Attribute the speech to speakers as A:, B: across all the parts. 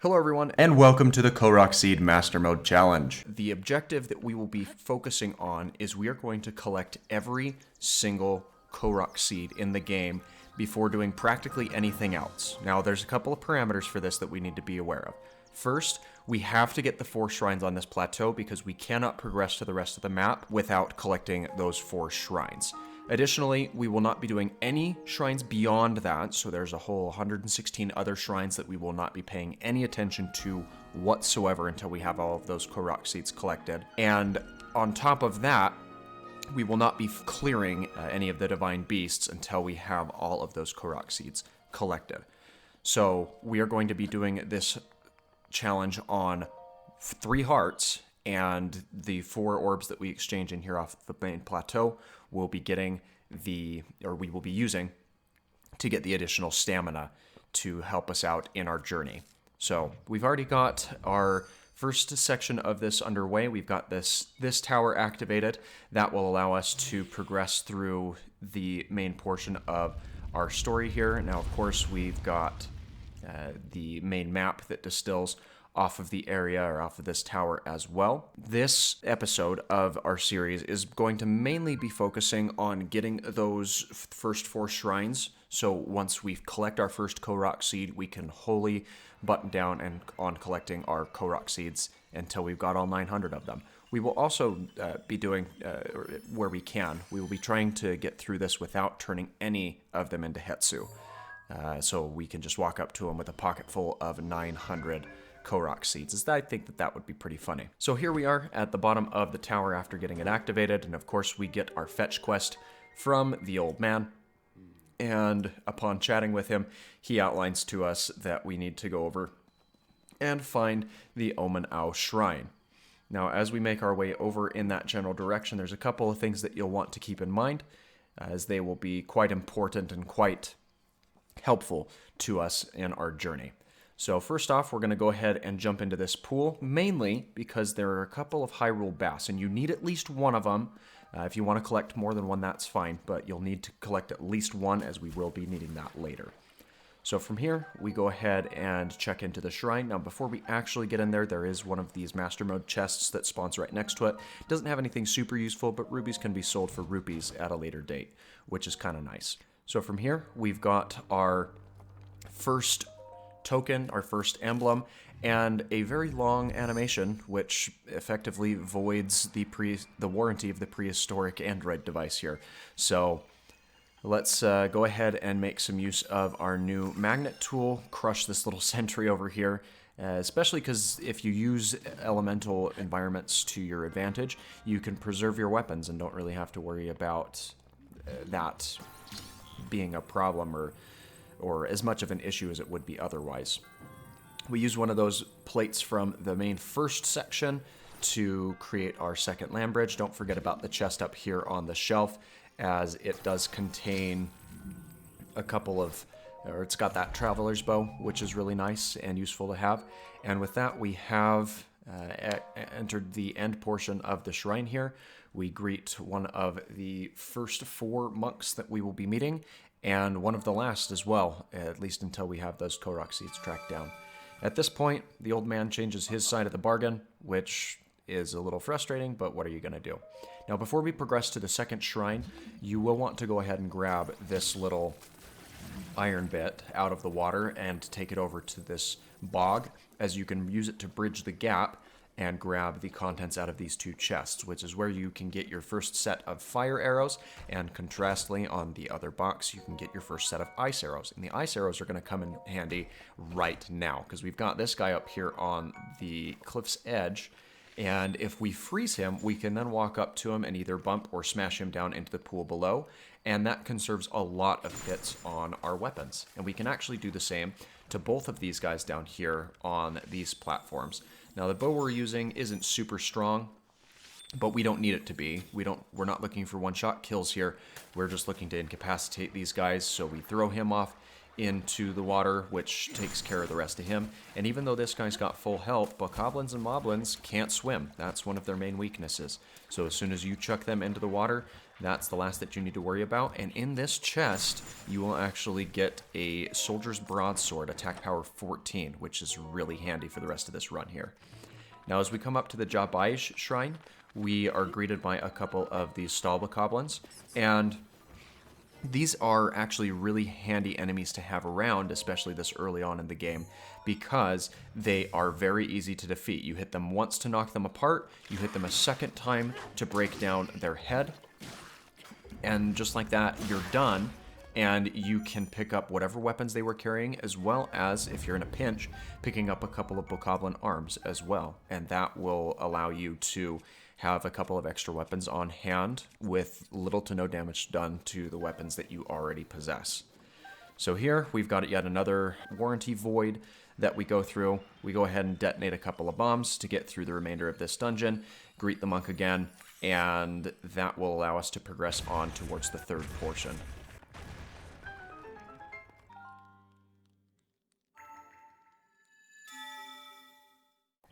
A: Hello everyone, and welcome to the Korok Seed Master Mode Challenge. The objective that we will be focusing on is we are going to collect every single Korok seed in the game before doing practically anything else. Now, there's a couple of parameters for this that we need to be aware of. First, we have to get the 4 shrines on this plateau because we cannot progress to the rest of the map without collecting those 4 shrines. Additionally, we will not be doing any shrines beyond that, so there's a whole 116 other shrines that we will not be paying any attention to whatsoever until we have all of those Korok seeds collected. And on top of that, we will not be clearing any of the divine beasts until we have all of those Korok seeds collected. So we are going to be doing this challenge on 3 hearts, and the 4 orbs that we exchange in here off the main plateau will be getting we will be using to get the additional stamina to help us out in our journey. So we've already got our first section of this underway. We've got this tower activated. That will allow us to progress through the main portion of our story here. Now, of course, we've got the main map that distills off of the area or off of this tower as well. This episode of our series is going to mainly be focusing on getting those first 4 shrines. So once we collect our first Korok seed, we can wholly button down and on collecting our Korok seeds until we've got all 900 of them. We will also be doing, where we can, we will be trying to get through this without turning any of them into Hetsu. So we can just walk up to them with a pocket full of 900 Korok seeds. I think that would be pretty funny. So here we are at the bottom of the tower after getting it activated, and of course we get our fetch quest from the old man. And upon chatting with him, he outlines to us that we need to go over and find the Omen Au Shrine. Now, as we make our way over in that general direction, there's a couple of things that you'll want to keep in mind, as they will be quite important and quite helpful to us in our journey. So first off, we're going to go ahead and jump into this pool, mainly because there are a couple of Hyrule bass, and you need at least one of them. If you want to collect more than one, that's fine, but you'll need to collect at least one, as we will be needing that later. So from here, we go ahead and check into the shrine. Now, before we actually get in there, there is one of these Master Mode chests that spawns right next to it. It doesn't have anything super useful, but rubies can be sold for rupees at a later date, which is kind of nice. So from here, we've got our first token, our first emblem, and a very long animation which effectively voids the warranty of the prehistoric Android device here. So let's go ahead and make some use of our new magnet tool, crush this little sentry over here, especially because if you use elemental environments to your advantage, you can preserve your weapons and don't really have to worry about that being a problem or as much of an issue as it would be otherwise. We use one of those plates from the main first section to create our second land bridge. Don't forget about the chest up here on the shelf, as it does contain a couple of, or it's got that traveler's bow, which is really nice and useful to have. And with that, we have entered the end portion of the shrine here. We greet one of the first 4 monks that we will be meeting, and one of the last as well, at least until we have those Korok seeds tracked down. At this point, the old man changes his side of the bargain, which is a little frustrating, but what are you going to do? Now, before we progress to the second shrine, you will want to go ahead and grab this little iron bit out of the water and take it over to this bog, as you can use it to bridge the gap and grab the contents out of these 2 chests, which is where you can get your first set of fire arrows, and contrastly on the other box, you can get your first set of ice arrows. And the ice arrows are going to come in handy right now, because we've got this guy up here on the cliff's edge, and if we freeze him, we can then walk up to him and either bump or smash him down into the pool below, and that conserves a lot of hits on our weapons. And we can actually do the same to both of these guys down here on these platforms. Now, the bow we're using isn't super strong, but we don't need it to be. We're not looking for one-shot kills here. We're just looking to incapacitate these guys, so we throw him off into the water, which takes care of the rest of him. And even though this guy's got full health, bokoblins and moblins can't swim. That's one of their main weaknesses. So as soon as you chuck them into the water, that's the last that you need to worry about. And in this chest, you will actually get a Soldier's Broadsword, attack power 14, which is really handy for the rest of this run here. Now, as we come up to the Jabaish Shrine, we are greeted by a couple of these stall bokoblins, and these are actually really handy enemies to have around, especially this early on in the game, because they are very easy to defeat. You hit them once to knock them apart, you hit them a second time to break down their head, and just like that, you're done, and you can pick up whatever weapons they were carrying, as well as, if you're in a pinch, picking up a couple of bokoblin arms as well, and that will allow you to have a couple of extra weapons on hand with little to no damage done to the weapons that you already possess. So here we've got yet another warranty void that we go through. We go ahead and detonate a couple of bombs to get through the remainder of this dungeon, greet the monk again, and that will allow us to progress on towards the third portion.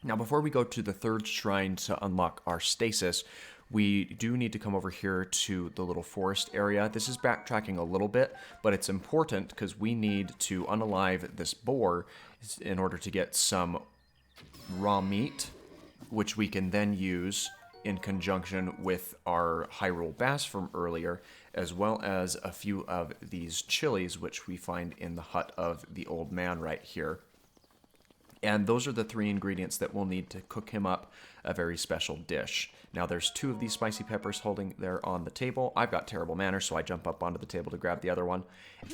A: Now, before we go to the third shrine to unlock our stasis, we do need to come over here to the little forest area. This is backtracking a little bit, but it's important because we need to unalive this boar in order to get some raw meat, which we can then use in conjunction with our Hyrule Bass from earlier, as well as a few of these chilies, which we find in the hut of the old man right here. And those are the 3 ingredients that we'll need to cook him up a very special dish. Now, there's 2 of these spicy peppers holding there on the table. I've got terrible manners, so I jump up onto the table to grab the other one.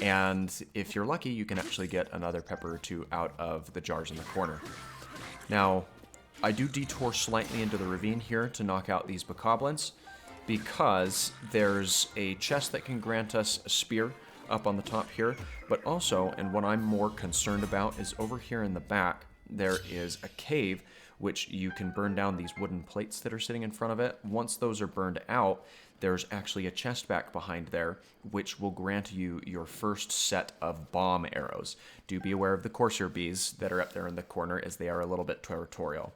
A: And if you're lucky, you can actually get another pepper or 2 out of the jars in the corner. Now, I do detour slightly into the ravine here to knock out these bokoblins, because there's a chest that can grant us a spear up on the top here, but also, and what I'm more concerned about, is over here in the back, there is a cave which you can burn down these wooden plates that are sitting in front of it. Once those are burned out, there's actually a chest back behind there which will grant you your first set of bomb arrows. Do be aware of the courser bees that are up there in the corner, as they are a little bit territorial.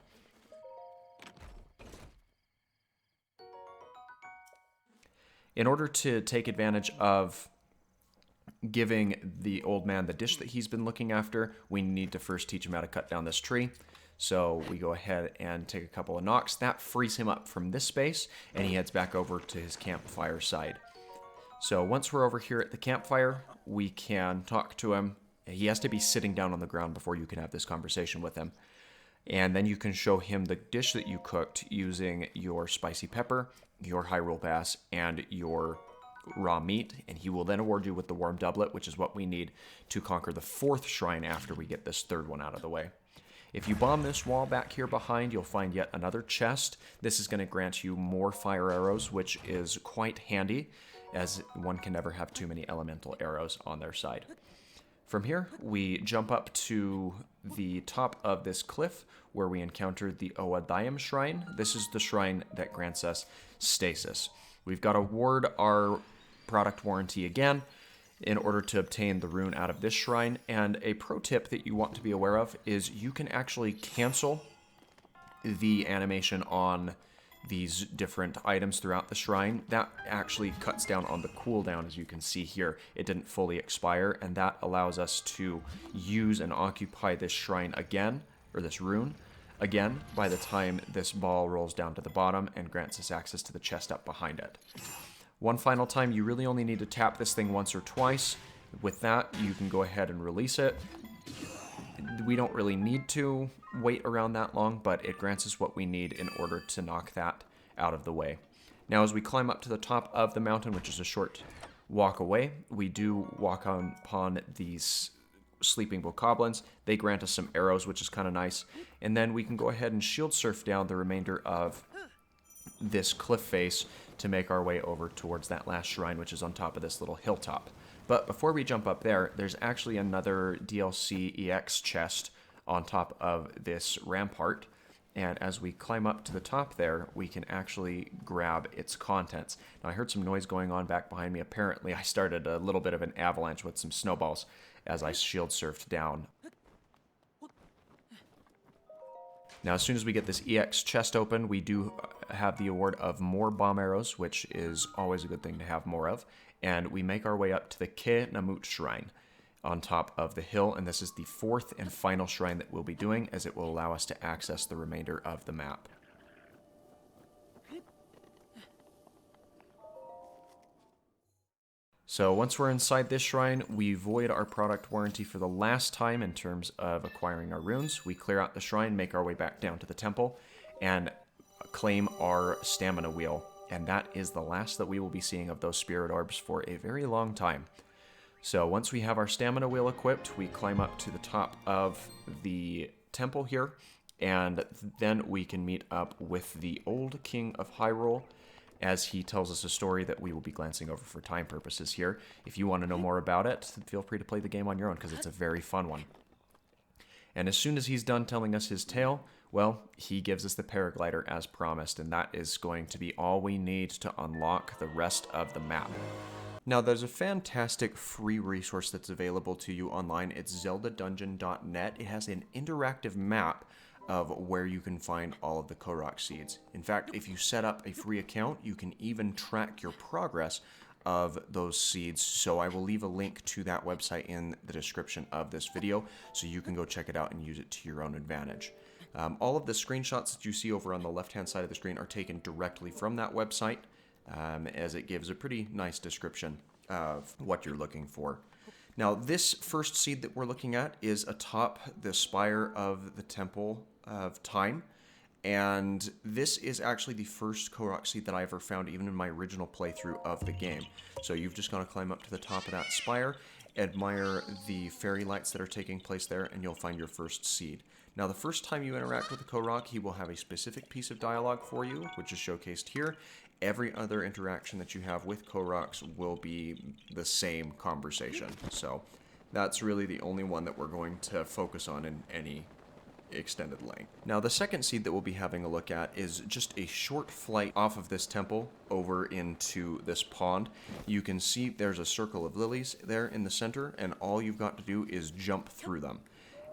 A: In order to take advantage of giving the old man the dish that he's been looking after, we need to first teach him how to cut down this tree. So we go ahead and take a couple of knocks. That frees him up from this space, and he heads back over to his campfire side. So once we're over here at the campfire, we can talk to him. He has to be sitting down on the ground before you can have this conversation with him. And then you can show him the dish that you cooked using your spicy pepper, your Hyrule Bass, and your raw meat, and he will then award you with the warm doublet, which is what we need to conquer the 4th shrine after we get this 3rd one out of the way. If you bomb this wall back here behind, you'll find yet another chest. This is going to grant you more fire arrows, which is quite handy, as one can never have too many elemental arrows on their side. From here, we jump up to the top of this cliff where we encounter the Owadayam Shrine. This is the shrine that grants us stasis. We've got to ward our product warranty again in order to obtain the rune out of this shrine. And a pro tip that you want to be aware of is you can actually cancel the animation on these different items throughout the shrine. That actually cuts down on the cooldown, as you can see here. It didn't fully expire, and that allows us to use and occupy this shrine again, or this rune again, by the time this ball rolls down to the bottom and grants us access to the chest up behind it. One final time, you really only need to tap this thing once or twice. With that, you can go ahead and release it. We don't really need to wait around that long, but it grants us what we need in order to knock that out of the way. Now, as we climb up to the top of the mountain, which is a short walk away, we do walk upon these sleeping bokoblins. They grant us some arrows, which is kind of nice. And then we can go ahead and shield surf down the remainder of this cliff face to make our way over towards that last shrine, which is on top of this little hilltop. But before we jump up there, there's actually another DLC EX chest on top of this rampart. and as we climb up to the top there, we can actually grab its contents. Now I heard some noise going on back behind me. Apparently I started a little bit of an avalanche with some snowballs as I shield surfed down. Now as soon as we get this EX chest open, we do have the award of more bomb arrows, which is always a good thing to have more of, and we make our way up to the Ke Namut Shrine on top of the hill, and this is the fourth and final shrine that we'll be doing, as it will allow us to access the remainder of the map. So once we're inside this shrine, we void our product warranty for the last time in terms of acquiring our runes. We clear out the shrine, make our way back down to the temple, and claim our stamina wheel. And that is the last that we will be seeing of those spirit orbs for a very long time. So once we have our stamina wheel equipped, we climb up to the top of the temple here, and then we can meet up with the old King of Hyrule, as he tells us a story that we will be glancing over for time purposes here. If you want to know more about it, feel free to play the game on your own, because it's a very fun one. And as soon as he's done telling us his tale, well, he gives us the paraglider as promised, and that is going to be all we need to unlock the rest of the map. Now, there's a fantastic free resource that's available to you online. It's zeldadungeon.net. It has an interactive map of where you can find all of the Korok seeds. In fact, if you set up a free account, you can even track your progress of those seeds. So I will leave a link to that website in the description of this video, so you can go check it out and use it to your own advantage. All of the screenshots that you see over on the left-hand side of the screen are taken directly from that website, as it gives a pretty nice description of what you're looking for. Now, this first seed that we're looking at is atop the spire of the Temple of Time, and this is actually the first Korok seed that I ever found, even in my original playthrough of the game. So you've just got to climb up to the top of that spire, admire the fairy lights that are taking place there, and you'll find your first seed. Now, the first time you interact with the Korok, he will have a specific piece of dialogue for you, which is showcased here. Every other interaction that you have with Koroks will be the same conversation. So that's really the only one that we're going to focus on in any extended length. Now, the second seed that we'll be having a look at is just a short flight off of this temple over into this pond. You can see there's a circle of lilies there in the center, and all you've got to do is jump through them.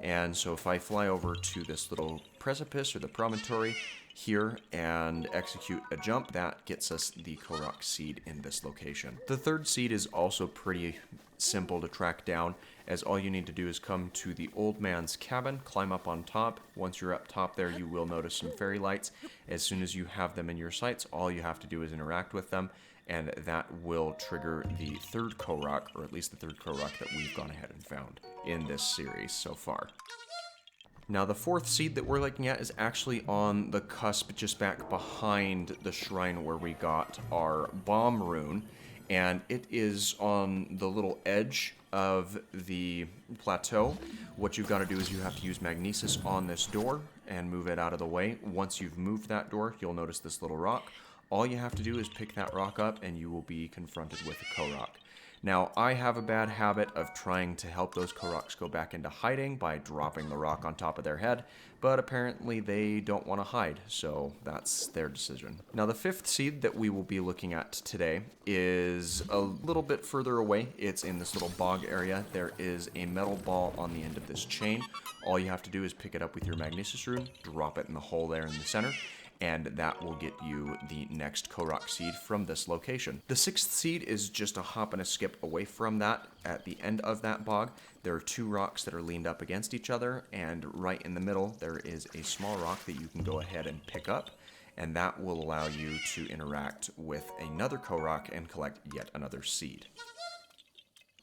A: And so if I fly over to this little precipice or the promontory here and execute a jump, that gets us the Korok seed in this location. The third seed is also pretty simple to track down, as all you need to do is come to the old man's cabin, climb up on top. Once you're up top there, you will notice some fairy lights. As soon as you have them in your sights, all you have to do is interact with them, and that will trigger the third Korok, or at least the third Korok that we've gone ahead and found in this series so far. Now, the fourth seed that we're looking at is actually on the cusp just back behind the shrine where we got our bomb rune, and it is on the little edge of the plateau. What you've got to do is you have to use magnesis on this door and move it out of the way. Once you've moved that door, you'll notice this little rock. All you have to do is pick that rock up and you will be confronted with a Korok. Now, I have a bad habit of trying to help those Koroks go back into hiding by dropping the rock on top of their head, but apparently they don't want to hide, so that's their decision. Now, the fifth seed that we will be looking at today is a little bit further away. It's in this little bog area. There is a metal ball on the end of this chain. All you have to do is pick it up with your magnesis rune, drop it in the hole there in the center, and that will get you the next Korok seed from this location. The sixth seed is just a hop and a skip away from that. At the end of that bog, there are two rocks that are leaned up against each other, and right in the middle, there is a small rock that you can go ahead and pick up, and that will allow you to interact with another Korok and collect yet another seed.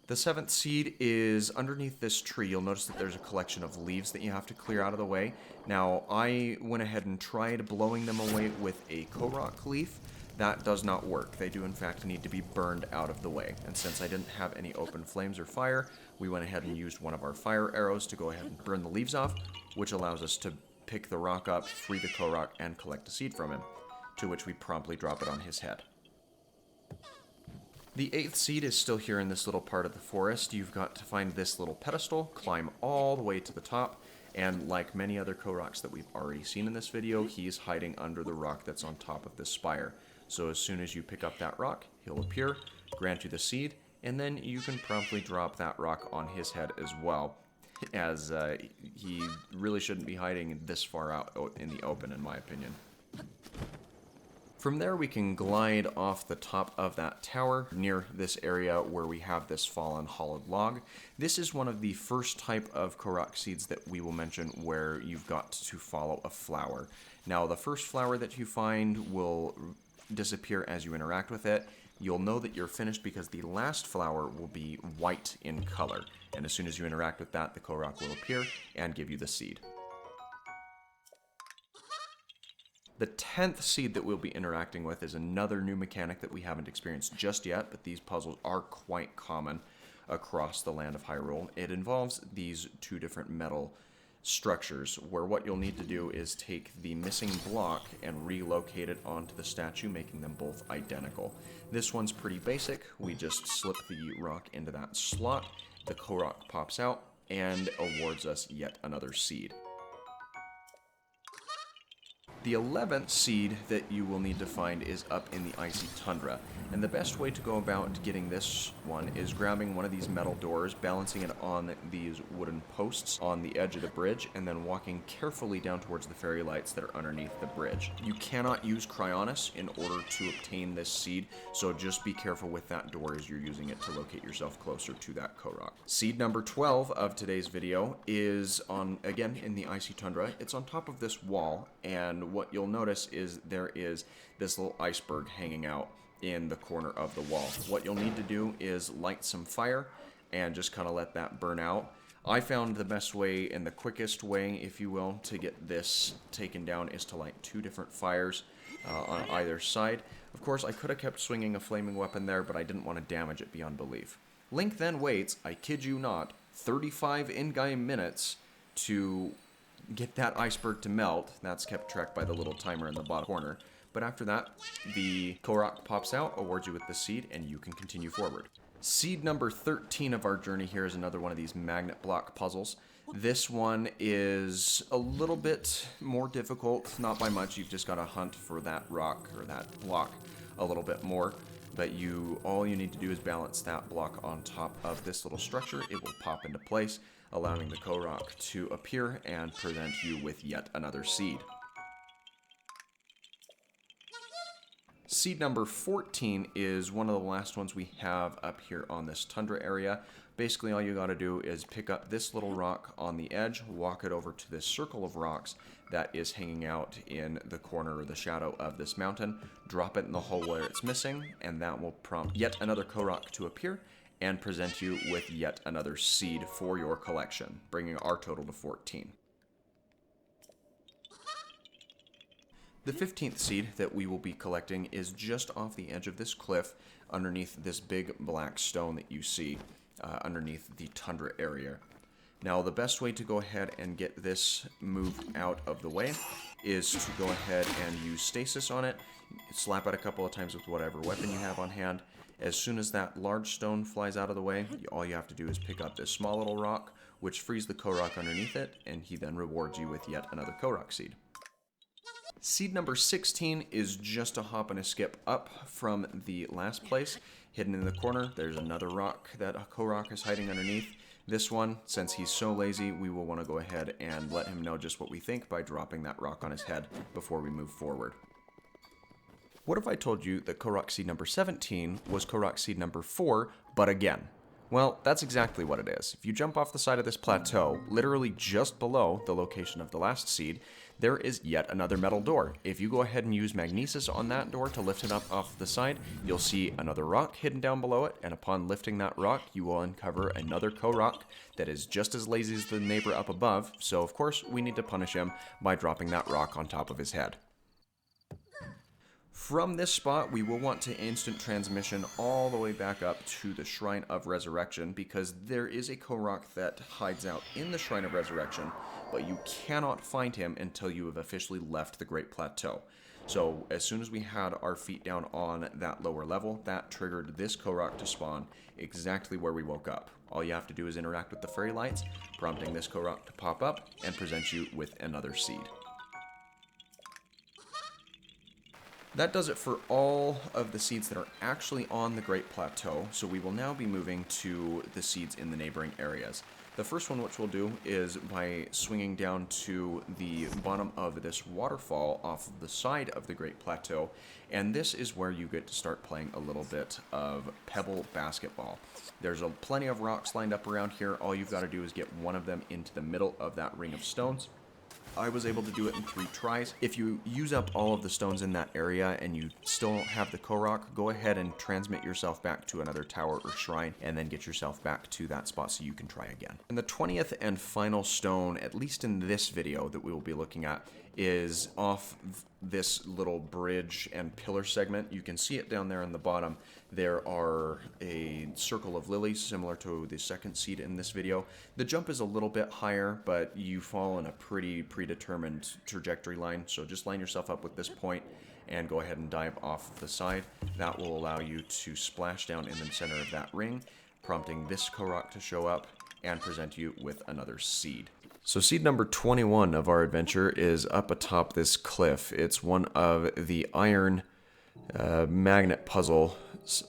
A: The seventh seed is underneath this tree. You'll notice that there's a collection of leaves that you have to clear out of the way. Now, I went ahead and tried blowing them away with a Korok leaf. That does not work. They do, in fact, need to be burned out of the way. And since I didn't have any open flames or fire, we went ahead and used one of our fire arrows to go ahead and burn the leaves off, which allows us to pick the rock up, free the Korok, and collect a seed from him, to which we promptly drop it on his head. The eighth seed is still here in this little part of the forest. You've got to find this little pedestal, climb all the way to the top, And like many other Koroks that we've already seen in this video, he's hiding under the rock that's on top of this spire. So as soon as you pick up that rock, he'll appear, grant you the seed, and then you can promptly drop that rock on his head as well, as he really shouldn't be hiding this far out in the open, in my opinion. From there, we can glide off the top of that tower near this area where we have this fallen hollowed log. This is one of the first type of Korok seeds that we will mention where you've got to follow a flower. Now, the first flower that you find will disappear as you interact with it. You'll know that you're finished because the last flower will be white in color. And as soon as you interact with that, the Korok will appear and give you the seed. The 10th seed that we'll be interacting with is another new mechanic that we haven't experienced just yet, but these puzzles are quite common across the land of Hyrule. It involves these two different metal structures, where what you'll need to do is take the missing block and relocate it onto the statue, making them both identical. This one's pretty basic. We just slip the rock into that slot, the Korok pops out, and awards us yet another seed. The 11th seed that you will need to find is up in the icy tundra, and the best way to go about getting this one is grabbing one of these metal doors, balancing it on these wooden posts on the edge of the bridge, and then walking carefully down towards the fairy lights that are underneath the bridge. You cannot use Cryonis in order to obtain this seed, so just be careful with that door as you're using it to locate yourself closer to that Korok. Seed number 12 of today's video is again in the icy tundra. It's on top of this wall, and what you'll notice is there is this little iceberg hanging out in the corner of the wall. What you'll need to do is light some fire and just kind of let that burn out. I found the best way and the quickest way, if you will, to get this taken down is to light two different fires on either side. Of course, I could have kept swinging a flaming weapon there, but I didn't want to damage it beyond belief. Link then waits, I kid you not, 35 in-game minutes to get that iceberg to melt. That's kept track by the little timer in the bottom corner. But after that, the Korok pops out, awards you with the seed, and you can continue forward. Seed number 13 of our journey here is another one of these magnet block puzzles. This one is a little bit more difficult, not by much. You've just got to hunt for that rock or that block a little bit more. But all you need to do is balance that block on top of this little structure. It will pop into place, allowing the Korok to appear and present you with yet another seed. Seed number 14 is one of the last ones we have up here on this tundra area. Basically, all you got to do is pick up this little rock on the edge, walk it over to this circle of rocks that is hanging out in the corner or the shadow of this mountain, drop it in the hole where it's missing, and that will prompt yet another Korok to appear and present you with yet another seed for your collection, bringing our total to 14. The 15th seed that we will be collecting is just off the edge of this cliff underneath this big black stone that you see underneath the tundra area. Now, the best way to go ahead and get this moved out of the way is to go ahead and use stasis on it, slap it a couple of times with whatever weapon you have on hand. As soon as that large stone flies out of the way, all you have to do is pick up this small little rock, which frees the Korok underneath it, and he then rewards you with yet another Korok seed. Seed number 16 is just a hop and a skip up from the last place. Hidden in the corner, there's another rock that a Korok is hiding underneath. This one, since he's so lazy, we will want to go ahead and let him know just what we think by dropping that rock on his head before we move forward. What if I told you that Korok seed number 17 was Korok seed number 4, but again? Well, that's exactly what it is. If you jump off the side of this plateau, literally just below the location of the last seed, there is yet another metal door. If you go ahead and use magnesis on that door to lift it up off the side, you'll see another rock hidden down below it, and upon lifting that rock, you will uncover another Korok that is just as lazy as the neighbor up above, so of course we need to punish him by dropping that rock on top of his head. From this spot, we will want to instant transmission all the way back up to the Shrine of Resurrection, because there is a Korok that hides out in the Shrine of Resurrection, but you cannot find him until you have officially left the Great Plateau. So as soon as we had our feet down on that lower level, that triggered this Korok to spawn exactly where we woke up. All you have to do is interact with the fairy lights, prompting this Korok to pop up and present you with another seed. That does it for all of the seeds that are actually on the Great Plateau, so we will now be moving to the seeds in the neighboring areas. The first one which we'll do is by swinging down to the bottom of this waterfall off of the side of the Great Plateau, and this is where you get to start playing a little bit of pebble basketball. There's plenty of rocks lined up around here. All you've got to do is get one of them into the middle of that ring of stones. I was able to do it in 3 tries. If you use up all of the stones in that area and you still don't have the Korok, go ahead and transmit yourself back to another tower or shrine and then get yourself back to that spot so you can try again. And the 20th and final stone, at least in this video that we will be looking at, is off this little bridge and pillar segment. You can see it down there on the bottom. There are a circle of lilies similar to the second seed in this video. The jump is a little bit higher, but you fall in a pretty predetermined trajectory line. So just line yourself up with this point and go ahead and dive off the side. That will allow you to splash down in the center of that ring, prompting this Korok to show up and present you with another seed. So seed number 21 of our adventure is up atop this cliff. It's one of the iron magnet puzzles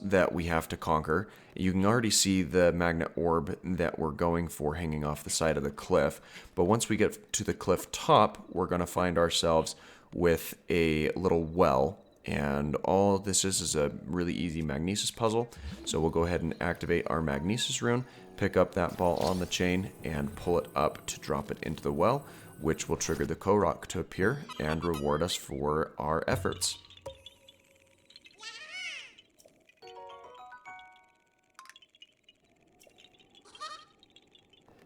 A: that we have to conquer. You can already see the magnet orb that we're going for hanging off the side of the cliff. But once we get to the cliff top, we're going to find ourselves with a little well. And all this is a really easy magnesis puzzle. So we'll go ahead and activate our magnesis rune, pick up that ball on the chain, and pull it up to drop it into the well, which will trigger the Korok to appear and reward us for our efforts.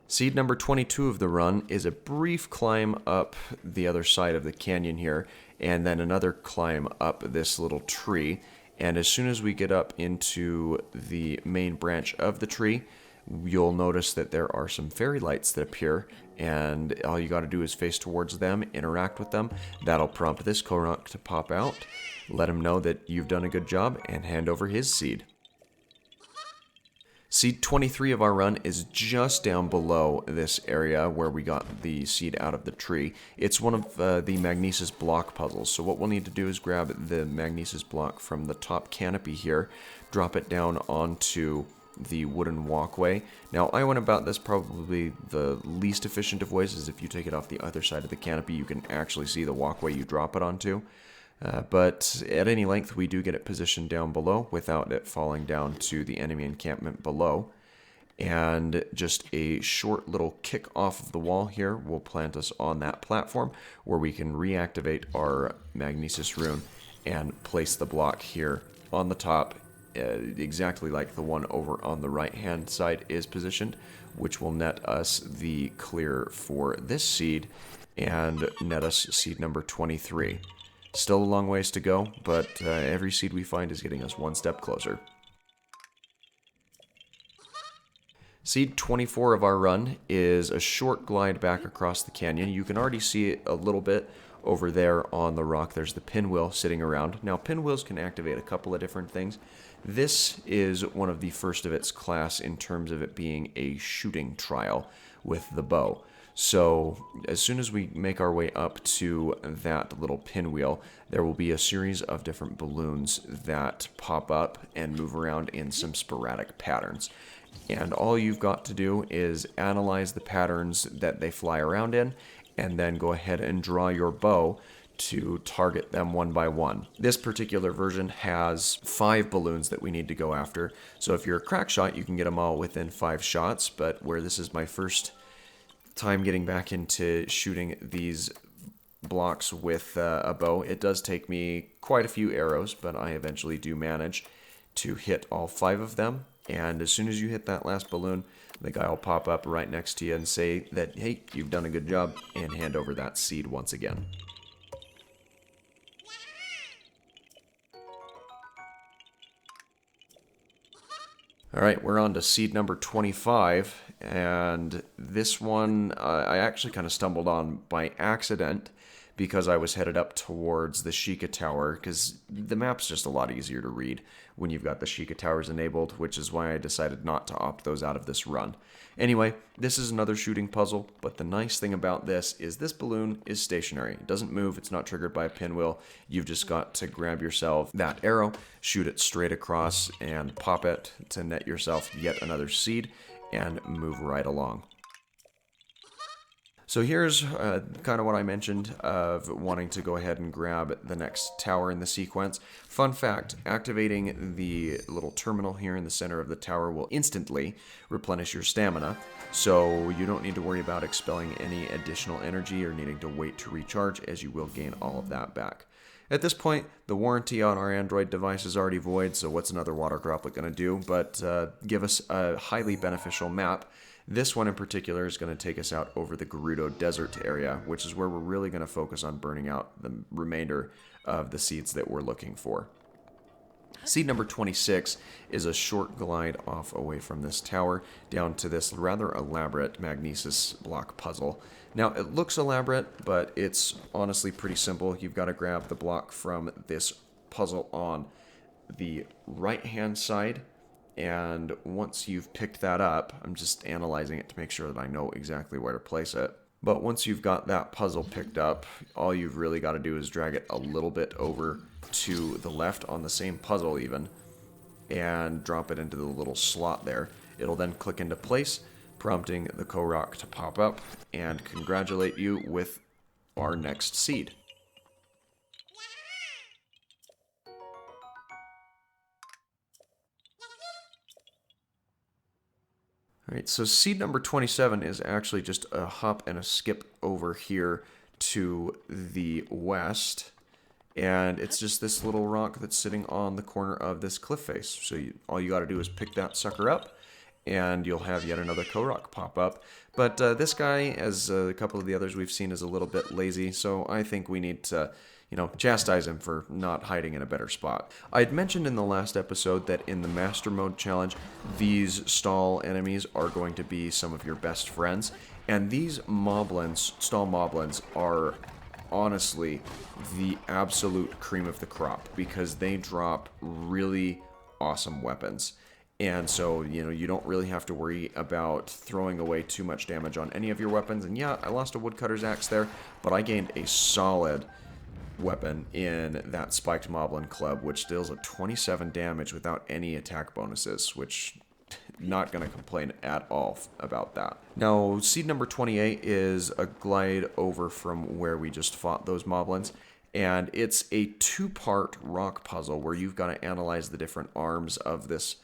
A: Seed number 22 of the run is a brief climb up the other side of the canyon here, and then another climb up this little tree. And as soon as we get up into the main branch of the tree, you'll notice that there are some fairy lights that appear, and all you got to do is face towards them, interact with them. That'll prompt this Korok to pop out, let him know that you've done a good job, and hand over his seed. Seed 23 of our run is just down below this area where we got the seed out of the tree. It's one of the magnesis block puzzles. So what we'll need to do is grab the magnesis block from the top canopy here, drop it down onto the wooden walkway. Now, I went about this probably the least efficient of ways, is if you take it off the other side of the canopy, you can actually see the walkway you drop it onto. But at any length, we do get it positioned down below without it falling down to the enemy encampment below. And just a short little kick off of the wall here will plant us on that platform where we can reactivate our magnesis rune and place the block here on the top, exactly like the one over on the right hand side is positioned, which will net us the clear for this seed and net us seed number 23. Still a long ways to go, but every seed we find is getting us one step closer. Seed 24 of our run is a short glide back across the canyon. You can already see it a little bit over there on the rock. There's the pinwheel sitting around. Now, pinwheels can activate a couple of different things. This is one of the first of its class in terms of it being a shooting trial with the bow. So as soon as we make our way up to that little pinwheel, there will be a series of different balloons that pop up and move around in some sporadic patterns. And all you've got to do is analyze the patterns that they fly around in, and then go ahead and draw your bow to target them one by one. This particular version has 5 balloons that we need to go after. So if you're a crack shot, you can get them all within 5 shots, but where this is my first time getting back into shooting these blocks with a bow, it does take me quite a few arrows, but I eventually do manage to hit all 5 of them. And as soon as you hit that last balloon, the guy will pop up right next to you and say that, hey, you've done a good job, and hand over that seed once again. Alright, we're on to seed number 25, and this one I actually kind of stumbled on by accident because I was headed up towards the Sheikah Tower, because the map's just a lot easier to read when you've got the Sheikah Towers enabled, which is why I decided not to opt those out of this run. Anyway, this is another shooting puzzle, but the nice thing about this is this balloon is stationary. It doesn't move, it's not triggered by a pinwheel. You've just got to grab yourself that arrow, shoot it straight across, and pop it to net yourself yet another seed, and move right along. So here's kind of what I mentioned of wanting to go ahead and grab the next tower in the sequence. Fun fact, activating the little terminal here in the center of the tower will instantly replenish your stamina, so you don't need to worry about expelling any additional energy or needing to wait to recharge, as you will gain all of that back. At this point, the warranty on our Android device is already void, so what's another water droplet going to do but give us a highly beneficial map. This one in particular is going to take us out over the Gerudo Desert area, which is where we're really going to focus on burning out the remainder of the seeds that we're looking for. Seed number 26 is a short glide off away from this tower down to this rather elaborate magnesis block puzzle. Now, it looks elaborate, but it's honestly pretty simple. You've got to grab the block from this puzzle on the right-hand side, and once you've picked that up, I'm just analyzing it to make sure that I know exactly where to place it. But once you've got that puzzle picked up, all you've really got to do is drag it a little bit over to the left on the same puzzle even, and drop it into the little slot there. It'll then click into place, prompting the Korok to pop up and congratulate you with our next seed. Alright, so seed number 27 is actually just a hop and a skip over here to the west. And it's just this little rock that's sitting on the corner of this cliff face. So all you got to do is pick that sucker up, and you'll have yet another Korok pop up. But this guy, as a couple of the others we've seen, is a little bit lazy. So I think we need to, chastise him for not hiding in a better spot. I had mentioned in the last episode that in the Master Mode Challenge, these stall enemies are going to be some of your best friends. And these moblins, stall moblins, are honestly the absolute cream of the crop because they drop really awesome weapons. And so, you don't really have to worry about throwing away too much damage on any of your weapons. And yeah, I lost a woodcutter's axe there, but I gained a solid weapon in that spiked moblin club, which deals a 27 damage without any attack bonuses, which not going to complain at all about that. Now, seed number 28 is a glide over from where we just fought those moblins, and it's a two-part rock puzzle where you've got to analyze the different arms of this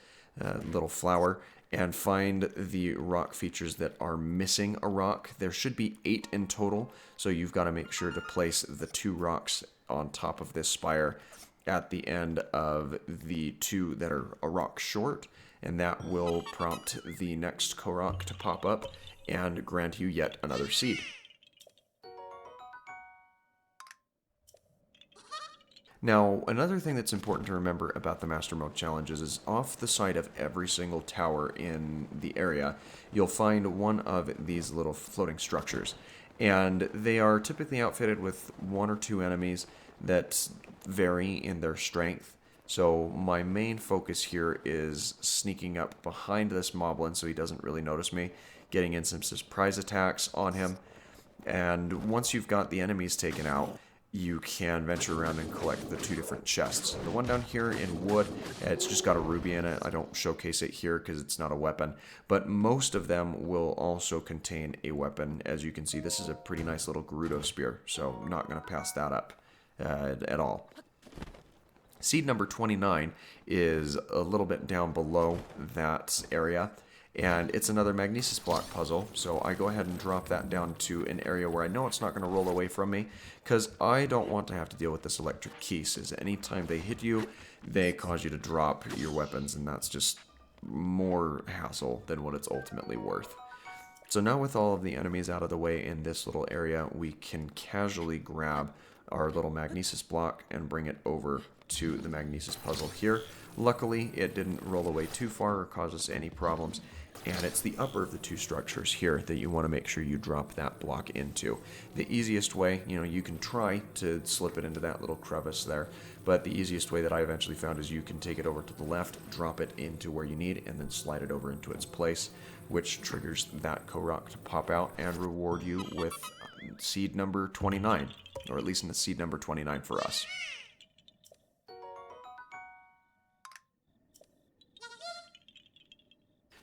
A: little flower and find the rock features that are missing a rock. There should be 8 in total, so you've got to make sure to place the 2 rocks on top of this spire at the end of the 2 that are a rock short, and that will prompt the next Korok to pop up and grant you yet another seed. Now, another thing that's important to remember about the Master Mode challenges is off the side of every single tower in the area, you'll find one of these little floating structures. And they are typically outfitted with 1 or 2 enemies that vary in their strength. So my main focus here is sneaking up behind this moblin so he doesn't really notice me, getting in some surprise attacks on him. And once you've got the enemies taken out, you can venture around and collect the 2 different chests. The one down here in wood, it's just got a ruby in it. I don't showcase it here because it's not a weapon, but most of them will also contain a weapon. As you can see, this is a pretty nice little Gerudo spear, so I'm not going to pass that up at all. Seed number 29 is a little bit down below that area, and it's another magnesis block puzzle, so I go ahead and drop that down to an area where I know it's not going to roll away from me, because I don't want to have to deal with this electric keys, as anytime they hit you, they cause you to drop your weapons, and that's just more hassle than what it's ultimately worth. So now with all of the enemies out of the way in this little area, we can casually grab our little magnesis block and bring it over to the magnesis puzzle here. Luckily, it didn't roll away too far or cause us any problems. And it's the upper of the two structures here that you want to make sure you drop that block into. The easiest way, you can try to slip it into that little crevice there, but the easiest way that I eventually found is you can take it over to the left, drop it into where you need, and then slide it over into its place, which triggers that Korok to pop out and reward you with seed number 29, or at least in the seed number 29 for us.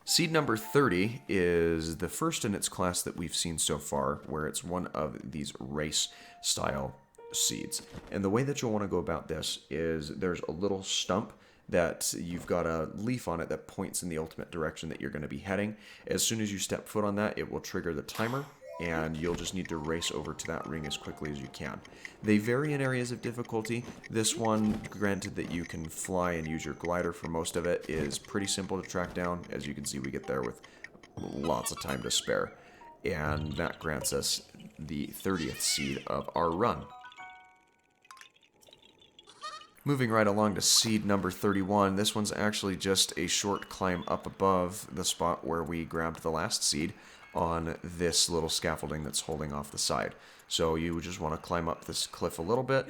A: Seed number 30 is the first in its class that we've seen so far, where it's one of these race-style seeds. And the way that you'll want to go about this is there's a little stump that you've got a leaf on it that points in the ultimate direction that you're going to be heading. As soon as you step foot on that, it will trigger the timer, and you'll just need to race over to that ring as quickly as you can. They vary in areas of difficulty. This one, granted that you can fly and use your glider for most of it, is pretty simple to track down. As you can see, we get there with lots of time to spare. And that grants us the 30th seed of our run. Moving right along to seed number 31, this one's actually just a short climb up above the spot where we grabbed the last seed on this little scaffolding that's holding off the side. So you just want to climb up this cliff a little bit,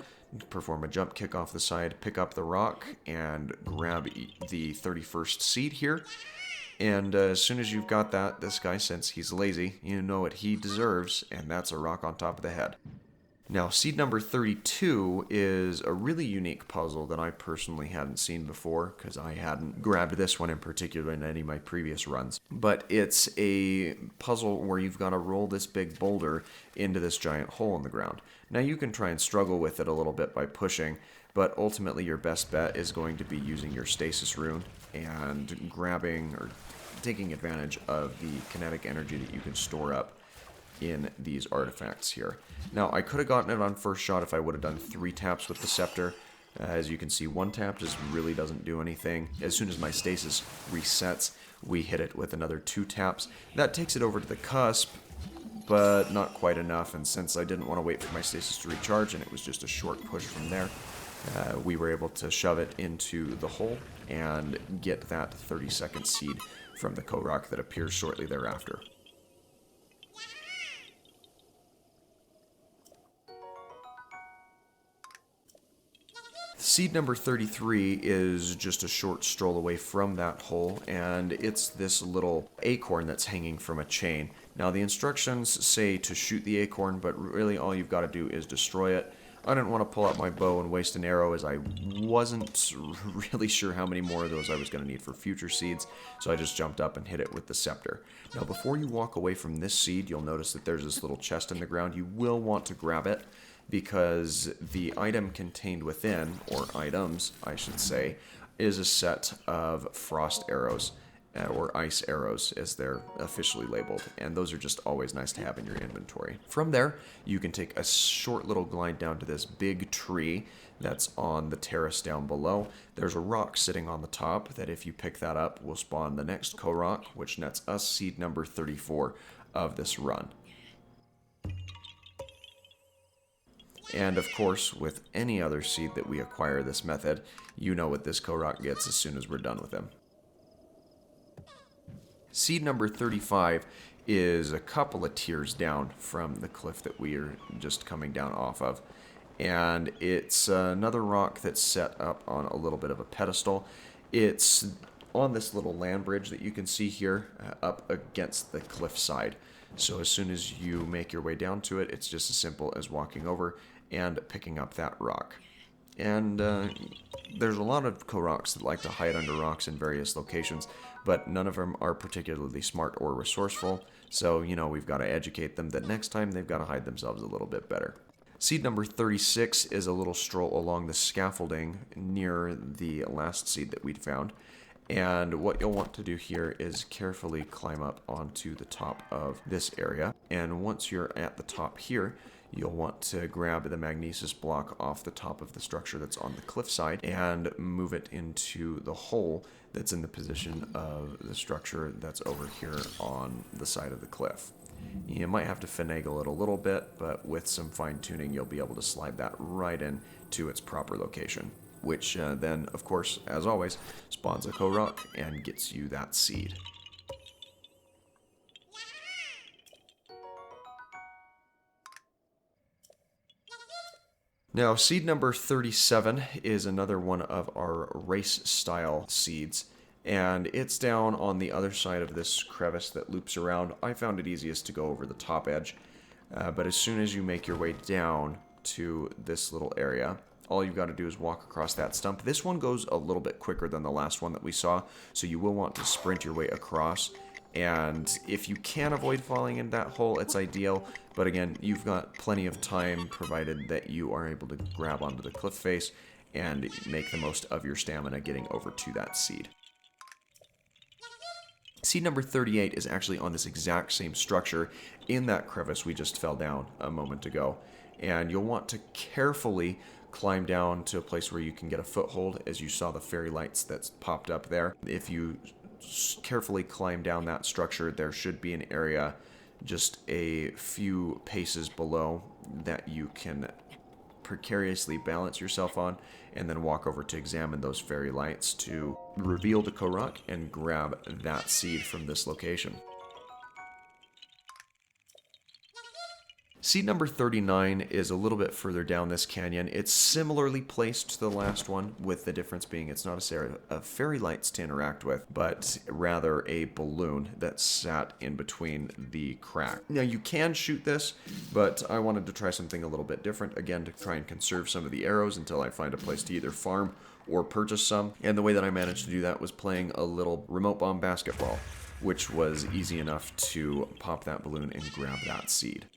A: perform a jump kick off the side, pick up the rock, and grab the 31st seed here. And as soon as you've got that, this guy, since he's lazy, you know what he deserves, and that's a rock on top of the head. Now, seed number 32 is a really unique puzzle that I personally hadn't seen before, because I hadn't grabbed this one in particular in any of my previous runs. But it's a puzzle where you've got to roll this big boulder into this giant hole in the ground. Now, you can try and struggle with it a little bit by pushing, but ultimately your best bet is going to be using your stasis rune and grabbing or taking advantage of the kinetic energy that you can store up in these artifacts here. Now, I could have gotten it on first shot if I would have done 3 taps with the scepter. As you can see, 1 tap just really doesn't do anything. As soon as my stasis resets, we hit it with another 2 taps. That takes it over to the cusp, but not quite enough, and since I didn't want to wait for my stasis to recharge and it was just a short push from there, we were able to shove it into the hole and get that 30-second seed from the Korok that appears shortly thereafter. Seed number 33 is just a short stroll away from that hole, and it's this little acorn that's hanging from a chain. Now, the instructions say to shoot the acorn, but really all you've got to do is destroy it. I didn't want to pull out my bow and waste an arrow, as I wasn't really sure how many more of those I was going to need for future seeds, so I just jumped up and hit it with the scepter. Now, before you walk away from this seed, you'll notice that there's this little chest in the ground. You will want to grab it, because the item contained within, or items, I should say, is a set of frost arrows, or ice arrows, as they're officially labeled, and those are just always nice to have in your inventory. From there, you can take a short little glide down to this big tree that's on the terrace down below. There's a rock sitting on the top that, if you pick that up, will spawn the next Korok, which nets us seed number 34 of this run. And of course, with any other seed that we acquire this method, you know what this Korok gets as soon as we're done with him. Seed number 35 is a couple of tiers down from the cliff that we are just coming down off of. And it's another rock that's set up on a little bit of a pedestal. It's on this little land bridge that you can see here up against the cliff side. So as soon as you make your way down to it, it's just as simple as walking over and picking up that rock. And there's a lot of Koroks that like to hide under rocks in various locations, but none of them are particularly smart or resourceful, so, we've got to educate them that next time they've got to hide themselves a little bit better. Seed number 36 is a little stroll along the scaffolding near the last seed that we'd found. And what you'll want to do here is carefully climb up onto the top of this area. And once you're at the top here, you'll want to grab the magnesis block off the top of the structure that's on the cliffside and move it into the hole that's in the position of the structure that's over here on the side of the cliff. You might have to finagle it a little bit, but with some fine tuning, you'll be able to slide that right in to its proper location, which then, of course, as always, spawns a Korok and gets you that seed. Now, seed number 37 is another one of our race-style seeds, and it's down on the other side of this crevice that loops around. I found it easiest to go over the top edge, but as soon as you make your way down to this little area, all you've got to do is walk across that stump. This one goes a little bit quicker than the last one that we saw, so you will want to sprint your way across. And if you can avoid falling in that hole, it's ideal. But again, you've got plenty of time, provided that you are able to grab onto the cliff face and make the most of your stamina getting over to that seed. Seed number 38 is actually on this exact same structure in that crevice we just fell down a moment ago. And you'll want to carefully climb down to a place where you can get a foothold, as you saw the fairy lights that's popped up there. If you carefully climb down that structure, there should be an area just a few paces below that you can precariously balance yourself on, and then walk over to examine those fairy lights to reveal the Korok and grab that seed from this location. Seed number 39 is a little bit further down this canyon. It's similarly placed to the last one, with the difference being it's not a set of fairy lights to interact with, but rather a balloon that's sat in between the crack. Now, you can shoot this, but I wanted to try something a little bit different, again, to try and conserve some of the arrows until I find a place to either farm or purchase some. And the way that I managed to do that was playing a little remote bomb basketball, which was easy enough to pop that balloon and grab that seed.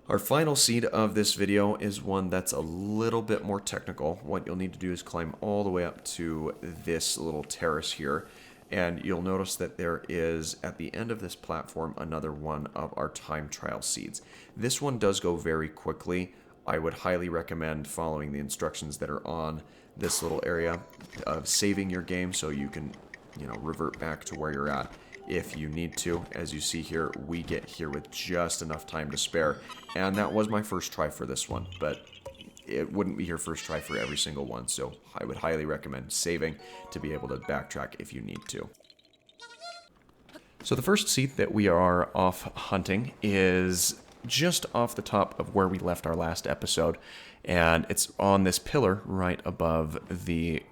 A: Our final seed of this video is one that's a little bit more technical. What you'll need to do is climb all the way up to this little terrace here, and you'll notice that there is, at the end of this platform, another one of our time trial seeds. This one does go very quickly. I would highly recommend following the instructions that are on this little area of saving your game so you can, revert back to where you're at if you need to. As you see here, we get here with just enough time to spare, and that was my first try for this one, but it wouldn't be your first try for every single one, so I would highly recommend saving to be able to backtrack if you need to. So the first seed that we are off hunting is just off the top of where we left our last episode, and it's on this pillar right above the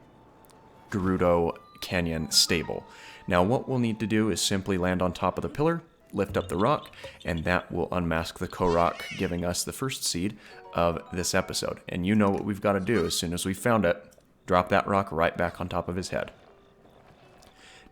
A: Gerudo Canyon stable. Now, what we'll need to do is simply land on top of the pillar, lift up the rock, and that will unmask the Korok, giving us the first seed of this episode. And you know what we've got to do. As soon as we found it, drop that rock right back on top of his head.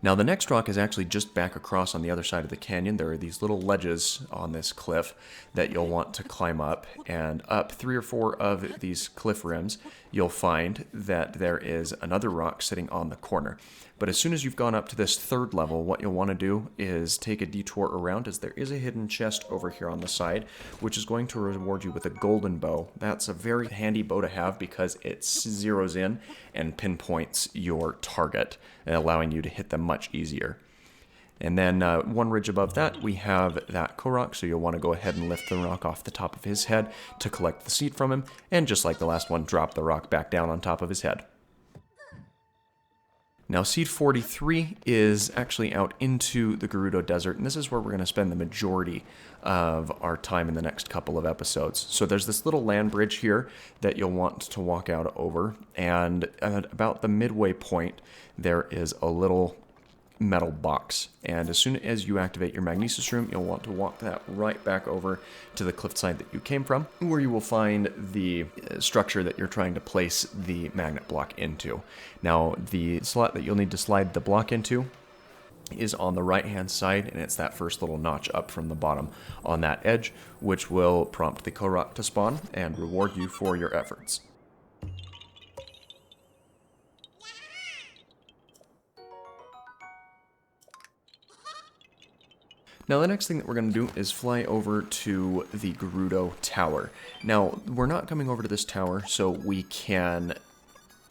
A: Now, the next rock is actually just back across on the other side of the canyon. There are these little ledges on this cliff that you'll want to climb up, and up 3 or 4 of these cliff rims, you'll find that there is another rock sitting on the corner. But as soon as you've gone up to this 3rd level, what you'll want to do is take a detour around, as there is a hidden chest over here on the side, which is going to reward you with a golden bow. That's a very handy bow to have because it zeroes in and pinpoints your target, allowing you to hit them much easier. And then one ridge above that, we have that Korok, so you'll want to go ahead and lift the rock off the top of his head to collect the seed from him, and just like the last one, drop the rock back down on top of his head. Now, seed 43 is actually out into the Gerudo Desert, and this is where we're going to spend the majority of our time in the next couple of episodes. So there's this little land bridge here that you'll want to walk out over, and at about the midway point, there is a little metal box, and as soon as you activate your magnesis room, you'll want to walk that right back over to the cliffside that you came from, where you will find the structure that you're trying to place the magnet block into. Now, the slot that you'll need to slide the block into is on the right hand side, and it's that first little notch up from the bottom on that edge, which will prompt the Korok to spawn and reward you for your efforts. Now, the next thing that we're going to do is fly over to the Gerudo Tower. Now, we're not coming over to this tower so we can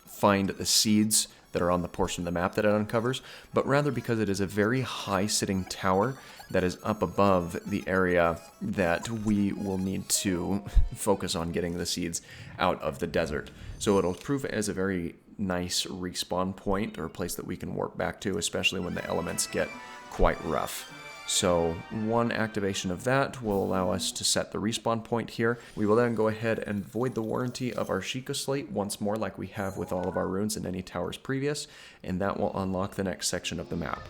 A: find the seeds that are on the portion of the map that it uncovers, but rather because it is a very high-sitting tower that is up above the area that we will need to focus on getting the seeds out of the desert. So it'll prove as a very nice respawn point, or a place that we can warp back to, especially when the elements get quite rough. So one activation of that will allow us to set the respawn point here. We will then go ahead and void the warranty of our Sheikah Slate once more, like we have with all of our runes in any towers previous, and that will unlock the next section of the map.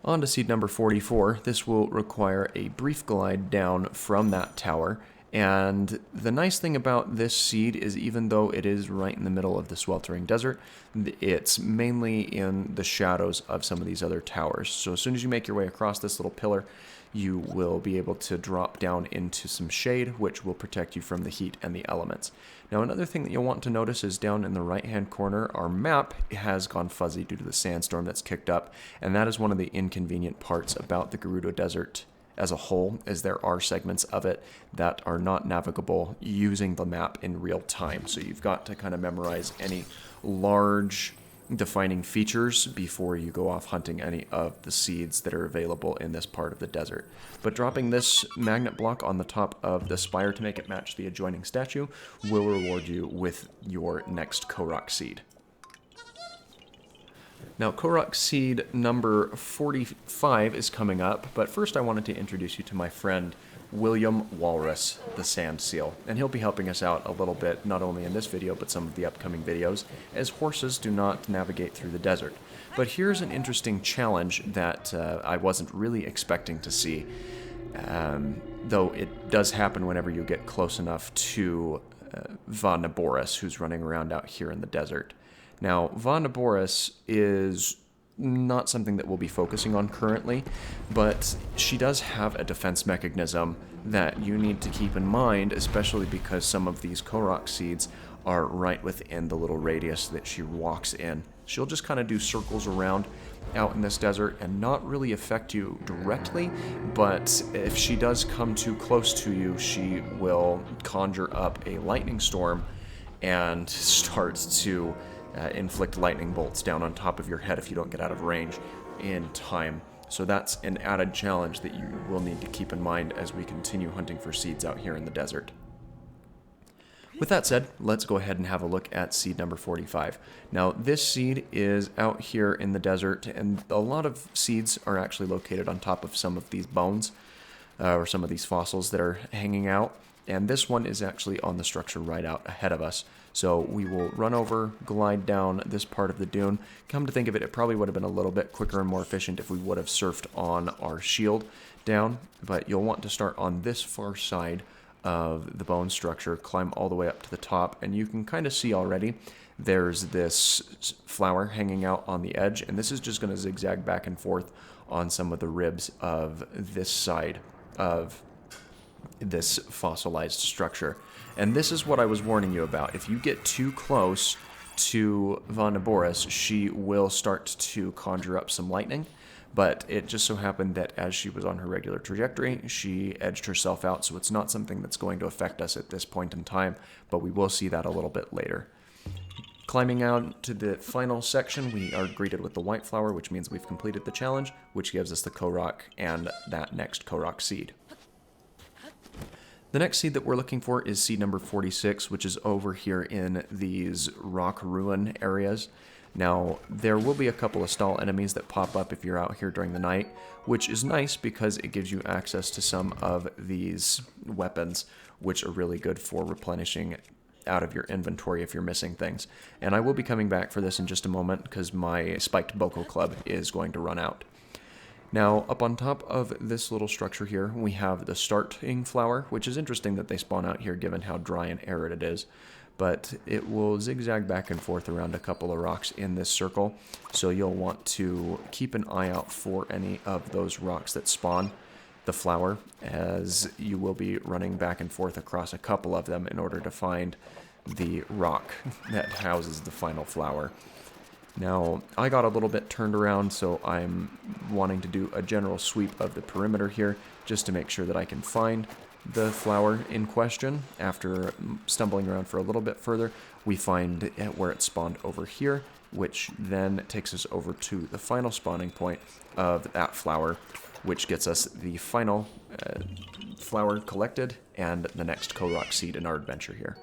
A: On to seed number 44. This will require a brief glide down from that tower. And the nice thing about this seed is, even though it is right in the middle of the sweltering desert, it's mainly in the shadows of some of these other towers. So as soon as you make your way across this little pillar, you will be able to drop down into some shade, which will protect you from the heat and the elements. Now, another thing that you'll want to notice is down in the right-hand corner, our map has gone fuzzy due to the sandstorm that's kicked up, and that is one of the inconvenient parts about the Gerudo Desert as a whole, is there are segments of it that are not navigable using the map in real time. So you've got to kind of memorize any large defining features before you go off hunting any of the seeds that are available in this part of the desert. But dropping this magnet block on the top of the spire to make it match the adjoining statue will reward you with your next Korok seed. Now, Korok seed number 45 is coming up, but first I wanted to introduce you to my friend William Walrus, the Sand Seal, and he'll be helping us out a little bit, not only in this video, but some of the upcoming videos, as horses do not navigate through the desert. But here's an interesting challenge that I wasn't really expecting to see, though it does happen whenever you get close enough to Von Naboris, who's running around out here in the desert. Now, Von Naboris is not something that we'll be focusing on currently, but she does have a defense mechanism that you need to keep in mind, especially because some of these Korok seeds are right within the little radius that she walks in. She'll just kind of do circles around out in this desert and not really affect you directly, but if she does come too close to you, she will conjure up a lightning storm and starts to inflict lightning bolts down on top of your head if you don't get out of range in time. So that's an added challenge that you will need to keep in mind as we continue hunting for seeds out here in the desert. With that said, let's go ahead and have a look at seed number 45. Now, this seed is out here in the desert, and a lot of seeds are actually located on top of some of these bones, or some of these fossils that are hanging out, and this one is actually on the structure right out ahead of us. So we will run over, glide down this part of the dune. Come to think of it, it probably would have been a little bit quicker and more efficient if we would have surfed on our shield down, but you'll want to start on this far side of the bone structure, climb all the way up to the top, and you can kind of see already there's this flower hanging out on the edge, and this is just going to zigzag back and forth on some of the ribs of this side of this fossilized structure. And this is what I was warning you about. If you get too close to Von Naboris, she will start to conjure up some lightning, but it just so happened that as she was on her regular trajectory, she edged herself out, so it's not something that's going to affect us at this point in time, but we will see that a little bit later. Climbing out to the final section, we are greeted with the white flower, which means we've completed the challenge, which gives us the Korok and that next Korok seed. The next seed that we're looking for is seed number 46, which is over here in these rock ruin areas. Now, there will be a couple of stall enemies that pop up if you're out here during the night, which is nice because it gives you access to some of these weapons, which are really good for replenishing out of your inventory if you're missing things. And I will be coming back for this in just a moment because my spiked Boko Club is going to run out. Now, up on top of this little structure here, we have the starting flower, which is interesting that they spawn out here given how dry and arid it is. But it will zigzag back and forth around a couple of rocks in this circle, so you'll want to keep an eye out for any of those rocks that spawn the flower, as you will be running back and forth across a couple of them in order to find the rock that houses the final flower. Now, I got a little bit turned around, so I'm wanting to do a general sweep of the perimeter here, just to make sure that I can find the flower in question. After stumbling around for a little bit further, we find where it spawned over here, which then takes us over to the final spawning point of that flower, which gets us the final flower collected and the next Korok seed in our adventure here.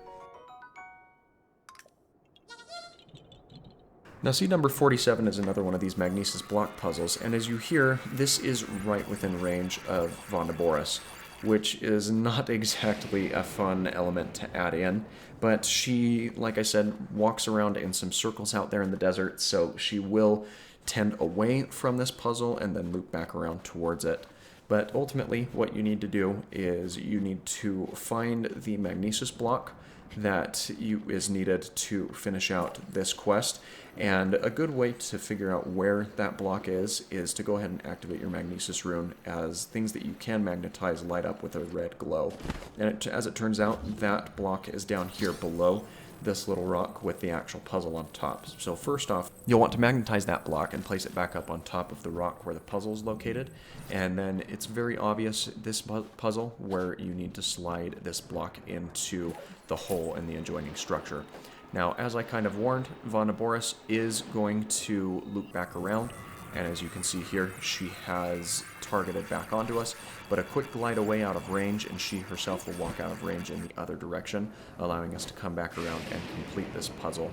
A: Now, seed number 47 is another one of these magnesis block puzzles, and as you hear, this is right within range of Vondaboris, which is not exactly a fun element to add in, but she, like I said, walks around in some circles out there in the desert, so she will tend away from this puzzle and then loop back around towards it. But ultimately, what you need to do is you need to find the magnesis block that is needed to finish out this quest, and a good way to figure out where that block is to go ahead and activate your magnesis rune, as things that you can magnetize light up with a red glow. And as it turns out, that block is down here below this little rock with the actual puzzle on top. So first off, you'll want to magnetize that block and place it back up on top of the rock where the puzzle is located, and then it's very obvious, this puzzle, where you need to slide this block into the hole in the adjoining structure. Now, as I kind of warned, Vondaboris is going to loop back around, and as you can see here, she has targeted back onto us, but a quick glide away out of range, and she herself will walk out of range in the other direction, allowing us to come back around and complete this puzzle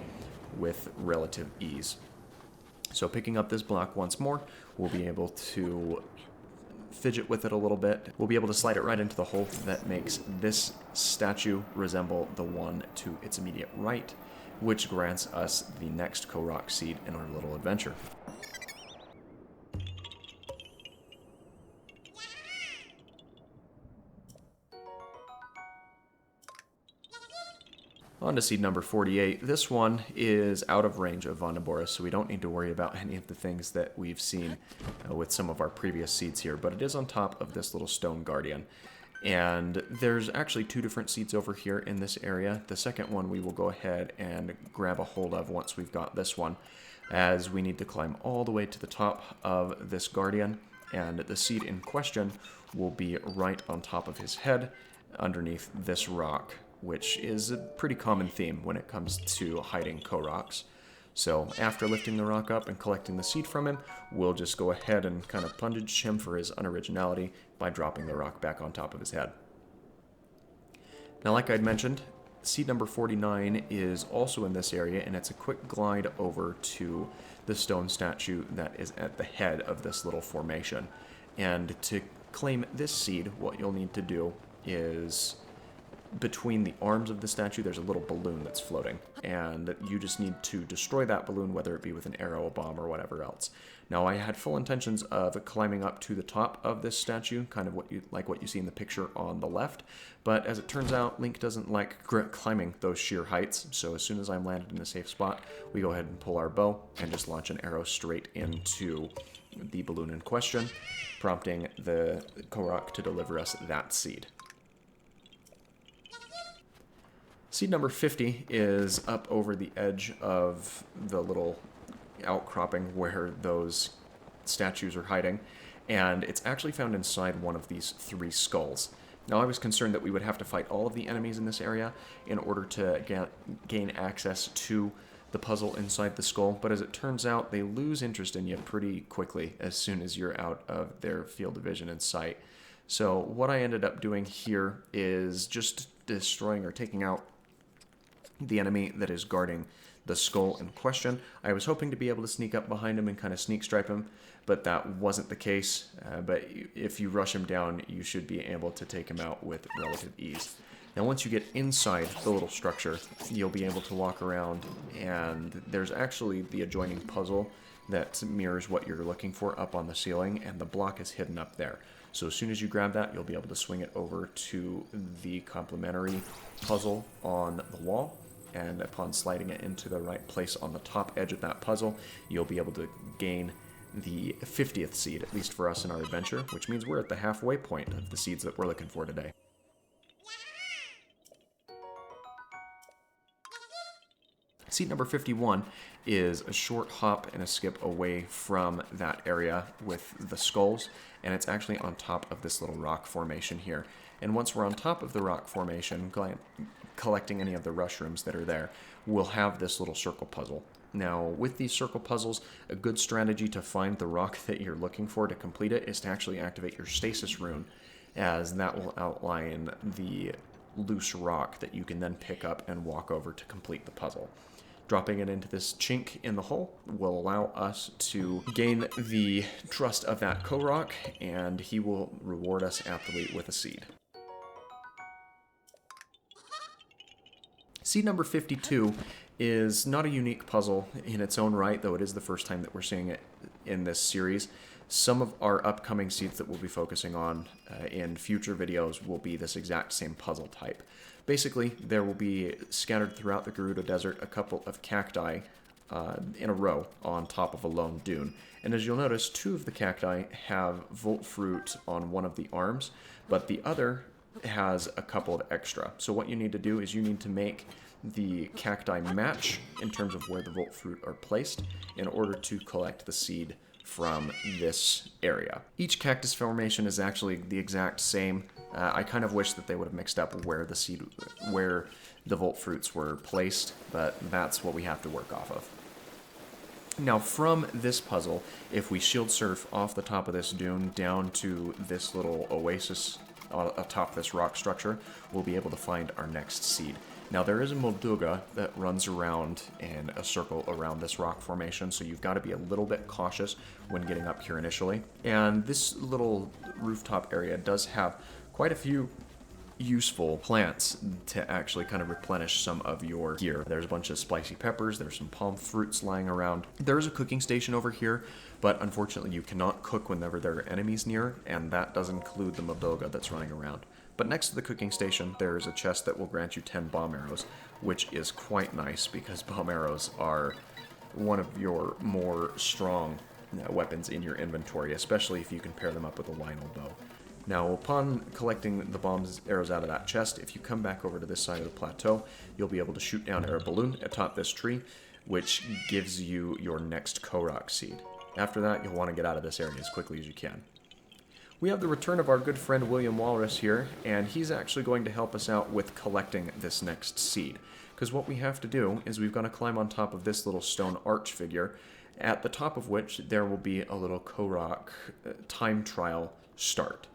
A: with relative ease. So picking up this block once more, we'll be able to fidget with it a little bit. We'll be able to slide it right into the hole that makes this statue resemble the one to its immediate right, which grants us the next Korok seed in our little adventure. On to seed number 48. This one is out of range of Vondaboris, so we don't need to worry about any of the things that we've seen with some of our previous seeds here, but it is on top of this little stone guardian. And there's actually two different seeds over here in this area. The second one we will go ahead and grab a hold of once we've got this one, as we need to climb all the way to the top of this guardian, and the seed in question will be right on top of his head underneath this rock, which is a pretty common theme when it comes to hiding Koroks. So after lifting the rock up and collecting the seed from him, we'll just go ahead and kind of punish him for his unoriginality by dropping the rock back on top of his head. Now, like I'd mentioned, seed number 49 is also in this area, and it's a quick glide over to the stone statue that is at the head of this little formation. And to claim this seed, what you'll need to do is, between the arms of the statue, there's a little balloon that's floating, and you just need to destroy that balloon, whether it be with an arrow, a bomb, or whatever else. Now, I had full intentions of climbing up to the top of this statue, kind of what you see in the picture on the left, but as it turns out, Link doesn't like climbing those sheer heights, so as soon as I'm landed in a safe spot, we go ahead and pull our bow and just launch an arrow straight into the balloon in question, prompting the Korok to deliver us that seed. Seed number 50 is up over the edge of the little outcropping where those statues are hiding, and it's actually found inside one of these three skulls. Now, I was concerned that we would have to fight all of the enemies in this area in order to gain access to the puzzle inside the skull, but as it turns out, they lose interest in you pretty quickly as soon as you're out of their field of vision and sight. So what I ended up doing here is just destroying or taking out the enemy that is guarding the skull in question. I was hoping to be able to sneak up behind him and kind of sneak stripe him, but that wasn't the case. But if you rush him down, you should be able to take him out with relative ease. Now, once you get inside the little structure, you'll be able to walk around, and there's actually the adjoining puzzle that mirrors what you're looking for up on the ceiling, and the block is hidden up there. So as soon as you grab that, you'll be able to swing it over to the complementary puzzle on the wall, and upon sliding it into the right place on the top edge of that puzzle, you'll be able to gain the 50th seed, at least for us in our adventure, which means we're at the halfway point of the seeds that we're looking for today. Seed number 51 is a short hop and a skip away from that area with the skulls, and it's actually on top of this little rock formation here. And once we're on top of the rock formation, collecting any of the rushrooms that are there, we'll have this little circle puzzle. Now, with these circle puzzles, a good strategy to find the rock that you're looking for to complete it is to actually activate your stasis rune, as that will outline the loose rock that you can then pick up and walk over to complete the puzzle. Dropping it into this chink in the hull will allow us to gain the trust of that Korok, and he will reward us aptly with a seed. Seed number 52 is not a unique puzzle in its own right, though it is the first time that we're seeing it in this series. Some of our upcoming seeds that we'll be focusing on in future videos will be this exact same puzzle type. Basically, there will be scattered throughout the Gerudo Desert a couple of cacti in a row on top of a lone dune. And as you'll notice, 2 of the cacti have volt fruit on one of the arms, but the other has a couple of extra. So what you need to do is you need to make the cacti match in terms of where the volt fruit are placed in order to collect the seed from this area. Each cactus formation is actually the exact same. I kind of wish that they would have mixed up where the volt fruits were placed, but that's what we have to work off of. Now, from this puzzle, if we shield surf off the top of this dune down to this little oasis atop this rock structure, we'll be able to find our next seed. Now, there is a Molduga that runs around in a circle around this rock formation, so you've got to be a little bit cautious when getting up here initially. And this little rooftop area does have quite a few useful plants to actually kind of replenish some of your gear. There's a bunch of spicy peppers, there's some palm fruits lying around. There's a cooking station over here, but unfortunately you cannot cook whenever there are enemies near, and that does include the Molduga that's running around. But next to the cooking station, there is a chest that will grant you 10 bomb arrows, which is quite nice because bomb arrows are one of your more strong weapons in your inventory, especially if you can pair them up with a Lionel bow. Now, upon collecting the bomb arrows out of that chest, if you come back over to this side of the plateau, you'll be able to shoot down a balloon atop this tree, which gives you your next Korok seed. After that, you'll want to get out of this area as quickly as you can. We have the return of our good friend William Walrus here, and he's actually going to help us out with collecting this next seed. Because what we have to do is we've got to climb on top of this little stone arch figure, at the top of which there will be a little Korok time trial start,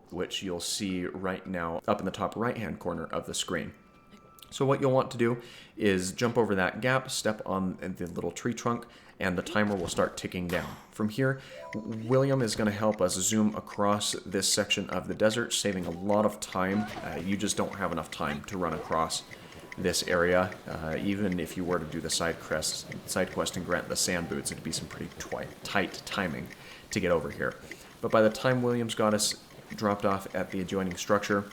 A: which you'll see right now up in the top right-hand corner of the screen. So what you'll want to do is jump over that gap, step on the little tree trunk, and the timer will start ticking down. From here, William is going to help us zoom across this section of the desert, saving a lot of time. You just don't have enough time to run across this area. Even if you were to do the side quest and grant the sand boots, it'd be some pretty tight timing to get over here. But by the time William's got us dropped off at the adjoining structure,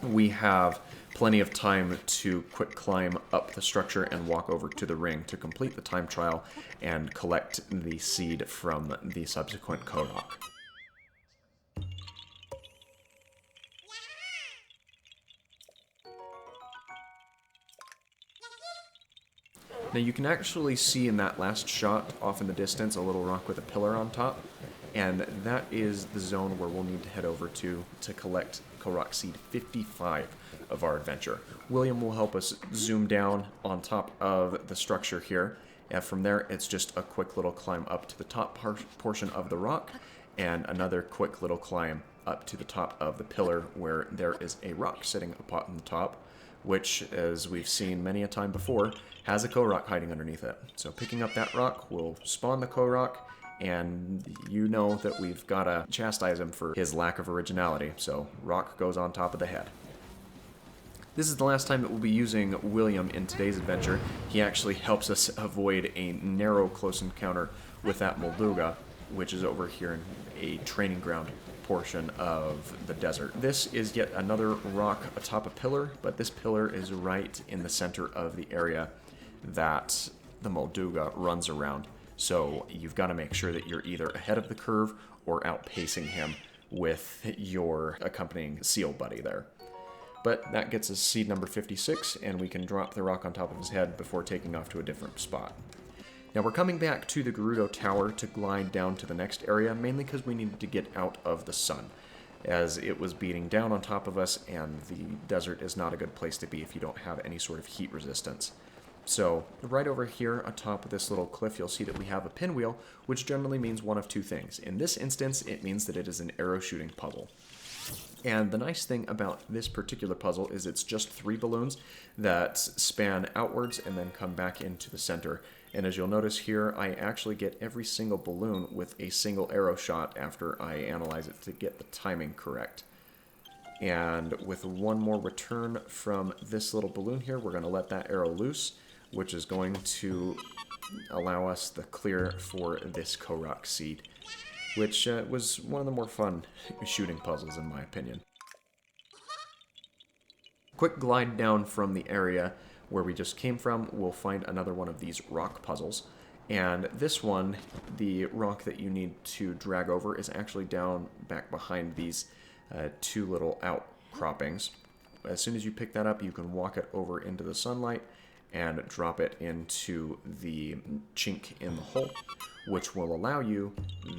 A: we have plenty of time to quick climb up the structure and walk over to the ring to complete the time trial and collect the seed from the subsequent Korok. Now you can actually see in that last shot off in the distance a little rock with a pillar on top, and that is the zone where we'll need to head over to collect Korok Seed 55 of our adventure. William will help us zoom down on top of the structure here, and from there it's just a quick little climb up to the top portion of the rock, and another quick little climb up to the top of the pillar where there is a rock sitting up on the top, which, as we've seen many a time before, has a Korok hiding underneath it. So picking up that rock will spawn the Korok, and you know that we've got to chastise him for his lack of originality, so rock goes on top of the head. This is the last time that we'll be using William in today's adventure. He actually helps us avoid a narrow close encounter with that Molduga, which is over here in a training ground portion of the desert. This is yet another rock atop a pillar, but this pillar is right in the center of the area that the Molduga runs around. So you've got to make sure that you're either ahead of the curve or outpacing him with your accompanying seal buddy there. But that gets us seed number 56, and we can drop the rock on top of his head before taking off to a different spot. Now we're coming back to the Gerudo Tower to glide down to the next area, mainly because we needed to get out of the sun. as it was beating down on top of us, and the desert is not a good place to be if you don't have any sort of heat resistance. So right over here atop of this little cliff, you'll see that we have a pinwheel, which generally means one of two things. In this instance, it means that it is an arrow shooting puzzle. And the nice thing about this particular puzzle is it's just 3 balloons that span outwards and then come back into the center. And as you'll notice here, I actually get every single balloon with a single arrow shot after I analyze it to get the timing correct. And with one more return from this little balloon here, we're going to let that arrow loose, which is going to allow us the clear for this Korok seed, which was one of the more fun shooting puzzles in my opinion. Quick glide down from the area where we just came from, we'll find another one of these rock puzzles. And this one, the rock that you need to drag over is actually down back behind these 2 little outcroppings. As soon as you pick that up, you can walk it over into the sunlight and drop it into the chink in the hole, which will allow you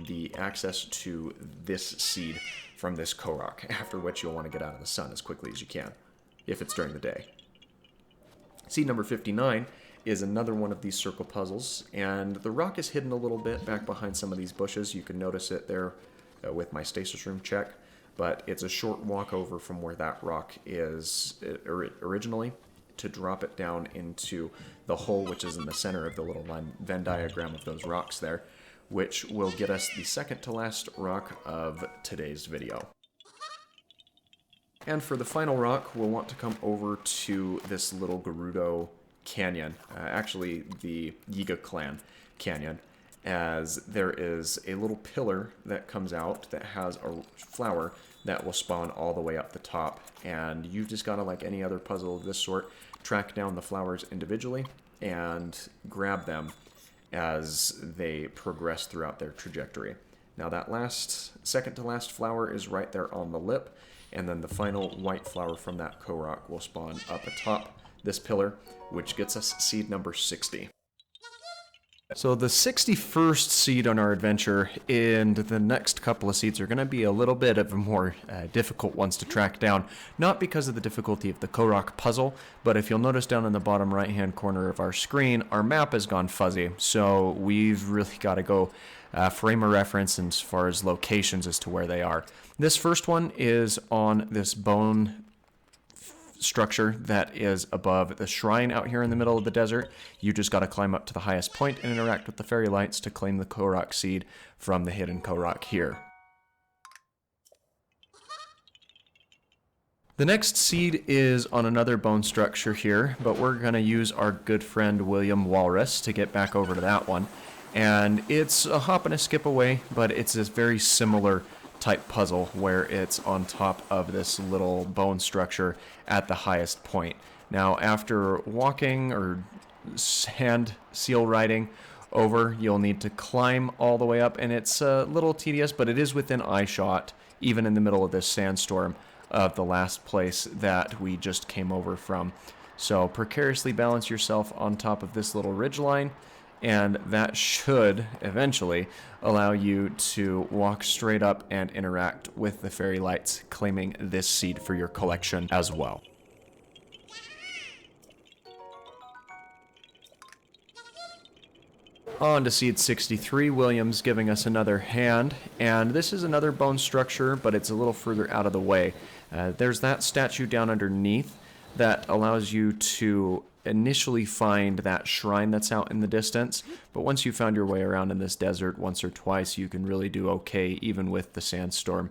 A: the access to this seed from this Korok, after which you'll want to get out of the sun as quickly as you can, if it's during the day. Seed number 59 is another one of these circle puzzles, and the rock is hidden a little bit back behind some of these bushes. You can notice it there with my stasis room check, but it's a short walk over from where that rock is originally to drop it down into the hole, which is in the center of the little Venn diagram of those rocks there, which will get us the second to last rock of today's video. And for the final rock, we'll want to come over to this little Gerudo Canyon, actually the Yiga Clan Canyon, as there is a little pillar that comes out that has a flower that will spawn all the way up the top. And you've just got to, like any other puzzle of this sort, track down the flowers individually and grab them as they progress throughout their trajectory. Now that second to last flower is right there on the lip, and then the final white flower from that Korok will spawn up atop this pillar, which gets us seed number 60. So the 61st seed on our adventure and the next couple of seeds are going to be a little bit of a more difficult ones to track down. Not because of the difficulty of the Korok puzzle, but if you'll notice down in the bottom right hand corner of our screen, our map has gone fuzzy. So we've really got to go frame of reference as far as locations as to where they are. This first one is on this bone structure that is above the shrine out here in the middle of the desert. You just got to climb up to the highest point and interact with the fairy lights to claim the Korok seed from the hidden Korok here. The next seed is on another bone structure here, but we're going to use our good friend William Walrus to get back over to that one. And it's a hop and a skip away, but it's a very similar type puzzle where it's on top of this little bone structure at the highest point. Now, after walking or hand seal riding over, you'll need to climb all the way up, and it's a little tedious, but it is within eye shot, even in the middle of this sandstorm, of the last place that we just came over from. So precariously balance yourself on top of this little ridgeline, and that should eventually allow you to walk straight up and interact with the fairy lights, claiming this seed for your collection as well. On to seed 63, William's giving us another hand, and this is another bone structure, but it's a little further out of the way. There's that statue down underneath that allows you to initially find that shrine that's out in the distance, but once you found your way around in this desert once or twice, you can really do okay even with the sandstorm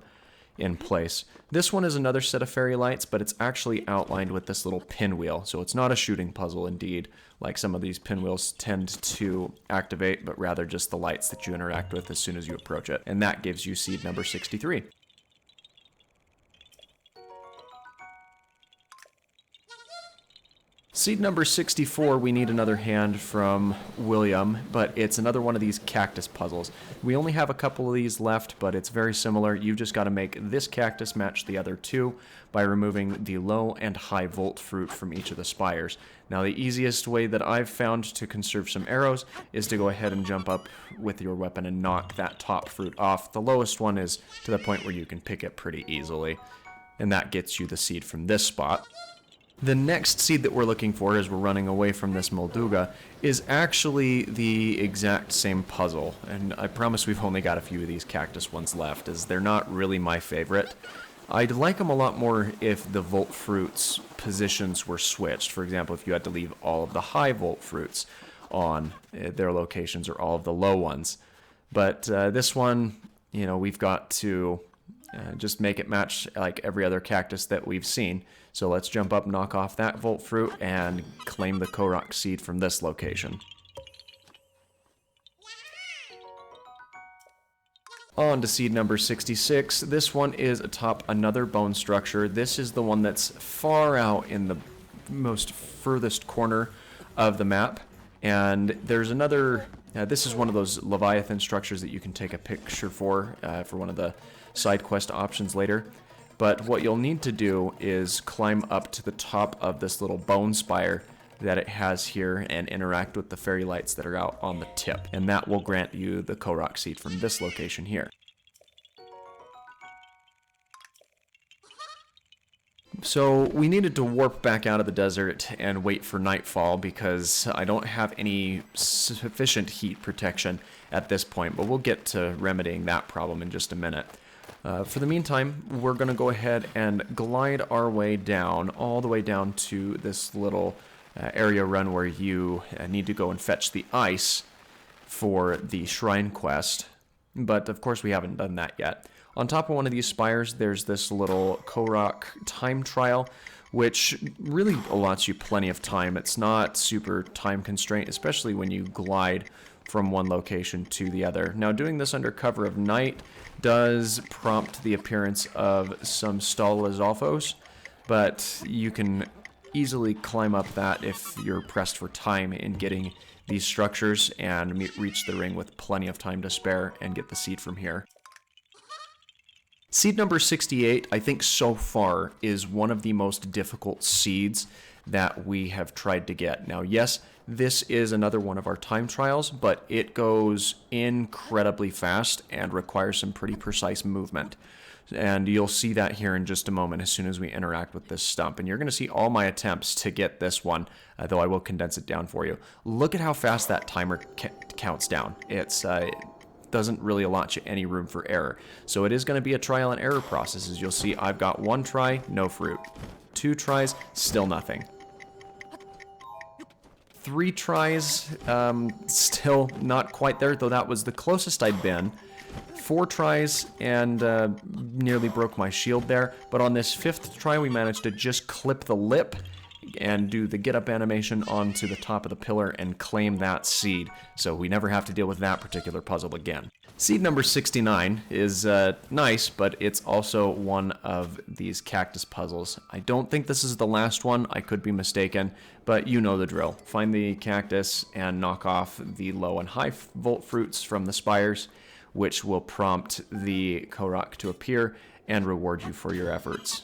A: in place. This one is another set of fairy lights, but it's actually outlined with this little pinwheel, so it's not a shooting puzzle indeed, like some of these pinwheels tend to activate, but rather just the lights that you interact with as soon as you approach it, and that gives you seed number 63. Seed number 64, we need another hand from William, but it's another one of these cactus puzzles. We only have a couple of these left, but it's very similar. You've just got to make this cactus match the other two by removing the low and high volt fruit from each of the spires. Now, the easiest way that I've found to conserve some arrows is to go ahead and jump up with your weapon and knock that top fruit off. The lowest one is to the point where you can pick it pretty easily, and that gets you the seed from this spot. The next seed that we're looking for as we're running away from this Molduga is actually the exact same puzzle, and I promise we've only got a few of these cactus ones left, as they're not really my favorite. I'd like them a lot more if the volt fruits positions were switched. For example, if you had to leave all of the high volt fruits on their locations or all of the low ones. But this one, you know, we've got to just make it match like every other cactus that we've seen. So let's jump up, knock off that volt fruit, and claim the Korok seed from this location. On to seed number 66. This one is atop another bone structure. This is the one that's far out in the most furthest corner of the map. And there's another, this is one of those Leviathan structures that you can take a picture for one of the side quest options later. But what you'll need to do is climb up to the top of this little bone spire that it has here and interact with the fairy lights that are out on the tip. And that will grant you the Korok seed from this location here. So we needed to warp back out of the desert and wait for nightfall because I don't have any sufficient heat protection at this point, but we'll get to remedying that problem in just a minute. For the meantime, we're going to go ahead and glide our way down, all the way down to this little area run where you need to go and fetch the ice for the shrine quest. But of course we haven't done that yet. On top of one of these spires, there's this little Korok time trial, which really allots you plenty of time. It's not super time constraint, especially when you glide from one location to the other. Now, doing this under cover of night does prompt the appearance of some Stalazolfos, but you can easily climb up that if you're pressed for time in getting these structures and reach the ring with plenty of time to spare and get the seed from here. Seed number 68, I think so far, is one of the most difficult seeds that we have tried to get. Now, yes, this is another one of our time trials, but it goes incredibly fast and requires some pretty precise movement. And you'll see that here in just a moment as soon as we interact with this stump. And you're going to see all my attempts to get this one, though I will condense it down for you. Look at how fast that timer counts down. It's doesn't really allot you any room for error. So it is going to be a trial and error process. As you'll see, I've got one try, no fruit. 2 tries, still nothing. 3 tries, still not quite there, though that was the closest I'd been. 4 tries, and nearly broke my shield there. But on this 5th try, we managed to just clip the lip and do the get up animation onto the top of the pillar and claim that seed. So we never have to deal with that particular puzzle again. Seed number 69 is nice, but it's also one of these cactus puzzles. I don't think this is the last one. I could be mistaken, but you know the drill. Find the cactus and knock off the low and high volt fruits from the spires, which will prompt the Korok to appear and reward you for your efforts.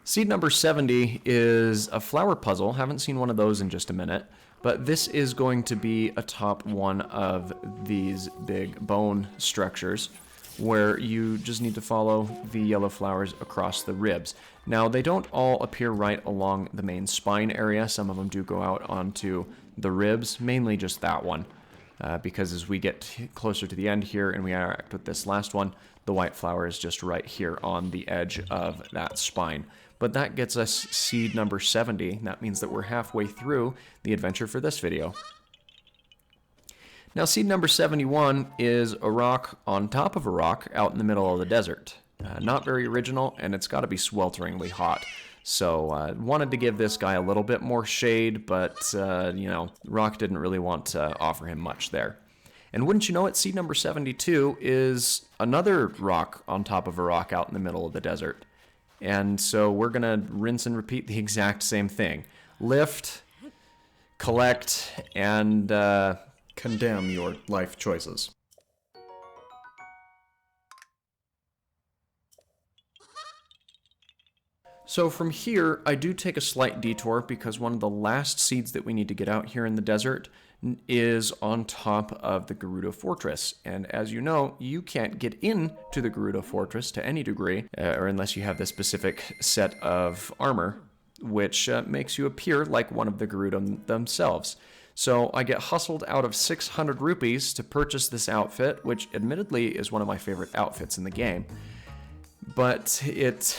A: Seed number 70 is a flower puzzle. Haven't seen one of those in just a minute, but this is going to be atop one of these big bone structures where you just need to follow the yellow flowers across the ribs. Now, they don't all appear right along the main spine area. Some of them do go out onto the ribs, mainly just that one, because as we get closer to the end here and we interact with this last one, the white flower is just right here on the edge of that spine. But that gets us seed number 70. That means that we're halfway through the adventure for this video. Now, seed number 71 is a rock on top of a rock out in the middle of the desert. Not very original, and it's got to be swelteringly hot. So, wanted to give this guy a little bit more shade, but, you know, rock didn't really want to offer him much there. And wouldn't you know it, seed number 72 is another rock on top of a rock out in the middle of the desert. And so we're going to rinse and repeat the exact same thing. Lift, collect, and condemn your life choices. So from here, I do take a slight detour because one of the last seeds that we need to get out here in the desert is on top of the Gerudo Fortress. And as you know, you can't get into the Gerudo Fortress to any degree, or unless you have the specific set of armor, which makes you appear like one of the Gerudo themselves. So I get hustled out of 600 rupees to purchase this outfit, which admittedly is one of my favorite outfits in the game. But it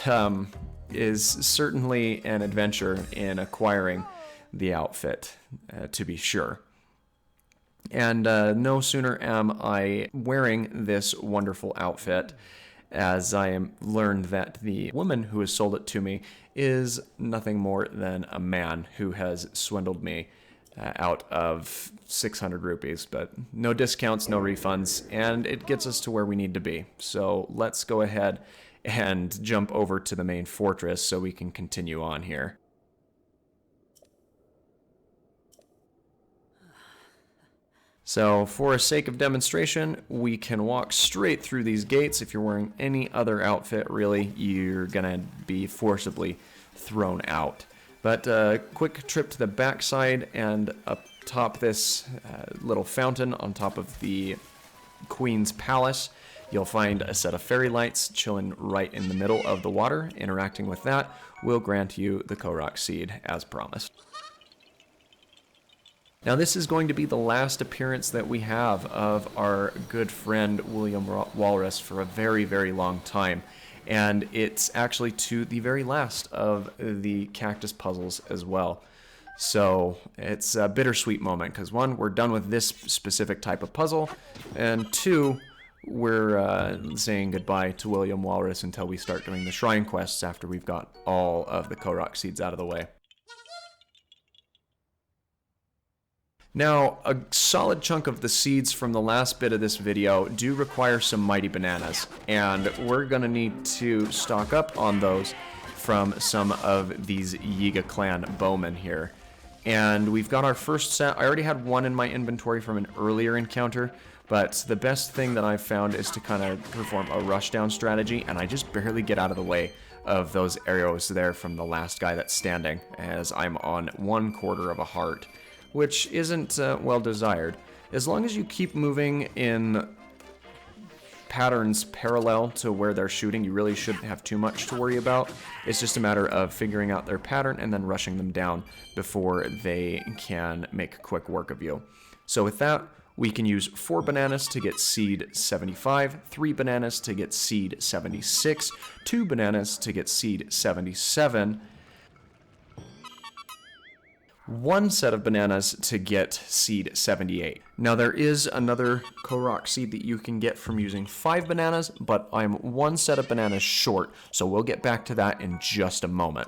A: is certainly an adventure in acquiring the outfit, to be sure. And no sooner am I wearing this wonderful outfit as I learned that the woman who has sold it to me is nothing more than a man who has swindled me out of 600 rupees, but no discounts, no refunds, and it gets us to where we need to be. So let's go ahead and jump over to the main fortress so we can continue on here. So for the sake of demonstration, we can walk straight through these gates. If you're wearing any other outfit, really, you're gonna be forcibly thrown out. But a quick trip to the backside and up top this little fountain on top of the Queen's Palace. You'll find a set of fairy lights chilling right in the middle of the water. Interacting with that will grant you the Korok seed as promised. Now this is going to be the last appearance that we have of our good friend William Walrus for a very, very long time. And it's actually to the very last of the cactus puzzles as well. So it's a bittersweet moment because one, we're done with this specific type of puzzle, and two, we're saying goodbye to William Walrus until we start doing the shrine quests after we've got all of the Korok seeds out of the way. Now, a solid chunk of the seeds from the last bit of this video do require some mighty bananas, and we're going to need to stock up on those from some of these Yiga clan bowmen here. And we've got our first set. I already had one in my inventory from an earlier encounter, but the best thing that I've found is to kind of perform a rushdown strategy, and I just barely get out of the way of those arrows there from the last guy that's standing, as I'm on 1/4 of a heart, which isn't well desired. As long as you keep moving in patterns parallel to where they're shooting, you really shouldn't have too much to worry about. It's just a matter of figuring out their pattern and then rushing them down before they can make quick work of you. So with that, we can use 4 bananas to get seed 75, 3 bananas to get seed 76, 2 bananas to get seed 77, 1 set of bananas to get seed 78. Now there is another Korok seed that you can get from using 5 bananas, but I'm 1 set of bananas short, so we'll get back to that in just a moment.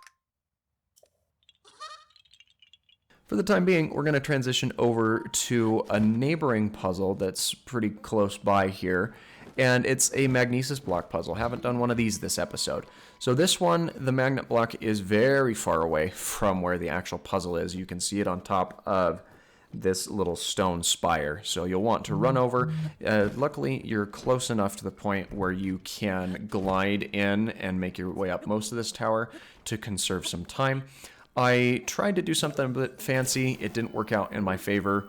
A: For the time being, we're going to transition over to a neighboring puzzle that's pretty close by here, and it's a magnesis block puzzle. Haven't done one of these this episode. So this one, the magnet block is very far away from where the actual puzzle is. You can see it on top of this little stone spire. So you'll want to run over. Luckily, you're close enough to the point where you can glide in and make your way up most of this tower to conserve some time. I tried to do something a bit fancy. It didn't work out in my favor.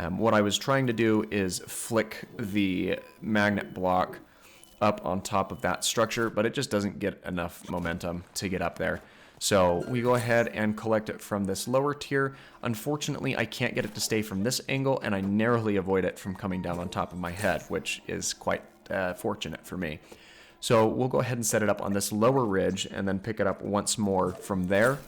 A: What I was trying to do is flick the magnet block up on top of that structure, but it just doesn't get enough momentum to get up there. So we go ahead and collect it from this lower tier. Unfortunately, I can't get it to stay from this angle, and I narrowly avoid it from coming down on top of my head, which is quite fortunate for me. So we'll go ahead and set it up on this lower ridge and then pick it up once more from there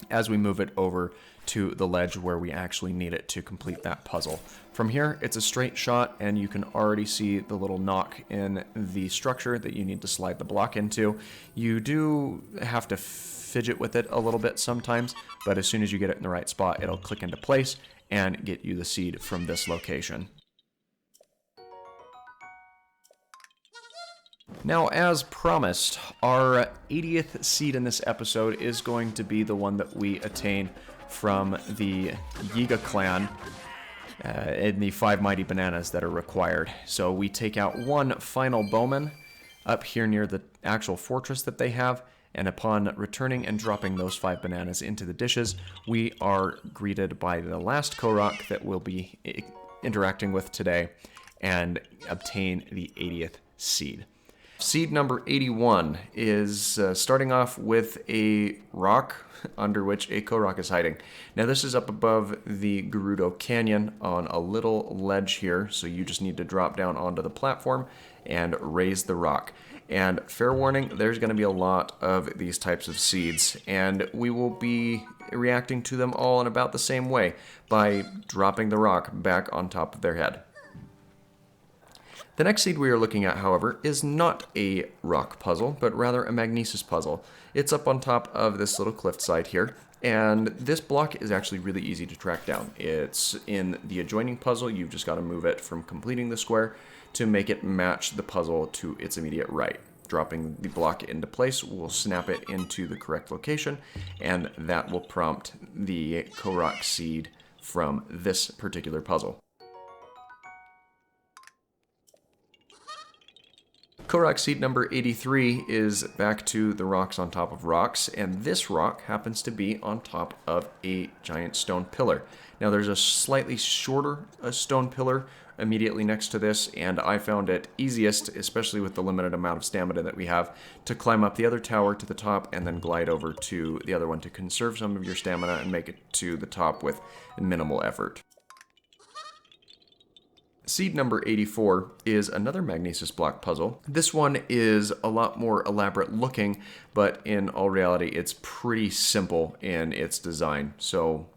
A: as we move it over to the ledge where we actually need it to complete that puzzle. From here, it's a straight shot, and you can already see the little knock in the structure that you need to slide the block into. You do have to fidget with it a little bit sometimes, but as soon as you get it in the right spot, it'll click into place and get you the seed from this location. Now, as promised, our 80th seed in this episode is going to be the one that we attain from the Yiga clan in the 5 mighty bananas that are required. So we take out one final bowman up here near the actual fortress that they have, and upon returning and dropping those 5 bananas into the dishes, we are greeted by the last Korok that we'll be interacting with today and obtain the 80th seed. Seed number 81 is starting off with a rock under which a Korok is hiding. Now this is up above the Gerudo Canyon on a little ledge here, so you just need to drop down onto the platform and raise the rock. And fair warning, there's going to be a lot of these types of seeds, and we will be reacting to them all in about the same way, by dropping the rock back on top of their head. The next seed we are looking at, however, is not a rock puzzle, but rather a magnesis puzzle. It's up on top of this little cliffside here, and this block is actually really easy to track down. It's in the adjoining puzzle. You've just got to move it from completing the square to make it match the puzzle to its immediate right. Dropping the block into place will snap it into the correct location, and that will prompt the Korok seed from this particular puzzle. Korok seed number 83 is back to the rocks on top of rocks, and this rock happens to be on top of a giant stone pillar. Now there's a slightly shorter stone pillar immediately next to this, and I found it easiest, especially with the limited amount of stamina that we have, to climb up the other tower to the top and then glide over to the other one to conserve some of your stamina and make it to the top with minimal effort. Seed number 84 is another magnesis block puzzle. This one is a lot more elaborate looking, but in all reality it's pretty simple in its design. So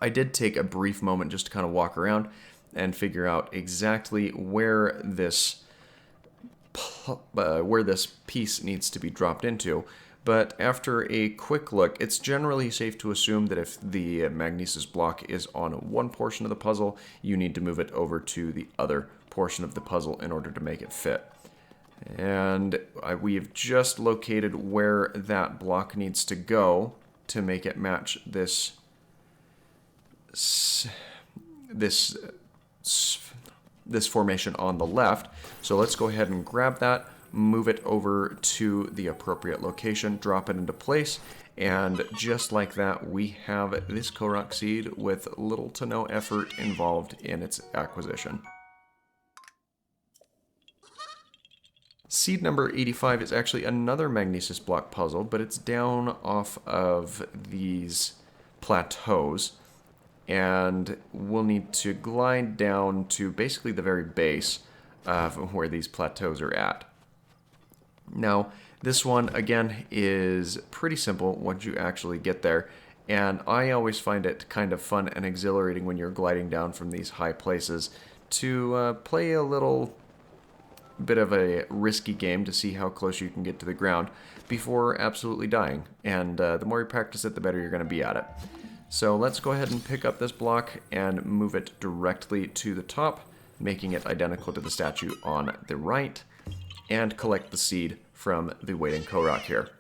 A: I did take a brief moment just to kind of walk around and figure out exactly where this piece needs to be dropped into. But after a quick look, it's generally safe to assume that if the magnesis block is on one portion of the puzzle, you need to move it over to the other portion of the puzzle in order to make it fit. And we've just located where that block needs to go to make it match this formation on the left. So let's go ahead and grab that, move it over to the appropriate location, drop it into place, and just like that, we have this Korok seed with little to no effort involved in its acquisition. Seed number 85 is actually another magnesis block puzzle, but it's down off of these plateaus, and we'll need to glide down to basically the very base of where these plateaus are at. Now, this one, again, is pretty simple once you actually get there, and I always find it kind of fun and exhilarating when you're gliding down from these high places to play a little bit of a risky game to see how close you can get to the ground before absolutely dying, and the more you practice it, the better you're going to be at it. So let's go ahead and pick up this block and move it directly to the top, making it identical to the statue on the right, and collect the seed from the waiting Korok here.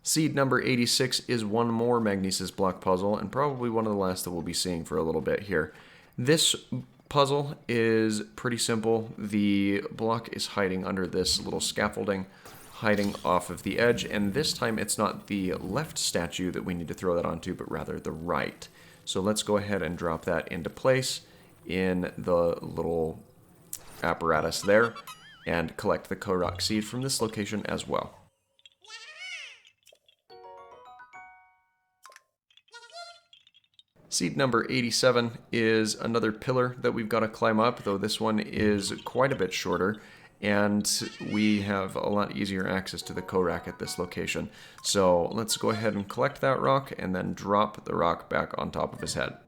A: Seed number 86 is one more magnesis block puzzle, and probably one of the last that we'll be seeing for a little bit here. This puzzle is pretty simple. The block is hiding under this little scaffolding, hiding off of the edge, and this time it's not the left statue that we need to throw that onto, but rather the right. So let's go ahead and drop that into place in the little apparatus there, and collect the Korok seed from this location as well. Seed number 87 is another pillar that we've got to climb up, though this one is quite a bit shorter, and we have a lot easier access to the Korok at this location. So let's go ahead and collect that rock and then drop the rock back on top of his head.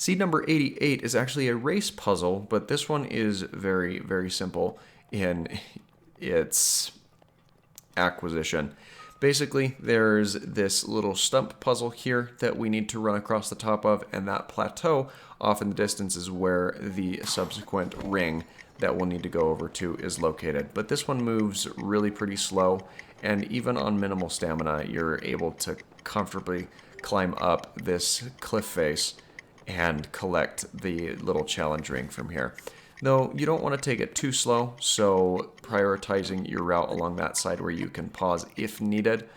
A: Seed number 88 is actually a race puzzle, but this one is very, very simple in its acquisition. Basically, there's this little stump puzzle here that we need to run across the top of, and that plateau off in the distance is where the subsequent ring that we'll need to go over to is located. But this one moves really pretty slow, and even on minimal stamina, you're able to comfortably climb up this cliff face and collect the little challenge ring from here. Though you don't want to take it too slow, so prioritizing your route along that side where you can pause if needed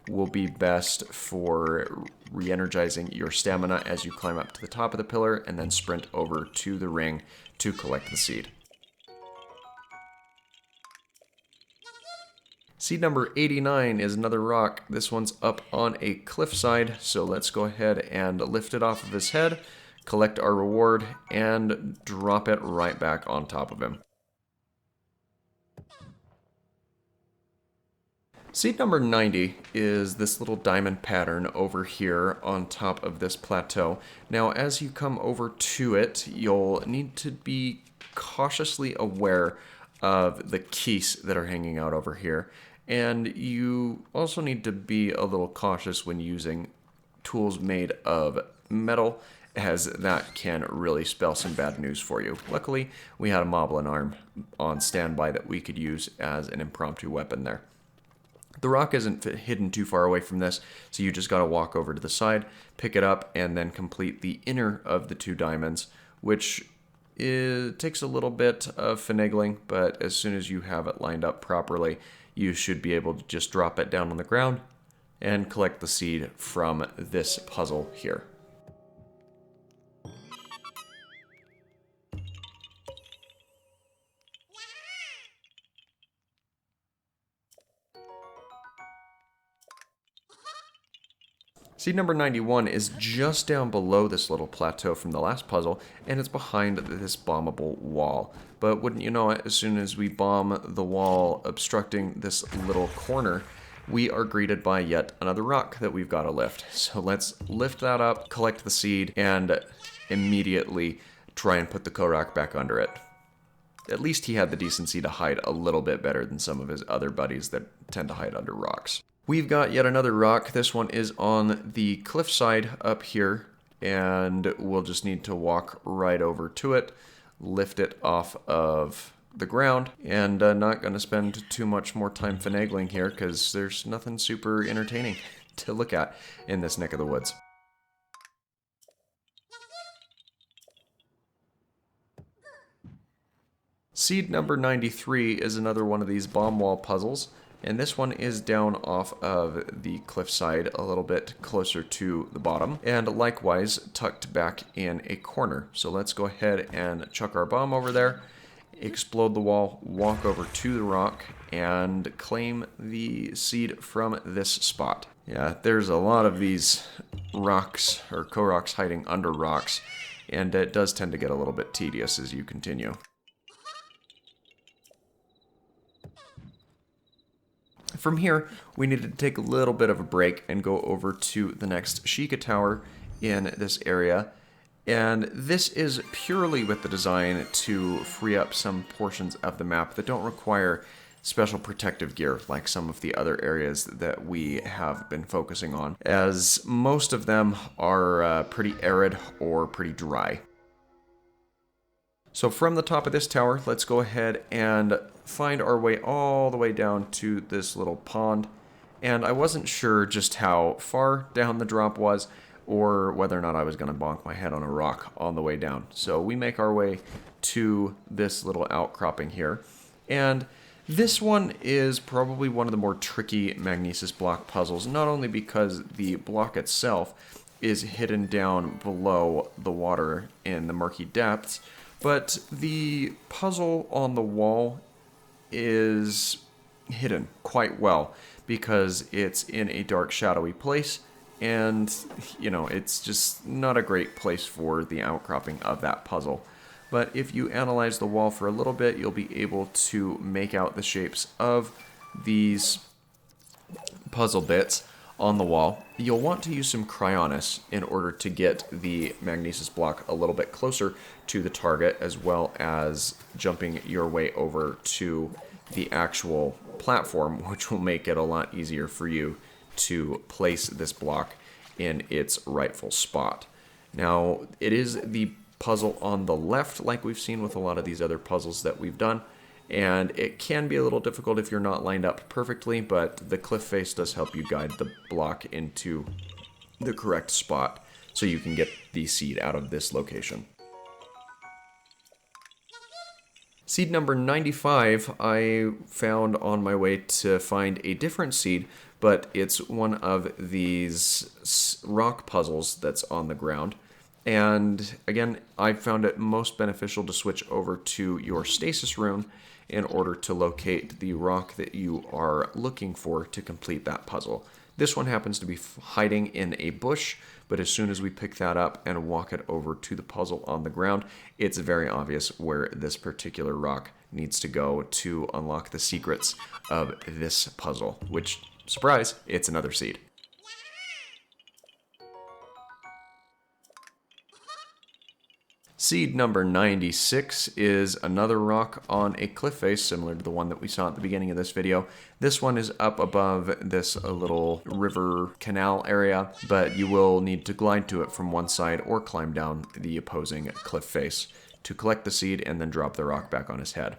A: will be best for re-energizing your stamina as you climb up to the top of the pillar and then sprint over to the ring to collect the seed. Seed number 89 is another rock. This one's up on a cliffside, so let's go ahead and lift it off of his head, collect our reward, and drop it right back on top of him. Seed number 90 is this little diamond pattern over here on top of this plateau. Now, as you come over to it, you'll need to be cautiously aware of the keys that are hanging out over here. And you also need to be a little cautious when using tools made of metal, as that can really spell some bad news for you. Luckily, we had a moblin arm on standby that we could use as an impromptu weapon there. The rock isn't hidden too far away from this, so you just got to walk over to the side, pick it up, and then complete the inner of the two diamonds, which takes a little bit of finagling, but as soon as you have it lined up properly, you should be able to just drop it down on the ground and collect the seed from this puzzle here. Seed number 91 is just down below this little plateau from the last puzzle, and it's behind this bombable wall. But wouldn't you know it, as soon as we bomb the wall obstructing this little corner, we are greeted by yet another rock that we've got to lift. So let's lift that up, collect the seed, and immediately try and put the Korok back under it. At least he had the decency to hide a little bit better than some of his other buddies that tend to hide under rocks. We've got yet another rock. This one is on the cliffside up here, and we'll just need to walk right over to it, lift it off of the ground, and not going to spend too much more time finagling here because there's nothing super entertaining to look at in this neck of the woods. Seed number 93 is another one of these bomb wall puzzles. And this one is down off of the cliffside a little bit closer to the bottom, and likewise tucked back in a corner. So let's go ahead and chuck our bomb over there, explode the wall, walk over to the rock, and claim the seed from this spot. Yeah, there's a lot of these rocks, or Koroks, hiding under rocks, and it does tend to get a little bit tedious as you continue. From here, we needed to take a little bit of a break and go over to the next Sheikah Tower in this area. And this is purely with the design to free up some portions of the map that don't require special protective gear like some of the other areas that we have been focusing on, as most of them are pretty arid or pretty dry. So from the top of this tower, let's go ahead and find our way all the way down to this little pond. And I wasn't sure just how far down the drop was, or whether or not I was going to bonk my head on a rock on the way down. So we make our way to this little outcropping here. And this one is probably one of the more tricky magnesis block puzzles, not only because the block itself is hidden down below the water in the murky depths, but the puzzle on the wall is hidden quite well because it's in a dark, shadowy place, and, you know, it's just not a great place for the outcropping of that puzzle. But if you analyze the wall for a little bit, you'll be able to make out the shapes of these puzzle bits on the wall. You'll want to use some cryonis in order to get the magnesis block a little bit closer to the target, as well as jumping your way over to the actual platform, which will make it a lot easier for you to place this block in its rightful spot. Now, it is the puzzle on the left, like we've seen with a lot of these other puzzles that we've done, and it can be a little difficult if you're not lined up perfectly, but the cliff face does help you guide the block into the correct spot so you can get the seed out of this location. Seed number 95 I found on my way to find a different seed, but it's one of these rock puzzles that's on the ground. And again, I found it most beneficial to switch over to your stasis rune in order to locate the rock that you are looking for to complete that puzzle. This one happens to be hiding in a bush, but as soon as we pick that up and walk it over to the puzzle on the ground, it's very obvious where this particular rock needs to go to unlock the secrets of this puzzle, which, surprise, it's another seed. Seed number 96 is another rock on a cliff face, similar to the one that we saw at the beginning of this video. This one is up above this little river canal area, but you will need to glide to it from one side or climb down the opposing cliff face to collect the seed and then drop the rock back on his head.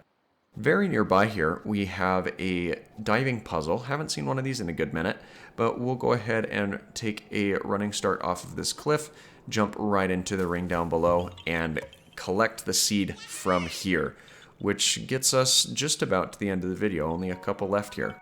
A: Very nearby here, we have a diving puzzle. Haven't seen one of these in a good minute, but we'll go ahead and take a running start off of this cliff, jump right into the ring down below, and collect the seed from here, which gets us just about to the end of the video. Only a couple left here.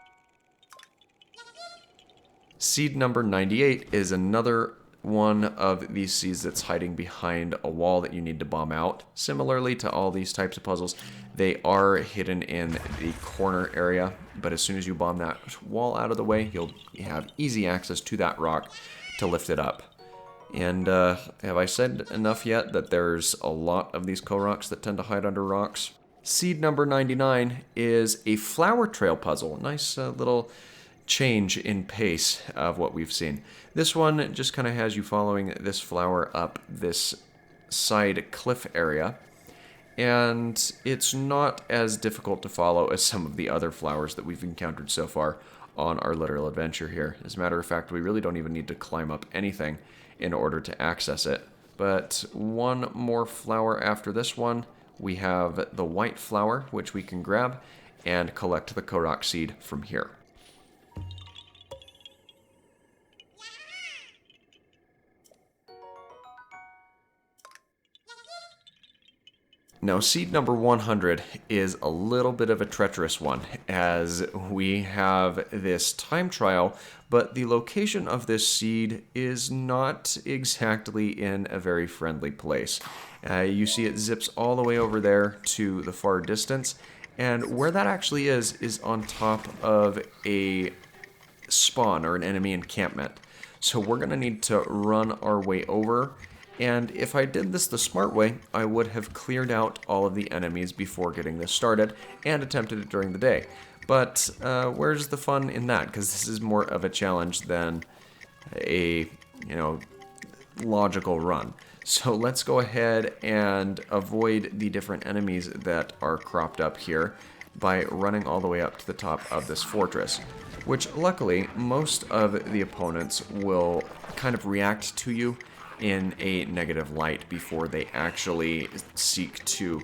A: Seed number 98 is another one of these seeds that's hiding behind a wall that you need to bomb out. Similarly to all these types of puzzles, they are hidden in the corner area, but as soon as you bomb that wall out of the way, you'll have easy access to that rock to lift it up. And have I said enough yet that there's a lot of these Koroks that tend to hide under rocks? Seed number 99 is a flower trail puzzle. Nice little change in pace of what we've seen. This one just kind of has you following this flower up this side cliff area, and it's not as difficult to follow as some of the other flowers that we've encountered so far on our literal adventure here. As a matter of fact, we really don't even need to climb up anything in order to access it. But one more flower after this one, we have the white flower, which we can grab and collect the Korok seed from here. Now, seed number 100 is a little bit of a treacherous one, as we have this time trial, but the location of this seed is not exactly in a very friendly place. You see it zips all the way over there to the far distance, and where that actually is on top of a spawn or an enemy encampment. So we're going to need to run our way over. And if I did this the smart way, I would have cleared out all of the enemies before getting this started and attempted it during the day. But where's the fun in that? Because this is more of a challenge than a, logical run. So let's go ahead and avoid the different enemies that are cropped up here by running all the way up to the top of this fortress, which luckily most of the opponents will kind of react to you in a negative light before they actually seek to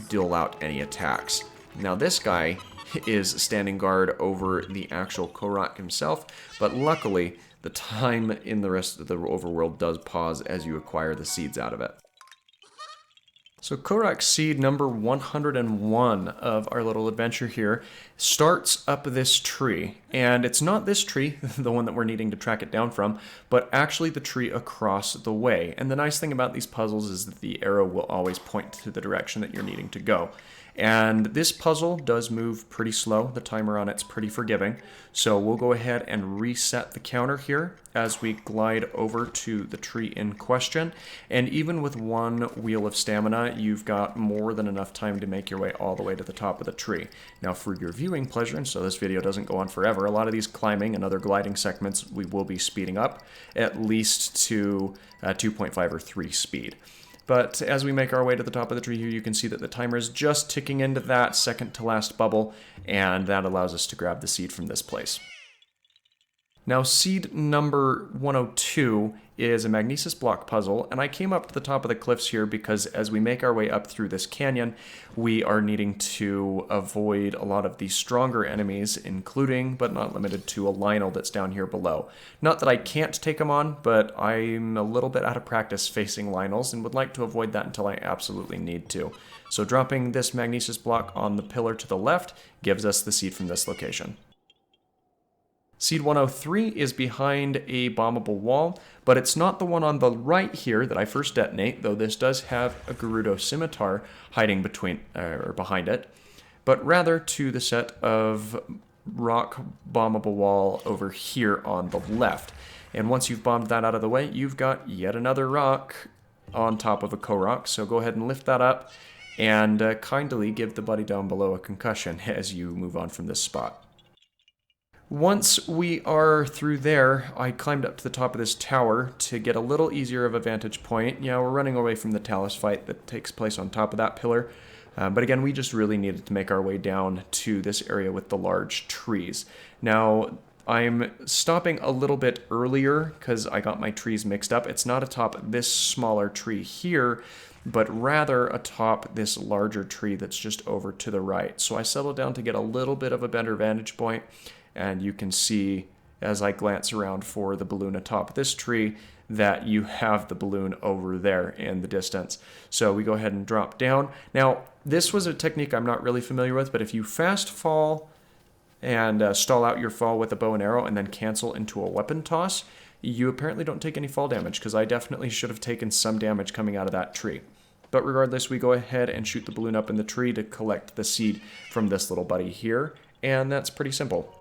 A: deal out any attacks. Now this guy is standing guard over the actual Korok himself, but luckily the time in the rest of the overworld does pause as you acquire the seeds out of it. So Korok seed number 101 of our little adventure here starts up this tree, and it's not this tree, the one that we're needing to track it down from, but actually the tree across the way. And the nice thing about these puzzles is that the arrow will always point to the direction that you're needing to go. And this puzzle does move pretty slow. The timer on it's pretty forgiving. So we'll go ahead and reset the counter here as we glide over to the tree in question. And even with one wheel of stamina, you've got more than enough time to make your way all the way to the top of the tree. Now for your viewing pleasure, and so this video doesn't go on forever, a lot of these climbing and other gliding segments we will be speeding up at least to 2.5 or 3 speed. But as we make our way to the top of the tree here, you can see that the timer is just ticking into that second to last bubble, and that allows us to grab the seed from this place. Now, seed number 102 is a magnesis block puzzle, and I came up to the top of the cliffs here because as we make our way up through this canyon, we are needing to avoid a lot of the stronger enemies, including, but not limited to, a Lionel that's down here below. Not that I can't take him on, but I'm a little bit out of practice facing Lionels and would like to avoid that until I absolutely need to. So dropping this magnesis block on the pillar to the left gives us the seed from this location. Seed 103 is behind a bombable wall, but it's not the one on the right here that I first detonate, though this does have a Gerudo scimitar hiding behind it, but rather to the set of rock bombable wall over here on the left. And once you've bombed that out of the way, you've got yet another rock on top of a Korok, so go ahead and lift that up and kindly give the buddy down below a concussion as you move on from this spot. Once we are through there, I climbed up to the top of this tower to get a little easier of a vantage point. Yeah, we're running away from the Talus fight that takes place on top of that pillar. But again, we just really needed to make our way down to this area with the large trees. Now, I'm stopping a little bit earlier because I got my trees mixed up. It's not atop this smaller tree here, but rather atop this larger tree that's just over to the right. So I settled down to get a little bit of a better vantage point. And you can see, as I glance around for the balloon atop this tree, that you have the balloon over there in the distance. So we go ahead and drop down. Now, this was a technique I'm not really familiar with, but if you fast fall and stall out your fall with a bow and arrow and then cancel into a weapon toss, you apparently don't take any fall damage, because I definitely should have taken some damage coming out of that tree. But regardless, we go ahead and shoot the balloon up in the tree to collect the seed from this little buddy here, and that's pretty simple.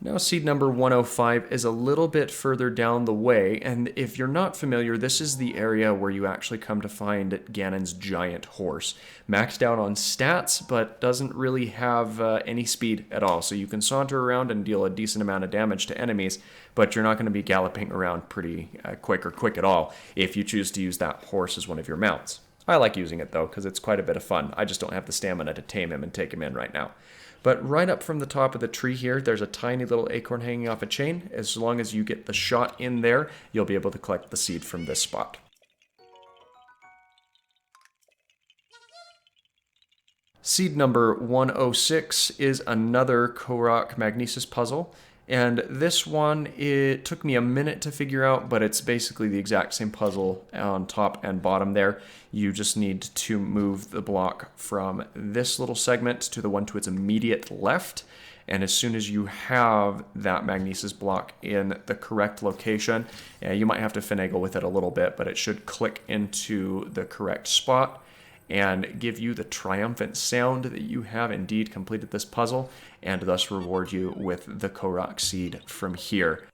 A: Now, seed number 105 is a little bit further down the way, and if you're not familiar, this is the area where you actually come to find Ganon's giant horse. Maxed out on stats, but doesn't really have any speed at all, so you can saunter around and deal a decent amount of damage to enemies, but you're not going to be galloping around pretty quick or quick at all if you choose to use that horse as one of your mounts. I like using it, though, because it's quite a bit of fun. I just don't have the stamina to tame him and take him in right now. But right up from the top of the tree here, there's a tiny little acorn hanging off a chain. As long as you get the shot in there, you'll be able to collect the seed from this spot. Seed number 106 is another Korok Magnesis puzzle. And this one, it took me a minute to figure out, but it's basically the exact same puzzle on top and bottom there. You just need to move the block from this little segment to the one to its immediate left. And as soon as you have that magnesis block in the correct location, you might have to finagle with it a little bit, but it should click into the correct spot and give you the triumphant sound that you have indeed completed this puzzle, and thus reward you with the Korok seed from here.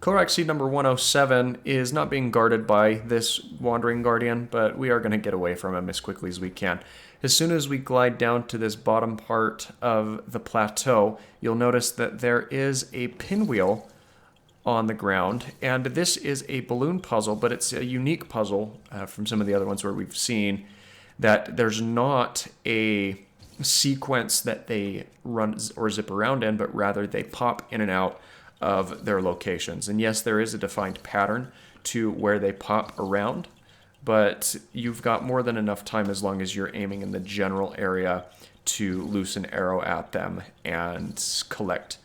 A: Korok seed number 107 is not being guarded by this wandering guardian, but we are going to get away from him as quickly as we can. As soon as we glide down to this bottom part of the plateau, you'll notice that there is a pinwheel on the ground, and this is a balloon puzzle, but it's a unique puzzle from some of the other ones where we've seen that there's not a sequence that they run or zip around in, but rather they pop in and out of their locations. And yes, there is a defined pattern to where they pop around, but you've got more than enough time as long as you're aiming in the general area to loose an arrow at them and collect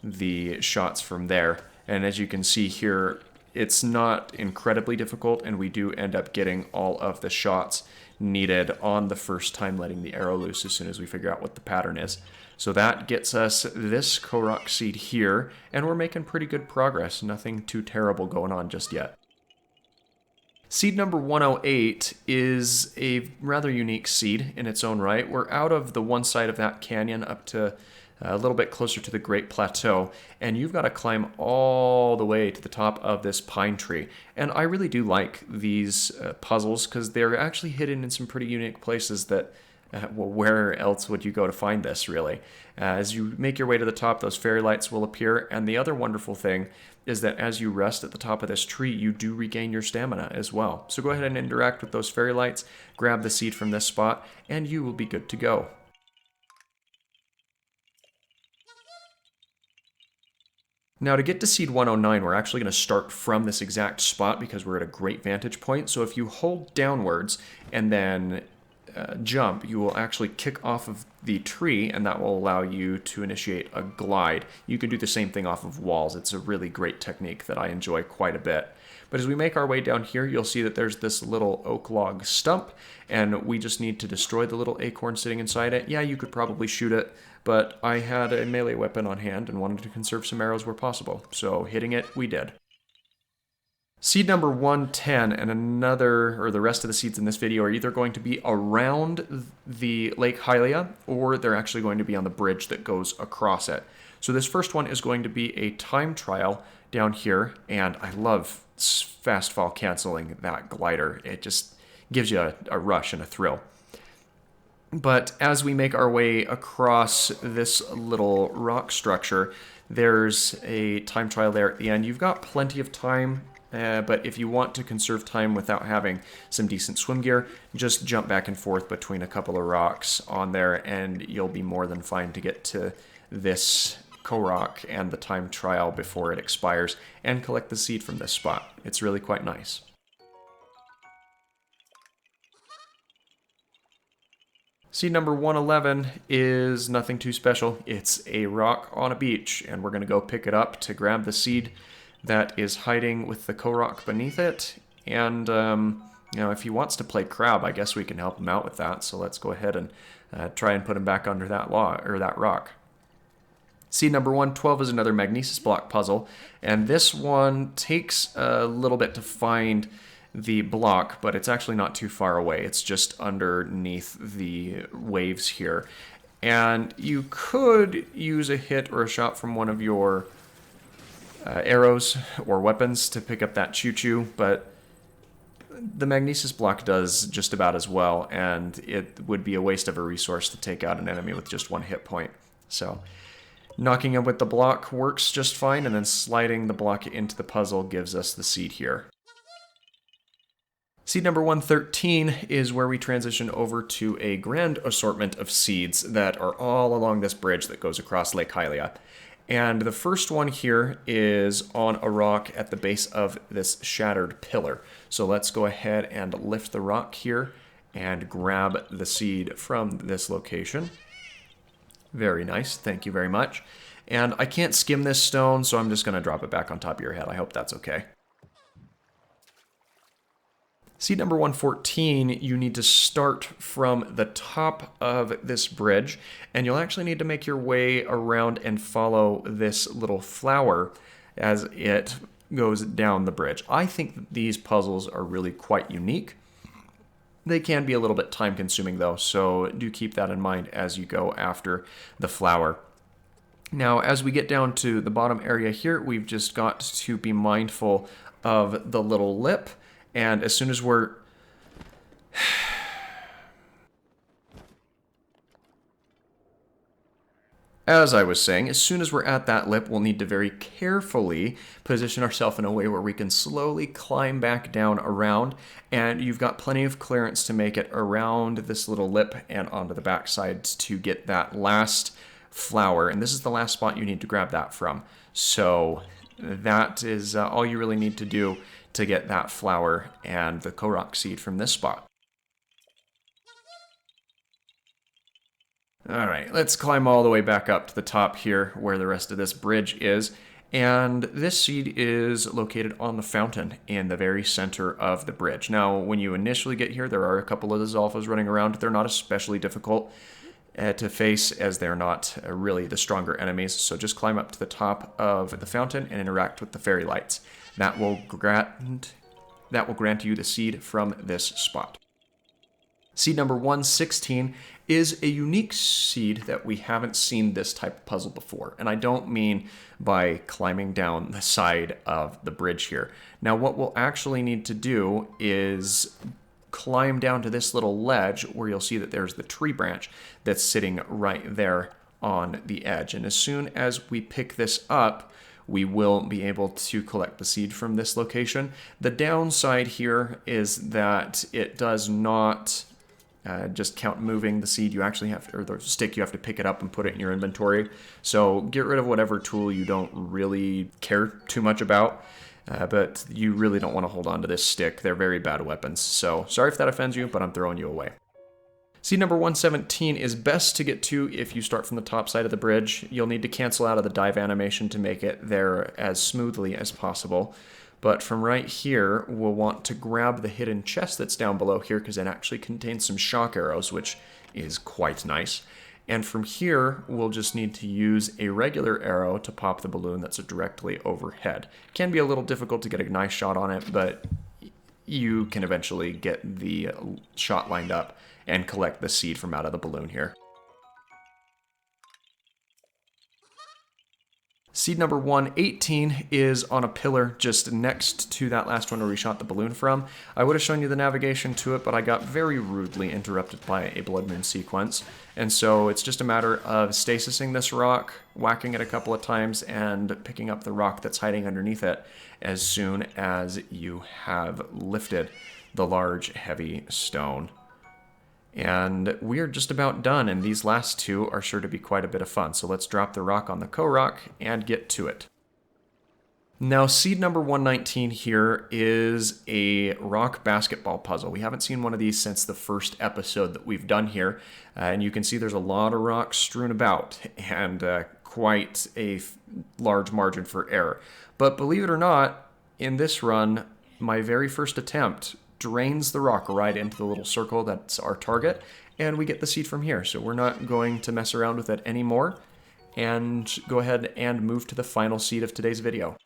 A: the shots from there. And as you can see here, it's not incredibly difficult, and we do end up getting all of the shots needed on the first time letting the arrow loose as soon as we figure out what the pattern is. So that gets us this Korok seed here, and we're making pretty good progress. Nothing too terrible going on just yet. Seed number 108 is a rather unique seed in its own right. We're out of the one side of that canyon up to a little bit closer to the Great Plateau, and you've got to climb all the way to the top of this pine tree. And I really do like these puzzles because they're actually hidden in some pretty unique places that well, where else would you go to find this, really? As you make your way to the top, those fairy lights will appear, and the other wonderful thing is that as you rest at the top of this tree, you do regain your stamina as well. So go ahead and interact with those fairy lights, grab the seed from this spot, and you will be good to go. Now to get to seed 109, we're actually going to start from this exact spot because we're at a great vantage point. So if you hold downwards and then jump, you will actually kick off of the tree, and that will allow you to initiate a glide. You can do the same thing off of walls. It's a really great technique that I enjoy quite a bit. But as we make our way down here, you'll see that there's this little oak log stump, and we just need to destroy the little acorn sitting inside it. Yeah, you could probably shoot it, but I had a melee weapon on hand and wanted to conserve some arrows where possible, so hitting it, we did. Seed number 110 and the rest of the seeds in this video are either going to be around the Lake Hylia, or they're actually going to be on the bridge that goes across it. So this first one is going to be a time trial down here, and I love fast fall canceling that glider. It just gives you a rush and a thrill. But as we make our way across this little rock structure, there's a time trial there at the end. You've got plenty of time. But if you want to conserve time without having some decent swim gear, just jump back and forth between a couple of rocks on there, and you'll be more than fine to get to this Korok and the time trial before it expires, and collect the seed from this spot. It's really quite nice. Seed number 111 is nothing too special. It's a rock on a beach, and we're going to go pick it up to grab the seed that is hiding with the Korok beneath it. And, if he wants to play crab, I guess we can help him out with that. So let's go ahead and try and put him back under that that rock. Seed number 112 is another magnesis block puzzle. And this one takes a little bit to find the block, but it's actually not too far away. It's just underneath the waves here. And you could use a hit or a shot from one of your arrows or weapons to pick up that choo-choo, but the magnesis block does just about as well, and it would be a waste of a resource to take out an enemy with just one hit point. So knocking him with the block works just fine, and then sliding the block into the puzzle gives us the seed here. Seed number 113 is where we transition over to a grand assortment of seeds that are all along this bridge that goes across Lake Hylia. And the first one here is on a rock at the base of this shattered pillar. So let's go ahead and lift the rock here and grab the seed from this location. Very nice, thank you very much. And I can't skim this stone, so I'm just going to drop it back on top of your head. I hope that's okay. Seed number 114, you need to start from the top of this bridge, and you'll actually need to make your way around and follow this little flower as it goes down the bridge. I think that these puzzles are really quite unique. They can be a little bit time consuming though, so do keep that in mind as you go after the flower. Now, as we get down to the bottom area here, we've just got to be mindful of the little lip. And as soon as we're... As I was saying, as soon as we're at that lip, we'll need to very carefully position ourselves in a way where we can slowly climb back down around, and you've got plenty of clearance to make it around this little lip and onto the backside to get that last flower. And this is the last spot you need to grab that from. So that is all you really need to do to get that flower and the Korok seed from this spot. Alright, let's climb all the way back up to the top here where the rest of this bridge is. And this seed is located on the fountain in the very center of the bridge. Now, when you initially get here, there are a couple of the Zalfas running around. They're not especially difficult to face as they're not really the stronger enemies. So just climb up to the top of the fountain and interact with the fairy lights. That will grant you the seed from this spot. Seed number 116 is a unique seed that we haven't seen this type of puzzle before. And I don't mean by climbing down the side of the bridge here. Now, what we'll actually need to do is climb down to this little ledge where you'll see that there's the tree branch that's sitting right there on the edge. And as soon as we pick this up, we will be able to collect the seed from this location. The downside here is that it does not just count moving the seed. You actually have, or the stick, you have to pick it up and put it in your inventory. So get rid of whatever tool you don't really care too much about. But you really don't want to hold on to this stick. They're very bad weapons. So sorry if that offends you, but I'm throwing you away. Seed number 117 is best to get to if you start from the top side of the bridge. You'll need to cancel out of the dive animation to make it there as smoothly as possible. But from right here, we'll want to grab the hidden chest that's down below here because it actually contains some shock arrows, which is quite nice. And from here, we'll just need to use a regular arrow to pop the balloon that's directly overhead. It can be a little difficult to get a nice shot on it, but you can eventually get the shot lined up and collect the seed from out of the balloon here. Seed number 118 is on a pillar just next to that last one where we shot the balloon from. I would have shown you the navigation to it, but I got very rudely interrupted by a blood moon sequence. And so it's just a matter of stasising this rock, whacking it a couple of times, and picking up the rock that's hiding underneath it as soon as you have lifted the large, heavy stone. And we're just about done, and these last two are sure to be quite a bit of fun. So let's drop the rock on the Korok and get to it. Now, seed number 119 here is a rock basketball puzzle. We haven't seen one of these since the first episode that we've done here. And you can see there's a lot of rocks strewn about and quite a large margin for error. But believe it or not, in this run, my very first attempt drains the rock right into the little circle that's our target, and we get the seed from here. So we're not going to mess around with it anymore, and go ahead and move to the final seed of today's video.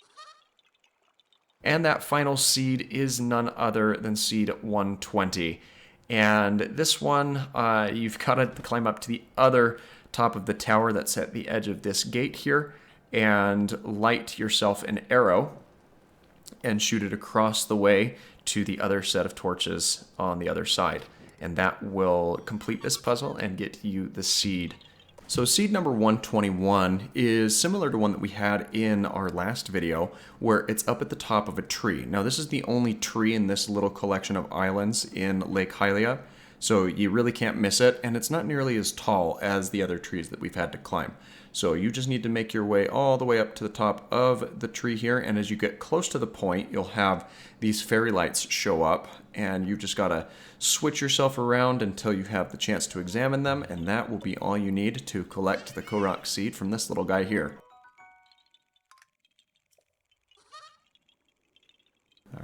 A: And that final seed is none other than seed 120. And this one, you've got to climb up to the other top of the tower that's at the edge of this gate here, and light yourself an arrow and shoot it across the way to the other set of torches on the other side. And that will complete this puzzle and get you the seed. So seed number 121 is similar to one that we had in our last video, where it's up at the top of a tree. Now this is the only tree in this little collection of islands in Lake Hylia, so you really can't miss it, and it's not nearly as tall as the other trees that we've had to climb. So you just need to make your way all the way up to the top of the tree here, and as you get close to the point, you'll have these fairy lights show up, and you just gotta switch yourself around until you have the chance to examine them, and that will be all you need to collect the Korok seed from this little guy here.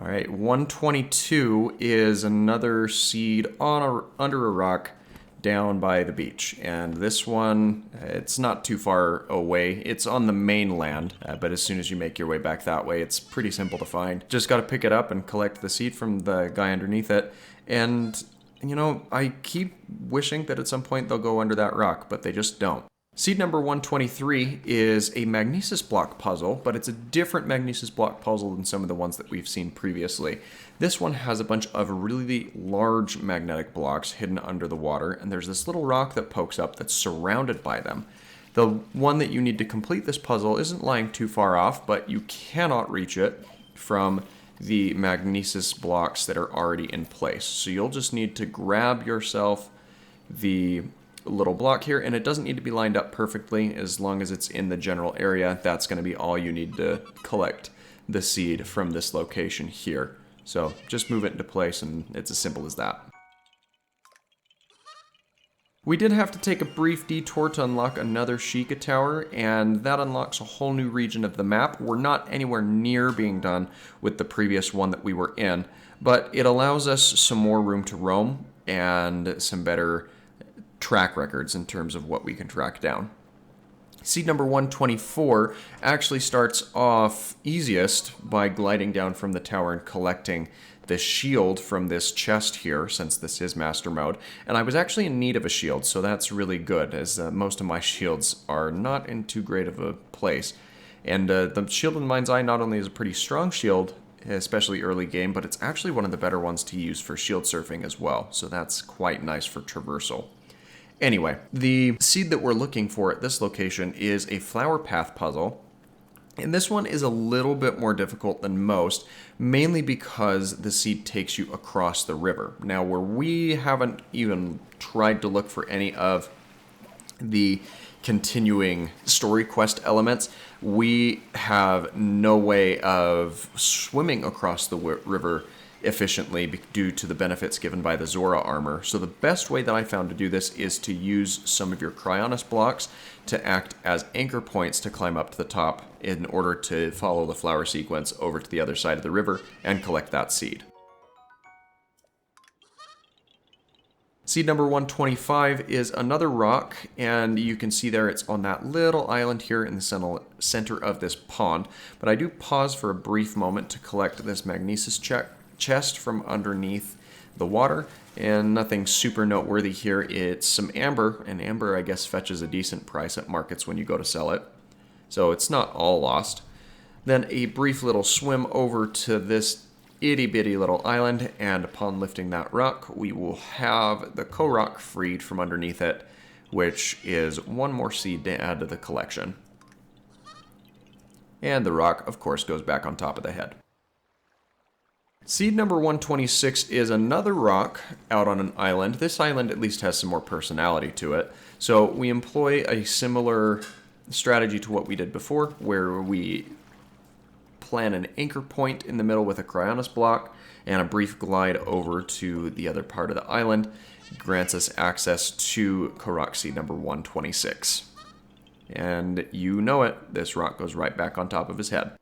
A: Alright, 122 is another seed on under a rock down by the beach, and this one, it's not too far away. It's on the mainland, but as soon as you make your way back that way, it's pretty simple to find. Just got to pick it up and collect the seed from the guy underneath it, and you know, I keep wishing that at some point they'll go under that rock, but they just don't. Seed number 123 is a magnesis block puzzle, but it's a different magnesis block puzzle than some of the ones that we've seen previously. This one has a bunch of really large magnetic blocks hidden under the water, and there's this little rock that pokes up that's surrounded by them. The one that you need to complete this puzzle isn't lying too far off, but you cannot reach it from the magnesis blocks that are already in place. So you'll just need to grab yourself the little block here, and it doesn't need to be lined up perfectly. As long as it's in the general area, that's going to be all you need to collect the seed from this location here. So just move it into place, and it's as simple as that. We did have to take a brief detour to unlock another Sheikah Tower, and that unlocks a whole new region of the map. We're not anywhere near being done with the previous one that we were in, but it allows us some more room to roam and some better track records in terms of what we can track down. Seed number 124 actually starts off easiest by gliding down from the tower and collecting the shield from this chest here, since this is master mode. And I was actually in need of a shield, so that's really good, as most of my shields are not in too great of a place. And the shield in Mind's Eye not only is a pretty strong shield, especially early game, but it's actually one of the better ones to use for shield surfing as well, so that's quite nice for traversal. Anyway, the seed that we're looking for at this location is a flower path puzzle. And this one is a little bit more difficult than most, mainly because the seed takes you across the river. Now, where we haven't even tried to look for any of the continuing story quest elements, we have no way of swimming across the river efficiently due to the benefits given by the Zora armor. So the best way that I found to do this is to use some of your Cryonis blocks to act as anchor points to climb up to the top in order to follow the flower sequence over to the other side of the river and collect that seed. Seed number 125 is another rock, and you can see there it's on that little island here in the center of this pond. But I do pause for a brief moment to collect this magnesis chest from underneath the water, and nothing super noteworthy here. It's some amber, and amber I guess fetches a decent price at markets when you go to sell it, so it's not all lost. Then a brief little swim over to this itty bitty little island, and upon lifting that rock we will have the Korok freed from underneath it, which is one more seed to add to the collection. And the rock of course goes back on top of the head. Seed number 126 is another rock out on an island. This island at least has some more personality to it. So we employ a similar strategy to what we did before, where we plan an anchor point in the middle with a Cryonis block, and a brief glide over to the other part of the island grants us access to Korok seed number 126. And you know it, this rock goes right back on top of his head.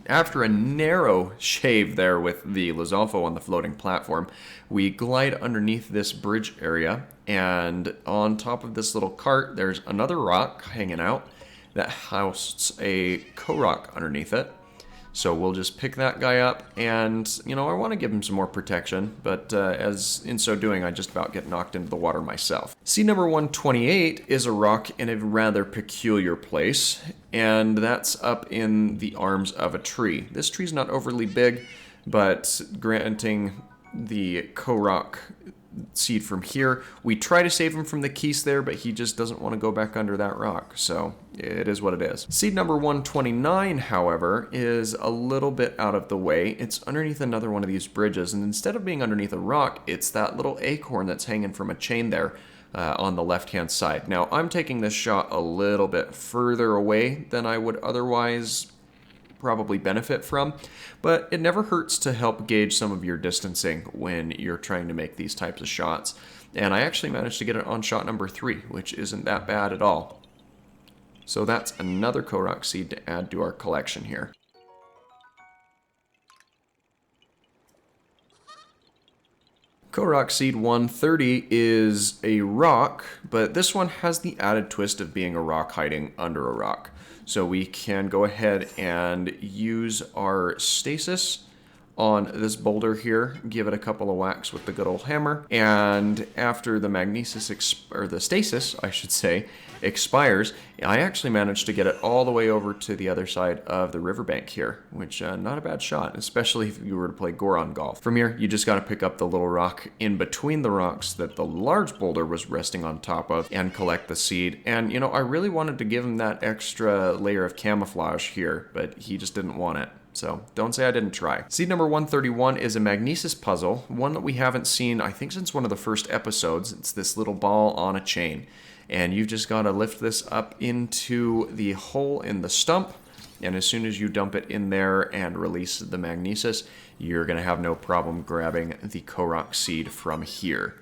A: After a narrow shave there with the Lizalfo on the floating platform, we glide underneath this bridge area, and on top of this little cart there's another rock hanging out that houses a Korok underneath it. So we'll just pick that guy up, and I want to give him some more protection, but as in so doing I just about get knocked into the water myself. Seed number 128 is a rock in a rather peculiar place, and that's up in the arms of a tree. This tree's not overly big, but granting the Korok seed from here, we try to save him from the keys there, but he just doesn't want to go back under that rock, so it is what it is. Seed number 129, however, is a little bit out of the way. It's underneath another one of these bridges, and instead of being underneath a rock, it's that little acorn that's hanging from a chain there on the left-hand side. Now, I'm taking this shot a little bit further away than I would otherwise probably benefit from, but it never hurts to help gauge some of your distancing when you're trying to make these types of shots. And I actually managed to get it on shot number 3, which isn't that bad at all. So that's another Korok seed to add to our collection here. Korok seed 130 is a rock, but this one has the added twist of being a rock hiding under a rock. So we can go ahead and use our stasis on this boulder here, give it a couple of whacks with the good old hammer, and after the the stasis, I should say, expires, I actually managed to get it all the way over to the other side of the riverbank here, which not a bad shot, especially if you were to play Goron golf. From here, you just got to pick up the little rock in between the rocks that the large boulder was resting on top of and collect the seed. And I really wanted to give him that extra layer of camouflage here, but he just didn't want it. So don't say I didn't try. Seed number 131 is a magnesis puzzle, one that we haven't seen, I think, since one of the first episodes. It's this little ball on a chain, and you've just got to lift this up into the hole in the stump, and as soon as you dump it in there and release the magnesis, you're going to have no problem grabbing the Korok seed from here.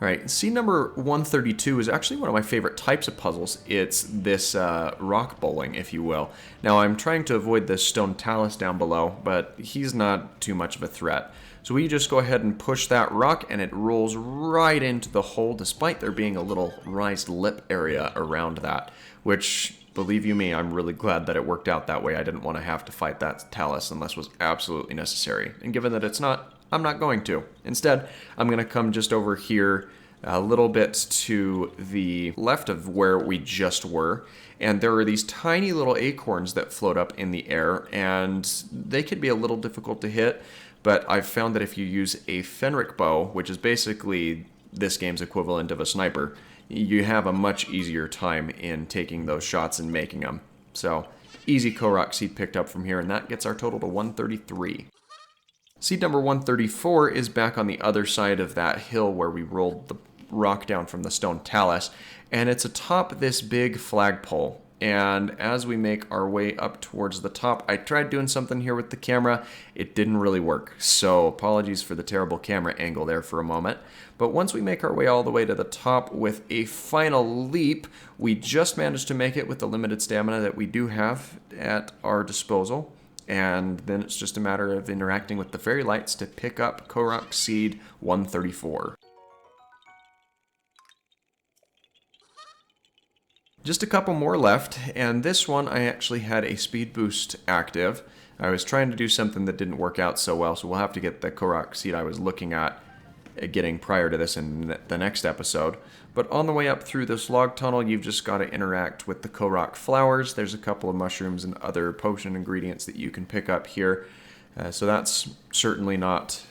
A: All right, seed number 132 is actually one of my favorite types of puzzles. It's this rock bowling, if you will. Now, I'm trying to avoid this stone talus down below, but he's not too much of a threat. So we just go ahead and push that rock, and it rolls right into the hole, despite there being a little raised lip area around that, which, believe you me, I'm really glad that it worked out that way. I didn't want to have to fight that talus unless it was absolutely necessary. And given that it's not, I'm not going to. Instead, I'm going to come just over here a little bit to the left of where we just were, and there are these tiny little acorns that float up in the air, and they can be a little difficult to hit, but I've found that if you use a Fenric bow, which is basically this game's equivalent of a sniper, you have a much easier time in taking those shots and making them. So, easy Korok seed picked up from here, and that gets our total to 133. Seed number 134 is back on the other side of that hill where we rolled the rock down from the stone talus, and it's atop this big flagpole. And as we make our way up towards the top, I tried doing something here with the camera. It didn't really work, so apologies for the terrible camera angle there for a moment. But once we make our way all the way to the top with a final leap, we just managed to make it with the limited stamina that we do have at our disposal. And then it's just a matter of interacting with the fairy lights to pick up Korok Seed 134. Just a couple more left, and this one I actually had a speed boost active. I was trying to do something that didn't work out so well, so we'll have to get the Korok Seed I was looking at getting prior to this in the next episode. But on the way up through this log tunnel, you've just got to interact with the Korok flowers. There's a couple of mushrooms and other potion ingredients that you can pick up here. So that's certainly not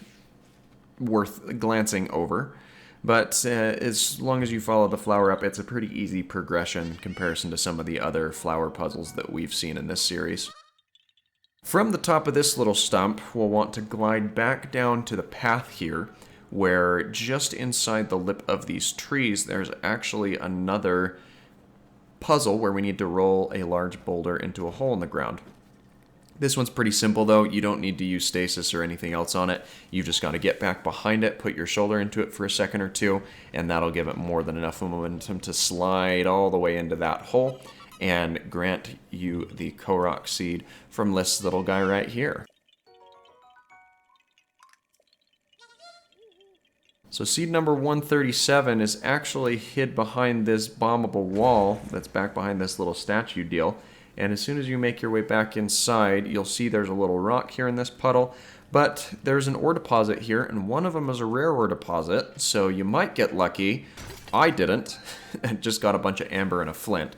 A: worth glancing over. But as long as you follow the flower up, it's a pretty easy progression in comparison to some of the other flower puzzles that we've seen in this series. From the top of this little stump, we'll want to glide back down to the path here, where just inside the lip of these trees, there's actually another puzzle where we need to roll a large boulder into a hole in the ground. This one's pretty simple though. You don't need to use stasis or anything else on it. You've just got to get back behind it, put your shoulder into it for a second or two, and that'll give it more than enough momentum to slide all the way into that hole and grant you the Korok Seed from this little guy right here. So seed number 137 is actually hid behind this bombable wall that's back behind this little statue deal. And as soon as you make your way back inside, you'll see there's a little rock here in this puddle. But there's an ore deposit here, and one of them is a rare ore deposit, so you might get lucky. I didn't. I just got a bunch of amber and a flint.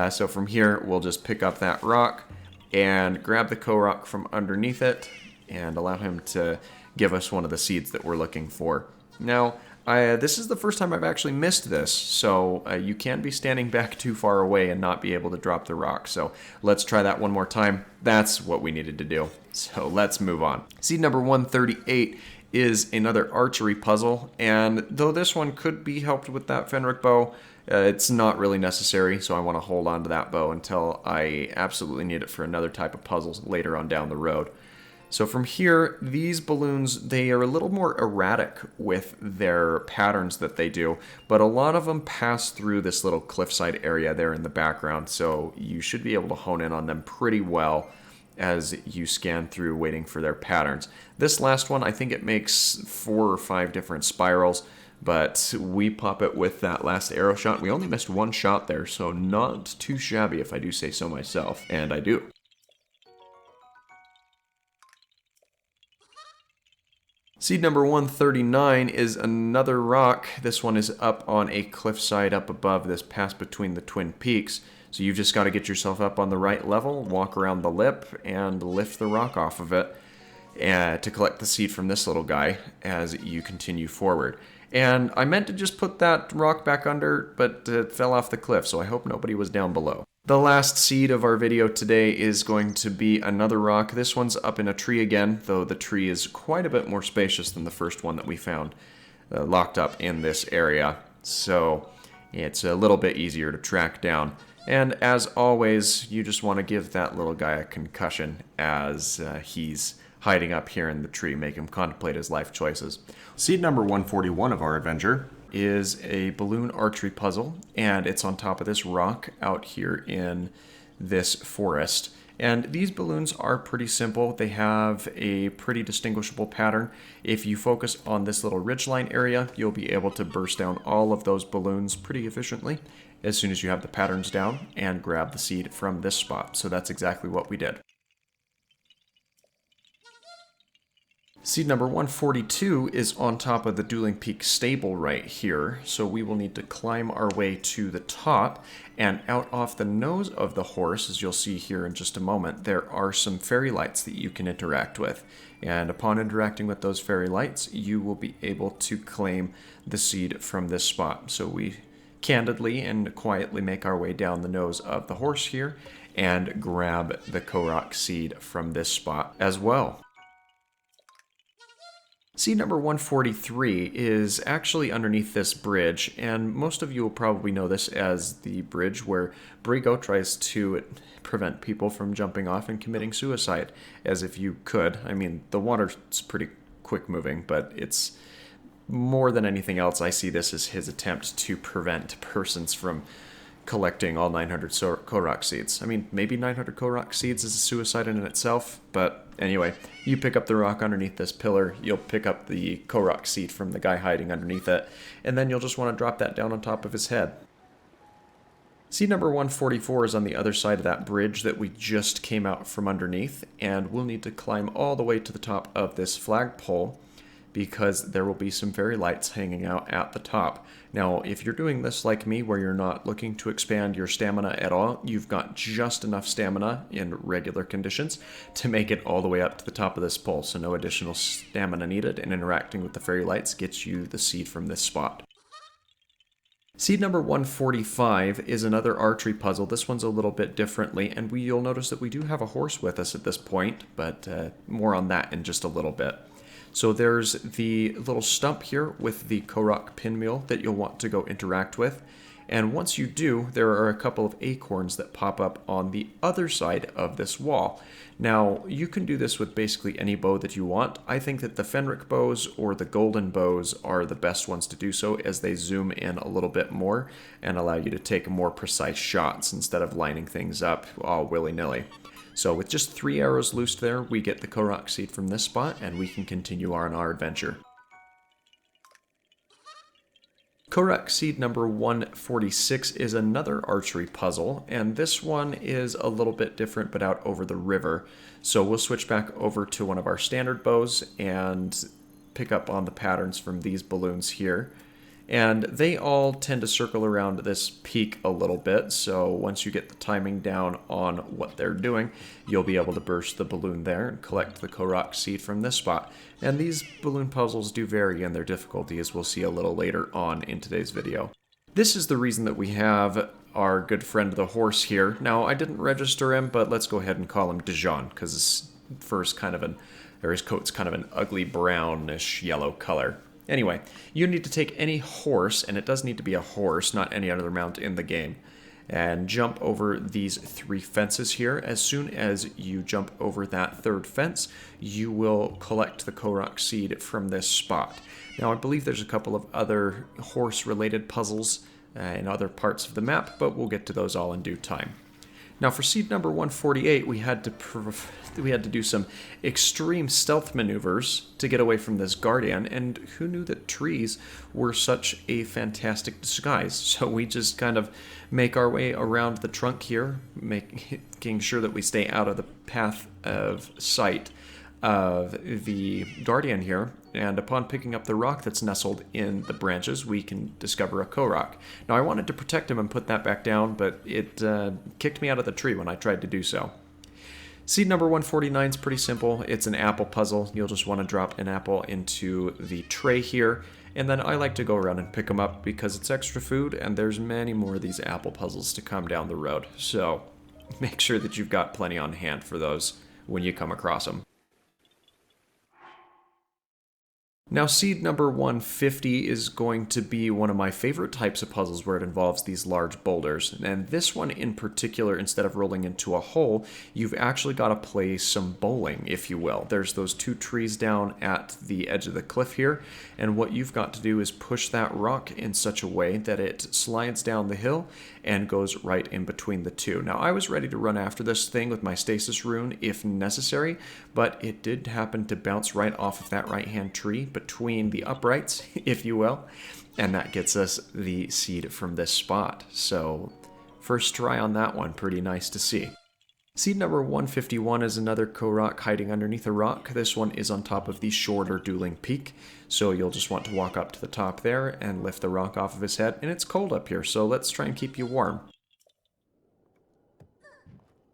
A: So from here, we'll just pick up that rock and grab the Korok from underneath it and allow him to give us one of the seeds that we're looking for. Now, this is the first time I've actually missed this, so you can be standing back too far away and not be able to drop the rock. So let's try that one more time. That's what we needed to do. So let's move on. Seed number 138 is another archery puzzle, and though this one could be helped with that Fenric bow, it's not really necessary, so I want to hold on to that bow until I absolutely need it for another type of puzzles later on down the road. So from here, these balloons, they are a little more erratic with their patterns that they do, but a lot of them pass through this little cliffside area there in the background, so you should be able to hone in on them pretty well as you scan through waiting for their patterns. This last one, I think it makes 4 or 5 different spirals, but we pop it with that last arrow shot. We only missed 1 shot there, so not too shabby if I do say so myself, and I do. Seed number 139 is another rock. This one is up on a cliffside up above this pass between the Twin Peaks. So you've just got to get yourself up on the right level, walk around the lip, and lift the rock off of it to collect the seed from this little guy as you continue forward. And I meant to just put that rock back under, but it fell off the cliff, so I hope nobody was down below. The last seed of our video today is going to be another rock. This one's up in a tree again, though the tree is quite a bit more spacious than the first one that we found locked up in this area. So it's a little bit easier to track down. And as always, you just want to give that little guy a concussion as he's hiding up here in the tree, make him contemplate his life choices. Seed number 141 of our adventure is a balloon archery puzzle, and it's on top of this rock out here in this forest. And these balloons are pretty simple. They have a pretty distinguishable pattern. If you focus on this little ridgeline area, you'll be able to burst down all of those balloons pretty efficiently as soon as you have the patterns down and grab the seed from this spot. So that's exactly what we did. Seed number 142 is on top of the Dueling Peak stable right here, so we will need to climb our way to the top, and out off the nose of the horse, as you'll see here in just a moment, there are some fairy lights that you can interact with. And upon interacting with those fairy lights, you will be able to claim the seed from this spot. So we candidly and quietly make our way down the nose of the horse here and grab the Korok seed from this spot as well. Seed number 143 is actually underneath this bridge, and most of you will probably know this as the bridge where Brigo tries to prevent people from jumping off and committing suicide, as if you could. I mean, the water's pretty quick moving, but it's more than anything else, I see this as his attempt to prevent persons from collecting all 900 Korok seeds. I mean, maybe 900 Korok seeds is a suicide in itself, but anyway, you pick up the rock underneath this pillar, you'll pick up the Korok seed from the guy hiding underneath it, and then you'll just want to drop that down on top of his head. Seed number 144 is on the other side of that bridge that we just came out from underneath, and we'll need to climb all the way to the top of this flagpole, because there will be some fairy lights hanging out at the top. Now, if you're doing this like me, where you're not looking to expand your stamina at all, you've got just enough stamina in regular conditions to make it all the way up to the top of this pole, so no additional stamina needed, and interacting with the fairy lights gets you the seed from this spot. Seed number 145 is another archery puzzle. This one's a little bit differently, and you'll notice that we do have a horse with us at this point, but more on that in just a little bit. So there's the little stump here with the Korok pinwheel that you'll want to go interact with. And once you do, there are a couple of acorns that pop up on the other side of this wall. Now, you can do this with basically any bow that you want. I think that the Fenric bows or the golden bows are the best ones to do so, as they zoom in a little bit more and allow you to take more precise shots instead of lining things up all willy-nilly. So with just 3 arrows loosed there, we get the Korok seed from this spot, and we can continue on our adventure. Korok seed number 146 is another archery puzzle, and this one is a little bit different but out over the river. So we'll switch back over to one of our standard bows and pick up on the patterns from these balloons here. And they all tend to circle around this peak a little bit, so once you get the timing down on what they're doing, you'll be able to burst the balloon there and collect the Korok seed from this spot. And these balloon puzzles do vary in their difficulty, as we'll see a little later on in today's video. This is the reason that we have our good friend the horse here. Now, I didn't register him, but let's go ahead and call him Dijon, because his fur's kind of his coat's kind of an ugly brownish yellow color. Anyway, you need to take any horse, and it does need to be a horse, not any other mount in the game, and jump over these 3 fences here. As soon as you jump over that 3rd fence, you will collect the Korok seed from this spot. Now, I believe there's a couple of other horse-related puzzles in other parts of the map, but we'll get to those all in due time. Now, for seed number 148, we had to do some extreme stealth maneuvers to get away from this guardian, and who knew that trees were such a fantastic disguise? So we just kind of make our way around the trunk here, making sure that we stay out of the path of sight of the guardian here, and upon picking up the rock that's nestled in the branches, we can discover a Korok. Now, I wanted to protect him and put that back down, but it kicked me out of the tree when I tried to do so. Seed number 149 is pretty simple. It's an apple puzzle. You'll just want to drop an apple into the tray here, and then I like to go around and pick them up because it's extra food, and there's many more of these apple puzzles to come down the road. So make sure that you've got plenty on hand for those when you come across them. Now, seed number 150 is going to be one of my favorite types of puzzles where it involves these large boulders. And this one in particular, instead of rolling into a hole, you've actually got to play some bowling, if you will. There's those 2 trees down at the edge of the cliff here, and what you've got to do is push that rock in such a way that it slides down the hill and goes right in between the 2. Now, I was ready to run after this thing with my stasis rune if necessary, but it did happen to bounce right off of that right-hand tree between the uprights, if you will, and that gets us the seed from this spot. So, first try on that one, pretty nice to see. Seed number 151 is another Korok hiding underneath a rock. This one is on top of the shorter dueling peak, so you'll just want to walk up to the top there and lift the rock off of his head. And it's cold up here, so let's try and keep you warm.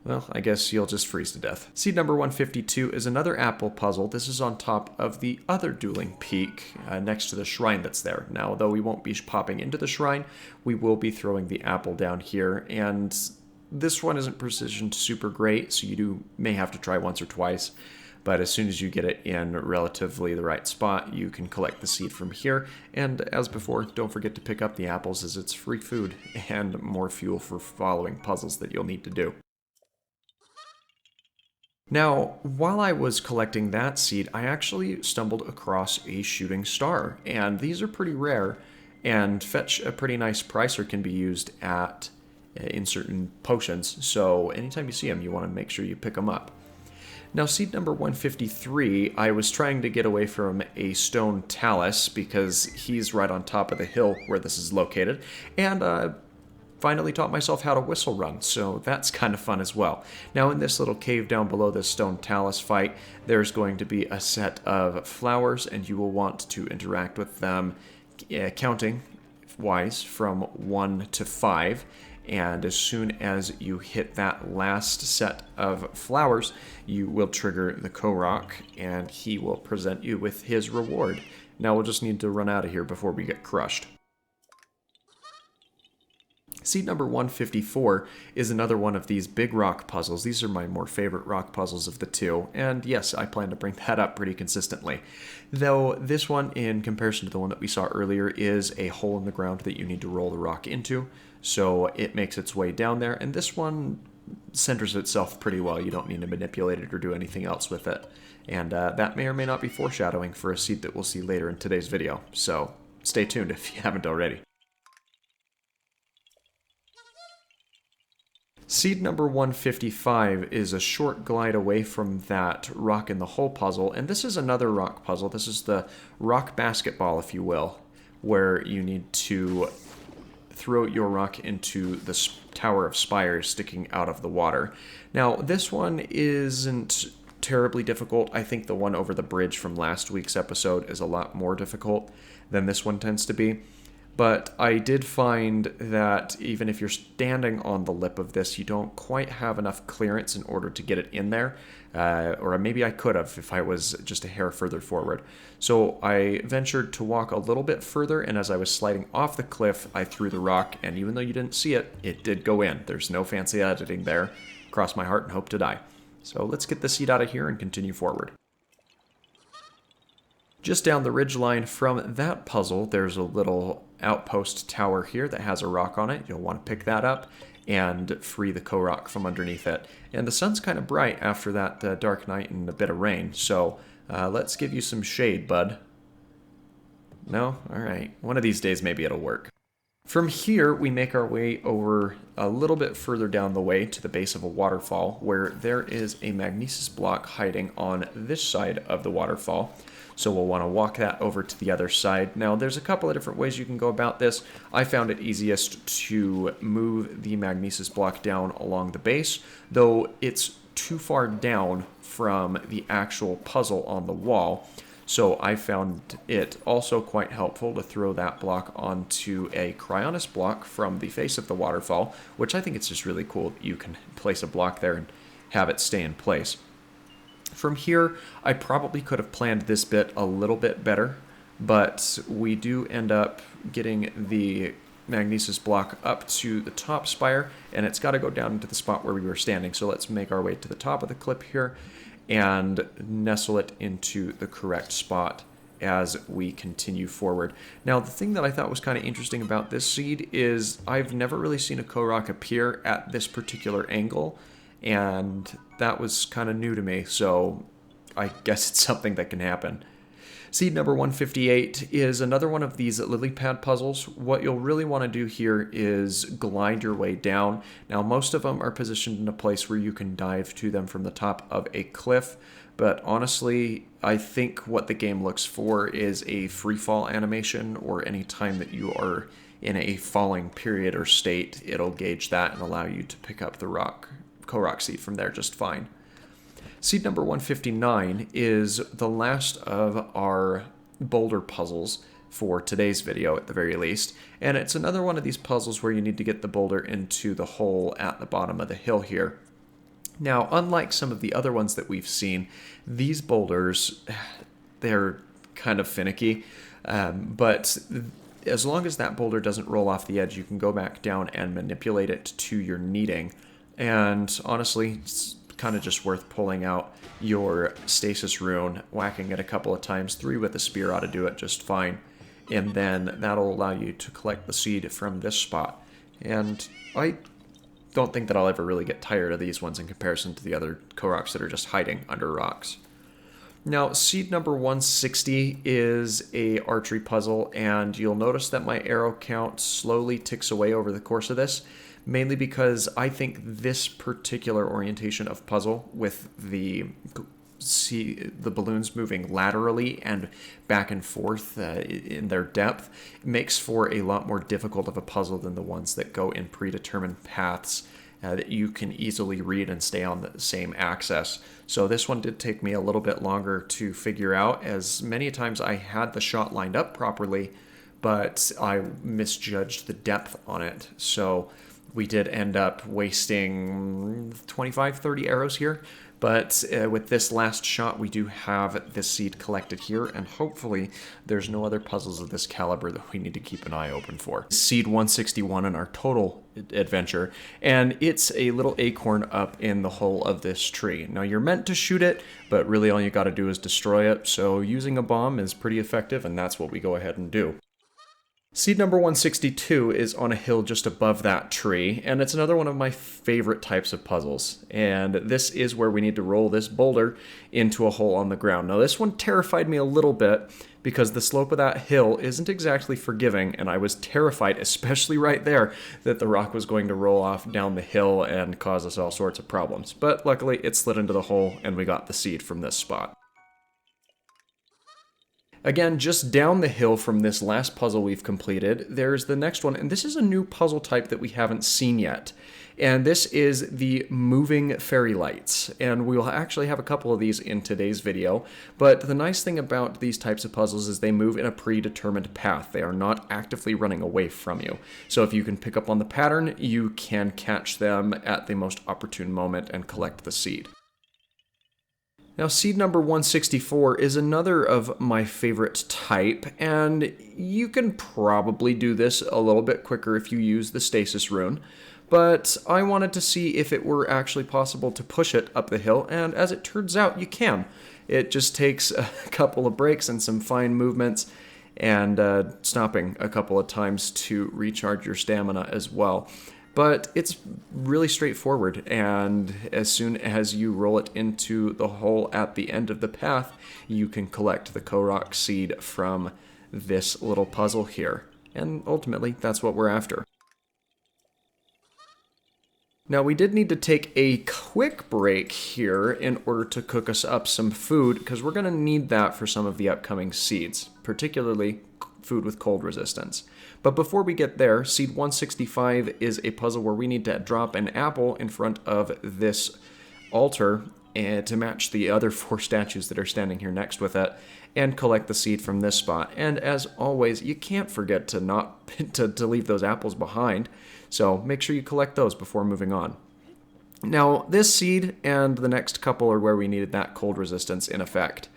A: Well, I guess you'll just freeze to death. Seed number 152 is another apple puzzle. This is on top of the other dueling peak next to the shrine that's there. Now, though we won't be popping into the shrine, we will be throwing the apple down here, and this one isn't precisioned super great, so you may have to try once or twice. But as soon as you get it in relatively the right spot, you can collect the seed from here. And as before, don't forget to pick up the apples, as it's free food and more fuel for following puzzles that you'll need to do. Now, while I was collecting that seed, I actually stumbled across a shooting star, and these are pretty rare and fetch a pretty nice price, or can be used in certain potions, so anytime you see them, you want to make sure you pick them up. Now, seed number 153, I was trying to get away from a stone talus because he's right on top of the hill where this is located, and finally taught myself how to whistle run, so that's kind of fun as well. Now, in this little cave down below this stone talus fight, there's going to be a set of flowers, and you will want to interact with them counting wise from 1 to 5. And as soon as you hit that last set of flowers, you will trigger the Korok, and he will present you with his reward. Now we'll just need to run out of here before we get crushed. Seed number 154 is another one of these big rock puzzles. These are my more favorite rock puzzles of the two, and yes, I plan to bring that up pretty consistently. Though this one, in comparison to the one that we saw earlier, is a hole in the ground that you need to roll the rock into, so it makes its way down there, and this one centers itself pretty well. You don't need to manipulate it or do anything else with it, and that may or may not be foreshadowing for a seed that we'll see later in today's video, so stay tuned if you haven't already. Seed number 155 is a short glide away from that rock in the hole puzzle, and this is another rock puzzle. This is the rock basketball, if you will, where you need to throw your rock into the tower of spires sticking out of the water. Now, this one isn't terribly difficult. I think the one over the bridge from last week's episode is a lot more difficult than this one tends to be. But I did find that even if you're standing on the lip of this, you don't quite have enough clearance in order to get it in there. Or maybe I could have if I was just a hair further forward. So I ventured to walk a little bit further, and as I was sliding off the cliff, I threw the rock, and even though you didn't see it, it did go in. There's no fancy editing there. Cross my heart and hope to die. So let's get the seed out of here and continue forward. Just down the ridgeline from that puzzle, there's a little outpost tower here that has a rock on it. You'll want to pick that up and free the Korok from underneath it. And the sun's kind of bright after that dark night and a bit of rain, so let's give you some shade, bud. No? Alright. One of these days maybe it'll work. From here, we make our way over a little bit further down the way to the base of a waterfall, where there is a magnesis block hiding on this side of the waterfall. So we'll want to walk that over to the other side. Now, there's a couple of different ways you can go about this. I found it easiest to move the magnesis block down along the base, though it's too far down from the actual puzzle on the wall. So I found it also quite helpful to throw that block onto a cryonis block from the face of the waterfall, which I think it's just really cool that you can place a block there and have it stay in place. From here, I probably could have planned this bit a little bit better, but we do end up getting the magnesis block up to the top spire, and it's got to go down into the spot where we were standing. So let's make our way to the top of the clip here and nestle it into the correct spot as we continue forward. Now, the thing that I thought was kind of interesting about this seed is I've never really seen a Korok appear at this particular angle, and that was kind of new to me, so I guess it's something that can happen. Seed number 158 is another one of these lily pad puzzles. What you'll really want to do here is glide your way down. Now, most of them are positioned in a place where you can dive to them from the top of a cliff, but honestly, I think what the game looks for is a free fall animation, or any time that you are in a falling period or state, it'll gauge that and allow you to pick up the rock Korok seed from there just fine. Seed number 159 is the last of our boulder puzzles for today's video at the very least, and it's another one of these puzzles where you need to get the boulder into the hole at the bottom of the hill here. Now, unlike some of the other ones that we've seen, these boulders, they're kind of finicky, but as long as that boulder doesn't roll off the edge, you can go back down and manipulate it to your needing. And honestly, it's kind of just worth pulling out your stasis rune, whacking it a couple of times. 3 with a spear ought to do it just fine. And then that'll allow you to collect the seed from this spot. And I don't think that I'll ever really get tired of these ones in comparison to the other Koroks that are just hiding under rocks. Now, seed number 160 is a archery puzzle, and you'll notice that my arrow count slowly ticks away over the course of this, mainly because I think this particular orientation of puzzle with the balloons moving laterally and back and forth in their depth makes for a lot more difficult of a puzzle than the ones that go in predetermined paths that you can easily read and stay on the same axis. So this one did take me a little bit longer to figure out, as many times I had the shot lined up properly, but I misjudged the depth on it. So we did end up wasting 25-30 arrows here. But with this last shot, we do have this seed collected here, and hopefully there's no other puzzles of this caliber that we need to keep an eye open for. Seed 161 in our total adventure, and it's a little acorn up in the hole of this tree. Now, you're meant to shoot it, but really all you got to do is destroy it, so using a bomb is pretty effective, and that's what we go ahead and do. Seed number 162 is on a hill just above that tree, and it's another one of my favorite types of puzzles. And this is where we need to roll this boulder into a hole on the ground. Now, this one terrified me a little bit because the slope of that hill isn't exactly forgiving, and I was terrified, especially right there, that the rock was going to roll off down the hill and cause us all sorts of problems. But luckily, it slid into the hole, and we got the seed from this spot. Again, just down the hill from this last puzzle we've completed, there's the next one, and this is a new puzzle type that we haven't seen yet. And this is the moving fairy lights, and we'll actually have a couple of these in today's video. But the nice thing about these types of puzzles is they move in a predetermined path. They are not actively running away from you. So if you can pick up on the pattern, you can catch them at the most opportune moment and collect the seed. Now, seed number 164 is another of my favorite type, and you can probably do this a little bit quicker if you use the stasis rune, but I wanted to see if it were actually possible to push it up the hill, and as it turns out, you can. It just takes a couple of breaks and some fine movements, and stopping a couple of times to recharge your stamina as well. But it's really straightforward, and as soon as you roll it into the hole at the end of the path, you can collect the Korok seed from this little puzzle here. And ultimately, that's what we're after. Now, we did need to take a quick break here in order to cook us up some food, because we're going to need that for some of the upcoming seeds, particularly food with cold resistance. But before we get there, seed 165 is a puzzle where we need to drop an apple in front of this altar to match the other 4 statues that are standing here next with it, and collect the seed from this spot. And as always, you can't forget to leave those apples behind, so make sure you collect those before moving on. Now, this seed and the next couple are where we needed that cold resistance in effect.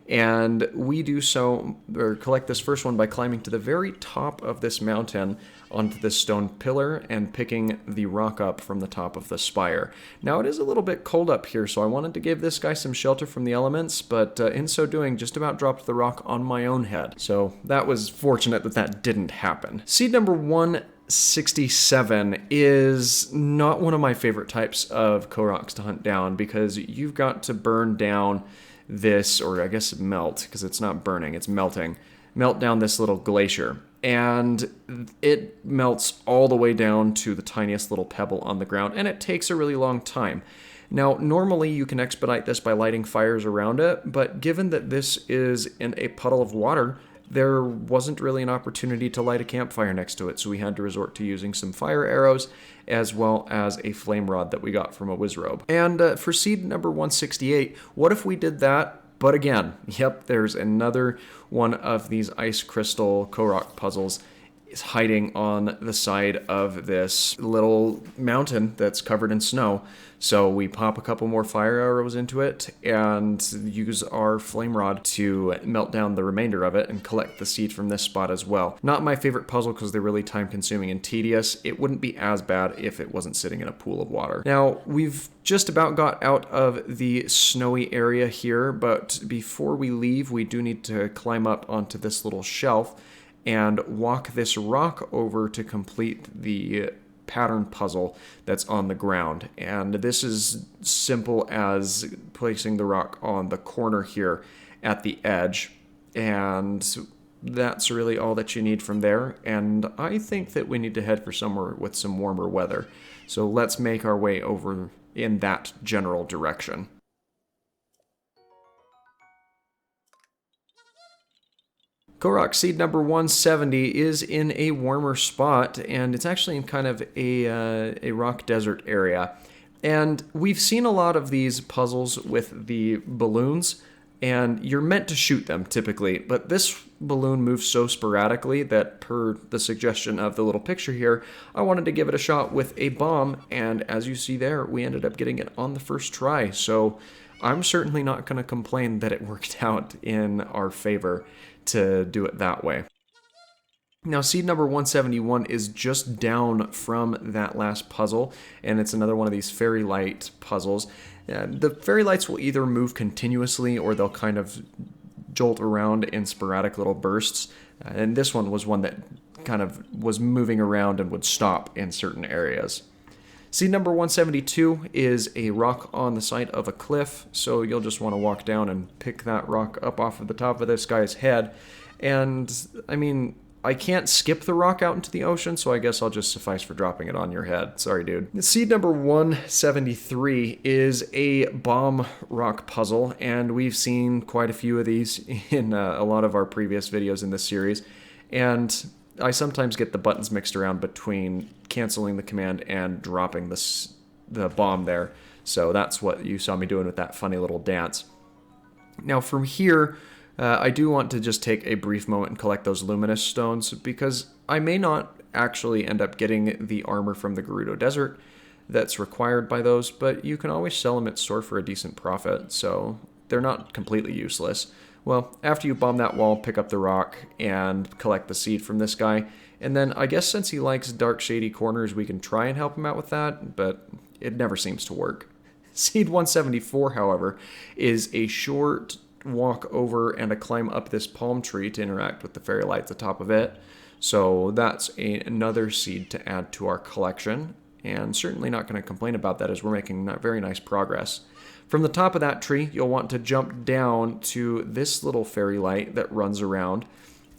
A: And we do so, or collect this first one by climbing to the very top of this mountain onto this stone pillar and picking the rock up from the top of the spire. Now, it is a little bit cold up here, so I wanted to give this guy some shelter from the elements, but in so doing, just about dropped the rock on my own head. So that was fortunate that that didn't happen. Seed number 167 is not one of my favorite types of Koroks to hunt down, because you've got to burn down this, or I guess melt, because it's not burning, it's melting. Melt down this little glacier, and it melts all the way down to the tiniest little pebble on the ground, and it takes a really long time. Now, normally you can expedite this by lighting fires around it, but given that this is in a puddle of water, there wasn't really an opportunity to light a campfire next to it, so we had to resort to using some fire arrows as well as a flame rod that we got from a wizrobe. And for seed number 168, what if we did that? But again, yep, there's another one of these ice crystal Korok puzzles is hiding on the side of this little mountain that's covered in snow. So we pop a couple more fire arrows into it and use our flame rod to melt down the remainder of it and collect the seed from this spot as well. Not my favorite puzzle because they're really time consuming and tedious. It wouldn't be as bad if it wasn't sitting in a pool of water. Now, we've just about got out of the snowy area here, but before we leave, we do need to climb up onto this little shelf and walk this rock over to complete the pattern puzzle that's on the ground. And this is simple as placing the rock on the corner here at the edge. And that's really all that you need from there. And I think that we need to head for somewhere with some warmer weather. So let's make our way over in that general direction. Korok seed number 170 is in a warmer spot, and it's actually in kind of a rock desert area. And we've seen a lot of these puzzles with the balloons, and you're meant to shoot them typically, but this balloon moves so sporadically that, per the suggestion of the little picture here, I wanted to give it a shot with a bomb, and as you see there, we ended up getting it on the first try. So I'm certainly not going to complain that it worked out in our favor to do it that way. Now, seed number 171 is just down from that last puzzle, and it's another one of these fairy light puzzles. The fairy lights will either move continuously or they'll kind of jolt around in sporadic little bursts, and this one was one that kind of was moving around and would stop in certain areas. Seed number 172 is a rock on the side of a cliff, so you'll just want to walk down and pick that rock up off of the top of this guy's head. And, I mean, I can't skip the rock out into the ocean, so I guess I'll just suffice for dropping it on your head. Sorry, dude. Seed number 173 is a bomb rock puzzle, and we've seen quite a few of these in a lot of our previous videos in this series. And I sometimes get the buttons mixed around between canceling the command and dropping the bomb there. So that's what you saw me doing with that funny little dance. Now from here, I do want to just take a brief moment and collect those luminous stones, because I may not actually end up getting the armor from the Gerudo Desert that's required by those, but you can always sell them at store for a decent profit, so they're not completely useless. Well, after you bomb that wall, pick up the rock and collect the seed from this guy. And then I guess since he likes dark, shady corners, we can try and help him out with that, but it never seems to work. Seed 174, however, is a short walk over and a climb up this palm tree to interact with the fairy lights at the top of it. So that's another seed to add to our collection, and certainly not going to complain about that as we're making very nice progress. From the top of that tree, you'll want to jump down to this little fairy light that runs around,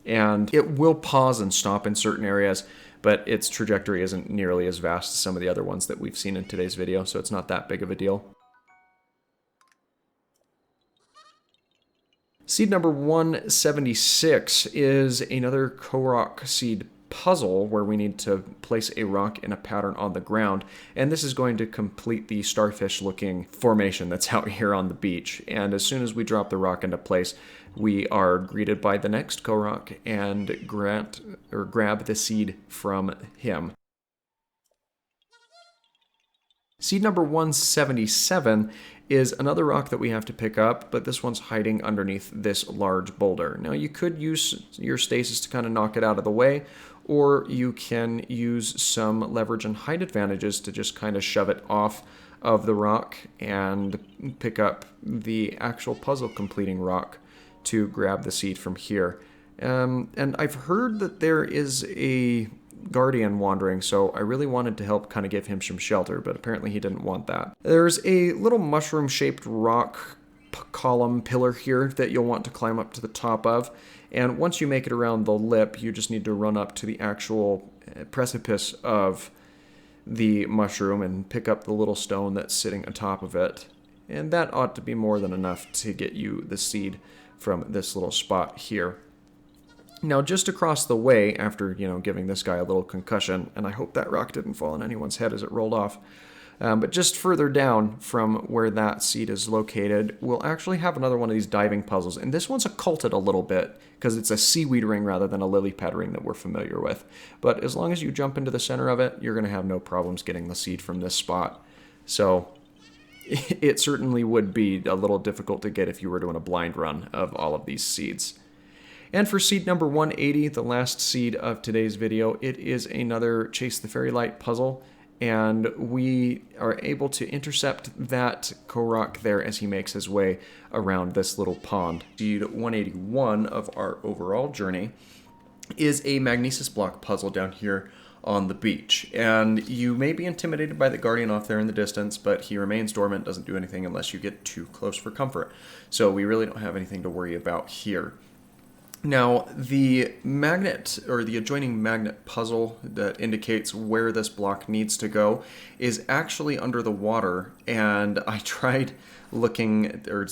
A: and it will pause and stop in certain areas, but its trajectory isn't nearly as vast as some of the other ones that we've seen in today's video, so it's not that big of a deal. Seed number 176 is another Korok seed puzzle where we need to place a rock in a pattern on the ground, and this is going to complete the starfish looking formation that's out here on the beach. And as soon as we drop the rock into place, we are greeted by the next Korok and grab the seed from him. Seed number 177 is another rock that we have to pick up, but this one's hiding underneath this large boulder. Now you could use your stasis to kind of knock it out of the way, or you can use some leverage and height advantages to just kind of shove it off of the rock and pick up the actual puzzle completing rock to grab the seed from here. And I've heard that there is a guardian wandering, so I really wanted to help kind of give him some shelter, but apparently he didn't want that. There's a little mushroom-shaped rock column pillar here that you'll want to climb up to the top of, and once you make it around the lip, you just need to run up to the actual precipice of the mushroom and pick up the little stone that's sitting atop of it, and that ought to be more than enough to get you the seed from this little spot here. Now, just across the way, after, giving this guy a little concussion, and I hope that rock didn't fall on anyone's head as it rolled off, but just further down from where that seed is located, we'll actually have another one of these diving puzzles. And this one's occulted a little bit because it's a seaweed ring rather than a lily pad ring that we're familiar with. But as long as you jump into the center of it, you're going to have no problems getting the seed from this spot. So it certainly would be a little difficult to get if you were doing a blind run of all of these seeds. And for seed number 180, the last seed of today's video, it is another Chase the Fairy Light puzzle. And we are able to intercept that Korok there as he makes his way around this little pond. Seed 181 of our overall journey is a magnesis block puzzle down here on the beach. And you may be intimidated by the Guardian off there in the distance, but he remains dormant, doesn't do anything unless you get too close for comfort. So we really don't have anything to worry about here. Now, the magnet, or the adjoining magnet puzzle that indicates where this block needs to go is actually under the water, and I tried looking, or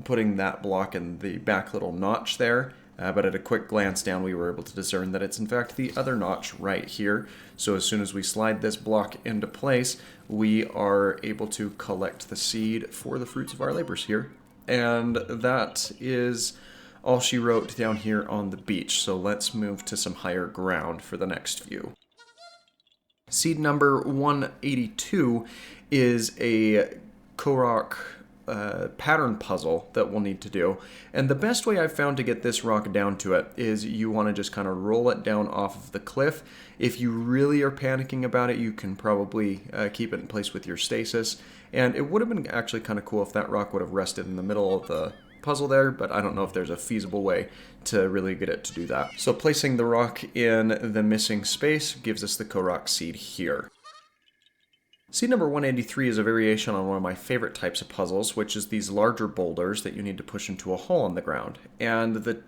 A: putting that block in the back little notch there, but at a quick glance down we were able to discern that it's in fact the other notch right here. So as soon as we slide this block into place, we are able to collect the seed for the fruits of our labors here. And that is all she wrote down here on the beach, so let's move to some higher ground for the next few. Seed number 182 is a Korok pattern puzzle that we'll need to do, and the best way I've found to get this rock down to it is you want to just kind of roll it down off of the cliff. If you really are panicking about it, you can probably keep it in place with your stasis, and it would have been actually kind of cool if that rock would have rested in the middle of the puzzle there, but I don't know if there's a feasible way to really get it to do that. So placing the rock in the missing space gives us the Korok seed here. Seed number 183 is a variation on one of my favorite types of puzzles, which is these larger boulders that you need to push into a hole in the ground. And the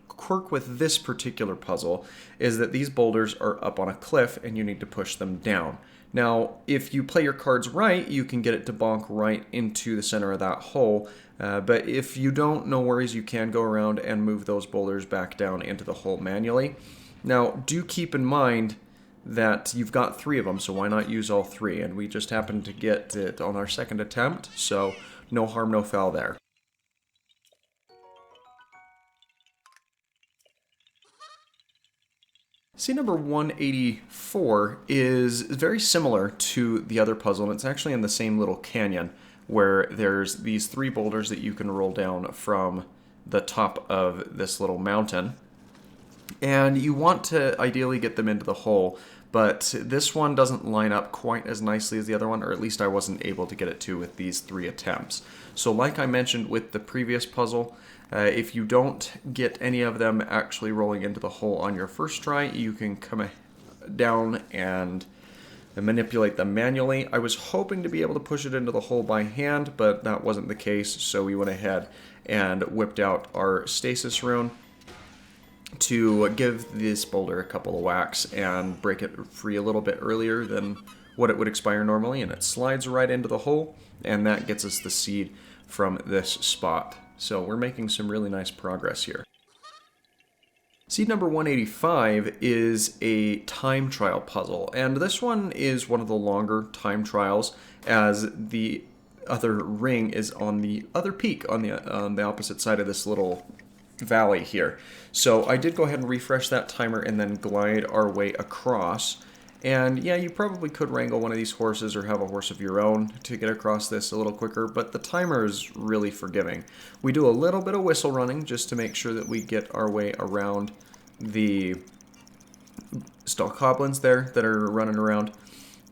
A: quirk with this particular puzzle is that these boulders are up on a cliff and you need to push them down. Now, if you play your cards right, you can get it to bonk right into the center of that hole, but if you don't, no worries, you can go around and move those boulders back down into the hole manually. Now, do keep in mind that you've got 3 of them, so why not use all 3? And we just happened to get it on our second attempt, so no harm, no foul there. Seed number 184 is very similar to the other puzzle, and it's actually in the same little canyon where there's these 3 boulders that you can roll down from the top of this little mountain. And you want to ideally get them into the hole, but this one doesn't line up quite as nicely as the other one, or at least I wasn't able to get it to with these 3 attempts. So like I mentioned with the previous puzzle, if you don't get any of them actually rolling into the hole on your first try, you can come down and manipulate them manually. I was hoping to be able to push it into the hole by hand, but that wasn't the case, so we went ahead and whipped out our stasis rune to give this boulder a couple of whacks and break it free a little bit earlier than what it would expire normally, and it slides right into the hole, and that gets us the seed from this spot. So we're making some really nice progress here. Seed number 185 is a time trial puzzle, and this one is one of the longer time trials, as the other ring is on the other peak on the opposite side of this little valley here. So I did go ahead and refresh that timer and then glide our way across. And yeah, you probably could wrangle one of these horses or have a horse of your own to get across this a little quicker, but the timer is really forgiving. We do a little bit of whistle running just to make sure that we get our way around the stalk goblins there that are running around.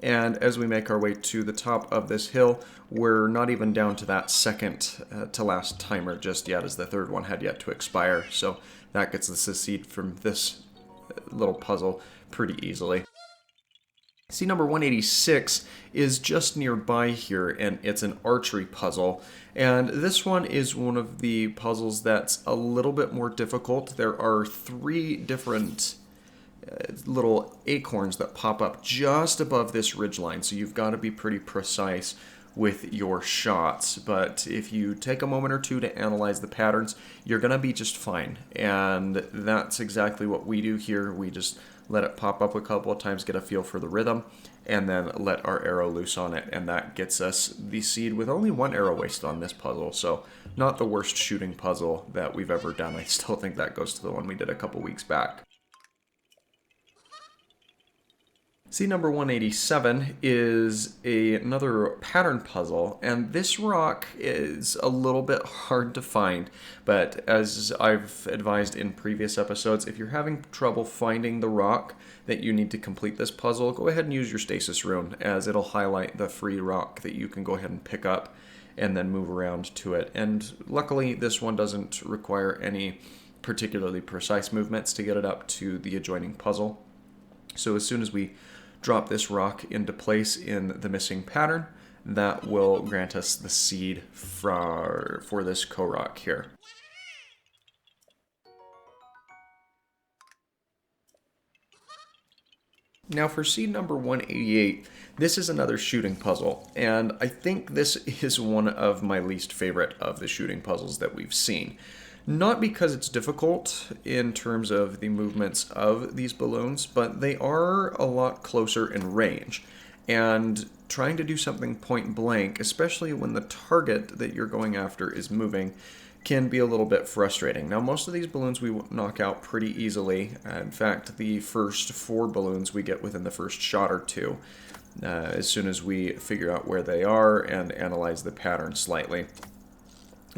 A: And as we make our way to the top of this hill, we're not even down to that second to last timer just yet, as the third one had yet to expire. So that gets us a seed from this little puzzle pretty easily. Seed number 186 is just nearby here, and it's an archery puzzle. And this one is one of the puzzles that's a little bit more difficult. There are 3 different little acorns that pop up just above this ridgeline, so you've got to be pretty precise with your shots. But if you take a moment or two to analyze the patterns, you're going to be just fine. And that's exactly what we do here. We just let it pop up a couple of times, get a feel for the rhythm, and then let our arrow loose on it. And that gets us the seed with only one arrow wasted on this puzzle. So not the worst shooting puzzle that we've ever done. I still think that goes to the one we did a couple weeks back. Seed number 187 is another pattern puzzle, and this rock is a little bit hard to find, but as I've advised in previous episodes, if you're having trouble finding the rock that you need to complete this puzzle, go ahead and use your stasis rune, as it'll highlight the free rock that you can go ahead and pick up and then move around to it. And luckily, this one doesn't require any particularly precise movements to get it up to the adjoining puzzle. So as soon as we drop this rock into place in the missing pattern, that will grant us the seed for this Korok here. Now for seed number 188, this is another shooting puzzle, and I think this is one of my least favorite of the shooting puzzles that we've seen. Not because it's difficult in terms of the movements of these balloons, but they are a lot closer in range. And trying to do something point blank, especially when the target that you're going after is moving, can be a little bit frustrating. Now, most of these balloons we knock out pretty easily. In fact, the first 4 balloons we get within the first shot or two, as soon as we figure out where they are and analyze the pattern slightly.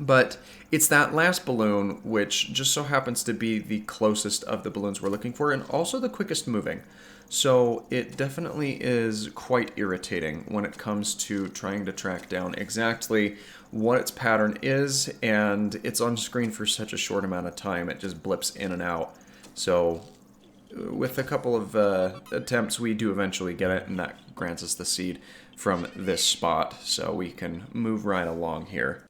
A: But it's that last balloon which just so happens to be the closest of the balloons we're looking for, and also the quickest moving. So it definitely is quite irritating when it comes to trying to track down exactly what its pattern is, and it's on screen for such a short amount of time, it just blips in and out. So with a couple of attempts, we do eventually get it, and that grants us the seed from this spot, so we can move right along here.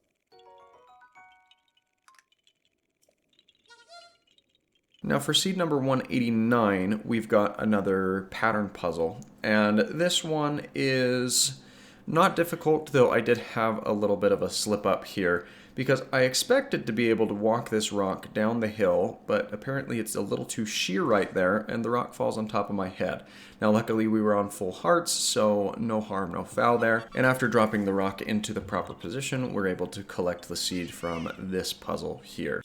A: Now for seed number 189, we've got another pattern puzzle, and this one is not difficult, though I did have a little bit of a slip up here, because I expected to be able to walk this rock down the hill, but apparently it's a little too sheer right there, and the rock falls on top of my head. Now luckily we were on full hearts, so no harm, no foul there, and after dropping the rock into the proper position, we're able to collect the seed from this puzzle here.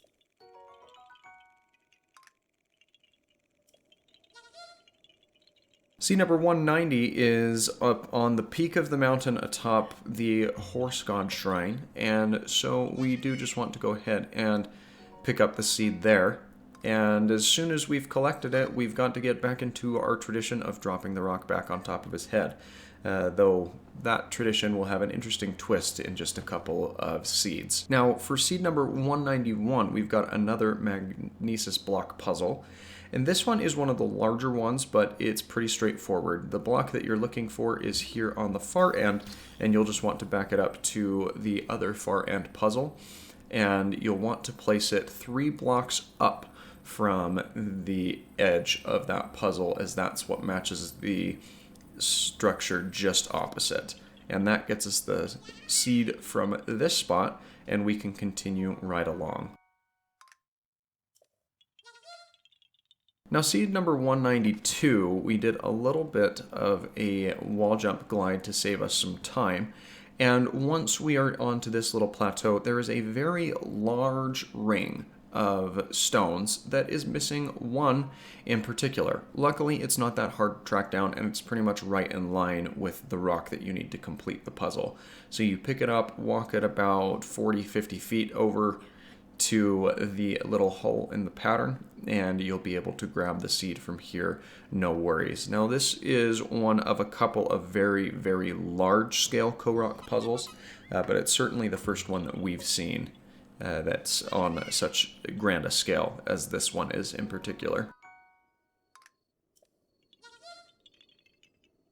A: Seed number 190 is up on the peak of the mountain atop the horse god shrine, and so we do just want to go ahead and pick up the seed there. And as soon as we've collected it, we've got to get back into our tradition of dropping the rock back on top of his head. Though that tradition will have an interesting twist in just a couple of seeds. Now, for seed number 191, we've got another magnesis block puzzle. And this one is one of the larger ones, but it's pretty straightforward. The block that you're looking for is here on the far end, and you'll just want to back it up to the other far end puzzle. And you'll want to place it 3 blocks up from the edge of that puzzle, as that's what matches the structure just opposite. And that gets us the seed from this spot, and we can continue right along. Now seed number 192, we did a little bit of a wall jump glide to save us some time. And once we are onto this little plateau, there is a very large ring of stones that is missing one in particular. Luckily, it's not that hard to track down, and it's pretty much right in line with the rock that you need to complete the puzzle. So you pick it up, walk it about 40-50 feet over to the little hole in the pattern, and you'll be able to grab the seed from here, no worries. Now this is one of a couple of very, very large scale Korok puzzles, but it's certainly the first one that we've seen that's on such grand a scale as this one is in particular.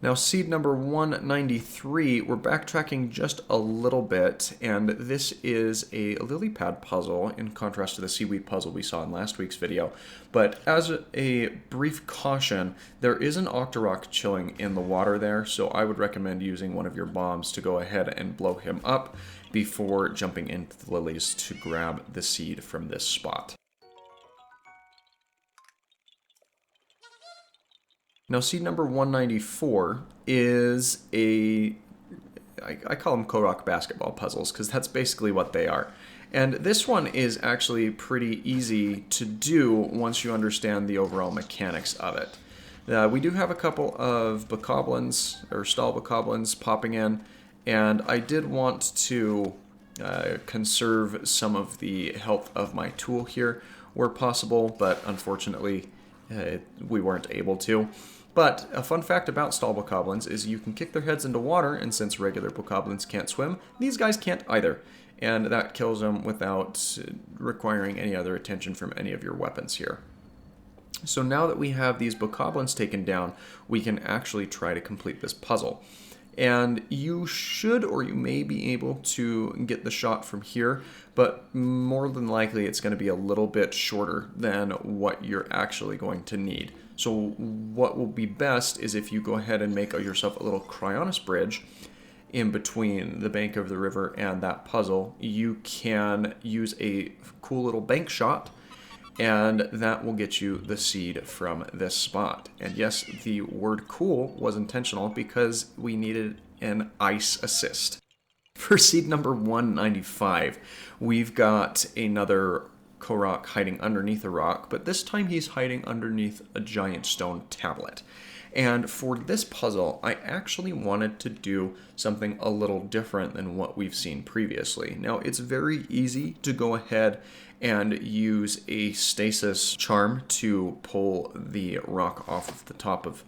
A: Now, seed number 193, we're backtracking just a little bit, and this is a lily pad puzzle in contrast to the seaweed puzzle we saw in last week's video. But as a brief caution, there is an Octorok chilling in the water there, so I would recommend using one of your bombs to go ahead and blow him up before jumping into the lilies to grab the seed from this spot. Now, seed number 194 is I call them Korok basketball puzzles because that's basically what they are. And this one is actually pretty easy to do once you understand the overall mechanics of it. We do have a couple of bokoblins, or stall bokoblins, popping in, and I did want to conserve some of the health of my tool here where possible, but unfortunately we weren't able to. But a fun fact about stall bokoblins is you can kick their heads into water, and since regular bokoblins can't swim, these guys can't either. And that kills them without requiring any other attention from any of your weapons here. So now that we have these bokoblins taken down, we can actually try to complete this puzzle. And you should, or you may be able to get the shot from here, but more than likely it's going to be a little bit shorter than what you're actually going to need. So what will be best is if you go ahead and make yourself a little Cryonis bridge in between the bank of the river and that puzzle. You can use a cool little bank shot, and that will get you the seed from this spot. And yes, the word cool was intentional because we needed an ice assist. For seed number 195, we've got another Korok hiding underneath a rock, but this time he's hiding underneath a giant stone tablet. And for this puzzle, I actually wanted to do something a little different than what we've seen previously. Now, it's very easy to go ahead and use a stasis charm to pull the rock off of the top of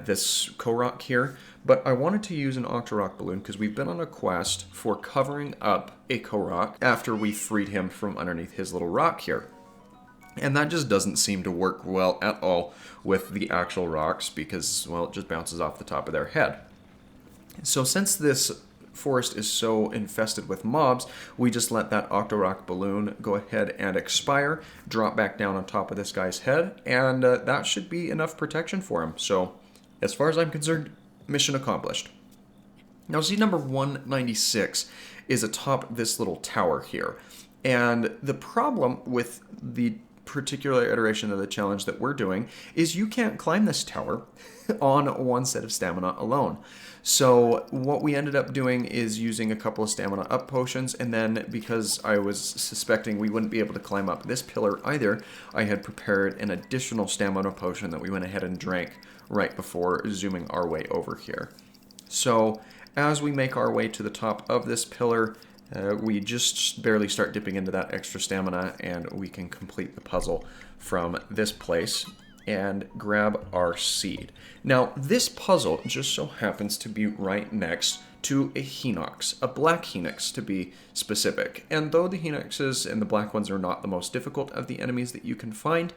A: this Korok here, but I wanted to use an Octorok balloon because we've been on a quest for covering up a Korok after we freed him from underneath his little rock here. And that just doesn't seem to work well at all with the actual rocks because, well, it just bounces off the top of their head. So since this forest is so infested with mobs, we just let that Octorok balloon go ahead and expire, drop back down on top of this guy's head, and that should be enough protection for him. So, as far as I'm concerned, mission accomplished. Now, seed number 196 is atop this little tower here. And the problem with the particular iteration of the challenge that we're doing is you can't climb this tower on one set of stamina alone. So what we ended up doing is using a couple of stamina up potions, and then because I was suspecting we wouldn't be able to climb up this pillar either, I had prepared an additional stamina potion that we went ahead and drank right before zooming our way over here. So as we make our way to the top of this pillar, we just barely start dipping into that extra stamina, and we can complete the puzzle from this place and grab our seed. Now, this puzzle just so happens to be right next to a Hinox, a black Hinox to be specific. And though the Hinoxes and the black ones are not the most difficult of the enemies that you can find,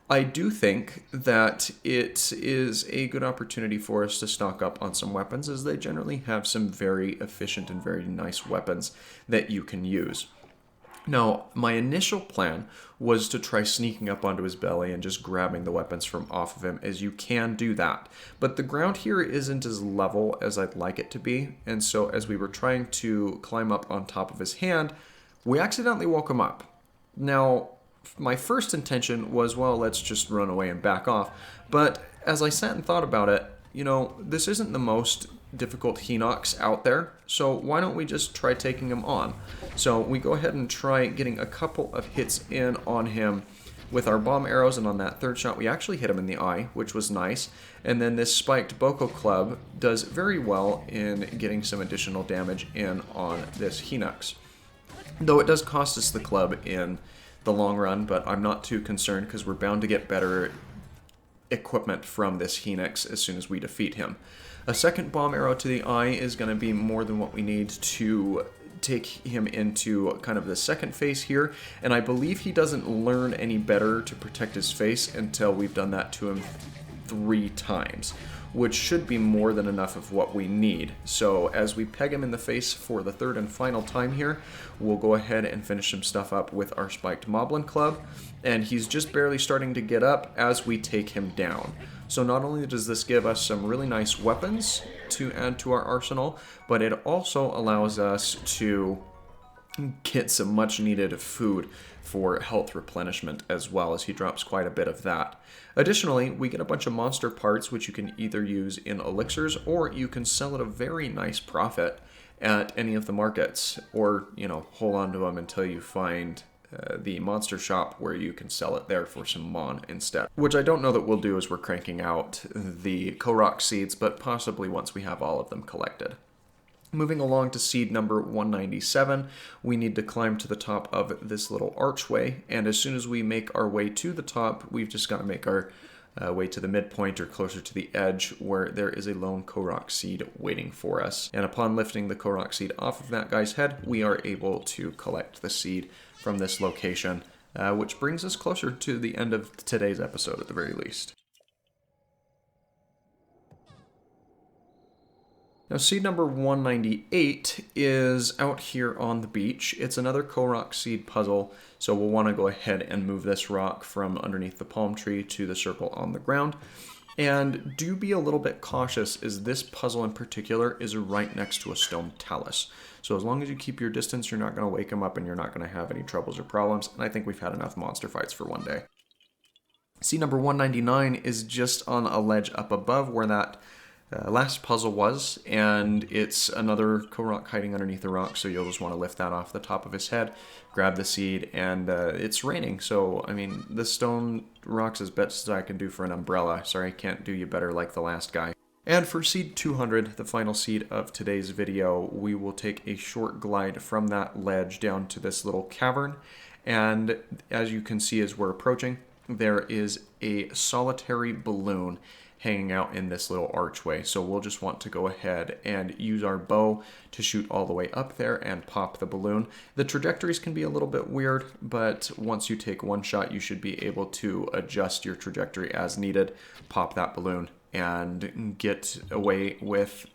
A: I do think that it is a good opportunity for us to stock up on some weapons, as they generally have some very efficient and very nice weapons that you can use. Now, my initial plan was to try sneaking up onto his belly and just grabbing the weapons from off of him, as you can do that. But the ground here isn't as level as I'd like it to be, and so as we were trying to climb up on top of his hand, we accidentally woke him up. Now, my first intention was, well, let's just run away and back off. But as I sat and thought about it, you know, this isn't the most difficult Hinox out there, so why don't we just try taking him on? So we go ahead and try getting a couple of hits in on him with our bomb arrows, and on that third shot we actually hit him in the eye, which was nice. And then this spiked Boko Club does very well in getting some additional damage in on this Hinox. Though it does cost us the club in the long run, but I'm not too concerned because we're bound to get better equipment from this Hinox as soon as we defeat him. A second bomb arrow to the eye is going to be more than what we need to take him into kind of the second phase here, and I believe he doesn't learn any better to protect his face until we've done that to him 3 times, which should be more than enough of what we need. So as we peg him in the face for the 3rd and final time here, we'll go ahead and finish some stuff up with our spiked Moblin Club, and he's just barely starting to get up as we take him down. So not only does this give us some really nice weapons to add to our arsenal, but it also allows us to get some much needed food for health replenishment as well, as he drops quite a bit of that. Additionally, we get a bunch of monster parts which you can either use in elixirs or you can sell at a very nice profit at any of the markets, or, you know, hold on to them until you find the monster shop where you can sell it there for some mon instead. Which I don't know that we'll do as we're cranking out the Korok seeds, but possibly once we have all of them collected. Moving along to seed number 197, we need to climb to the top of this little archway, and as soon as we make our way to the top, we've just got to make our way to the midpoint or closer to the edge where there is a lone Korok seed waiting for us. And upon lifting the Korok seed off of that guy's head, we are able to collect the seed from this location, which brings us closer to the end of today's episode at the very least. Now, seed number 198 is out here on the beach. It's another Korok seed puzzle, so we'll want to go ahead and move this rock from underneath the palm tree to the circle on the ground. And do be a little bit cautious, as this puzzle in particular is right next to a stone talus. So as long as you keep your distance, you're not going to wake him up and you're not going to have any troubles or problems. And I think we've had enough monster fights for one day. Seed number 199 is just on a ledge up above where that last puzzle was, and it's another Korok hiding underneath the rock, so you'll just want to lift that off the top of his head, grab the seed, and it's raining, so, I mean, the stone rock's as best as I can do for an umbrella. Sorry, I can't do you better like the last guy. And for seed 200, the final seed of today's video, we will take a short glide from that ledge down to this little cavern, and as you can see as we're approaching, there is a solitary balloon hanging out in this little archway. So we'll just want to go ahead and use our bow to shoot all the way up there and pop the balloon. The trajectories can be a little bit weird, but once you take one shot, you should be able to adjust your trajectory as needed, pop that balloon, and get away with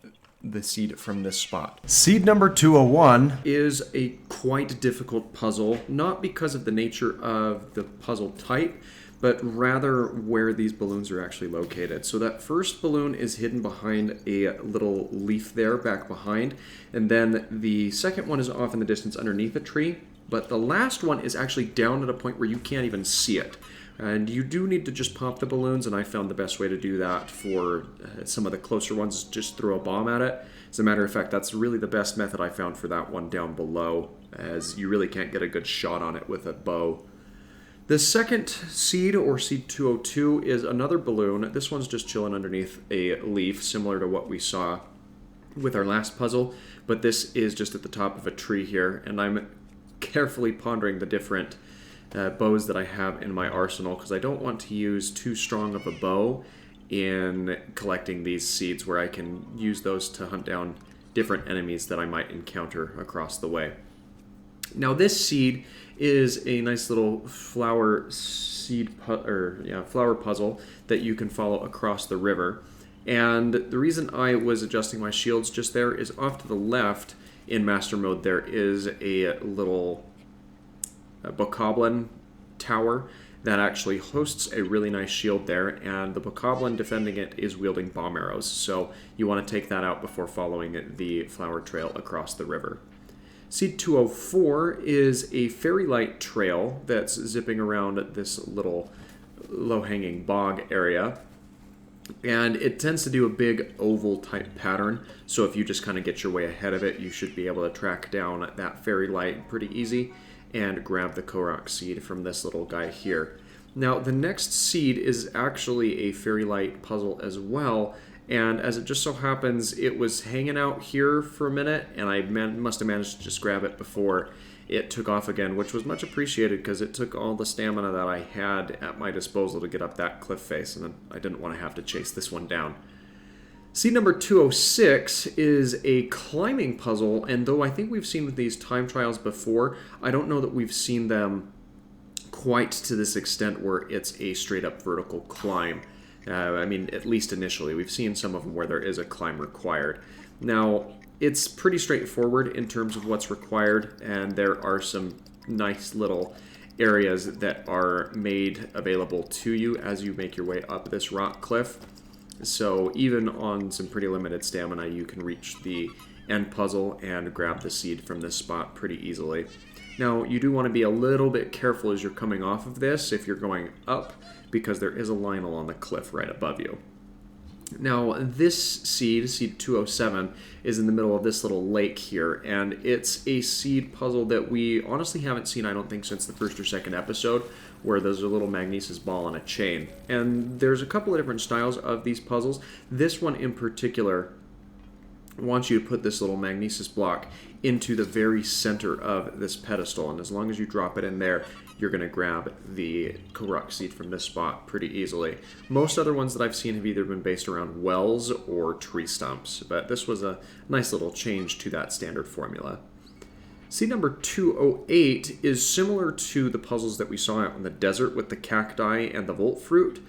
A: the seed from this spot. Seed number 201 is a quite difficult puzzle, not because of the nature of the puzzle type, but rather where these balloons are actually located. So that first balloon is hidden behind a little leaf there, back behind, and then the second one is off in the distance underneath a tree, but the last one is actually down at a point where you can't even see it. And you do need to just pop the balloons, and I found the best way to do that for some of the closer ones is just throw a bomb at it. As a matter of fact, that's really the best method I found for that one down below, as you really can't get a good shot on it with a bow. The second seed, or seed 202, is another balloon. This one's just chilling underneath a leaf, similar to what we saw with our last puzzle, but this is just at the top of a tree here, and I'm carefully pondering the different bows that I have in my arsenal, because I don't want to use too strong of a bow in collecting these seeds, where I can use those to hunt down different enemies that I might encounter across the way. Now this seed is a nice little flower puzzle that you can follow across the river. And the reason I was adjusting my shields just there is off to the left in master mode there is a little bokoblin tower that actually hosts a really nice shield there, and the bokoblin defending it is wielding bomb arrows, so you want to take that out before following the flower trail across the river. Seed 204 is a fairy light trail that's zipping around this little low-hanging bog area, and it tends to do a big oval type pattern, so if you just kind of get your way ahead of it, you should be able to track down that fairy light pretty easy and grab the Korok seed from this little guy here. Now the next seed is actually a fairy light puzzle as well, and as it just so happens, it was hanging out here for a minute, and I must have managed to just grab it before it took off again, which was much appreciated because it took all the stamina that I had at my disposal to get up that cliff face, and I didn't want to have to chase this one down. Seed number 206 is a climbing puzzle, and though I think we've seen these time trials before, I don't know that we've seen them quite to this extent where it's a straight up vertical climb. I mean, at least initially. We've seen some of them where there is a climb required. Now, it's pretty straightforward in terms of what's required, and there are some nice little areas that are made available to you as you make your way up this rock cliff. So even on some pretty limited stamina, you can reach the end puzzle and grab the seed from this spot pretty easily. Now, you do want to be a little bit careful as you're coming off of this if you're going up, because there is a Lionel on the cliff right above you. Now, this seed, seed 207, is in the middle of this little lake here, and it's a seed puzzle that we honestly haven't seen, I don't think, since the first or second episode, where there's a little magnesis ball on a chain. And there's a couple of different styles of these puzzles. This one in particular wants you to put this little magnesis block into the very center of this pedestal, and as long as you drop it in there, you're going to grab the Korok seed from this spot pretty easily. Most other ones that I've seen have either been based around wells or tree stumps, but this was a nice little change to that standard formula. Seed number 208 is similar to the puzzles that we saw out in the desert with the cacti and the volt fruit,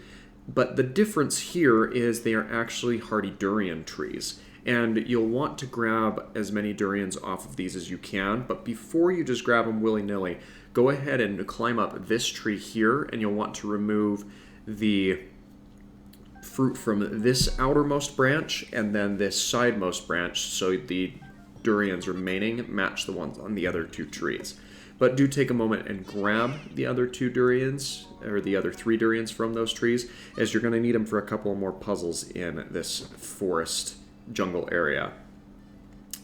A: but the difference here is they are actually hardy durian trees. And you'll want to grab as many durians off of these as you can, but before you just grab them willy-nilly, go ahead and climb up this tree here, and you'll want to remove the fruit from this outermost branch and then this sidemost branch, so the durians remaining match the ones on the other two trees. But do take a moment and grab the other two durians, or the other three durians from those trees, as you're going to need them for a couple more puzzles in this forest jungle area.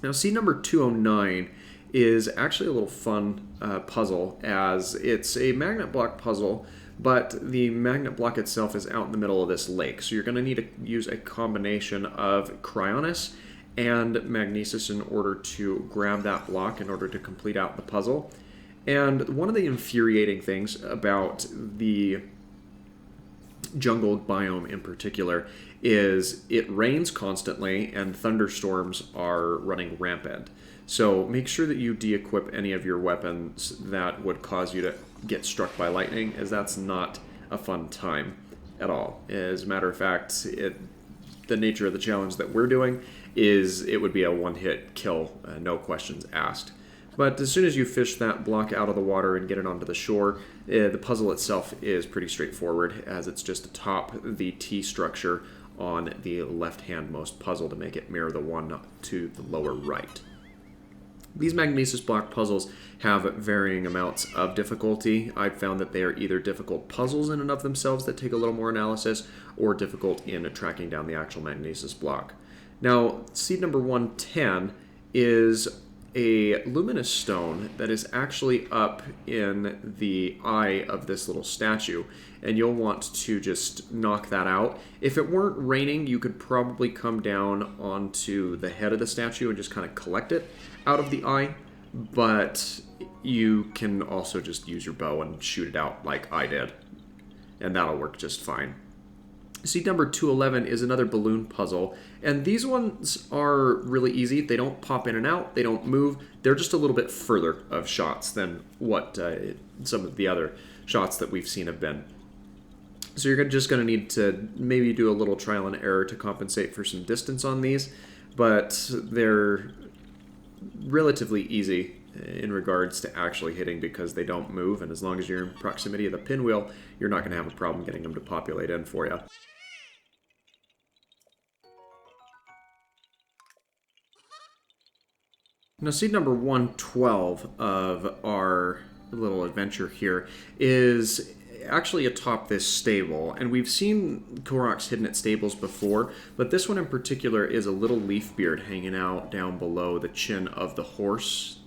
A: Now, seed number 209 is actually a little fun puzzle, as it's a magnet block puzzle, but the magnet block itself is out in the middle of this lake. So you're going to need to use a combination of cryonis and magnesis in order to grab that block in order to complete out the puzzle. And one of the infuriating things about the jungle biome in particular is it rains constantly and thunderstorms are running rampant. So make sure that you de-equip any of your weapons that would cause you to get struck by lightning, as that's not a fun time at all. As a matter of fact, the nature of the challenge that we're doing is it would be a one-hit kill, no questions asked. But as soon as you fish that block out of the water and get it onto the shore, the puzzle itself is pretty straightforward, as it's just atop the T structure on the left-handmost puzzle to make it mirror the one to the lower right. These magnesis block puzzles have varying amounts of difficulty. I've found that they are either difficult puzzles in and of themselves that take a little more analysis, or difficult in tracking down the actual magnesis block. Now, seed number 110 is a luminous stone that is actually up in the eye of this little statue, and you'll want to just knock that out. If it weren't raining, you could probably come down onto the head of the statue and just kind of collect it out of the eye, but you can also just use your bow and shoot it out like I did, and that'll work just fine. Seed number 211 is another balloon puzzle, and these ones are really easy. They don't pop in and out, they don't move, they're just a little bit further of shots than what some of the other shots that we've seen have been. So you're just going to need to maybe do a little trial and error to compensate for some distance on these, but they're relatively easy in regards to actually hitting because they don't move, and as long as you're in proximity of the pinwheel, you're not going to have a problem getting them to populate in for you. Now, seed number 112 of our little adventure here is actually atop this stable, and we've seen Koroks hidden at stables before, but this one in particular is a little leaf beard hanging out down below the chin of the horse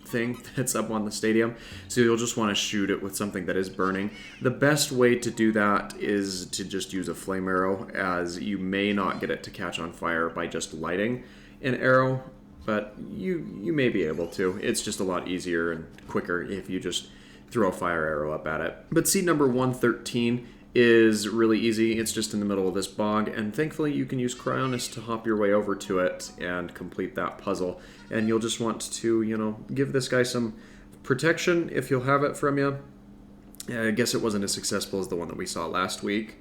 A: thing that's up on the stadium, so you'll just want to shoot it with something that is burning. The best way to do that is to just use a flame arrow, as you may not get it to catch on fire by just lighting an arrow, but you may be able to. It's just a lot easier and quicker if you just throw a fire arrow up at it. But seed number 113 is really easy. It's just in the middle of this bog, and thankfully you can use cryonis to hop your way over to it and complete that puzzle. And you'll just want to, give this guy some protection if you'll have it from you. I guess it wasn't as successful as the one that we saw last week.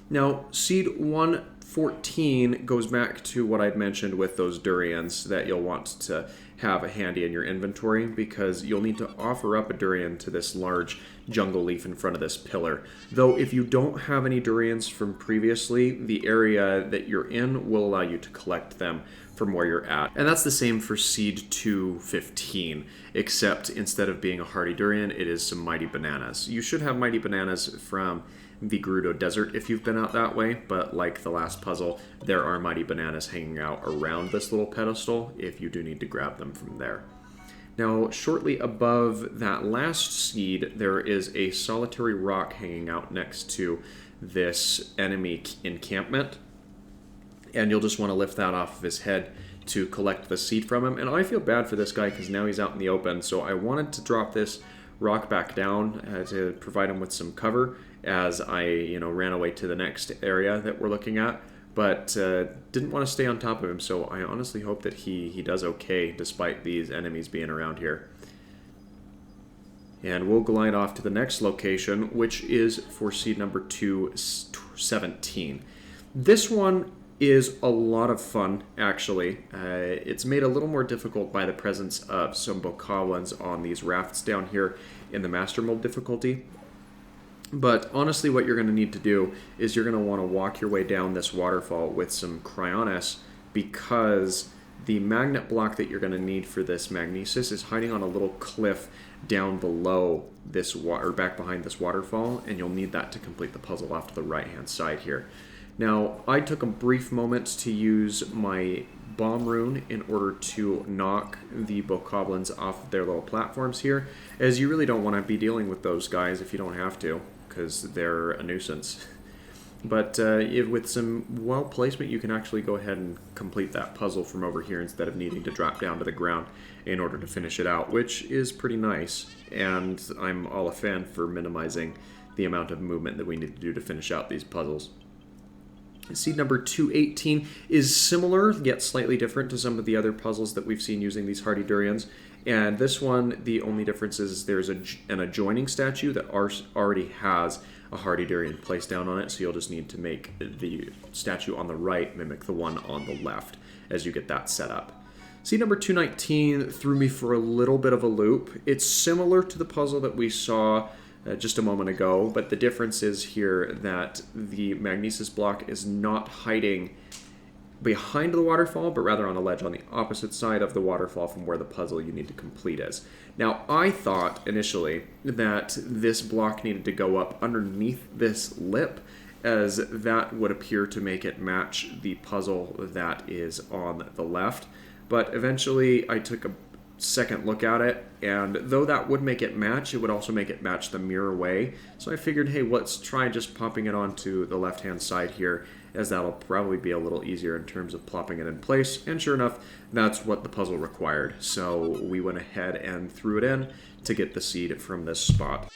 A: Now, seed 114 goes back to what I'd mentioned with those durians that you'll want to have handy in your inventory, because you'll need to offer up a durian to this large jungle leaf in front of this pillar. Though if you don't have any durians from previously, the area that you're in will allow you to collect them from where you're at. And that's the same for seed 215, except instead of being a hardy durian, it is some mighty bananas. You should have mighty bananas from the Gerudo Desert if you've been out that way, but like the last puzzle, there are mighty bananas hanging out around this little pedestal if you do need to grab them from there. Now, shortly above that last seed, there is a solitary rock hanging out next to this enemy encampment, and you'll just want to lift that off of his head to collect the seed from him. And I feel bad for this guy because now he's out in the open, so I wanted to drop this rock back down to provide him with some cover as I ran away to the next area that we're looking at, but didn't want to stay on top of him, so I honestly hope that he does okay despite these enemies being around here. And we'll glide off to the next location, which is for seed number 217. This one is a lot of fun, actually. It's made a little more difficult by the presence of some bokoblins on these rafts down here in the Master Mode difficulty. But honestly, what you're going to need to do is you're going to want to walk your way down this waterfall with some cryonis, because the magnet block that you're going to need for this magnesis is hiding on a little cliff down below this water, back behind this waterfall, and you'll need that to complete the puzzle off to the right-hand side here. Now, I took a brief moment to use my bomb rune in order to knock the bokoblins off of their little platforms here, as you really don't want to be dealing with those guys if you don't have to, because they're a nuisance. But with some well placement, you can actually go ahead and complete that puzzle from over here instead of needing to drop down to the ground in order to finish it out, which is pretty nice, and I'm all a fan for minimizing the amount of movement that we need to do to finish out these puzzles. Seed number 218 is similar, yet slightly different to some of the other puzzles that we've seen using these hardy durians. And this one, the only difference is there's an adjoining statue that already has a hardy durian placed down on it, so you'll just need to make the statue on the right mimic the one on the left as you get that set up. Seed number 219 threw me for a little bit of a loop. It's similar to the puzzle that we saw just a moment ago, but the difference is here that the magnesis block is not hiding behind the waterfall, but rather on a ledge on the opposite side of the waterfall from where the puzzle you need to complete is. Now, I thought initially that this block needed to go up underneath this lip, as that would appear to make it match the puzzle that is on the left, but eventually I took a second look at it, and though that would make it match, it would also make it match the mirror way. So I figured, hey, let's try just popping it onto the left hand side here, as that'll probably be a little easier in terms of plopping it in place. And sure enough, that's what the puzzle required. So we went ahead and threw it in to get the seed from this spot.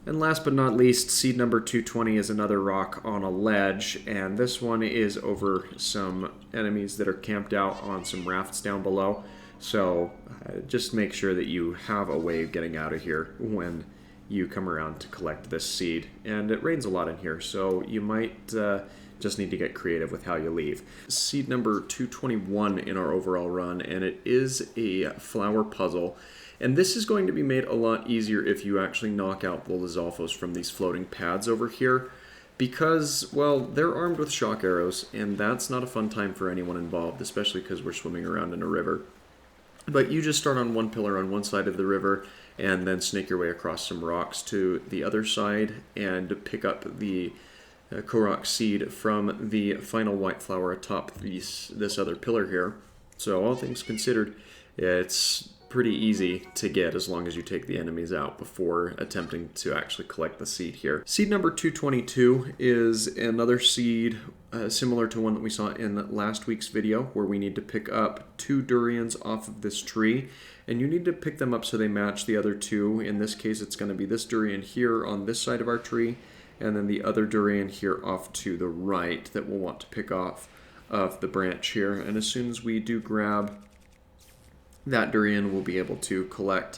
A: And last but not least, seed number 220 is another rock on a ledge, and this one is over some enemies that are camped out on some rafts down below. So just make sure that you have a way of getting out of here when you come around to collect this seed. And it rains a lot in here, so you might just need to get creative with how you leave. Seed number 221 in our overall run, and it is a flower puzzle. And this is going to be made a lot easier if you actually knock out the Lizalfos from these floating pads over here, because, well, they're armed with shock arrows, and that's not a fun time for anyone involved, especially because we're swimming around in a river. But you just start on one pillar on one side of the river, and then snake your way across some rocks to the other side, and pick up the Korok seed from the final white flower atop this other pillar here. So all things considered, it's pretty easy to get as long as you take the enemies out before attempting to actually collect the seed here. Seed number 222 is another seed similar to one that we saw in last week's video, where we need to pick up 2 durians off of this tree, and you need to pick them up so they match the other 2. In this case, it's going to be this durian here on this side of our tree, and then the other durian here off to the right that we'll want to pick off of the branch here. And as soon as we do grab that durian, will be able to collect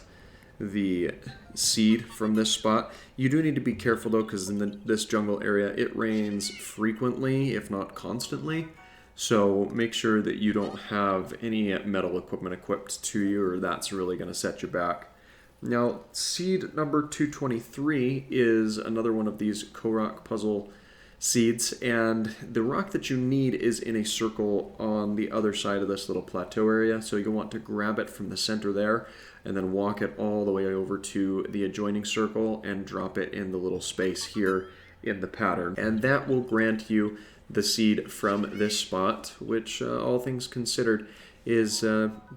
A: the seed from this spot. You do need to be careful though, because in this jungle area it rains frequently, if not constantly. So make sure that you don't have any metal equipment equipped to you, or that's really going to set you back. Now, seed number 223 is another one of these Korok puzzle seeds, and the rock that you need is in a circle on the other side of this little plateau area. So you'll want to grab it from the center there, and then walk it all the way over to the adjoining circle and drop it in the little space here in the pattern. And that will grant you the seed from this spot, which all things considered is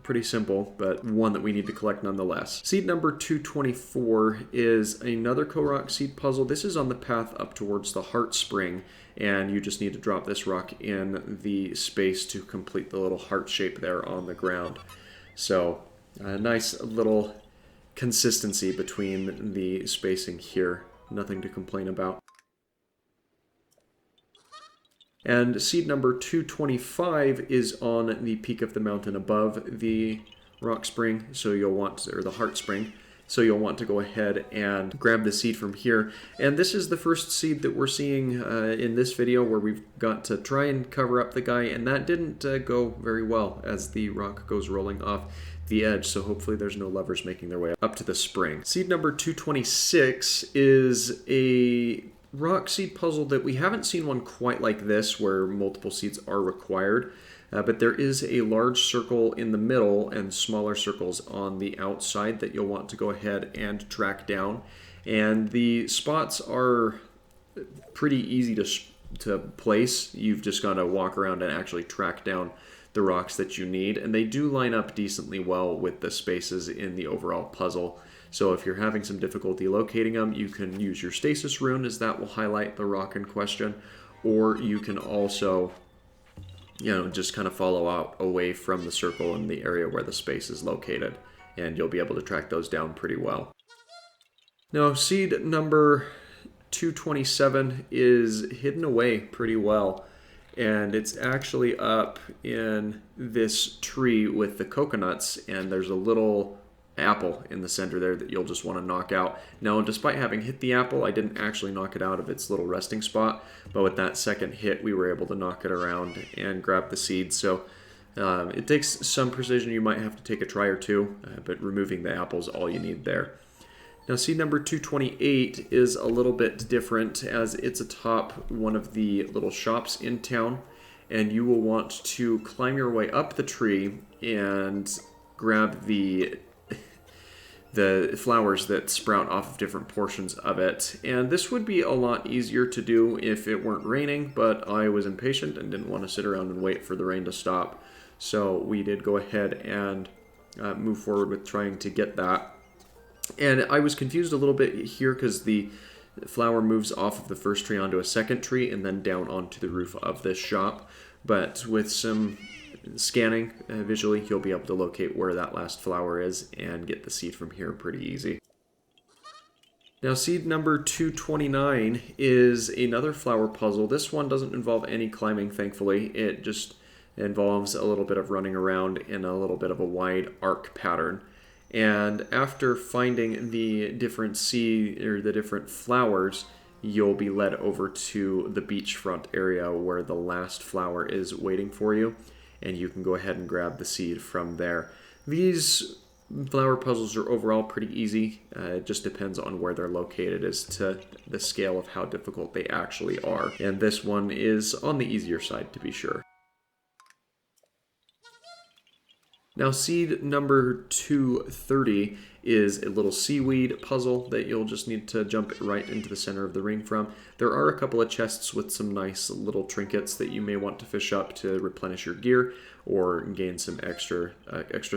A: pretty simple, but one that we need to collect nonetheless. Seed number 224 is another Korok seed puzzle. This is on the path up towards the heart spring, and you just need to drop this rock in the space to complete the little heart shape there on the ground. So a nice little consistency between the spacing here. Nothing to complain about. And seed number 225 is on the peak of the mountain above the rock spring, so you'll want, or the heart spring, so you'll want to go ahead and grab the seed from here. And this is the first seed that we're seeing in this video, where we've got to try and cover up the guy, and that didn't go very well as the rock goes rolling off the edge, so hopefully there's no levers making their way up to the spring. Seed number 226 is a rock seed puzzle that we haven't seen one quite like this, where multiple seeds are required, but there is a large circle in the middle and smaller circles on the outside that you'll want to go ahead and track down. And the spots are pretty easy to place. You've just got to walk around and actually track down the rocks that you need, and they do line up decently well with the spaces in the overall puzzle. So if you're having some difficulty locating them, you can use your stasis rune, as that will highlight the rock in question, or you can also, just kind of follow out away from the circle in the area where the space is located, and you'll be able to track those down pretty well. Now, seed number 227 is hidden away pretty well, and it's actually up in this tree with the coconuts, and there's a little apple in the center there that you'll just want to knock out. Now, despite having hit the apple, I didn't actually knock it out of its little resting spot, but with that second hit, we were able to knock it around and grab the seed. So it takes some precision. You might have to take a try or two, but removing the apple is all you need there. Now, seed number 228 is a little bit different, as it's atop one of the little shops in town, and you will want to climb your way up the tree and grab the flowers that sprout off of different portions of it. And this would be a lot easier to do if it weren't raining, but I was impatient and didn't want to sit around and wait for the rain to stop. So we did go ahead and move forward with trying to get that. And I was confused a little bit here, because the flower moves off of the first tree onto a second tree and then down onto the roof of this shop. But with some scanning visually, you'll be able to locate where that last flower is and get the seed from here pretty easy. Now, seed number 229 is another flower puzzle. This one doesn't involve any climbing, thankfully. It just involves a little bit of running around in a little bit of a wide arc pattern. And after finding the different seed, or the different flowers, you'll be led over to the beachfront area where the last flower is waiting for you, and you can go ahead and grab the seed from there. These flower puzzles are overall pretty easy. It just depends on where they're located as to the scale of how difficult they actually are. And this one is on the easier side, to be sure. Now, seed number 230 is a little seaweed puzzle that you'll just need to jump right into the center of the ring from. There are a couple of chests with some nice little trinkets that you may want to fish up to replenish your gear or gain some extra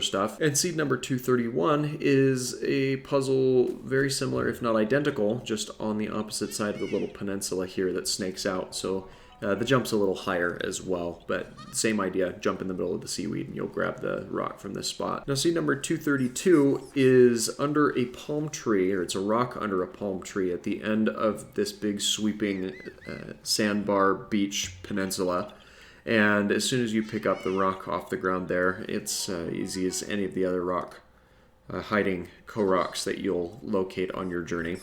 A: stuff. And seed number 231 is a puzzle very similar, if not identical, just on the opposite side of the little peninsula here that snakes out. So the jump's a little higher as well, but same idea. Jump in the middle of the seaweed and you'll grab the rock from this spot. Now, seed number 232 is under a palm tree, or it's a rock under a palm tree at the end of this big sweeping sandbar beach peninsula. And as soon as you pick up the rock off the ground there, it's easy as any of the other rock hiding Koroks that you'll locate on your journey.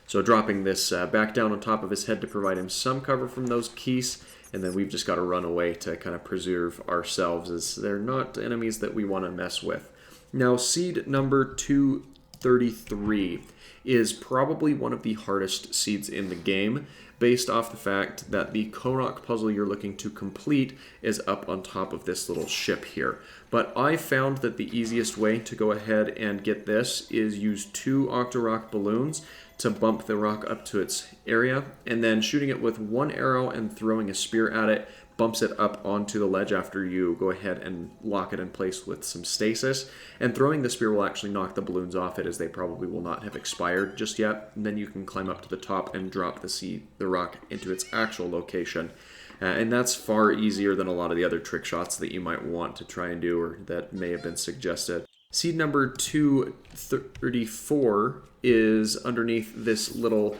A: So dropping this back down on top of his head to provide him some cover from those keys, and then we've just got to run away to kind of preserve ourselves, as they're not enemies that we want to mess with. Now, seed number 233 is probably one of the hardest seeds in the game, based off the fact that the Korok puzzle you're looking to complete is up on top of this little ship here. But I found that the easiest way to go ahead and get this is use 2 Octorok balloons to bump the rock up to its area, and then shooting it with 1 arrow and throwing a spear at it bumps it up onto the ledge after you go ahead and lock it in place with some stasis. And throwing the spear will actually knock the balloons off it, as they probably will not have expired just yet. And then you can climb up to the top and drop the rock into its actual location. And that's far easier than a lot of the other trick shots that you might want to try and do, or that may have been suggested. Seed number 234 is underneath this little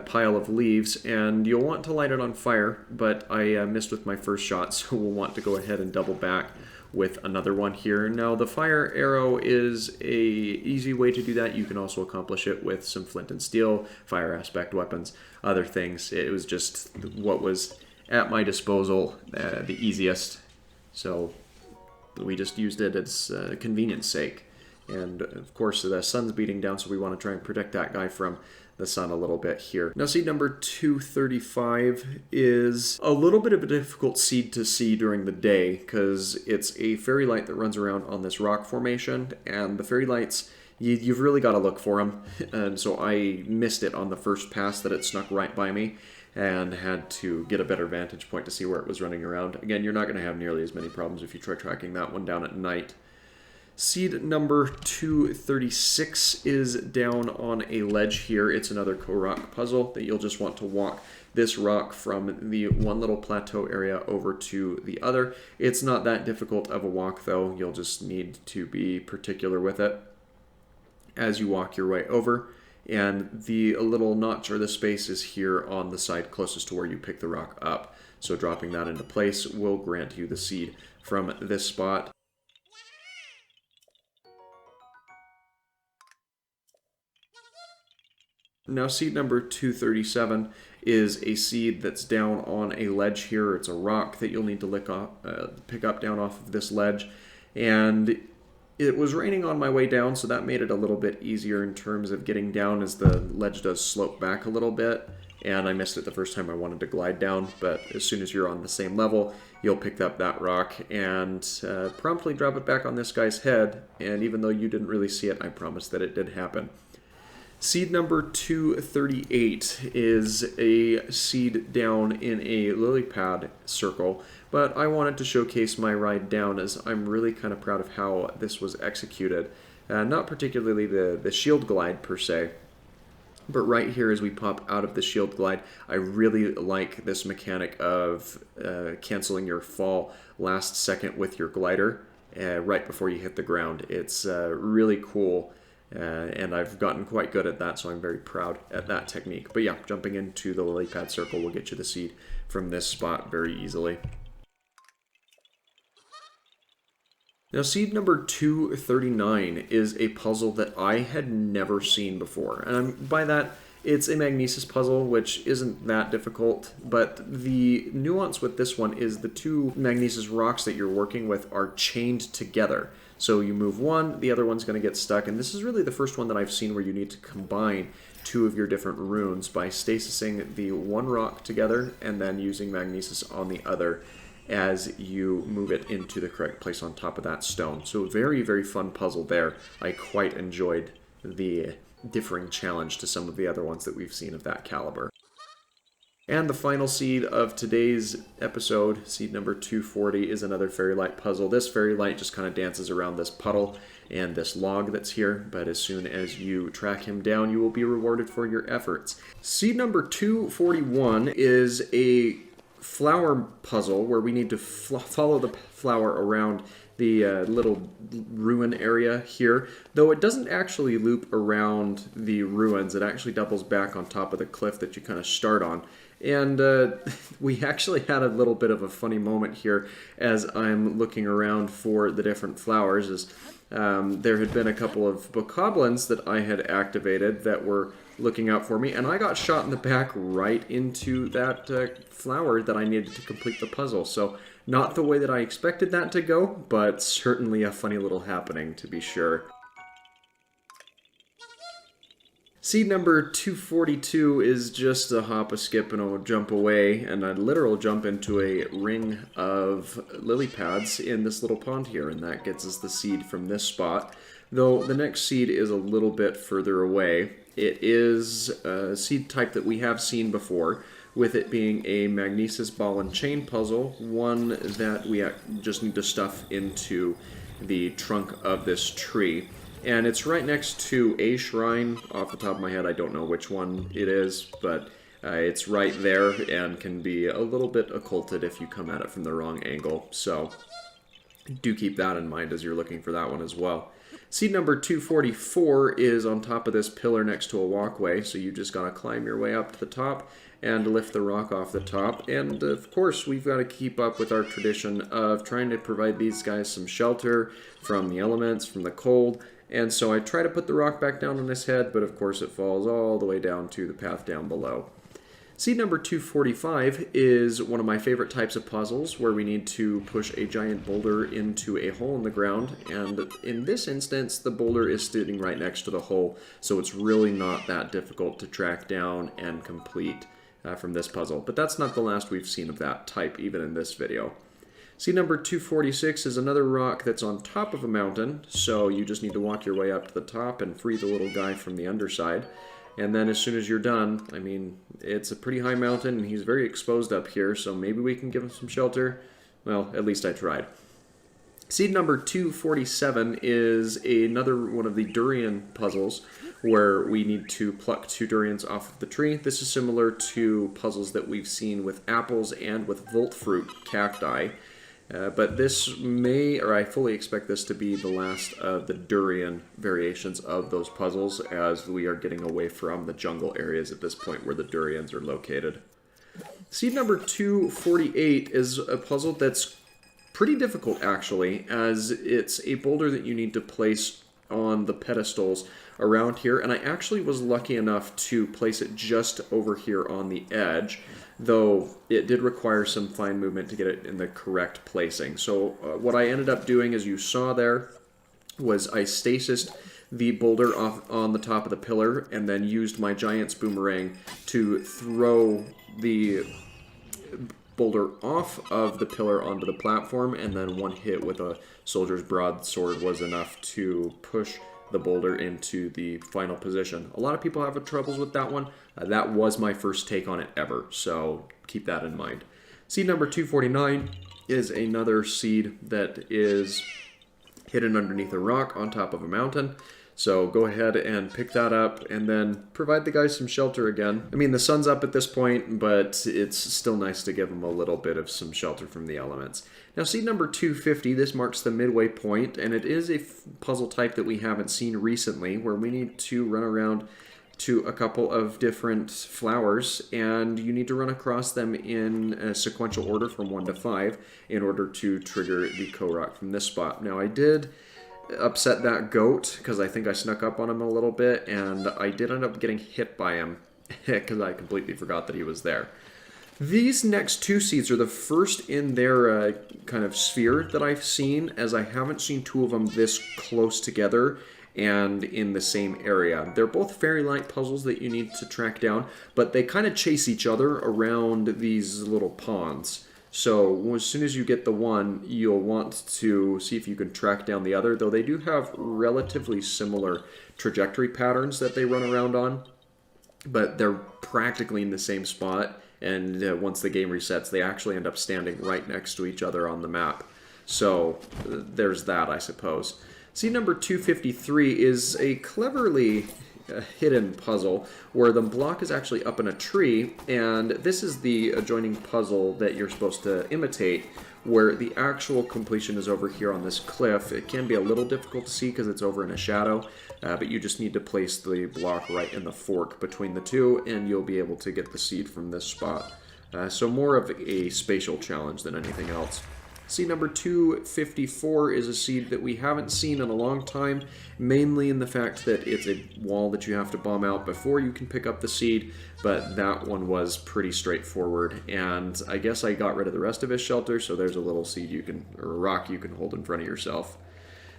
A: pile of leaves, and you'll want to light it on fire, but I missed with my first shot, so we'll want to go ahead and double back with another one here. Now, the fire arrow is a easy way to do that. You can also accomplish it with some flint and steel, fire aspect weapons, other things. It was just what was at my disposal, the easiest, so we just used it as convenience sake. And of course the sun's beating down, so we want to try and protect that guy from the sun a little bit here. Now, seed number 235 is a little bit of a difficult seed to see during the day, because it's a fairy light that runs around on this rock formation, and the fairy lights, you've really got to look for them. And so I missed it on the first pass that it snuck right by me, and had to get a better vantage point to see where it was running around. Again, you're not going to have nearly as many problems if you try tracking that one down at night. Seed number 236 is down on a ledge here. It's another Korok puzzle that you'll just want to walk this rock from the one little plateau area over to the other. It's not that difficult of a walk, though. You'll just need to be particular with it as you walk your way over. And the little notch or the space is here on the side closest to where you pick the rock up. So dropping that into place will grant you the seed from this spot. Now, seed number 237 is a seed that's down on a ledge here. It's a rock that you'll need to pick up down off of this ledge. And it was raining on my way down, so that made it a little bit easier in terms of getting down, as the ledge does slope back a little bit. And I missed it the first time I wanted to glide down, but as soon as you're on the same level, you'll pick up that rock and promptly drop it back on this guy's head. And even though you didn't really see it, I promise that it did happen. Seed number 238 is a seed down in a lily pad circle, but I wanted to showcase my ride down, as I'm really kind of proud of how this was executed. Not particularly the shield glide per se, but right here as we pop out of the shield glide, I really like this mechanic of canceling your fall last second with your glider right before you hit the ground. It's really cool. And I've gotten quite good at that, so I'm very proud at that technique. But yeah, jumping into the lily pad circle will get you the seed from this spot very easily. Now, seed number 239 is a puzzle that I had never seen before. And by that, it's a magnesis puzzle, which isn't that difficult, but the nuance with this one is the 2 magnesis rocks that you're working with are chained together. So you move one, the other one's going to get stuck, and this is really the first one that I've seen where you need to combine 2 of your different runes by stasising the one rock together and then using magnesis on the other as you move it into the correct place on top of that stone. So very, very fun puzzle there. I quite enjoyed the differing challenge to some of the other ones that we've seen of that caliber. And the final seed of today's episode, seed number 240, is another fairy light puzzle. This fairy light just kind of dances around this puddle and this log that's here, but as soon as you track him down, you will be rewarded for your efforts. Seed number 241 is a flower puzzle where we need to follow the flower around the little ruin area here, though it doesn't actually loop around the ruins. It actually doubles back on top of the cliff that you kind of start on. And we actually had a little bit of a funny moment here as I'm looking around for the different flowers. As there had been a couple of bokoblins that I had activated that were looking out for me, and I got shot in the back right into that flower that I needed to complete the puzzle. So not the way that I expected that to go, but certainly a funny little happening, to be sure. Seed number 242 is just a hop, a skip, and a jump away, and a literal jump into a ring of lily pads in this little pond here, and that gets us the seed from this spot. Though the next seed is a little bit further away. It is a seed type that we have seen before, with it being a magnesis ball and chain puzzle, one that we just need to stuff into the trunk of this tree. And it's right next to a shrine. Off the top of my head, I don't know which one it is, but it's right there and can be a little bit occulted if you come at it from the wrong angle. So do keep that in mind as you're looking for that one as well. Seed number 244 is on top of this pillar next to a walkway, so you just gotta climb your way up to the top and lift the rock off the top. And of course, we've got to keep up with our tradition of trying to provide these guys some shelter from the elements, from the cold. And so I try to put the rock back down on his head, but of course it falls all the way down to the path down below. Seed number 245 is one of my favorite types of puzzles where we need to push a giant boulder into a hole in the ground, and in this instance the boulder is sitting right next to the hole, so it's really not that difficult to track down and complete from this puzzle. But that's not the last we've seen of that type, even in this video. Seed number 246 is another rock that's on top of a mountain, so you just need to walk your way up to the top and free the little guy from the underside. And then as soon as you're done, I mean, it's a pretty high mountain and he's very exposed up here, so maybe we can give him some shelter. Well, at least I tried. Seed number 247 is another one of the durian puzzles where we need to pluck 2 durians off of the tree. This is similar to puzzles that we've seen with apples and with volt fruit cacti. But this may, or I fully expect this to be the last of the durian variations of those puzzles, as we are getting away from the jungle areas at this point where the durians are located. Seed number 248 is a puzzle that's pretty difficult, actually, as it's a boulder that you need to place on the pedestals around here, and I actually was lucky enough to place it just over here on the edge, though it did require some fine movement to get it in the correct placing. So what I ended up doing, as you saw there, was I stasised the boulder off on the top of the pillar and then used my giant's boomerang to throw the boulder off of the pillar onto the platform, and then one hit with a soldier's broadsword was enough to push the boulder into the final position. A lot of people have troubles with that one. That was my first take on it ever, so keep that in mind. Seed number 249 is another seed that is hidden underneath a rock on top of a mountain. So go ahead and pick that up and then provide the guys some shelter again. I mean, the sun's up at this point, but it's still nice to give them a little bit of some shelter from the elements. Now, seed number 250, this marks the midway point, and it is a puzzle type that we haven't seen recently, where we need to run around to a couple of different flowers, and you need to run across them in a sequential order from 1 to 5 in order to trigger the Korok from this spot. Now, I did upset that goat because I think I snuck up on him a little bit, and I did end up getting hit by him because I completely forgot that he was there. These next 2 seeds are the first in their kind of sphere that I've seen, as I haven't seen 2 of them this close together and in the same area. They're both fairy light puzzles that you need to track down, but they kind of chase each other around these little ponds. So as soon as you get the one, you'll want to see if you can track down the other, though they do have relatively similar trajectory patterns that they run around on, but they're practically in the same spot, and once the game resets, they actually end up standing right next to each other on the map. So there's that, I suppose. Seed number 253 is a cleverly hidden puzzle where the block is actually up in a tree, and this is the adjoining puzzle that you're supposed to imitate, where the actual completion is over here on this cliff. It can be a little difficult to see because it's over in a shadow, but you just need to place the block right in the fork between the two, and you'll be able to get the seed from this spot. So more of a spatial challenge than anything else. Seed number 254 is a seed that we haven't seen in a long time, mainly in the fact that it's a wall that you have to bomb out before you can pick up the seed, but that one was pretty straightforward, and I guess I got rid of the rest of his shelter, so there's a little seed you can, or a rock you can hold in front of yourself.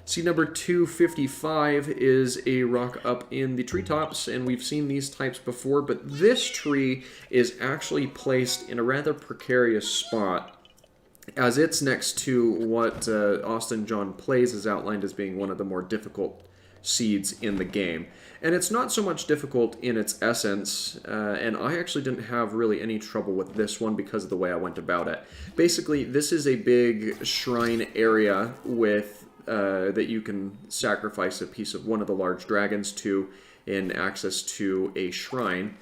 A: Seed number 255 is a rock up in the treetops, and we've seen these types before, but this tree is actually placed in a rather precarious spot, as it's next to what Austin John Plays has outlined as being one of the more difficult seeds in the game. And it's not so much difficult in its essence, and I actually didn't have really any trouble with this one because of the way I went about it. Basically, this is a big shrine area with that you can sacrifice a piece of one of the large dragons to in access to a shrine.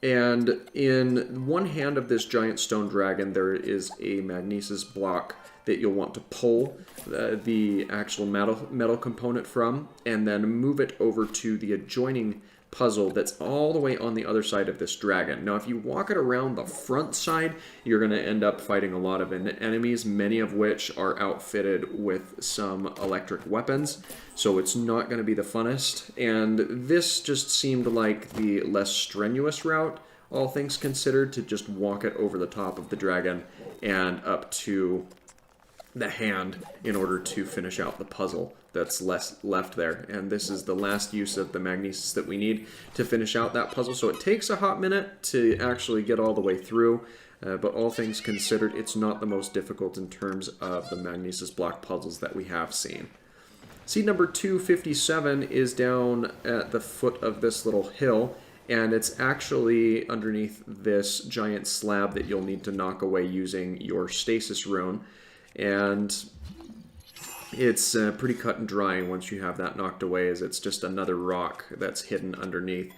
A: And in one hand of this giant stone dragon, there is a magnesis block that you'll want to pull the actual metal component from, and then move it over to the adjoining puzzle that's all the way on the other side of this dragon. Now, if you walk it around the front side, you're going to end up fighting a lot of enemies, many of which are outfitted with some electric weapons, so it's not going to be the funnest. And this just seemed like the less strenuous route, all things considered, to just walk it over the top of the dragon and up to the hand in order to finish out the puzzle that's left there. And this is the last use of the magnesis that we need to finish out that puzzle. So it takes a hot minute to actually get all the way through, but all things considered, it's not the most difficult in terms of the magnesis block puzzles that we have seen. Seed number 257 is down at the foot of this little hill, and it's actually underneath this giant slab that you'll need to knock away using your stasis rune. And it's pretty cut and dry once you have that knocked away, as it's just another rock that's hidden underneath.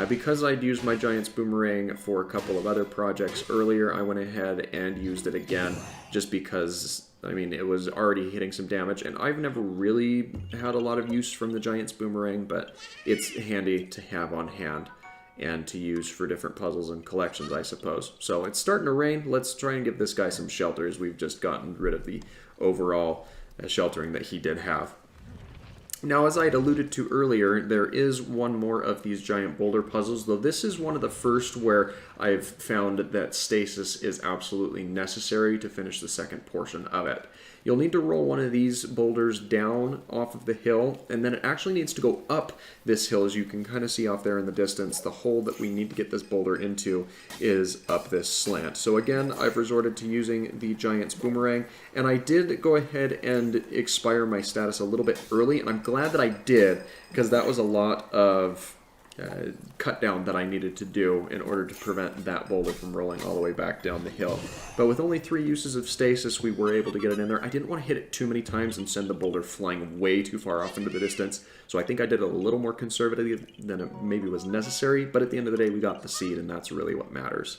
A: Because I'd used my Giant's Boomerang for a couple of other projects earlier, I went ahead and used it again, just because, I mean, it was already hitting some damage, and I've never really had a lot of use from the Giant's Boomerang, but it's handy to have on hand and to use for different puzzles and collections, I suppose. So it's starting to rain. Let's try and give this guy some shelter, as we've just gotten rid of the overall sheltering that he did have. Now, as I had alluded to earlier, there is one more of these giant boulder puzzles, though this is one of the first where I've found that stasis is absolutely necessary to finish the second portion of it. You'll need to roll one of these boulders down off of the hill, and then it actually needs to go up this hill. As you can kind of see off there in the distance, the hole that we need to get this boulder into is up this slant. So again, I've resorted to using the Giant's Boomerang, and I did go ahead and expire my status a little bit early, and I'm glad that I did, because that was a lot of cut down that I needed to do in order to prevent that boulder from rolling all the way back down the hill. But with only 3 uses of stasis, we were able to get it in there. I didn't want to hit it too many times and send the boulder flying way too far off into the distance, so I think I did it a little more conservative than it maybe was necessary, but at the end of the day, we got the seed, and that's really what matters.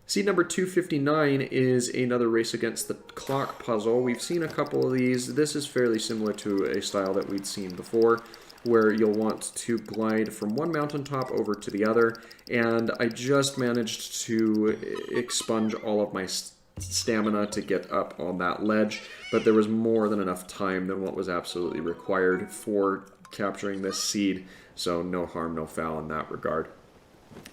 A: Seed number 259 is another race against the clock puzzle. We've seen a couple of these. This is fairly similar to a style that we'd seen before, where you'll want to glide from one mountaintop over to the other, and I just managed to expunge all of my stamina to get up on that ledge, but there was more than enough time than what was absolutely required for capturing this seed, so no harm, no foul in that regard.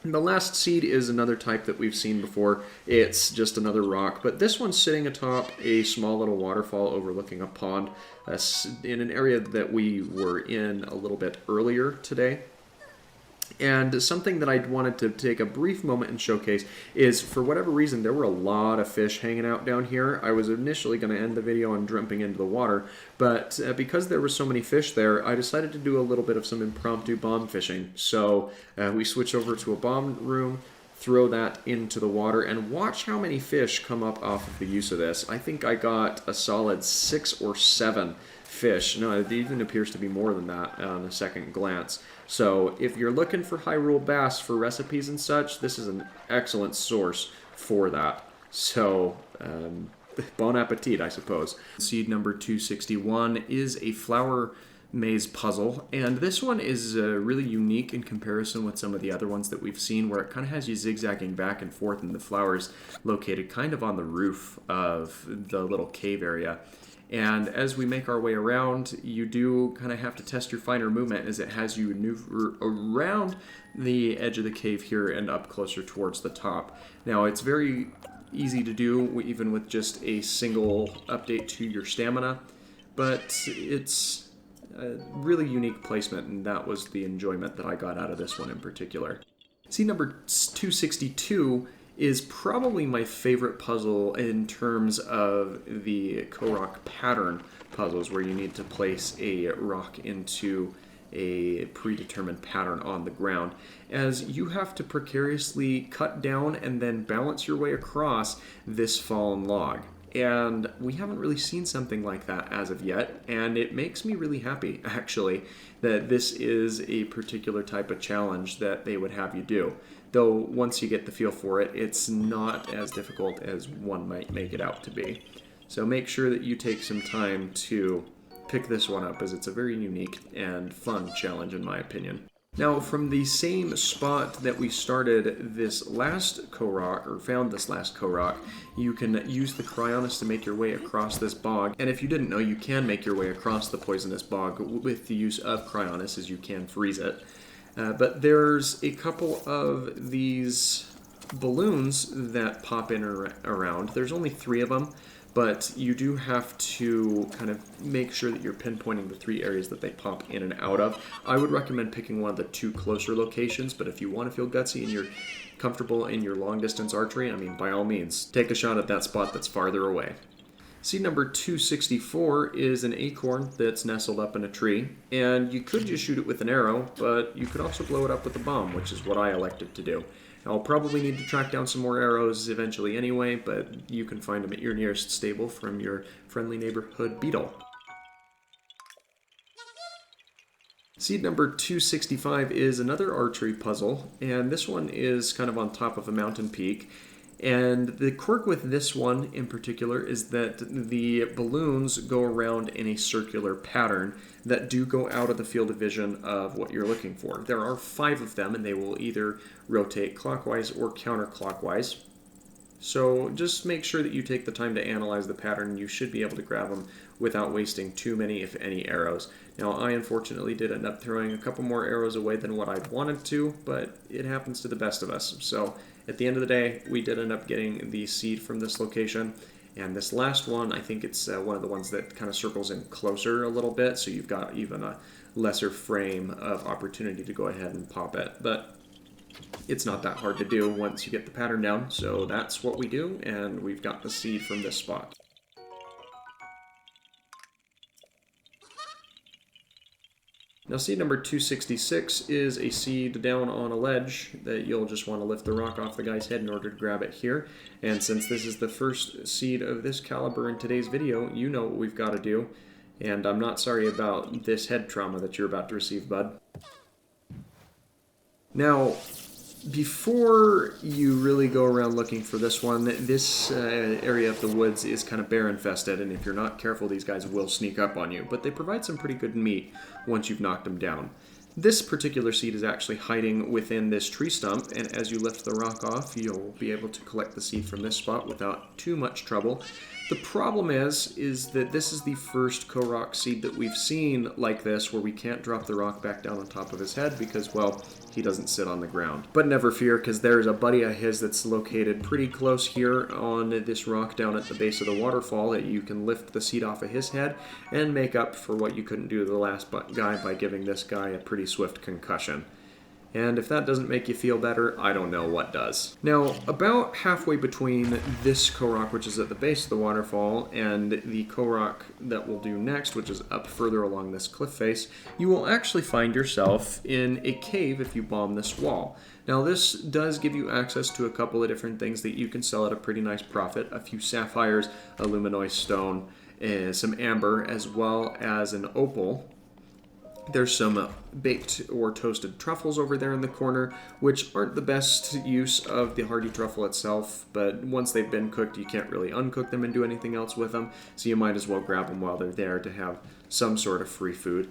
A: And the last seed is another type that we've seen before. It's just another rock, but this one's sitting atop a small little waterfall overlooking a pond in an area that we were in a little bit earlier today. And something that I wanted to take a brief moment and showcase is, for whatever reason, there were a lot of fish hanging out down here. I was initially going to end the video on jumping into the water, but because there were so many fish there, I decided to do a little bit of some impromptu bomb fishing. So we switch over to a bomb room, throw that into the water, and watch how many fish come up off of the use of this. I think I got a solid 6 or 7 fish. No, it even appears to be more than that on a second glance. So if you're looking for Hyrule bass for recipes and such, this is an excellent source for that. So bon appetit, I suppose. Seed number 261 is a flower maze puzzle, and this one is really unique in comparison with some of the other ones that we've seen, where it kind of has you zigzagging back and forth, and the flowers located kind of on the roof of the little cave area. And as we make our way around, you do kind of have to test your finer movement, as it has you maneuver around the edge of the cave here and up closer towards the top. Now, it's very easy to do even with just a single update to your stamina, but it's a really unique placement, and that was the enjoyment that I got out of this one in particular. Seed number 262 is probably my favorite puzzle in terms of the Korok pattern puzzles, where you need to place a rock into a predetermined pattern on the ground, as you have to precariously cut down and then balance your way across this fallen log. And we haven't really seen something like that as of yet, and it makes me really happy, actually, that this is a particular type of challenge that they would have you do. Though, once you get the feel for it, it's not as difficult as one might make it out to be. So make sure that you take some time to pick this one up, as it's a very unique and fun challenge in my opinion. Now, from the same spot that we started this last Korok, or found this last Korok, you can use the Cryonis to make your way across this bog. And if you didn't know, you can make your way across the poisonous bog with the use of Cryonis, as you can freeze it. But there's a couple of these balloons that pop in around. There's only 3 of them, but you do have to kind of make sure that you're pinpointing the 3 areas that they pop in and out of. I would recommend picking one of the 2 closer locations, but if you want to feel gutsy and you're comfortable in your long distance archery, I mean, by all means, take a shot at that spot that's farther away. Seed number 264 is an acorn that's nestled up in a tree, and you could just shoot it with an arrow, but you could also blow it up with a bomb, which is what I elected to do. I'll probably need to track down some more arrows eventually anyway, but you can find them at your nearest stable from your friendly neighborhood beetle. Seed number 265 is another archery puzzle, and this one is kind of on top of a mountain peak. And the quirk with this one in particular is that the balloons go around in a circular pattern that do go out of the field of vision of what you're looking for. There are 5 of them, and they will either rotate clockwise or counterclockwise. So just make sure that you take the time to analyze the pattern. You should be able to grab them without wasting too many, if any, arrows. Now, I unfortunately did end up throwing a couple more arrows away than what I'd wanted to, but it happens to the best of us. So at the end of the day, we did end up getting the seed from this location. And this last one, I think it's one of the ones that kind of circles in closer a little bit, so you've got even a lesser frame of opportunity to go ahead and pop it. But it's not that hard to do once you get the pattern down, so that's what we do, and we've got the seed from this spot. Now, seed number 266 is a seed down on a ledge that you'll just want to lift the rock off the guy's head in order to grab it here. And since this is the first seed of this caliber in today's video, you know what we've got to do. And I'm not sorry about this head trauma that you're about to receive, bud. Now, before you really go around looking for this one, this area of the woods is kind of bear infested, and if you're not careful, these guys will sneak up on you. But they provide some pretty good meat once you've knocked them down. This particular seed is actually hiding within this tree stump, and as you lift the rock off, you'll be able to collect the seed from this spot without too much trouble. The problem is that this is the first Korok seed that we've seen like this, where we can't drop the rock back down on top of his head because, well, he doesn't sit on the ground. But never fear, because there's a buddy of his that's located pretty close here on this rock down at the base of the waterfall that you can lift the seed off of his head and make up for what you couldn't do to the last guy by giving this guy a pretty swift concussion. And if that doesn't make you feel better, I don't know what does. Now, about halfway between this Korok, which is at the base of the waterfall, and the Korok that we'll do next, which is up further along this cliff face, you will actually find yourself in a cave if you bomb this wall. Now, this does give you access to a couple of different things that you can sell at a pretty nice profit. A few sapphires, a luminoise stone, some amber, as well as an opal. There's some baked or toasted truffles over there in the corner, which aren't the best use of the hardy truffle itself, but once they've been cooked, you can't really uncook them and do anything else with them, so you might as well grab them while they're there to have some sort of free food.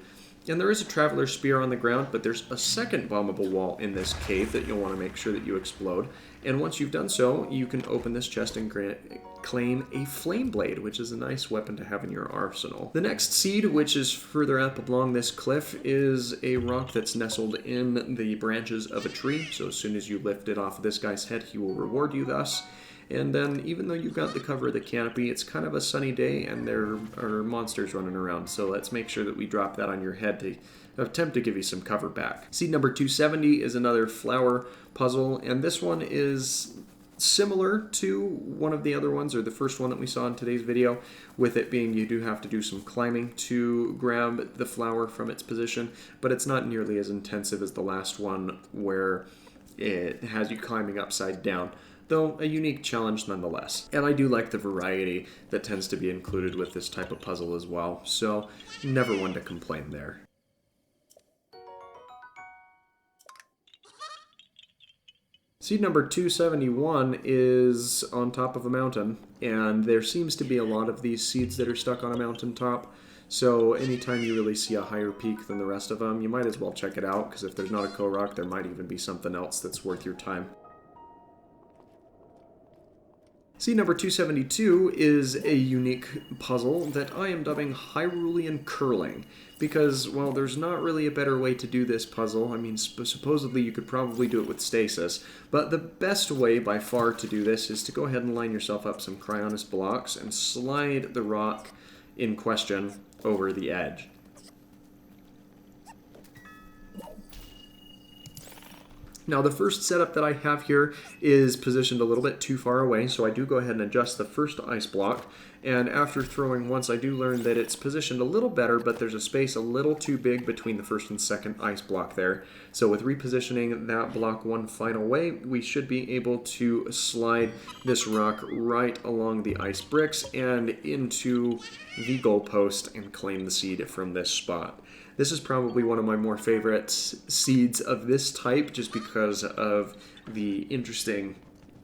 A: And there is a traveler's spear on the ground, but there's a second bombable wall in this cave that you'll want to make sure that you explode. And once you've done so, you can open this chest and claim a flame blade, which is a nice weapon to have in your arsenal. The next seed, which is further up along this cliff, is a rock that's nestled in the branches of a tree. So as soon as you lift it off of this guy's head, he will reward you thus. And then, even though you've got the cover of the canopy, it's kind of a sunny day and there are monsters running around. So let's make sure that we drop that on your head to attempt to give you some cover back. Seed number 270 is another flower puzzle, and this one is similar to one of the other ones, or the first one that we saw in today's video, with it being you do have to do some climbing to grab the flower from its position, but it's not nearly as intensive as the last one where it has you climbing upside down. Though a unique challenge nonetheless. And I do like the variety that tends to be included with this type of puzzle as well, so never one to complain there. Seed number 271 is on top of a mountain, and there seems to be a lot of these seeds that are stuck on a mountaintop. So anytime you really see a higher peak than the rest of them, you might as well check it out, because if there's not a Korok, there might even be something else that's worth your time. Seed number 272 is a unique puzzle that I am dubbing Hyrulean Curling, because, well, there's not really a better way to do this puzzle. I mean, supposedly you could probably do it with stasis, but the best way by far to do this is to go ahead and line yourself up some cryonis blocks and slide the rock in question over the edge. Now, the first setup that I have here is positioned a little bit too far away, so I do go ahead and adjust the first ice block, and after throwing once, I do learn that it's positioned a little better, but there's a space a little too big between the first and second ice block there. So with repositioning that block one final way, we should be able to slide this rock right along the ice bricks and into the goalpost and claim the seed from this spot. This is probably one of my more favorite seeds of this type, just because of the interesting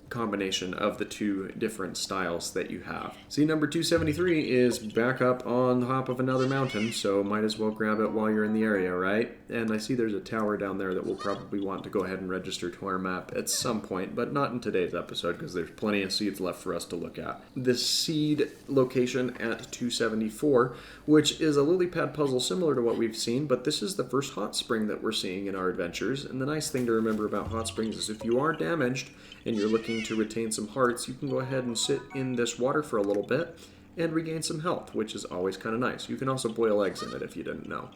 A: combination of the two different styles that you have. Seed number 273 is back up on top of another mountain, so might as well grab it while you're in the area, right? And I see there's a tower down there that we'll probably want to go ahead and register to our map at some point, but not in today's episode because there's plenty of seeds left for us to look at. The seed location at 274, which is a lily pad puzzle similar to what we've seen, but this is the first hot spring that we're seeing in our adventures. And the nice thing to remember about hot springs is if you are damaged and you're looking to retain some hearts, you can go ahead and sit in this water for a little bit and regain some health, which is always kind of nice. You can also boil eggs in it if you didn't know.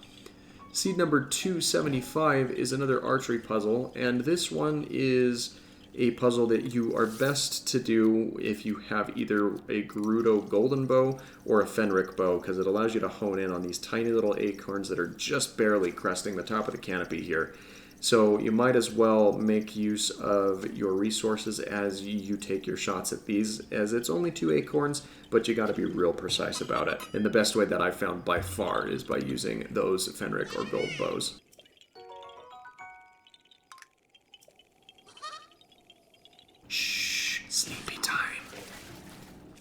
A: Seed number 275 is another archery puzzle, and this one is a puzzle that you are best to do if you have either a Gerudo golden bow or a Fenric bow, because it allows you to hone in on these tiny little acorns that are just barely cresting the top of the canopy here. So you might as well make use of your resources as you take your shots at these, as it's only 2 acorns, but you got to be real precise about it. And the best way that I've found by far is by using those Fenric or gold bows. Shh, sleepy time.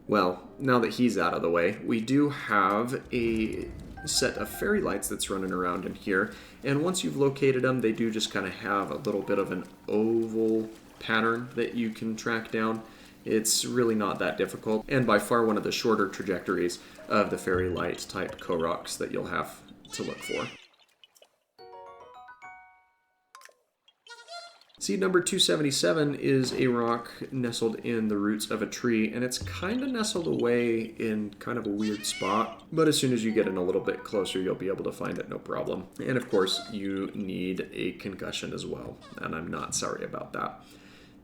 A: Well, now that he's out of the way, we do have a set of fairy lights that's running around in here, and once you've located them, they do just kind of have a little bit of an oval pattern that you can track down. It's really not that difficult, and by far one of the shorter trajectories of the fairy light type Koroks that you'll have to look for. Seed number 277 is a rock nestled in the roots of a tree, and it's kind of nestled away in kind of a weird spot, but as soon as you get in a little bit closer, you'll be able to find it no problem. And of course, you need a concussion as well, and I'm not sorry about that.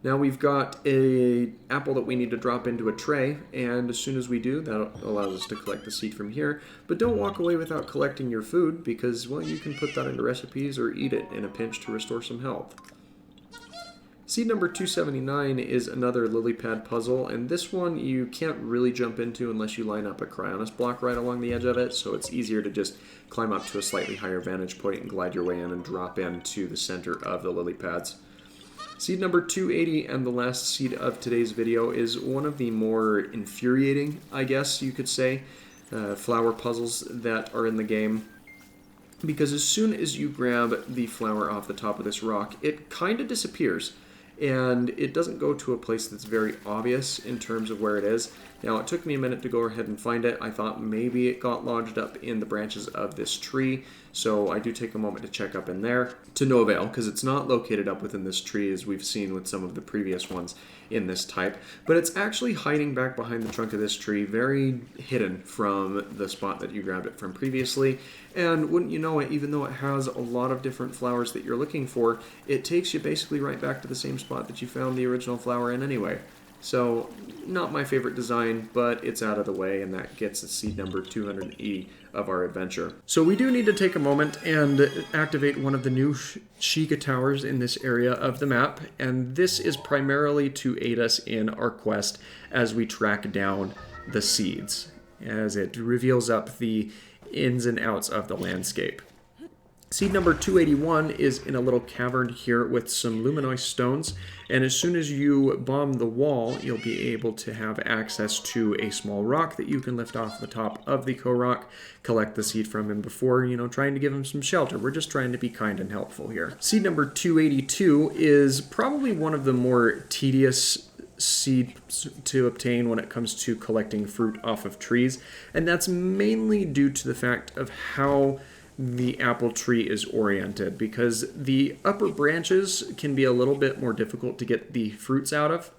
A: Now we've got an apple that we need to drop into a tray, and as soon as we do, that allows us to collect the seed from here. But don't walk away without collecting your food, because, well, you can put that into recipes or eat it in a pinch to restore some health. Seed number 279 is another lily pad puzzle, and this one you can't really jump into unless you line up a cryonis block right along the edge of it, so it's easier to just climb up to a slightly higher vantage point and glide your way in and drop into the center of the lily pads. Seed number 280, and the last seed of today's video, is one of the more infuriating, I guess you could say, flower puzzles that are in the game. because as soon as you grab the flower off the top of this rock, it kind of disappears, and it doesn't go to a place that's very obvious in terms of where it is. Now, it took me a minute to go ahead and find it. I thought maybe it got lodged up in the branches of this tree, so I do take a moment to check up in there. To no avail, because it's not located up within this tree as we've seen with some of the previous ones in this type, but it's actually hiding back behind the trunk of this tree, very hidden from the spot that you grabbed it from previously. And wouldn't you know it, even though it has a lot of different flowers that you're looking for, it takes you basically right back to the same spot that you found the original flower in anyway. So, not my favorite design, but it's out of the way, and that gets us seed number 200E of our adventure. So we do need to take a moment and activate one of the new Sheikah towers in this area of the map, and this is primarily to aid us in our quest as we track down the seeds, as it reveals up the ins and outs of the landscape. Seed number 281 is in a little cavern here with some luminoise stones, and as soon as you bomb the wall, you'll be able to have access to a small rock that you can lift off the top of the Korok, collect the seed from him before, trying to give him some shelter. We're just trying to be kind and helpful here. Seed number 282 is probably one of the more tedious seeds to obtain when it comes to collecting fruit off of trees, and that's mainly due to the fact of how the apple tree is oriented, because the upper branches can be a little bit more difficult to get the fruits out of,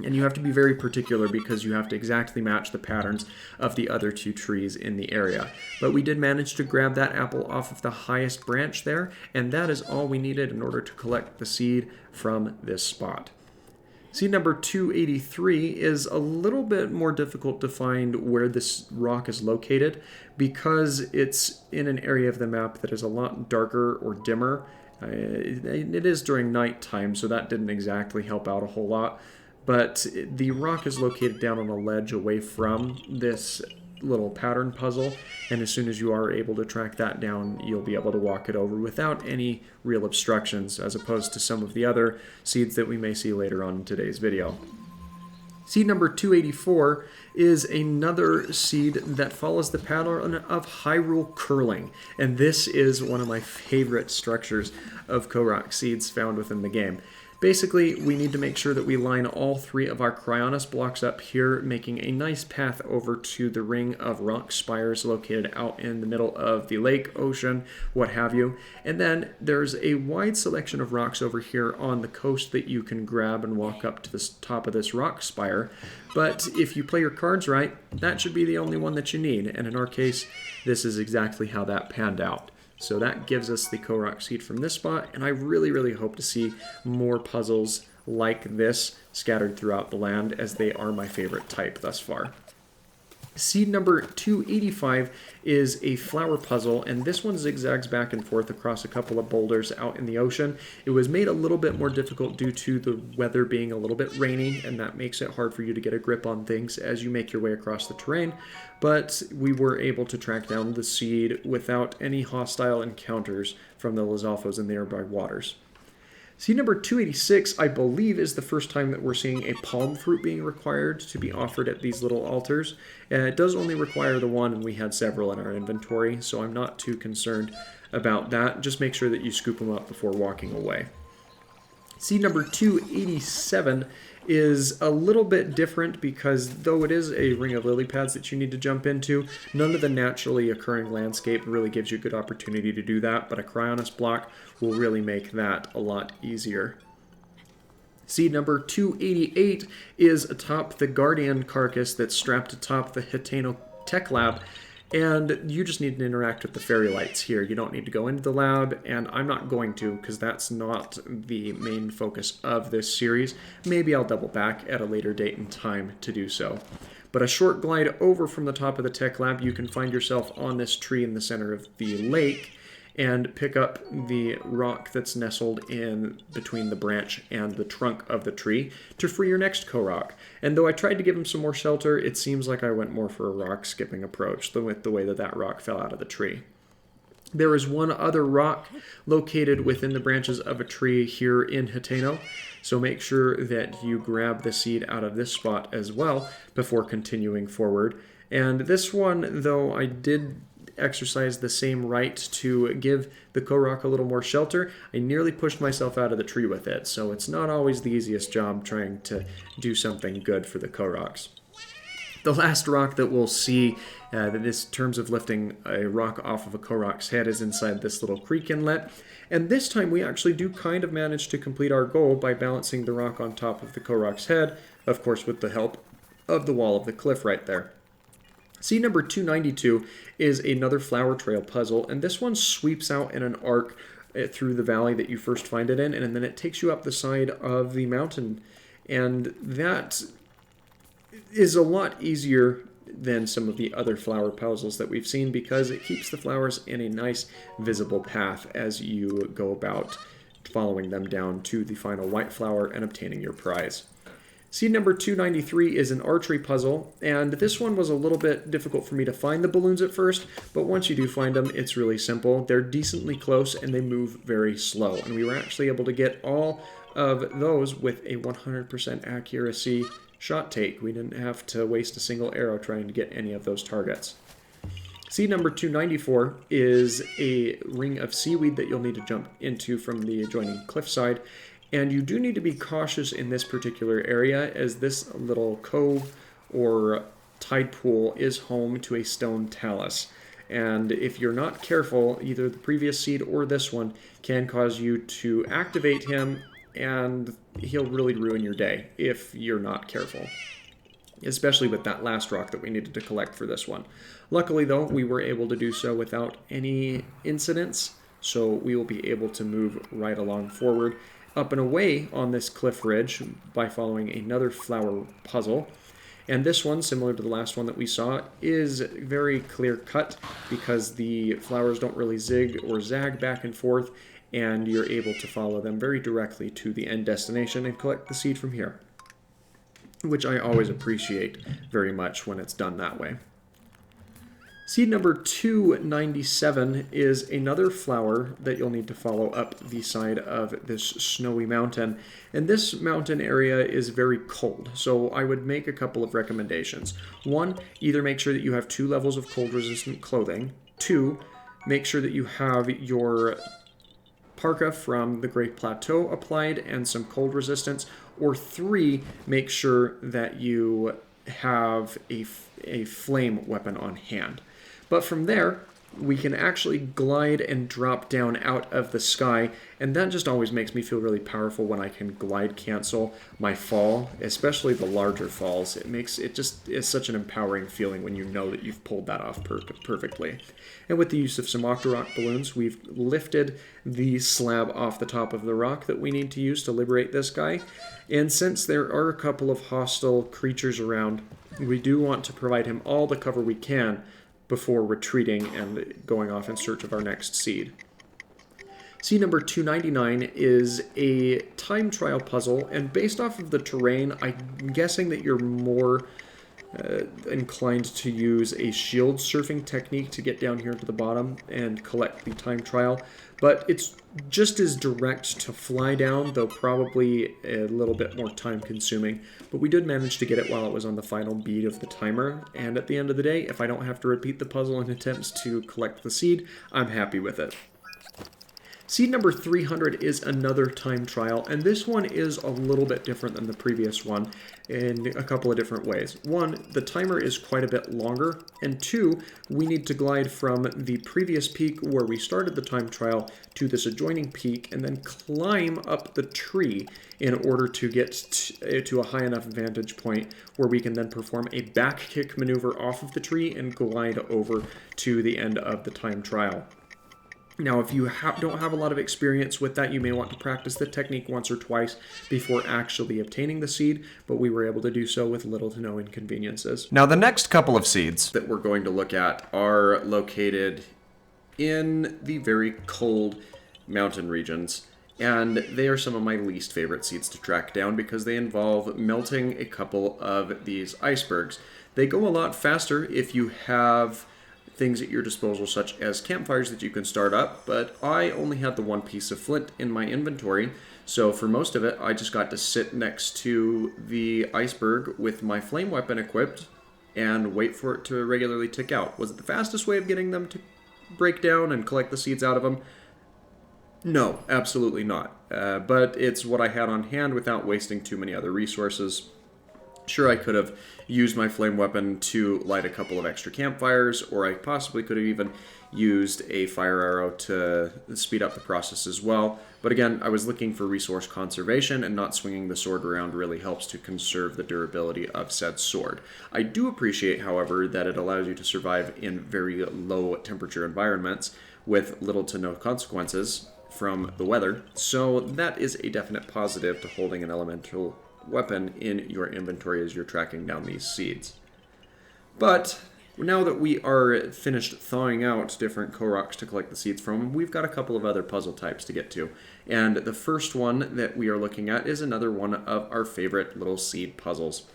A: and you have to be very particular because you have to exactly match the patterns of the other two trees in the area. But we did manage to grab that apple off of the highest branch there, and that is all we needed in order to collect the seed from this spot. Seed number 283 is a little bit more difficult to find where this rock is located because it's in an area of the map that is a lot darker or dimmer. It is during nighttime, so that didn't exactly help out a whole lot. But the rock is located down on a ledge away from this little pattern puzzle, and as soon as you are able to track that down, you'll be able to walk it over without any real obstructions, as opposed to some of the other seeds that we may see later on in today's video. Seed number 284 is another seed that follows the pattern of Hyrule curling, and this is one of my favorite structures of Korok seeds found within the game. Basically, we need to make sure that we line all three of our Cryonis blocks up here, making a nice path over to the ring of rock spires located out in the middle of the lake, ocean, what have you. And then there's a wide selection of rocks over here on the coast that you can grab and walk up to the top of this rock spire. But if you play your cards right, that should be the only one that you need. And in our case, this is exactly how that panned out. So that gives us the Korok seed from this spot, and I really, really hope to see more puzzles like this scattered throughout the land, as they are my favorite type thus far. Seed number 285 is a flower puzzle, and this one zigzags back and forth across a couple of boulders out in the ocean. It was made a little bit more difficult due to the weather being a little bit rainy, and that makes it hard for you to get a grip on things as you make your way across the terrain, but we were able to track down the seed without any hostile encounters from the Lizalfos in the nearby waters. Seed number 286, I believe, is the first time that we're seeing a palm fruit being required to be offered at these little altars. It does only require the one, and we had several in our inventory, so I'm not too concerned about that. Just make sure that you scoop them up before walking away. Seed number 287 is a little bit different because though it is a ring of lily pads that you need to jump into, none of the naturally occurring landscape really gives you a good opportunity to do that, but a Cryonis block will really make that a lot easier. Seed number 288 is atop the Guardian carcass that's strapped atop the Hitano Tech Lab, and you just need to interact with the fairy lights here. You don't need to go into the lab, and I'm not going to because that's not the main focus of this series. Maybe I'll double back at a later date and time to do so. But a short glide over from the top of the tech lab, you can find yourself on this tree in the center of the lake and pick up the rock that's nestled in between the branch and the trunk of the tree to free your next Korok. And though I tried to give him some more shelter, it seems like I went more for a rock skipping approach with the way that that rock fell out of the tree. There is one other rock located within the branches of a tree here in Hitano, so make sure that you grab the seed out of this spot as well before continuing forward. And this one, though I did
B: exercise the same right to give the Korok a little more shelter, I nearly pushed myself out of the tree with it. So it's not always the easiest job trying to do something good for the Koroks. The last rock that we'll see in terms of lifting a rock off of a Korok's head is inside this little creek inlet. And this time we actually do kind of manage to complete our goal by balancing the rock on top of the Korok's head, of course with the help of the wall of the cliff right there. Seed number 292 is another flower trail puzzle, and this one sweeps out in an arc through the valley that you first find it in, and then it takes you up the side of the mountain. And that is a lot easier than some of the other flower puzzles that we've seen because it keeps the flowers in a nice visible path as you go about following them down to the final white flower and obtaining your prize. Seed number 293 is an archery puzzle, and this one was a little bit difficult for me to find the balloons at first, but once you do find them, it's really simple. They're decently close and they move very slow, and we were actually able to get all of those with a 100% accuracy shot take. We didn't have to waste a single arrow trying to get any of those targets. Seed number 294 is a ring of seaweed that you'll need to jump into from the adjoining cliffside. And you do need to be cautious in this particular area as this little cove or tide pool is home to a stone talus. And if you're not careful, either the previous seed or this one can cause you to activate him, and he'll really ruin your day if you're not careful. Especially with that last rock that we needed to collect for this one. Luckily though, we were able to do so without any incidents, so we will be able to move right along forward up and away on this cliff ridge by following another flower puzzle. And this one, similar to the last one that we saw, is very clear cut because the flowers don't really zig or zag back and forth, and you're able to follow them very directly to the end destination and collect the seed from here, which I always appreciate very much when it's done that way. Seed number 297 is another flower that you'll need to follow up the side of this snowy mountain. And this mountain area is very cold, so I would make a couple of recommendations. One, either make sure that you have 2 levels of cold-resistant clothing. 2, make sure that you have your parka from the Great Plateau applied and some cold resistance. Or 3, make sure that you have a flame weapon on hand. But from there, we can actually glide and drop down out of the sky, and that just always makes me feel really powerful when I can glide cancel my fall, especially the larger falls. It just is such an empowering feeling when you know that you've pulled that off perfectly. And with the use of some Octorock balloons, we've lifted the slab off the top of the rock that we need to use to liberate this guy. And since there are a couple of hostile creatures around, we do want to provide him all the cover we can before retreating and going off in search of our next seed. Seed number 299 is a time trial puzzle, and based off of the terrain, I'm guessing that you're more inclined to use a shield surfing technique to get down here to the bottom and collect the time trial, but it's just as direct to fly down, though probably a little bit more time consuming. But we did manage to get it while it was on the final beat of the timer, and at the end of the day, if I don't have to repeat the puzzle in attempts to collect the seed, I'm happy with it. Seed number 300 is another time trial, and this one is a little bit different than the previous one in a couple of different ways. 1, the timer is quite a bit longer, and 2, we need to glide from the previous peak where we started the time trial to this adjoining peak and then climb up the tree in order to get to a high enough vantage point where we can then perform a back kick maneuver off of the tree and glide over to the end of the time trial. Now, if you don't have a lot of experience with that, you may want to practice the technique once or twice before actually obtaining the seed, but we were able to do so with little to no inconveniences.
A: Now, the next couple of seeds that we're going to look at are located in the very cold mountain regions, and they are some of my least favorite seeds to track down because they involve melting a couple of these icebergs. They go a lot faster if you have things at your disposal, such as campfires that you can start up, but I only had the one piece of flint in my inventory, so for most of it, I just got to sit next to the iceberg with my flame weapon equipped
B: and wait for it to regularly tick out. Was it the fastest way of getting them to break down and collect the seeds out of them? No, absolutely not. But it's what I had on hand without wasting too many other resources. Sure, I could have used my flame weapon to light a couple of extra campfires, or I possibly could have even used a fire arrow to speed up the process as well. But again, I was looking for resource conservation, and not swinging the sword around really helps to conserve the durability of said sword. I do appreciate, however, that it allows you to survive in very low temperature environments with little to no consequences from the weather, so that is a definite positive to holding an elemental weapon in your inventory as you're tracking down these seeds. But now that we are finished thawing out different Koroks to collect the seeds from, we've got a couple of other puzzle types to get to. And the first one that we are looking at is another one of our favorite little seed puzzles,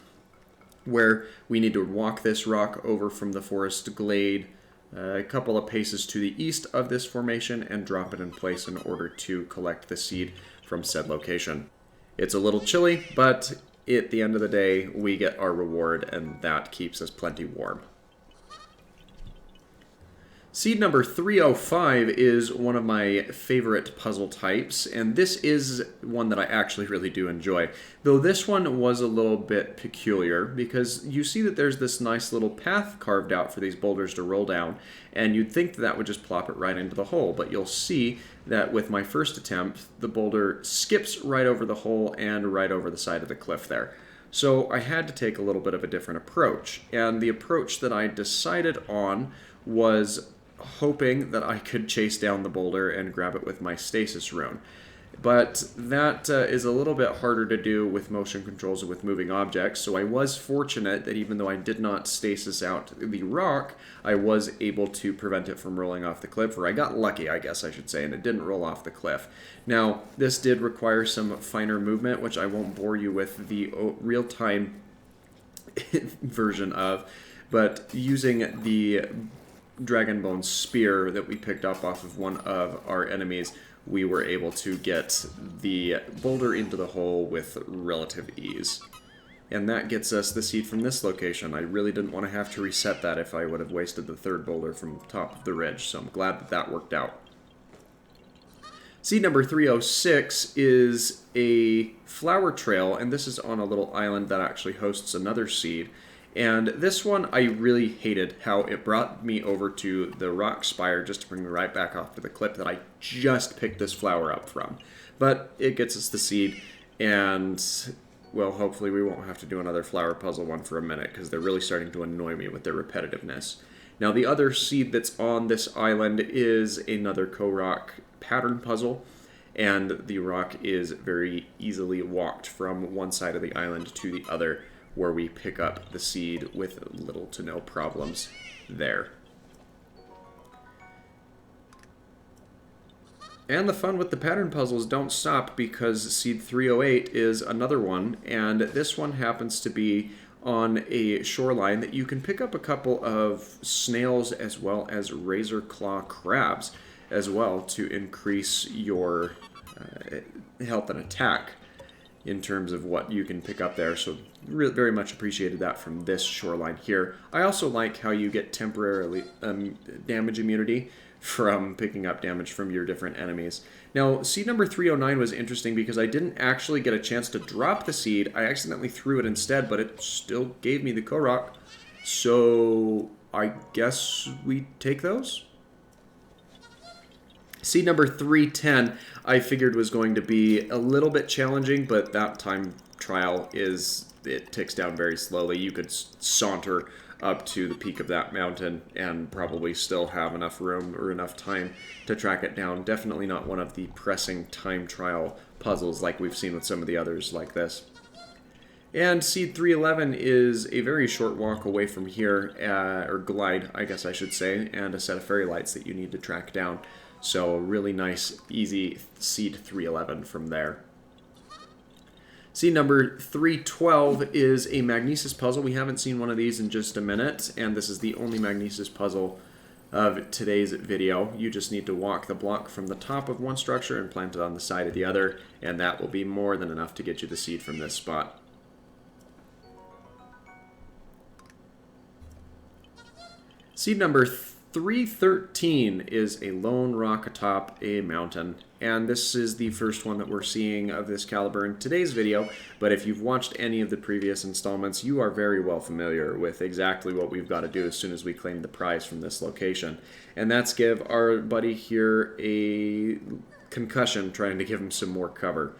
B: where we need to walk this rock over from the forest glade a couple of paces to the east of this formation and drop it in place in order to collect the seed from said location. It's a little chilly, but at the end of the day, we get our reward, and that keeps us plenty warm. Seed number 305 is one of my favorite puzzle types, and this is one that I actually really do enjoy. Though this one was a little bit peculiar, because you see that there's this nice little path carved out for these boulders to roll down, and you'd think that would just plop it right into the hole, but you'll see that with my first attempt, the boulder skips right over the hole and right over the side of the cliff there. So I had to take a little bit of a different approach, and the approach that I decided on was hoping that I could chase down the boulder and grab it with my stasis rune. But that is a little bit harder to do with motion controls and with moving objects, so I was fortunate that even though I did not stasis out the rock, I was able to prevent it from rolling off the cliff, or I got lucky, I guess I should say, and it didn't roll off the cliff. Now, this did require some finer movement, which I won't bore you with the real-time version of, but using the Dragonbone spear that we picked up off of one of our enemies, we were able to get the boulder into the hole with relative ease. And that gets us the seed from this location. I really didn't want to have to reset that if I would have wasted the third boulder from the top of the ridge, so I'm glad that that worked out. Seed number 306 is a flower trail, and this is on a little island that actually hosts another seed. And this one, I really hated how it brought me over to the rock spire just to bring me right back off to the cliff that I just picked this flower up from. But it gets us the seed, and, well, hopefully we won't have to do another flower puzzle one for a minute, because they're really starting to annoy me with their repetitiveness. Now, the other seed that's on this island is another Korok pattern puzzle, and the rock is very easily walked from one side of the island to the other, where we pick up the seed with little to no problems there. And the fun with the pattern puzzles don't stop, because seed 308 is another one, and this one happens to be on a shoreline that you can pick up a couple of snails as well as razor claw crabs as well to increase your health and attack in terms of what you can pick up there, so really very much appreciated that from this shoreline here. I also like how you get temporarily damage immunity from picking up damage from your different enemies. Now, seed number 309 was interesting because I didn't actually get a chance to drop the seed. I accidentally threw it instead, but it still gave me the Korok, so I guess we take those? Seed number 310 I figured was going to be a little bit challenging, but that time trial it ticks down very slowly. You could saunter up to the peak of that mountain and probably still have enough room or enough time to track it down. Definitely not one of the pressing time trial puzzles like we've seen with some of the others like this. And seed 311 is a very short walk away from here, or glide, I guess I should say, and a set of fairy lights that you need to track down. So really nice, easy seed 311 from there. Seed number 312 is a magnesis puzzle. We haven't seen one of these in just a minute, and this is the only magnesis puzzle of today's video. You just need to walk the block from the top of one structure and plant it on the side of the other, and that will be more than enough to get you the seed from this spot. Seed number 313 is a lone rock atop a mountain, and this is the first one that we're seeing of this caliber in today's video, but if you've watched any of the previous installments, you are very well familiar with exactly what we've got to do as soon as we claim the prize from this location, and that's give our buddy here a concussion, trying to give him some more cover.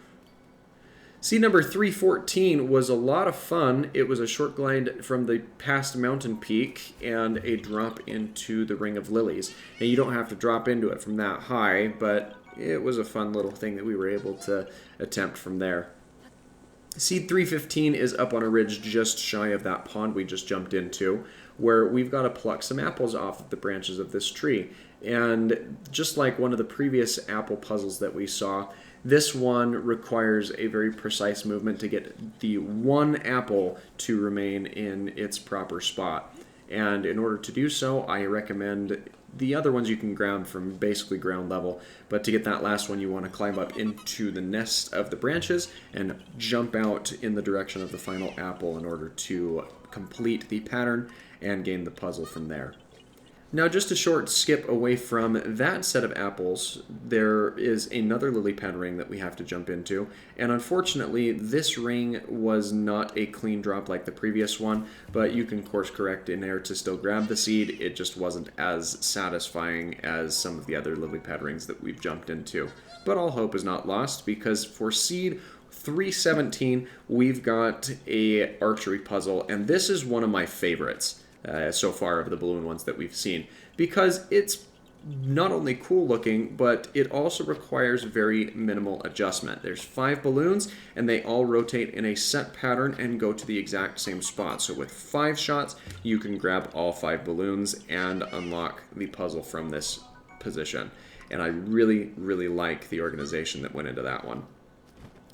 B: Seed number 314 was a lot of fun. It was a short glide from the past mountain peak and a drop into the Ring of Lilies. Now you don't have to drop into it from that high, but it was a fun little thing that we were able to attempt from there. Seed 315 is up on a ridge just shy of that pond we just jumped into, where we've got to pluck some apples off of the branches of this tree. And just like one of the previous apple puzzles that we saw, this one requires a very precise movement to get the one apple to remain in its proper spot. And in order to do so, I recommend the other ones you can grab from basically ground level, but to get that last one you want to climb up into the nest of the branches and jump out in the direction of the final apple in order to complete the pattern and gain the puzzle from there. Now, just a short skip away from that set of apples, there is another lily pad ring that we have to jump into, and unfortunately this ring was not a clean drop like the previous one, but you can course correct in there to still grab the seed. It just wasn't as satisfying as some of the other lily pad rings that we've jumped into. But all hope is not lost, because for seed 317 we've got a archery puzzle, and this is one of my favorites so far of the balloon ones that we've seen, because it's not only cool looking, but it also requires very minimal adjustment. There's 5 balloons, and they all rotate in a set pattern and go to the exact same spot. So with 5 shots, you can grab all 5 balloons and unlock the puzzle from this position. And I really, really like the organization that went into that one.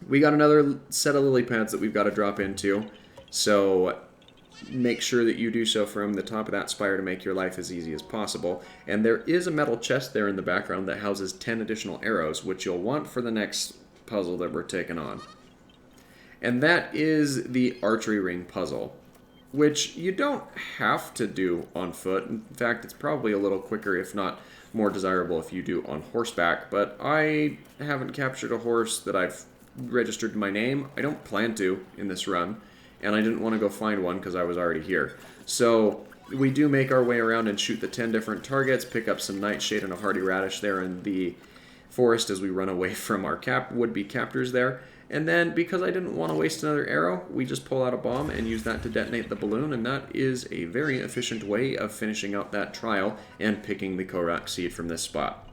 B: We got another set of lily pads that we've got to drop into, so make sure that you do so from the top of that spire to make your life as easy as possible. And there is a metal chest there in the background that houses 10 additional arrows, which you'll want for the next puzzle that we're taking on. And that is the archery ring puzzle, which you don't have to do on foot. In fact, it's probably a little quicker, if not more desirable, if you do on horseback. But I haven't captured a horse that I've registered to my name. I don't plan to in this run, and I didn't want to go find one because I was already here. So we do make our way around and shoot the 10 different targets, pick up some nightshade and a hardy radish there in the forest as we run away from our would-be captors there. And then, because I didn't want to waste another arrow, we just pull out a bomb and use that to detonate the balloon, and that is a very efficient way of finishing out that trial and picking the Korok seed from this spot.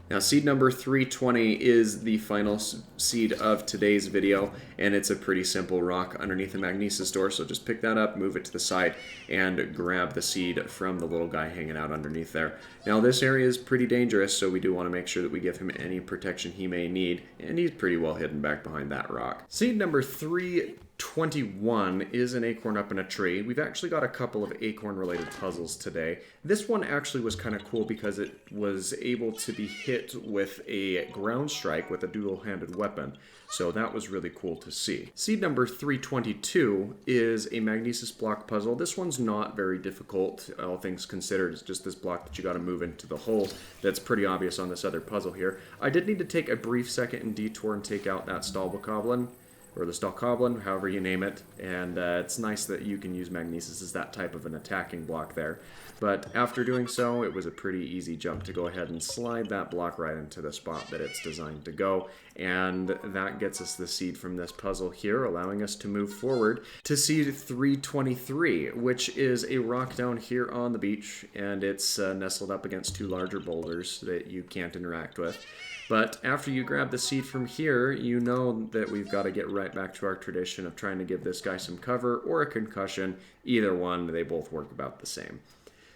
B: Now, seed number 320 is the final seed of today's video, and it's a pretty simple rock underneath the magnesis door, so just pick that up, move it to the side, and grab the seed from the little guy hanging out underneath there. Now, this area is pretty dangerous, so we do want to make sure that we give him any protection he may need, and he's pretty well hidden back behind that rock. Seed number 321 is an acorn up in a tree. We've actually got a couple of acorn-related puzzles today. This one actually was kind of cool because it was able to be hit with a ground strike with a dual-handed weapon, so that was really cool to see. Seed number 322 is a magnesis block puzzle. This one's not very difficult, all things considered. It's just this block that you got to move into the hole that's pretty obvious on this other puzzle here. I did need to take a brief second and detour and take out that Stalbokoblin, or the Stalkoblin, however you name it, and it's nice that you can use magnesis as that type of an attacking block there. But after doing so, it was a pretty easy jump to go ahead and slide that block right into the spot that it's designed to go, and that gets us the seed from this puzzle here, allowing us to move forward to seed 323, which is a rock down here on the beach, and it's nestled up against 2 larger boulders that you can't interact with. But after you grab the seed from here, you know that we've got to get right back to our tradition of trying to give this guy some cover or a concussion. Either one, they both work about the same.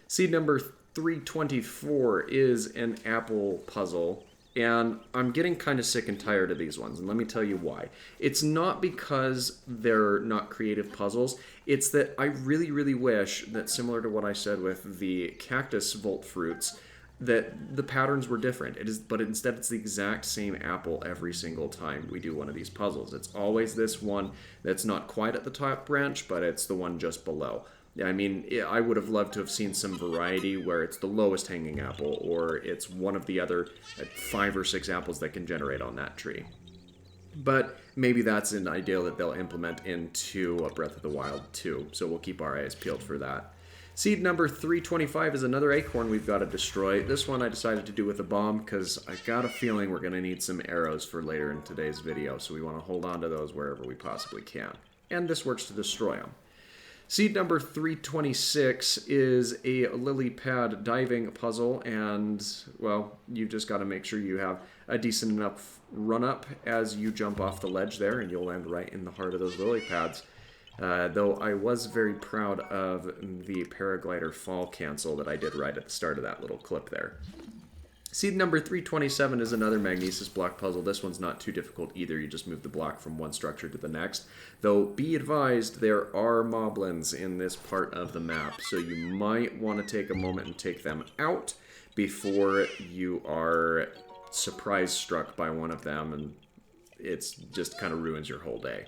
B: Seed number 324 is an apple puzzle, and I'm getting kind of sick and tired of these ones, and let me tell you why. It's not because they're not creative puzzles, it's that I really, really wish that, similar to what I said with the cactus volt fruits, that the patterns were different. But instead it's the exact same apple every single time we do one of these puzzles. It's always this one that's not quite at the top branch, but it's the one just below.
A: Yeah, I mean, I would have loved to have seen some variety where it's the lowest hanging apple, or it's one of the other 5 or 6 apples that can generate on that tree. But maybe that's an idea that they'll implement into Breath of the Wild 2, so we'll keep our eyes peeled for that. Seed number 325 is another acorn we've got to destroy. This one I decided to do with a bomb because I got a feeling we're going to need some arrows for later in today's video, so we want to hold on to those wherever we possibly can. And this works to destroy them. Seed number 326 is a lily pad diving puzzle, and, well, you've just got to make sure you have a decent enough run-up as you jump off the ledge there, and you'll land right in the heart of those lily pads. Though I was very proud of the paraglider fall cancel that I did right at the start of that little clip there. Seed number 327 is another magnesis block puzzle. This one's not too difficult either. You just move the block from one structure to the next. Though, be advised, there are moblins in this part of the map, so you might want to take a moment and take them out before you are surprise struck by one of them, and it's just kind of ruins your whole day.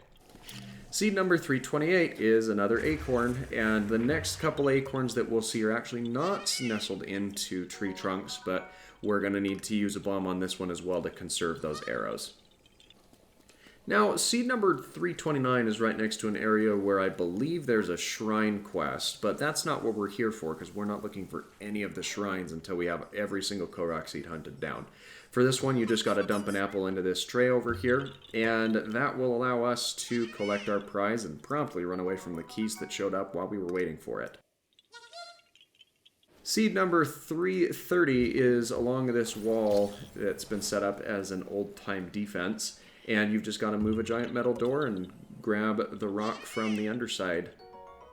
A: Seed number 328 is another acorn, and the next couple acorns that we'll see are actually not nestled into tree trunks, but we're going to need to use a bomb on this one as well to conserve those arrows. Now, seed number 329 is right next to an area where I believe there's a shrine quest, but that's not what we're here for because we're not looking for any of the shrines until we have every single Korok seed hunted down. For this one, you just got to dump an apple into this tray over here, and that will allow us to collect our prize and promptly run away from the keys that showed up while we were waiting for it. Seed number 330 is along this wall that's been set up as an old-time defense, and you've just got to move a giant metal door and grab the rock from the underside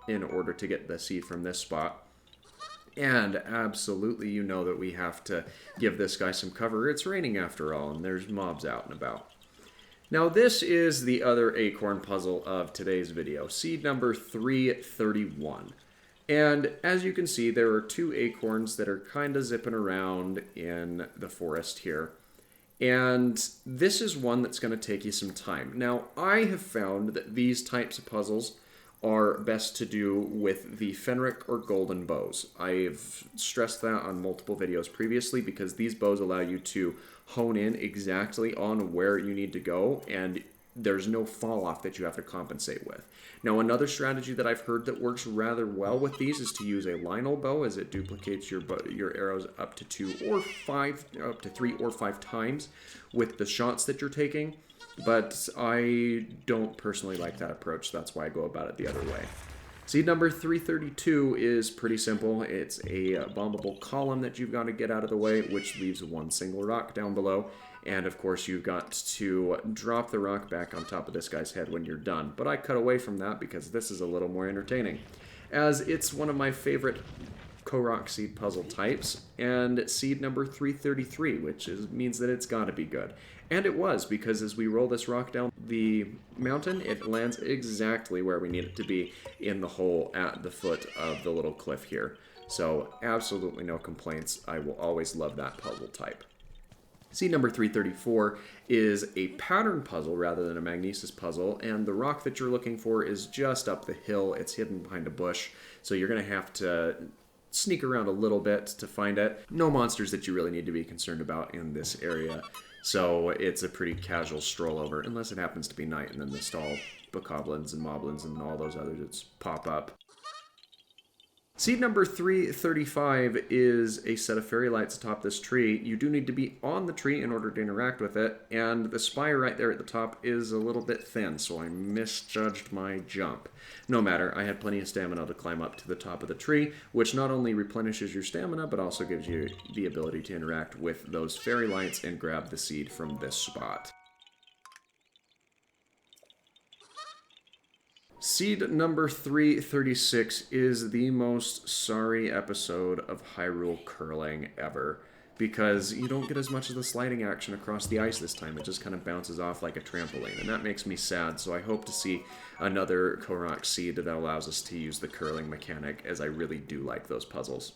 A: in order to get the seed from this spot. And absolutely, you know that we have to give this guy some cover. It's raining after all, and there's mobs out and about. Now, this is the other acorn puzzle of today's video, seed number 331. And as you can see, there are 2 acorns that are kind of zipping around in the forest here. And this is one that's going to take you some time. Now, I have found that these types of puzzles are best to do with the Fenric or golden bows. I've stressed that on multiple videos previously because these bows allow you to hone in exactly on where you need to go, and there's no fall off that you have to compensate with. Now, another strategy that I've heard that works rather well with these is to use a Lionel bow, as it duplicates your arrows up to 3 or 5 times with the shots that you're taking. But I don't personally like that approach. That's why I go about it the other way. Seed number 332 is pretty simple. It's a bombable column that you've got to get out of the way, which leaves one single rock down below. And of course, you've got to drop the rock back on top of this guy's head when you're done. But I cut away from that because this is a little more entertaining, as it's one of my favorite Korok seed puzzle types, and seed number 333, which means that it's got to be good. And it was, because as we roll this rock down the mountain, it lands exactly where we need it to be in the hole at the foot of the little cliff here. So absolutely no complaints. I will always love that puzzle type. Seed number 334 is a pattern puzzle rather than a magnesis puzzle, and the rock that you're looking for is just up the hill. It's hidden behind a bush, so you're going to have to sneak around a little bit to find it. No monsters that you really need to be concerned about in this area, so it's a pretty casual stroll over, unless it happens to be night and then the stall bokoblins and moblins and all those others that pop up. Seed number 335 is a set of fairy lights atop this tree. You do need to be on the tree in order to interact with it, and the spire right there at the top is a little bit thin, so I misjudged my jump. No matter, I had plenty of stamina to climb up to the top of the tree, which not only replenishes your stamina, but also gives you the ability to interact with those fairy lights and grab the seed from this spot. Seed number 336 is the most sorry episode of Hyrule Curling ever, because you don't get as much of the sliding action across the ice this time. It just kind of bounces off like a trampoline, and that makes me sad, so I hope to see another Korok seed that allows us to use the curling mechanic, as I really do like those puzzles.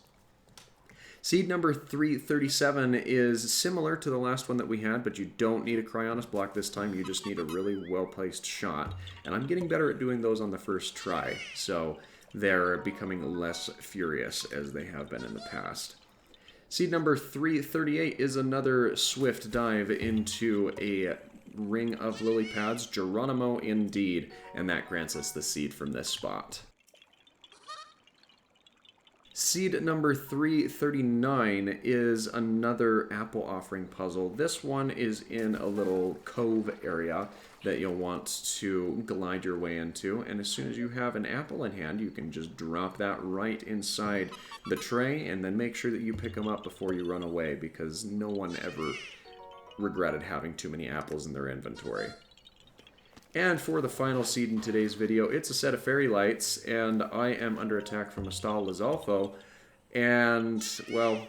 A: Seed number 337 is similar to the last one that we had, but you don't need a Cryonis block this time. You just need a really well-placed shot. And I'm getting better at doing those on the first try. So they're becoming less furious as they have been in the past. Seed number 338 is another swift dive into a ring of lily pads, Geronimo indeed, and that grants us the seed from this spot. Seed number 339 is another apple offering puzzle. This one is in a little cove area that you'll want to glide your way into, and as soon as you have an apple in hand, you can just drop that right inside the tray, and then make sure that you pick them up before you run away, because no one ever regretted having too many apples in their inventory. And for the final seed in today's video, it's a set of fairy lights, and I am under attack from a Stal Lizalfo, and, well,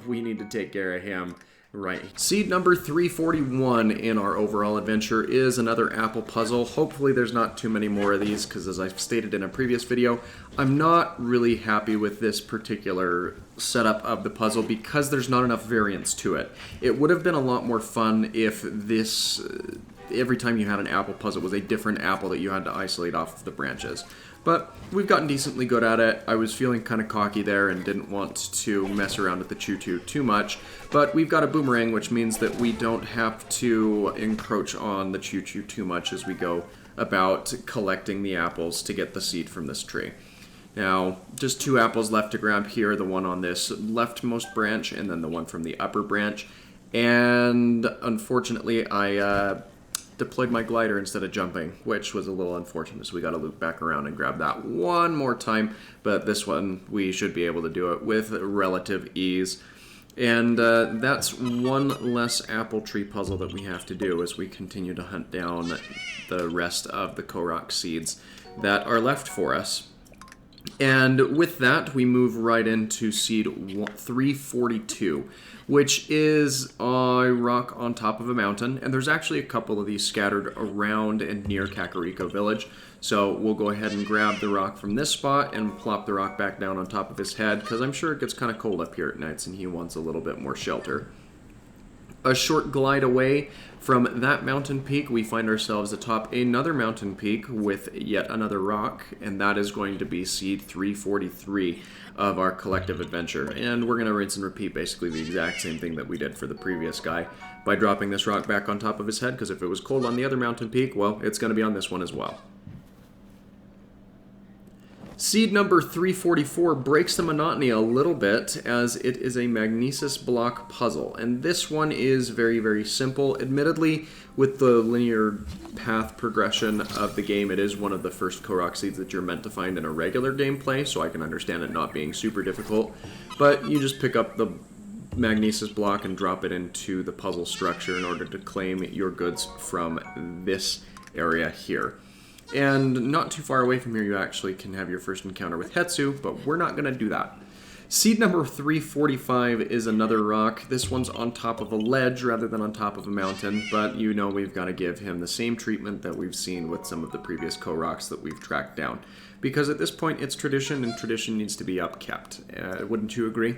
A: we need to take care of him right. Seed number 341 in our overall adventure is another apple puzzle. Hopefully there's not too many more of these, because as I've stated in a previous video, I'm not really happy with this particular setup of the puzzle because there's not enough variance to it. It would have been a lot more fun if this... every time you had an apple puzzle, it was a different apple that you had to isolate off of the branches. But we've gotten decently good at it. I was feeling kind of cocky there and didn't want to mess around with the choo-choo too much. But we've got a boomerang, which means that we don't have to encroach on the choo-choo too much as we go about collecting the apples to get the seed from this tree. Now, just 2 apples left to grab here, the one on this leftmost branch and then the one from the upper branch. And unfortunately, I deployed my glider instead of jumping, which was a little unfortunate, so we got to loop back around and grab that one more time, but this one we should be able to do it with relative ease. And that's one less apple tree puzzle that we have to do as we continue to hunt down the rest of the Korok seeds that are left for us. And with that, we move right into seed 342, which is a rock on top of a mountain. And there's actually a couple of these scattered around and near Kakariko Village. So we'll go ahead and grab the rock from this spot and plop the rock back down on top of his head, because I'm sure it gets kind of cold up here at nights and he wants a little bit more shelter. A short glide away from that mountain peak, we find ourselves atop another mountain peak with yet another rock, and that is going to be seed 343 of our collective adventure. And we're going to rinse and repeat basically the exact same thing that we did for the previous guy by dropping this rock back on top of his head, because if it was cold on the other mountain peak, well, it's going to be on this one as well. Seed number 344 breaks the monotony a little bit, as it is a magnesis block puzzle, and this one is very, very simple. Admittedly, with the linear path progression of the game, it is one of the first Korok seeds that you're meant to find in a regular gameplay, so I can understand it not being super difficult, but you just pick up the magnesis block and drop it into the puzzle structure in order to claim your goods from this area here. And not too far away from here, you actually can have your first encounter with Hetsu, but we're not going to do that. Seed number 345 is another rock. This one's on top of a ledge rather than on top of a mountain, but you know we've got to give him the same treatment that we've seen with some of the previous Koroks that we've tracked down. Because at this point, it's tradition, and tradition needs to be upkept. Wouldn't you agree?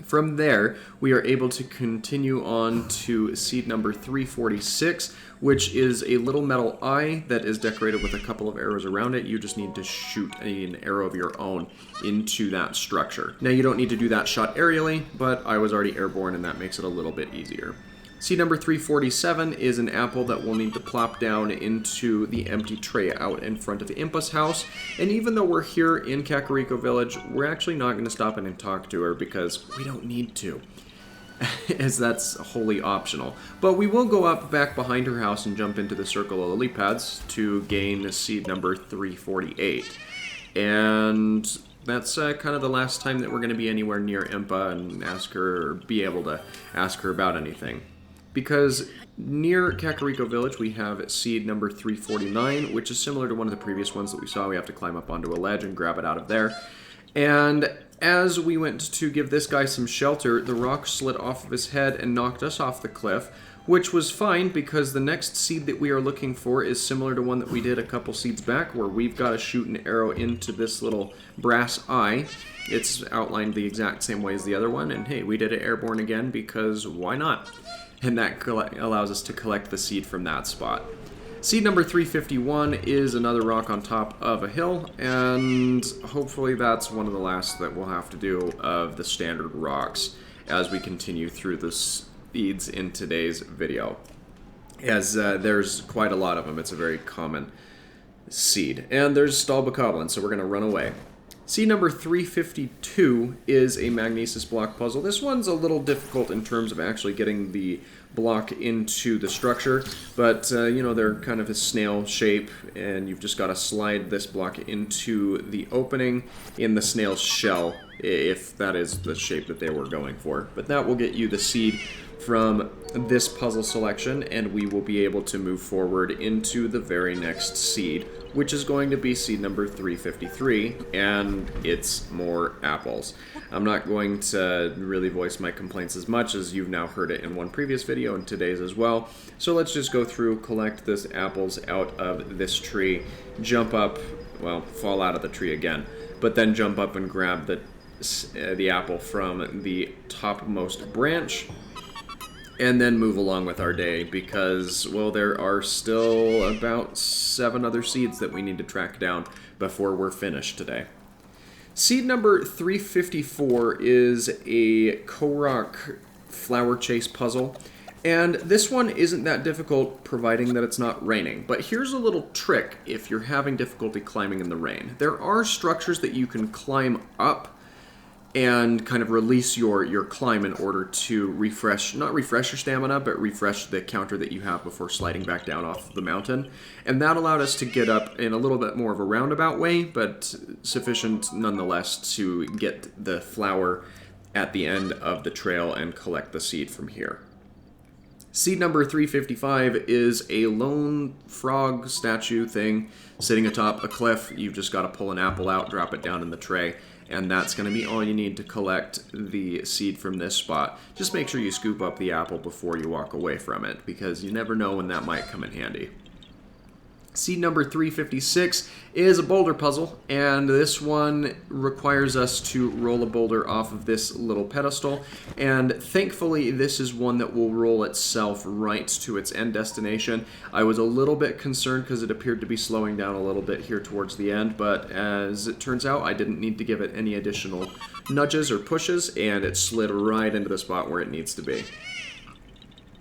A: From there, we are able to continue on to seed number 346, which is a little metal eye that is decorated with a couple of arrows around it. You just need to shoot an arrow of your own into that structure. Now, you don't need to do that shot aerially, but I was already airborne, and that makes it a little bit easier. Seed number 347 is an apple that we'll need to plop down into the empty tray out in front of Impa's house. And even though we're here in Kakariko Village, we're actually not going to stop in and talk to her because we don't need to, as that's wholly optional. But we will go up back behind her house and jump into the circle of lily pads to gain seed number 348. And that's kind of the last time that we're going to be anywhere near Impa and ask her, or be able to ask her about anything. Because near Kakariko Village, we have seed number 349, which is similar to one of the previous ones that we saw. We have to climb up onto a ledge and grab it out of there. And as we went to give this guy some shelter, the rock slid off of his head and knocked us off the cliff, which was fine because the next seed that we are looking for is similar to one that we did a couple seeds back, where we've got to shoot an arrow into this little brass eye. It's outlined the exact same way as the other one, and hey, we did it airborne again because why not? And that allows us to collect the seed from that spot. Seed number 351 is another rock on top of a hill, and hopefully that's one of the last that we'll have to do of the standard rocks as we continue through the seeds in today's video, as there's quite a lot of them. It's a very common seed. And there's Stalbokoblin, so we're going to run away. Seed number 352 is a magnesis block puzzle. This one's a little difficult in terms of actually getting the block into the structure, but you know, they're kind of a snail shape, and you've just got to slide this block into the opening in the snail's shell, if that is the shape that they were going for. But that will get you the seed from this puzzle selection, and we will be able to move forward into the very next seed, which is going to be seed number 353, and it's more apples. I'm not going to really voice my complaints as much, as you've now heard it in one previous video and today's as well. So let's just go through, collect this apples out of this tree, jump up, well, fall out of the tree again, but then jump up and grab the apple from the topmost branch, and then move along with our day, because, well, there are still about 7 other seeds that we need to track down before we're finished today. Seed number 354 is a Korok flower chase puzzle, and this one isn't that difficult, providing that it's not raining. But here's a little trick if you're having difficulty climbing in the rain. There are structures that you can climb up and kind of release your climb in order to refresh, not refresh your stamina, but refresh the counter that you have before sliding back down off the mountain. And that allowed us to get up in a little bit more of a roundabout way, but sufficient nonetheless to get the flower at the end of the trail and collect the seed from here. Seed number 355 is a lone frog statue thing sitting atop a cliff. You've just got to pull an apple out, drop it down in the tray, and that's going to be all you need to collect the seed from this spot. Just make sure you scoop up the apple before you walk away from it, because you never know when that might come in handy. Seed number 356 is a boulder puzzle, and this one requires us to roll a boulder off of this little pedestal, and thankfully this is one that will roll itself right to its end destination. I was a little bit concerned because it appeared to be slowing down a little bit here towards the end, but as it turns out, I didn't need to give it any additional nudges or pushes, and it slid right into the spot where it needs to be.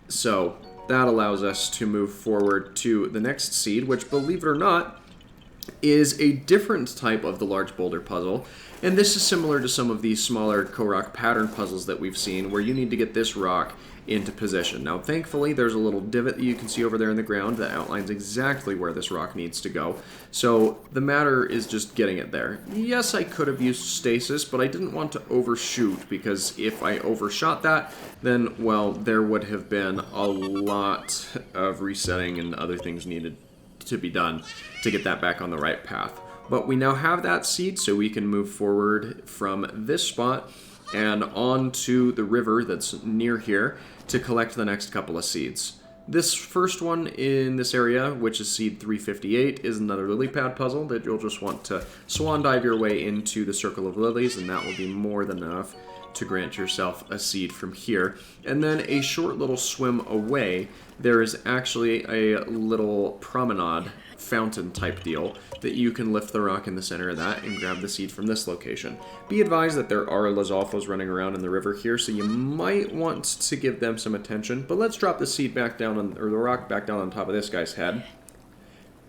A: So that allows us to move forward to the next seed, which, believe it or not, is a different type of the large boulder puzzle. And this is similar to some of these smaller Korok pattern puzzles that we've seen, where you need to get this rock into position. Now, thankfully, there's a little divot that you can see over there in the ground that outlines exactly where this rock needs to go. So the matter is just getting it there. Yes, I could have used stasis, but I didn't want to overshoot, because if I overshot that, then, well, there would have been a lot of resetting and other things needed to be done to get that back on the right path. But we now have that seed, so we can move forward from this spot and on to the river that's near here to collect the next couple of seeds. This first one in this area, which is seed 358, is another lily pad puzzle that you'll just want to swan dive your way into the circle of lilies, and that will be more than enough to grant yourself a seed from here. And then a short little swim away, there is actually a little promenade fountain type deal that you can lift the rock in the center of that and grab the seed from this location. Be advised that there are Lizalfos running around in the river here, so you might want to give them some attention. But let's drop the seed back down on, or the rock back down on top of this guy's head.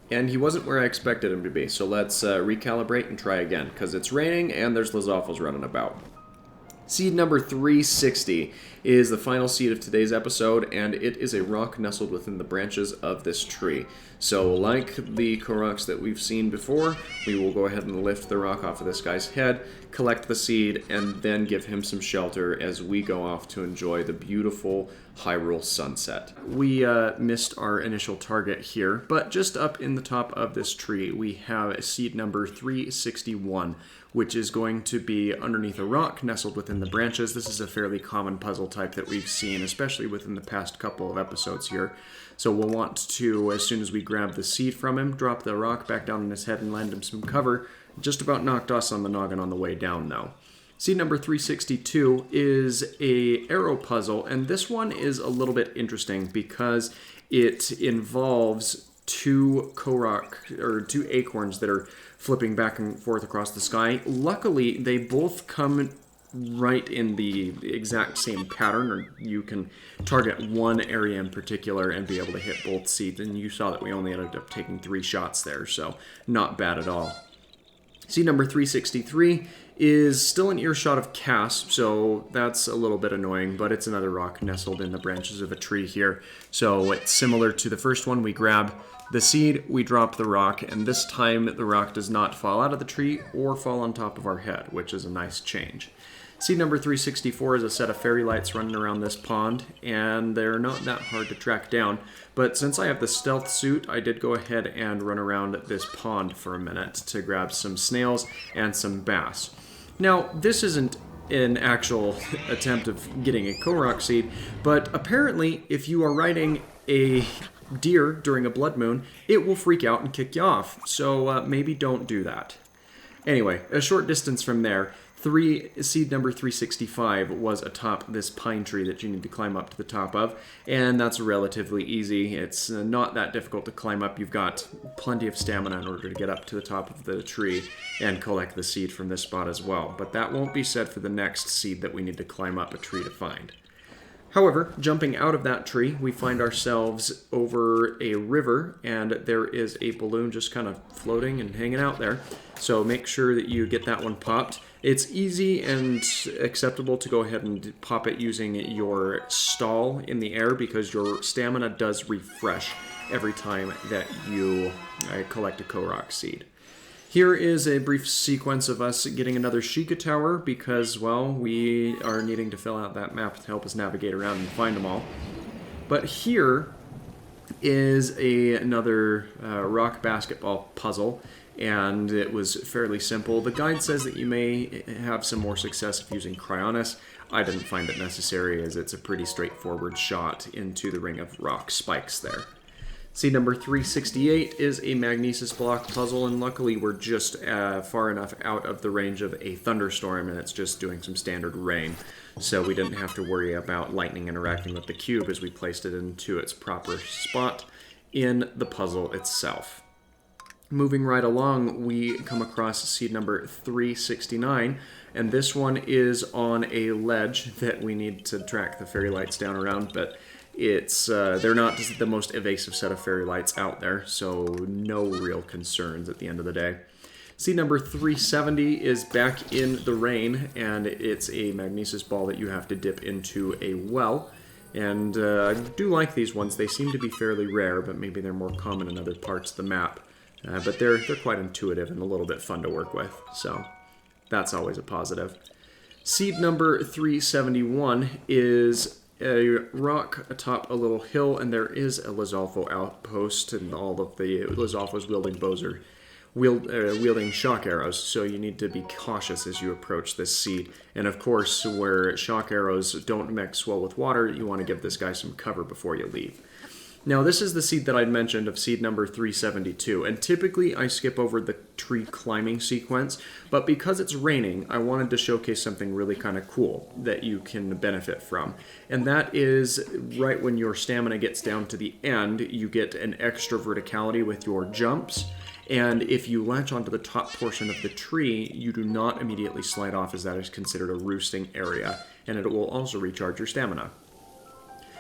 A: And he wasn't where I expected him to be, so let's recalibrate and try again, because it's raining and there's Lizalfos running about. Seed number 360 is the final seed of today's episode, and it is a rock nestled within the branches of this tree. So like the Koroks that we've seen before, we will go ahead and lift the rock off of this guy's head, collect the seed, and then give him some shelter as we go off to enjoy the beautiful Hyrule sunset. We missed our initial target here, but just up in the top of this tree we have seed number 361, which is going to be underneath a rock nestled within the branches. This is a fairly common puzzle type that we've seen, especially within the past couple of episodes here. So we'll want to, as soon as we grab the seed from him, drop the rock back down on his head and land him some cover. Just about knocked us on the noggin on the way down, though. Seed number 362 is a arrow puzzle, and this one is a little bit interesting because it involves
B: two Korok, or two acorns that are flipping back and forth across the sky. Luckily, they both come right in the exact same pattern, or you can target one area in particular and be able to hit both seeds. And you saw that we only ended up taking 3 shots there, so not bad at all. Seed number 363 is still an earshot of Cass, so that's a little bit annoying, but it's another rock nestled in the branches of a tree here. So it's similar to the first one. We grab the seed, we drop the rock, and this time the rock does not fall out of the tree or fall on top of our head, which is a nice change. Seed number 364 is a set of fairy lights running around this pond, and they're not that hard to track down. But since I have the stealth suit, I did go ahead and run around this pond for a minute to grab some snails and some bass. Now, this isn't an actual attempt of getting a Korok seed, but apparently if you are riding a deer during a blood moon, it will freak out and kick you off. So maybe don't do that. Anyway, a short distance from there, seed number 365 was atop this pine tree that you need to climb up to the top of, and that's relatively easy. It's not that difficult to climb up. You've got plenty of stamina in order to get up to the top of the tree and collect the seed from this spot as well, but that won't be said for the next seed that we need to climb up a tree to find. However, jumping out of that tree, we find ourselves over a river, and there is a balloon just kind of floating and hanging out there. So make sure that you get that one popped. It's easy and acceptable to go ahead and pop it using your stall in the air, because your stamina does refresh every time that you collect a Korok seed. Here is a brief sequence of us getting another Sheikah Tower because, well, we are needing to fill out that map to help us navigate around and find them all. But here is another rock basketball puzzle, and it was fairly simple. The guide says that you may have some more success if using Cryonis. I didn't find it necessary, as it's a pretty straightforward shot into the ring of rock spikes there. Seed number 368 is a magnesis block puzzle, and luckily we're just far enough out of the range of a thunderstorm, and it's just doing some standard rain. So we didn't have to worry about lightning interacting with the cube as we placed it into its proper spot in the puzzle itself. Moving right along, we come across seed number 369, and this one is on a ledge that we need to track the fairy lights down around, but they're not just the most evasive set of fairy lights out there, so no real concerns at the end of the day. Seed number 370 is back in the rain, and it's a magnesis ball that you have to dip into a well. And I do like these ones. They seem to be fairly rare, but maybe they're more common in other parts of the map. But they're quite intuitive and a little bit fun to work with, so that's always a positive. Seed number 371 is a rock atop a little hill, and there is a Lizalfo outpost, and all of the Lizalfos wielding bows are wielding shock arrows, so you need to be cautious as you approach this seed. And of course, where shock arrows don't mix well with water, you want to give this guy some cover before you leave. Now, this is the seed that I'd mentioned of seed number 372, and typically I skip over the tree climbing sequence, but because it's raining, I wanted to showcase something really kind of cool that you can benefit from. And that is right when your stamina gets down to the end, you get an extra verticality with your jumps, and if you latch onto the top portion of the tree, you do not immediately slide off, as that is considered a roosting area, and it will also recharge your stamina.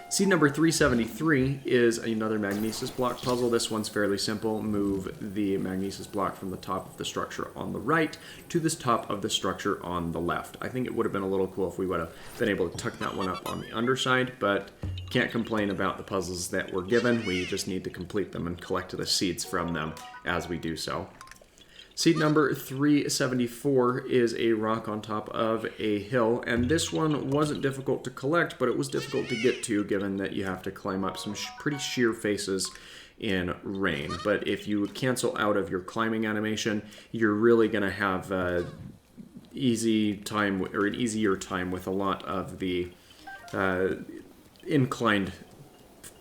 B: Seed number 373 is another magnesis block puzzle. This one's fairly simple. Move the magnesis block from the top of the structure on the right to the top of the structure on the left. I think it would have been a little cool if we would have been able to tuck that one up on the underside, but can't complain about the puzzles that we're given. We just need to complete them and collect the seeds from them as we do so. Seed number 374 is a rock on top of a hill, and this one wasn't difficult to collect, but it was difficult to get to, given that you have to climb up some pretty sheer faces in rain. But if you cancel out of your climbing animation, you're really going to have an easier time with a lot of the inclined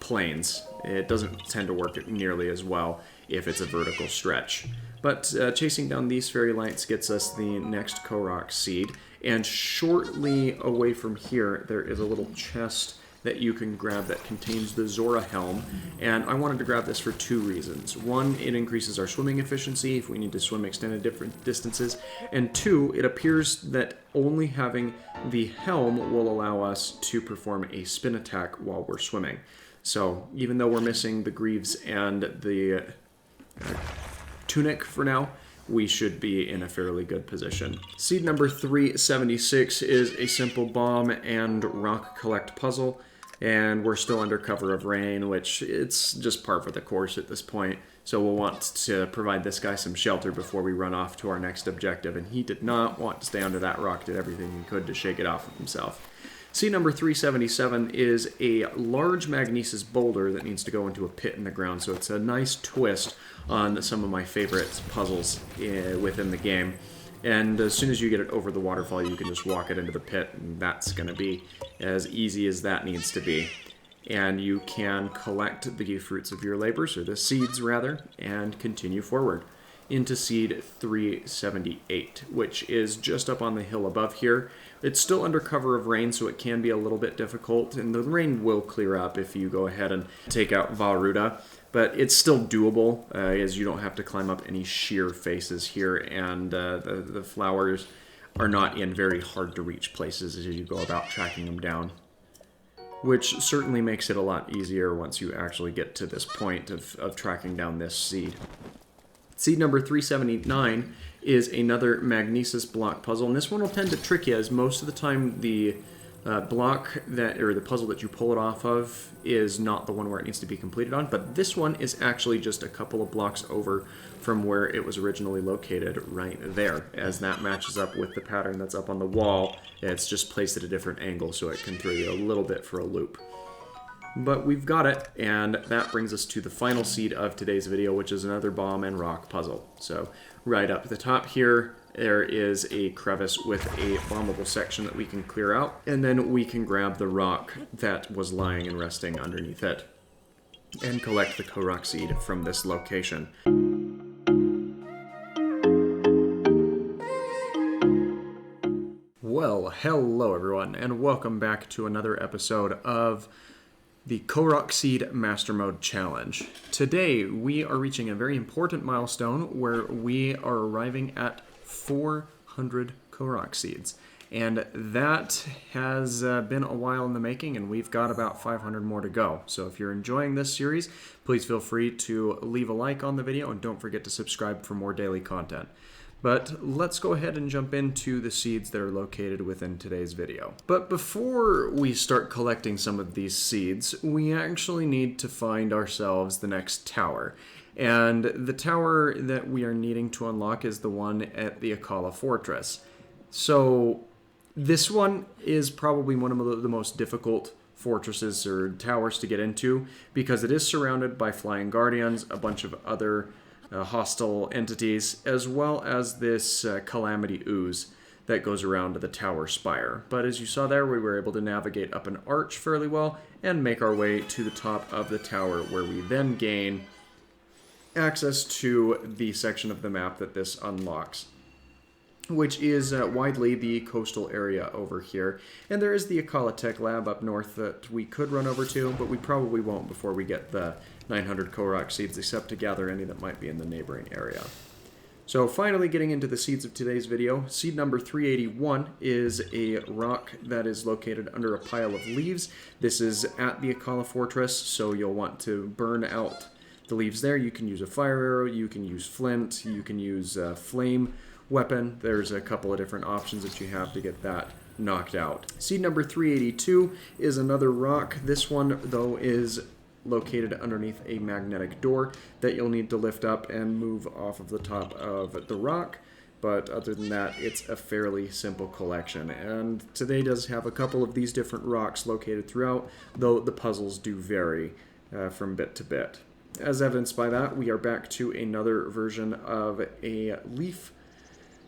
B: planes. It doesn't tend to work nearly as well if it's a vertical stretch. But chasing down these fairy lights gets us the next Korok seed, and shortly away from here there is a little chest that you can grab that contains the Zora helm, and I wanted to grab this for two reasons. One, it increases our swimming efficiency if we need to swim extended different distances, and two, it appears that only having the helm will allow us to perform a spin attack while we're swimming. So even though we're missing the greaves and the tunic for now, we should be in a fairly good position. Seed number 376 is a simple bomb and rock collect puzzle, and we're still under cover of rain, which it's just par for the course at this point. So we'll want to provide this guy some shelter before we run off to our next objective, and he did not want to stay under that rock, did everything he could to shake it off of himself. Seed number 377 is a large magnesis boulder that needs to go into a pit in the ground, so it's a nice twist on some of my favorite puzzles within the game. And as soon as you get it over the waterfall, you can just walk it into the pit, and that's going to be as easy as that needs to be. And you can collect the fruits of your labors, or the seeds rather, and continue forward into seed 378, which is just up on the hill above here. It's still under cover of rain, so it can be a little bit difficult, and the rain will clear up if you go ahead and take out Varuda, but it's still doable, as you don't have to climb up any sheer faces here, and the flowers are not in very hard to reach places as you go about tracking them down, which certainly makes it a lot easier once you actually get to this point of tracking down this seed. Seed number 379 is another magnesis block puzzle, and this one will tend to trick you, as most of the time the block or the puzzle that you pull it off of is not the one where it needs to be completed on, but this one is actually just a couple of blocks over from where it was originally located right there, as that matches up with the pattern that's up on the wall. It's just placed at a different angle so it can throw you a little bit for a loop. But we've got it, and that brings us to the final seed of today's video, which is another bomb and rock puzzle. So right up at the top here, there is a crevice with a bombable section that we can clear out, and then we can grab the rock that was lying and resting underneath it and collect the Korok seed from this location. Well, hello everyone, and welcome back to another episode of the Korok Seed Master Mode Challenge. Today, we are reaching a very important milestone where we are arriving at 400 Korok Seeds. And that has been a while in the making, and we've got about 500 more to go. So if you're enjoying this series, please feel free to leave a like on the video, and don't forget to subscribe for more daily content. But let's go ahead and jump into the seeds that are located within today's video. But before we start collecting some of these seeds, we actually need to find ourselves the next tower. And the tower that we are needing to unlock is the one at the Akala Fortress. So this one is probably one of the most difficult fortresses or towers to get into, because it is surrounded by flying guardians, a bunch of other hostile entities, as well as this calamity ooze that goes around the tower spire. But as you saw there, we were able to navigate up an arch fairly well and make our way to the top of the tower, where we then gain access to the section of the map that this unlocks, which is widely the coastal area over here. And there is the Akala Tech Lab up north that we could run over to, but we probably won't before we get the 900 Korok seeds, except to gather any that might be in the neighboring area. So finally getting into the seeds of today's video, seed number 381 is a rock that is located under a pile of leaves. This is at the Akala Fortress, so you'll want to burn out the leaves there. You can use a fire arrow, you can use flint, you can use a flame weapon. There's a couple of different options that you have to get that knocked out. Seed number 382 is another rock. This one, though, is located underneath a magnetic door that you'll need to lift up and move off of the top of the rock. But other than that, it's a fairly simple collection. And today does have a couple of these different rocks located throughout, though the puzzles do vary from bit to bit. As evidenced by that, we are back to another version of a leaf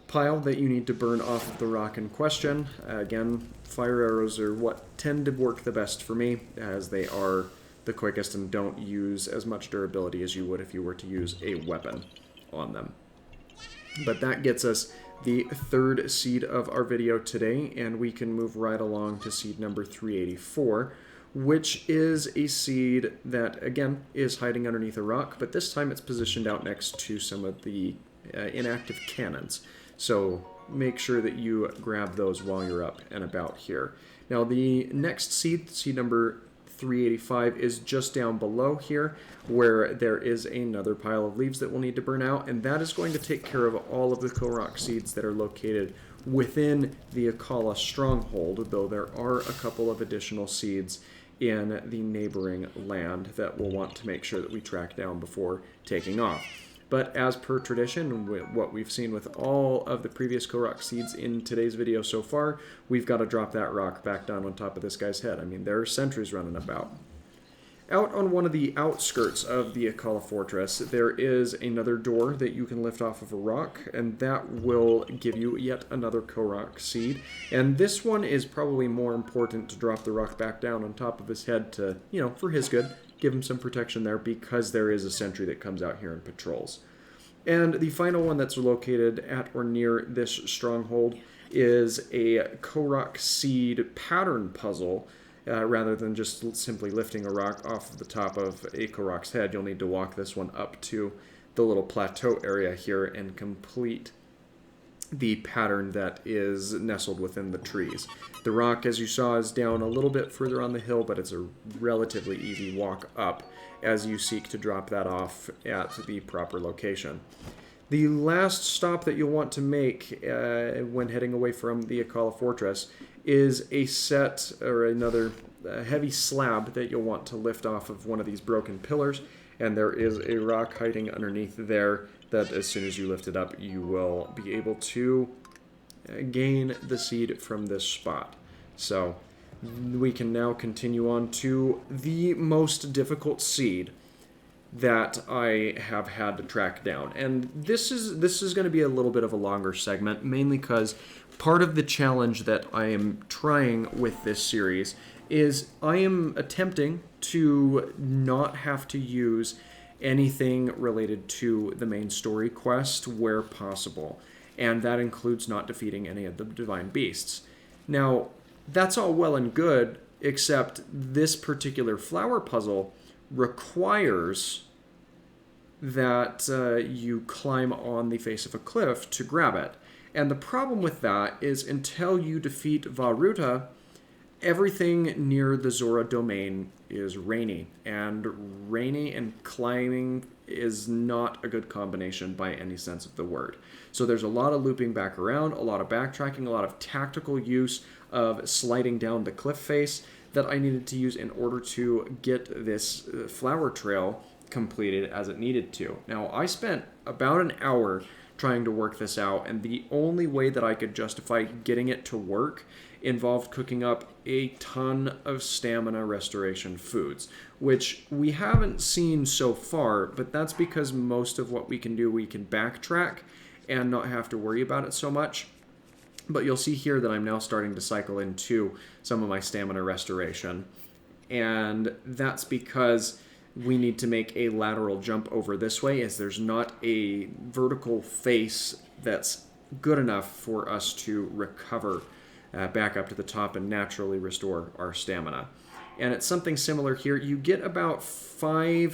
B: pile that you need to burn off of the rock in question. Again, fire arrows are what tend to work the best for me, as they are the quickest and don't use as much durability as you would if you were to use a weapon on them. But that gets us the third seed of our video today, and we can move right along to seed number 384, which is a seed that, again, is hiding underneath a rock, but this time it's positioned out next to some of the inactive cannons. So make sure that you grab those while you're up and about here. Now the next seed, seed number 385, is just down below here, where there is another pile of leaves that we'll need to burn out, and that is going to take care of all of the Korok seeds that are located within the Akala stronghold, though there are a couple of additional seeds in the neighboring land that we'll want to make sure that we track down before taking off. But as per tradition, what we've seen with all of the previous Korok seeds in today's video so far, we've got to drop that rock back down on top of this guy's head. I mean, there are sentries running about. Out on one of the outskirts of the Akala Fortress, there is another door that you can lift off of a rock, and that will give you yet another Korok seed. And this one is probably more important to drop the rock back down on top of his head to, for his good, give him some protection there, because there is a sentry that comes out here and patrols. And the final one that's located at or near this stronghold is a Korok seed pattern puzzle. Rather than just simply lifting a rock off of the top of a Korok's head, you'll need to walk this one up to the little plateau area here and complete the pattern that is nestled within the trees. The rock, as you saw, is down a little bit further on the hill, but it's a relatively easy walk up as you seek to drop that off at the proper location. The last stop that you'll want to make when heading away from the Akala Fortress is a set or another heavy slab that you'll want to lift off of one of these broken pillars, and there is a rock hiding underneath there that as soon as you lift it up, you will be able to gain the seed from this spot. So we can now continue on to the most difficult seed that I have had to track down. And this is going to be a little bit of a longer segment, mainly because part of the challenge that I am trying with this series is I am attempting to not have to use anything related to the main story quest where possible. And that includes not defeating any of the divine beasts. Now, that's all well and good, except this particular flower puzzle requires that you climb on the face of a cliff to grab it. And the problem with that is until you defeat Varuta, everything near the Zora domain is rainy. And rainy and climbing is not a good combination by any sense of the word. So there's a lot of looping back around, a lot of backtracking, a lot of tactical use of sliding down the cliff face that I needed to use in order to get this flower trail completed as it needed to. Now, I spent about an hour trying to work this out, and the only way that I could justify getting it to work involved cooking up a ton of stamina restoration foods, which we haven't seen so far, but that's because most of what we can do, we can backtrack and not have to worry about it so much. But you'll see here that I'm now starting to cycle into some of my stamina restoration, and that's because we need to make a lateral jump over this way, as there's not a vertical face that's good enough for us to recover back up to the top and naturally restore our stamina. And it's something similar here. You get about 4,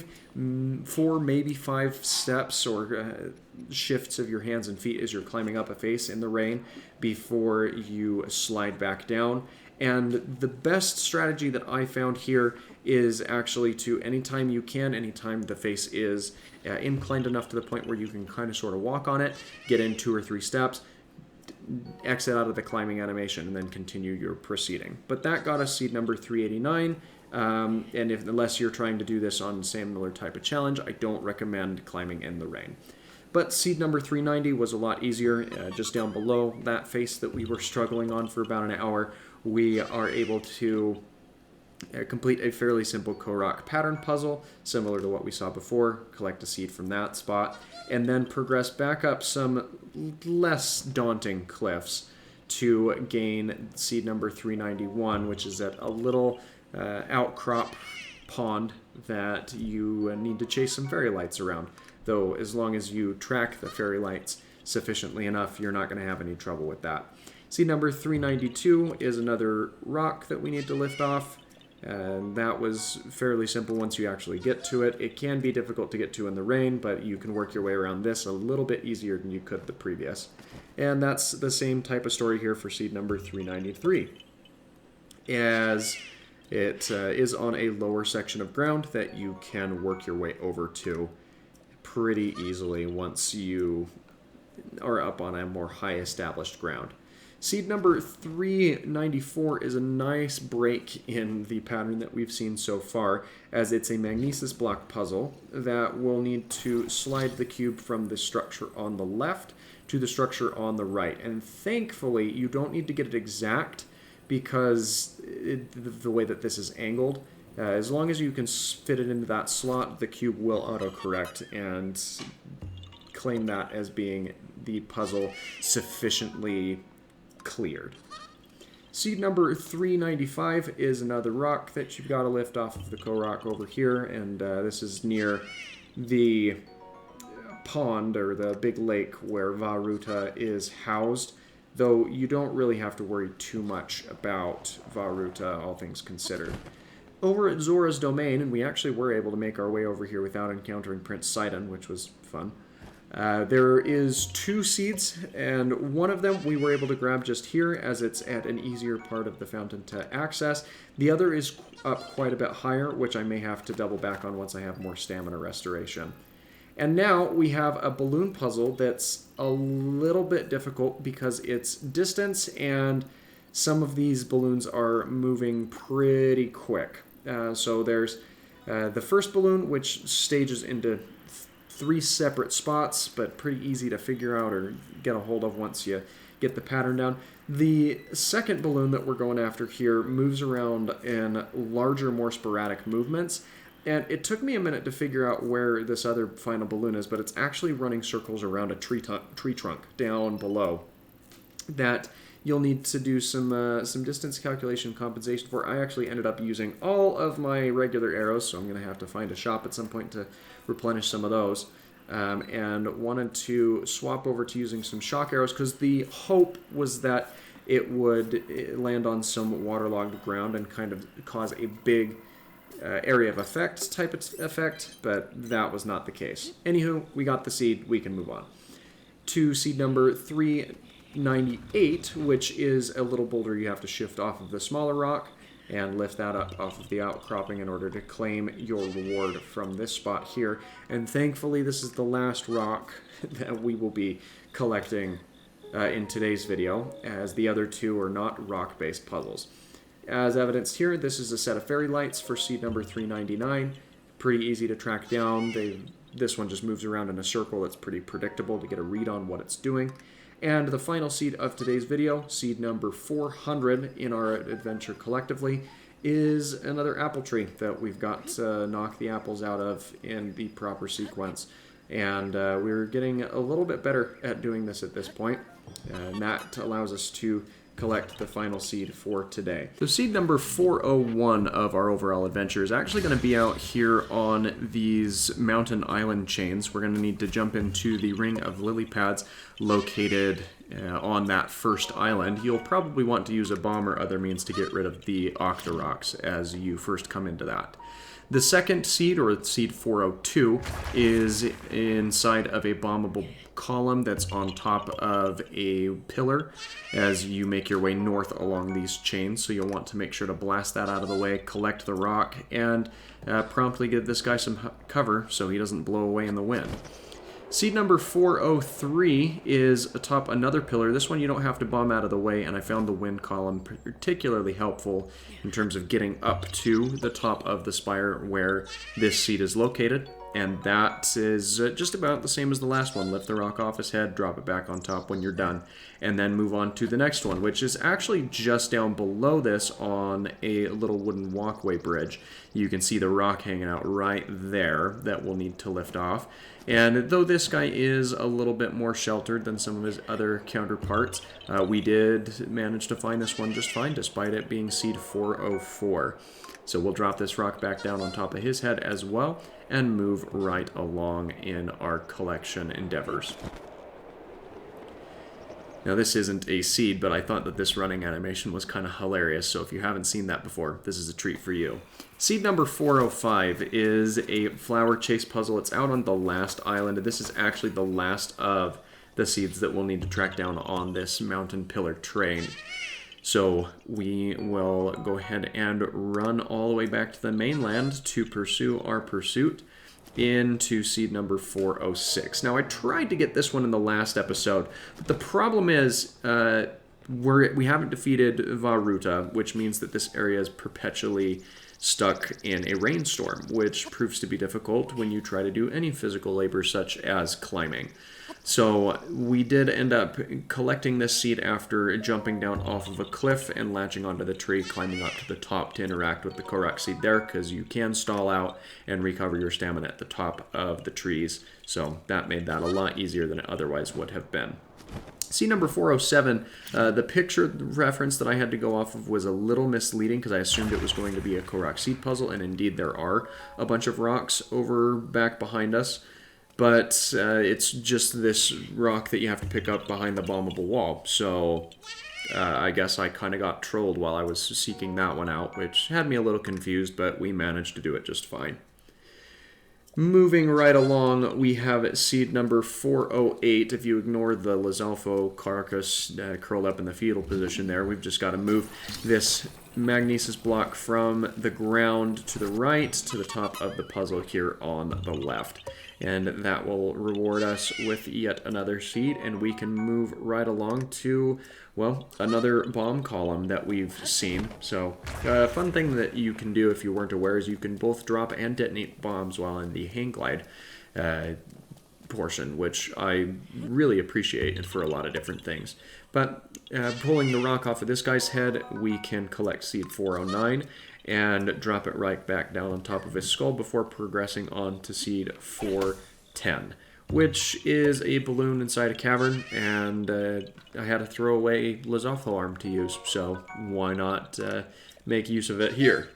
B: maybe 5 steps or shifts of your hands and feet as you're climbing up a face in the rain before you slide back down. And the best strategy that I found here is actually to, anytime you can, anytime the face is inclined enough to the point where you can kind of sort of walk on it, get in 2 or 3 steps, exit out of the climbing animation, and then continue your proceeding. But that got us seed number 389, and unless you're trying to do this on similar type of challenge, I don't recommend climbing in the rain. But seed number 390 was a lot easier. Just down below that face that we were struggling on for about an hour, we are able to complete a fairly simple Korok pattern puzzle, similar to what we saw before, collect a seed from that spot, and then progress back up some less daunting cliffs to gain seed number 391, which is at a little outcrop pond that you need to chase some fairy lights around. Though, as long as you track the fairy lights sufficiently enough, you're not going to have any trouble with that. Seed number 392 is another rock that we need to lift off. And that was fairly simple once you actually get to it. It can be difficult to get to in the rain, but you can work your way around this a little bit easier than you could the previous. And that's the same type of story here for seed number 393. As it is on a lower section of ground that you can work your way over to pretty easily once you are up on a more high established ground. Seed number 394 is a nice break in the pattern that we've seen so far, as it's a magnesis block puzzle that will need to slide the cube from the structure on the left to the structure on the right. And thankfully, you don't need to get it exact because the way that this is angled, as long as you can fit it into that slot, the cube will autocorrect and claim that as being the puzzle sufficiently cleared. Seed number 395 is another rock that you've got to lift off of the Korok over here, and this is near the pond or the big lake where Varuta is housed, though you don't really have to worry too much about Varuta, all things considered. Over at Zora's Domain, and we actually were able to make our way over here without encountering Prince Sidon, which was fun. There is 2 seeds, and one of them we were able to grab just here as it's at an easier part of the fountain to access. The other is up quite a bit higher, which I may have to double back on once I have more stamina restoration. And now we have a balloon puzzle that's a little bit difficult because it's distance and some of these balloons are moving pretty quick. So there's the first balloon, which stages into 3 separate spots, but pretty easy to figure out or get a hold of once you get the pattern down. The second balloon that we're going after here moves around in larger, more sporadic movements, and it took me a minute to figure out where this other final balloon is, but it's actually running circles around a tree trunk down below that you'll need to do some distance calculation compensation for. I actually ended up using all of my regular arrows, so I'm going to have to find a shop at some point to replenish some of those, and wanted to swap over to using some shock arrows because the hope was that it would land on some waterlogged ground and kind of cause a big area of effect type of effect, but that was not the case. Anywho, we got the seed, we can move on. To seed number 398, which is a little boulder you have to shift off of the smaller rock and lift that up off of the outcropping in order to claim your reward from this spot here. And thankfully, this is the last rock that we will be collecting in today's video, as the other 2 are not rock-based puzzles. As evidenced here, this is a set of fairy lights for seed number 399. Pretty easy to track down. This one just moves around in a circle. It's pretty predictable to get a read on what it's doing. And the final seed of today's video, seed number 400 in our adventure collectively, is another apple tree that we've got to knock the apples out of in the proper sequence. And we're getting a little bit better at doing this at this point, and that allows us to collect the final seed for today. So seed number 401 of our overall adventure is actually going to be out here on these mountain island chains. We're going to need to jump into the ring of lily pads located on that first island. You'll probably want to use a bomb or other means to get rid of the octoroks as you first come into that. The second seed, or seed 402, is inside of a bombable column that's on top of a pillar as you make your way north along these chains. So you'll want to make sure to blast that out of the way, collect the rock, and promptly give this guy some cover so he doesn't blow away in the wind. Seed number 403 is atop another pillar. This one you don't have to bomb out of the way, and I found the wind column particularly helpful in terms of getting up to the top of the spire where this seed is located. And that is just about the same as the last one. Lift the rock off his head, drop it back on top when you're done, and then move on to the next one, which is actually just down below this on a little wooden walkway bridge. You can see the rock hanging out right there that we'll need to lift off. And though this guy is a little bit more sheltered than some of his other counterparts, we did manage to find this one just fine, despite it being seed 404. So we'll drop this rock back down on top of his head as well, and move right along in our collection endeavors. Now this isn't a seed, but I thought that this running animation was kind of hilarious, so if you haven't seen that before, this is a treat for you. Seed number 405 is a flower chase puzzle. It's out on the last island, and this is actually the last of the seeds that we'll need to track down on this mountain pillar train. So we will go ahead and run all the way back to the mainland to pursue our pursuit into seed number 406. Now, I tried to get this one in the last episode, but the problem is we haven't defeated Varuta, which means that this area is perpetually stuck in a rainstorm, which proves to be difficult when you try to do any physical labor such as climbing. So we did end up collecting this seed after jumping down off of a cliff and latching onto the tree, climbing up to the top to interact with the Korok seed there, because you can stall out and recover your stamina at the top of the trees. So that made that a lot easier than it otherwise would have been. Seed number 407, the picture reference that I had to go off of was a little misleading because I assumed it was going to be a Korok seed puzzle, and indeed there are a bunch of rocks over back behind us. But it's just this rock that you have to pick up behind the bombable wall. So I guess I kind of got trolled while I was seeking that one out, which had me a little confused, but we managed to do it just fine. Moving right along, we have seed number 408. If you ignore the Lizalfo carcass curled up in the fetal position there, we've just got to move this magnesis block from the ground to the right to the top of the puzzle here on the left. And that will reward us with yet another seed, and we can move right along to, well, another bomb column that we've seen. So a fun thing that you can do if you weren't aware is you can both drop and detonate bombs while in the hang glide portion, which I really appreciate for a lot of different things. But pulling the rock off of this guy's head, we can collect seed 409 and drop it right back down on top of his skull before progressing on to seed 410, which is a balloon inside a cavern, and I had a throwaway Lizalfo arm to use, so why not make use of it here.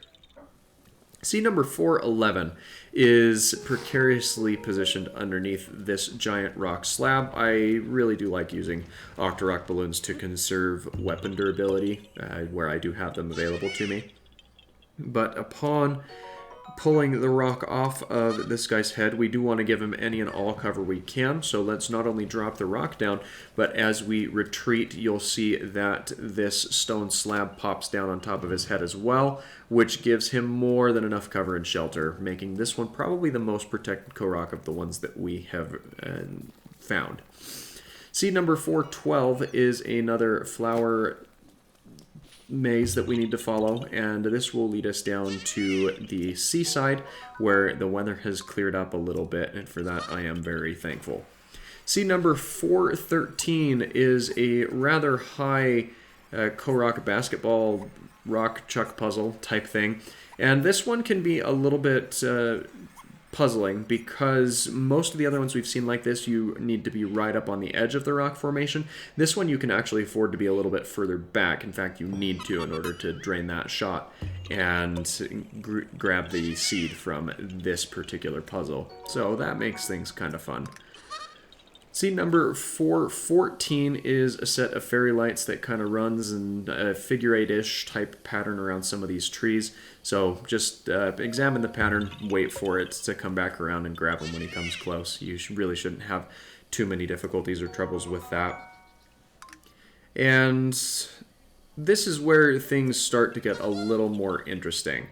B: Seed number 411 is precariously positioned underneath this giant rock slab. I really do like using Octorok balloons to conserve weapon durability where I do have them available to me. But upon pulling the rock off of this guy's head, we do want to give him any and all cover we can. So let's not only drop the rock down, but as we retreat, you'll see that this stone slab pops down on top of his head as well, which gives him more than enough cover and shelter, making this one probably the most protected Korok of the ones that we have found. Seed number 412 is another flower maze that we need to follow, and this will lead us down to the seaside where the weather has cleared up a little bit, and for that I am very thankful. Seed number 413 is a rather high Korok basketball rock chuck puzzle type thing, and this one can be a little bit puzzling because most of the other ones we've seen like this, you need to be right up on the edge of the rock formation. This one you can actually afford to be a little bit further back. In fact, you need to in order to drain that shot and grab the seed from this particular puzzle. So that makes things kind of fun. Seed number 414 is a set of fairy lights that kind of runs in a figure eight-ish type pattern around some of these trees. So just examine the pattern, wait for it to come back around and grab him when he comes close. You really shouldn't have too many difficulties or troubles with that. And this is where things start to get a little more interesting.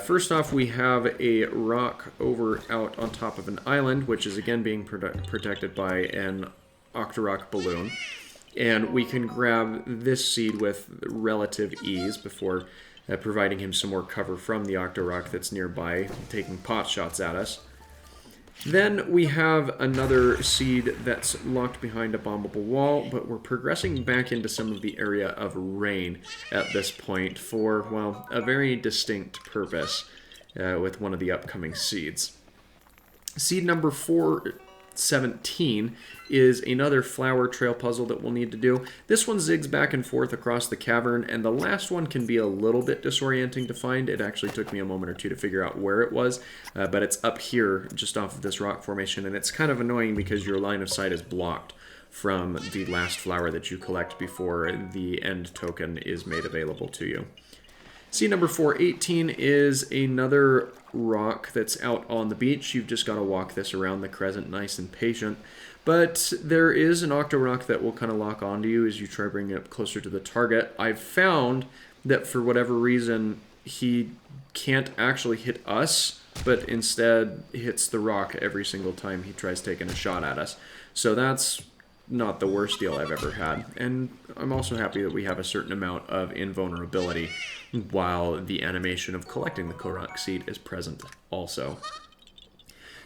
B: First off, we have a rock over out on top of an island, which is again being protected by an Octorok balloon. And we can grab this seed with relative ease before providing him some more cover from the Octorok that's nearby, taking pot shots at us. Then we have another seed that's locked behind a bombable wall, but we're progressing back into some of the area of rain at this point for, well, a very distinct purpose with one of the upcoming seeds. Seed number 417 is another flower trail puzzle that we'll need to do. This one zigs back and forth across the cavern, and the last one can be a little bit disorienting to find. It actually took me a moment or two to figure out where it was, but it's up here just off of this rock formation, and it's kind of annoying because your line of sight is blocked from the last flower that you collect before the end token is made available to you. Seed number 418 is another rock that's out on the beach. You've just got to walk this around the crescent nice and patient. But there is an Octorock that will kind of lock onto you as you try bringing it up closer to the target. I've found that for whatever reason, he can't actually hit us, but instead hits the rock every single time he tries taking a shot at us. So that's not the worst deal I've ever had. And I'm also happy that we have a certain amount of invulnerability while the animation of collecting the Korok seed is present also.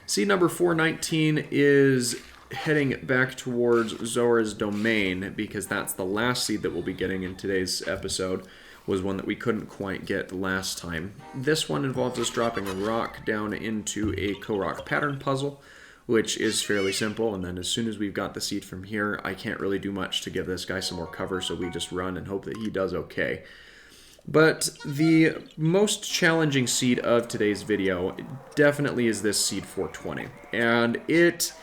B: Seed number 419 is heading back towards Zora's domain, because that's the last seed that we'll be getting in today's episode, was one that we couldn't quite get last time. This one involves us dropping a rock down into a Korok pattern puzzle, which is fairly simple, and then as soon as we've got the seed from here, I can't really do much to give this guy some more cover, so we just run and hope that he does okay. But the most challenging seed of today's video definitely is this seed 420, and it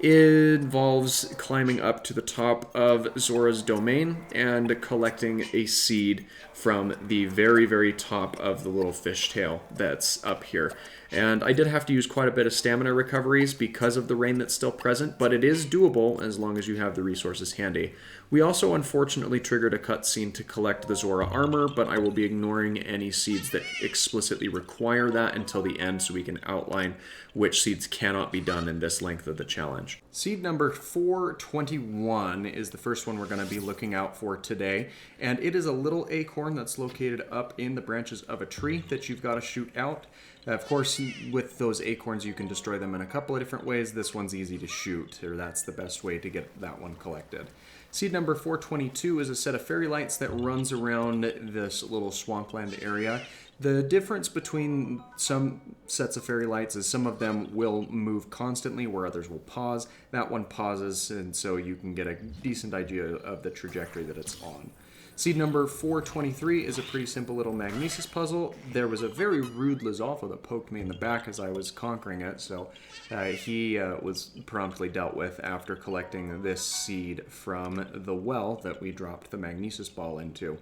B: involves climbing up to the top of Zora's domain and collecting a seed from the very, very top of the little fishtail that's up here. And I did have to use quite a bit of stamina recoveries because of the rain that's still present, but it is doable as long as you have the resources handy. We also unfortunately triggered a cutscene to collect the Zora armor, but I will be ignoring any seeds that explicitly require that until the end so we can outline which seeds cannot be done in this length of the challenge. Seed number 421 is the first one we're going to be looking out for today, and it is a little acorn that's located up in the branches of a tree that you've got to shoot out. Of course, with those acorns, you can destroy them in a couple of different ways. This one's easy to shoot, or that's the best way to get that one collected. Seed number 422 is a set of fairy lights that runs around this little swampland area. The difference between some sets of fairy lights is some of them will move constantly, where others will pause. That one pauses, and so you can get a decent idea of the trajectory that it's on. Seed number 423 is a pretty simple little magnesis puzzle. There was a very rude Lizalfo that poked me in the back as I was conquering it, so he was promptly dealt with after collecting this seed from the well that we dropped the magnesis ball into.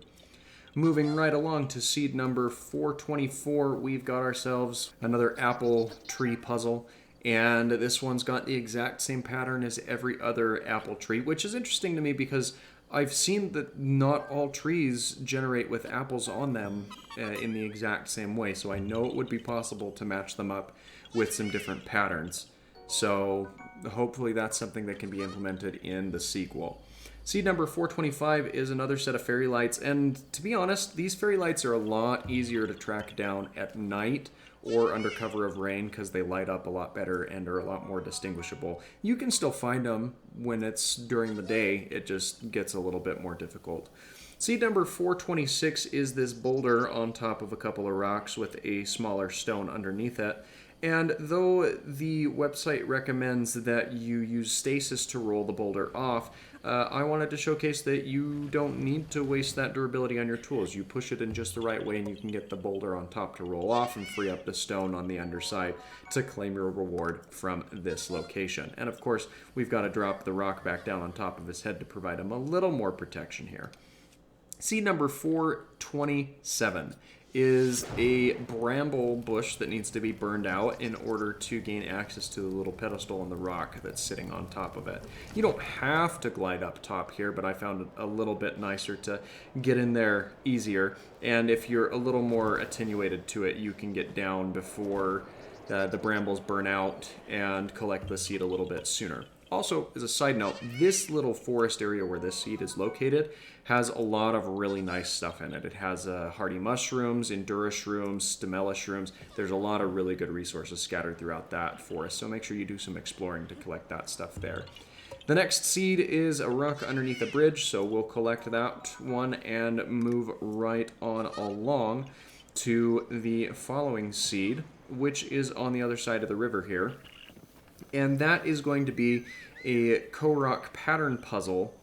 B: Moving right along to seed number 424, we've got ourselves another apple tree puzzle. And this one's got the exact same pattern as every other apple tree, which is interesting to me because I've seen that not all trees generate with apples on them in the exact same way, so I know it would be possible to match them up with some different patterns. So hopefully that's something that can be implemented in the sequel. Seed number 425 is another set of fairy lights, and to be honest, these fairy lights are a lot easier to track down at night or under cover of rain because they light up a lot better and are a lot more distinguishable. You can still find them when it's during the day, it just gets a little bit more difficult. Seed number 426 is this boulder on top of a couple of rocks with a smaller stone underneath it. And though the website recommends that you use stasis to roll the boulder off, I wanted to showcase that you don't need to waste that durability on your tools. You push it in just the right way and you can get the boulder on top to roll off and free up the stone on the underside to claim your reward from this location. And of course, we've got to drop the rock back down on top of his head to provide him a little more protection here. Seed number 427 is a bramble bush that needs to be burned out in order to gain access to the little pedestal on the rock that's sitting on top of it. You don't have to glide up top here, but I found it a little bit nicer to get in there easier. And if you're a little more attenuated to it, you can get down before the brambles burn out and collect the seed a little bit sooner. Also, as a side note, this little forest area where this seed is located has a lot of really nice stuff in it. It has hardy mushrooms, endura shrooms, stamella shrooms. There's a lot of really good resources scattered throughout that forest, so make sure you do some exploring to collect that stuff there. The next seed is a rock underneath a bridge, so we'll collect that one and move right on along to the following seed, which is on the other side of the river here. And that is going to be a Korok pattern puzzle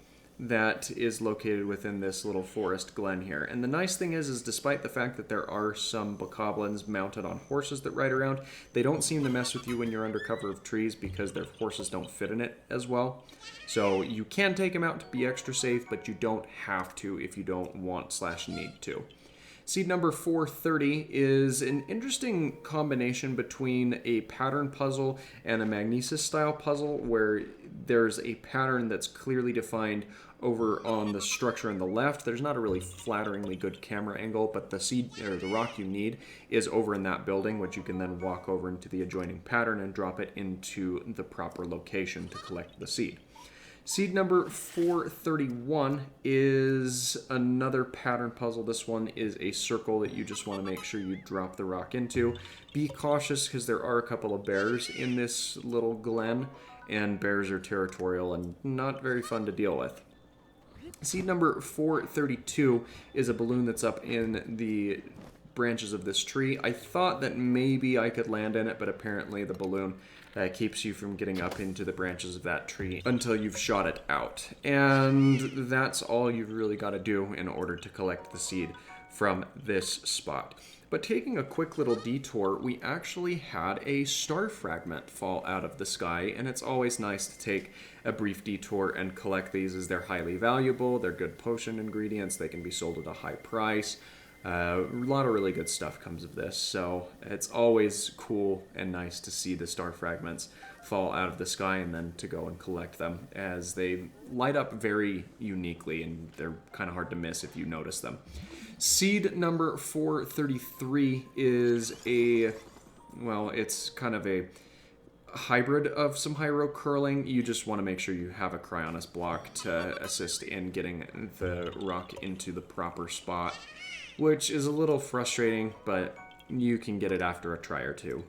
A: that is located within this little forest glen here. And the nice thing is despite the fact that there are some bokoblins mounted on horses that ride around, they don't seem to mess with you when you're under cover of trees because their horses don't fit in it as well. So you can take them out to be extra safe, but you don't have to if you don't want/need to. Seed number 430 is an interesting combination between a pattern puzzle and a magnesis style puzzle where there's a pattern that's clearly defined over on the structure on the left. There's not a really flatteringly good camera angle, but the seed or the rock you need is over in that building, which you can then walk over into the adjoining pattern and drop it into the proper location to collect the seed. Seed number 431 is another pattern puzzle. This one is a circle that you just want to make sure you drop the rock into. Be cautious because there are a couple of bears in this little glen, and bears are territorial and not very fun to deal with. Seed number 432 is a balloon that's up in the branches of this tree. I thought that maybe I could land in it, but apparently the balloon keeps you from getting up into the branches of that tree until you've shot it out. And that's all you've really got to do in order to collect the seed from this spot. But taking a quick little detour, we actually had a star fragment fall out of the sky, and it's always nice to take a brief detour and collect these as they're highly valuable, they're good potion ingredients, they can be sold at a high price. A lot of really good stuff comes of this, so it's always cool and nice to see the star fragments fall out of the sky and then to go and collect them, as they light up very uniquely and they're kind of hard to miss if you notice them. Seed number 433 is it's kind of a hybrid of some high-row curling. You just want to make sure you have a Cryonis block to assist in getting the rock into the proper spot, which is a little frustrating, but you can get it after a try or two.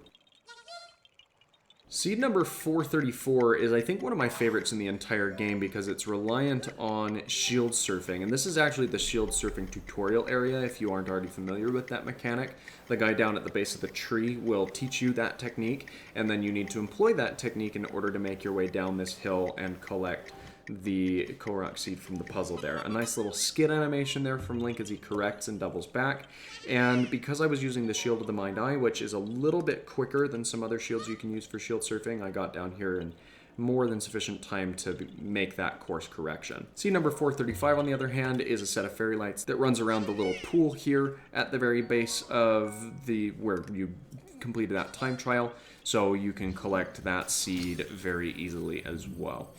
A: Seed number 434 is, I think, one of my favorites in the entire game because it's reliant on shield surfing. And this is actually the shield surfing tutorial area if you aren't already familiar with that mechanic. The guy down at the base of the tree will teach you that technique, and then you need to employ that technique in order to make your way down this hill and collect the Korok seed from the puzzle there. A nice little skid animation there from Link as he corrects and doubles back. And because I was using the Shield of the Mind Eye, which is a little bit quicker than some other shields you can use for shield surfing, I got down here in more than sufficient time to make that course correction. Seed number 435, on the other hand, is a set of fairy lights that runs around the little pool here at the very base of where you completed that time trial, so you can collect that seed very easily as well.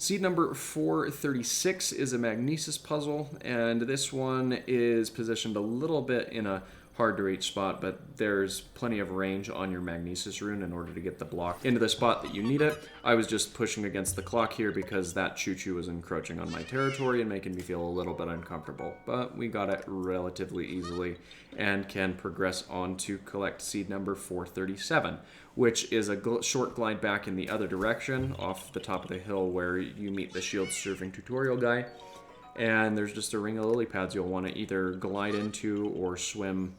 A: Seed number 436 is a magnesis puzzle, and this one is positioned a little bit in a hard-to-reach spot, but there's plenty of range on your magnesis rune in order to get the block into the spot that you need it. I was just pushing against the clock here because that choo-choo was encroaching on my territory and making me feel a little bit uncomfortable, but we got it relatively easily and can progress on to collect seed number 437, which is a short glide back in the other direction off the top of the hill where you meet the shield surfing tutorial guy. And there's just a ring of lily pads you'll want to either glide into or swim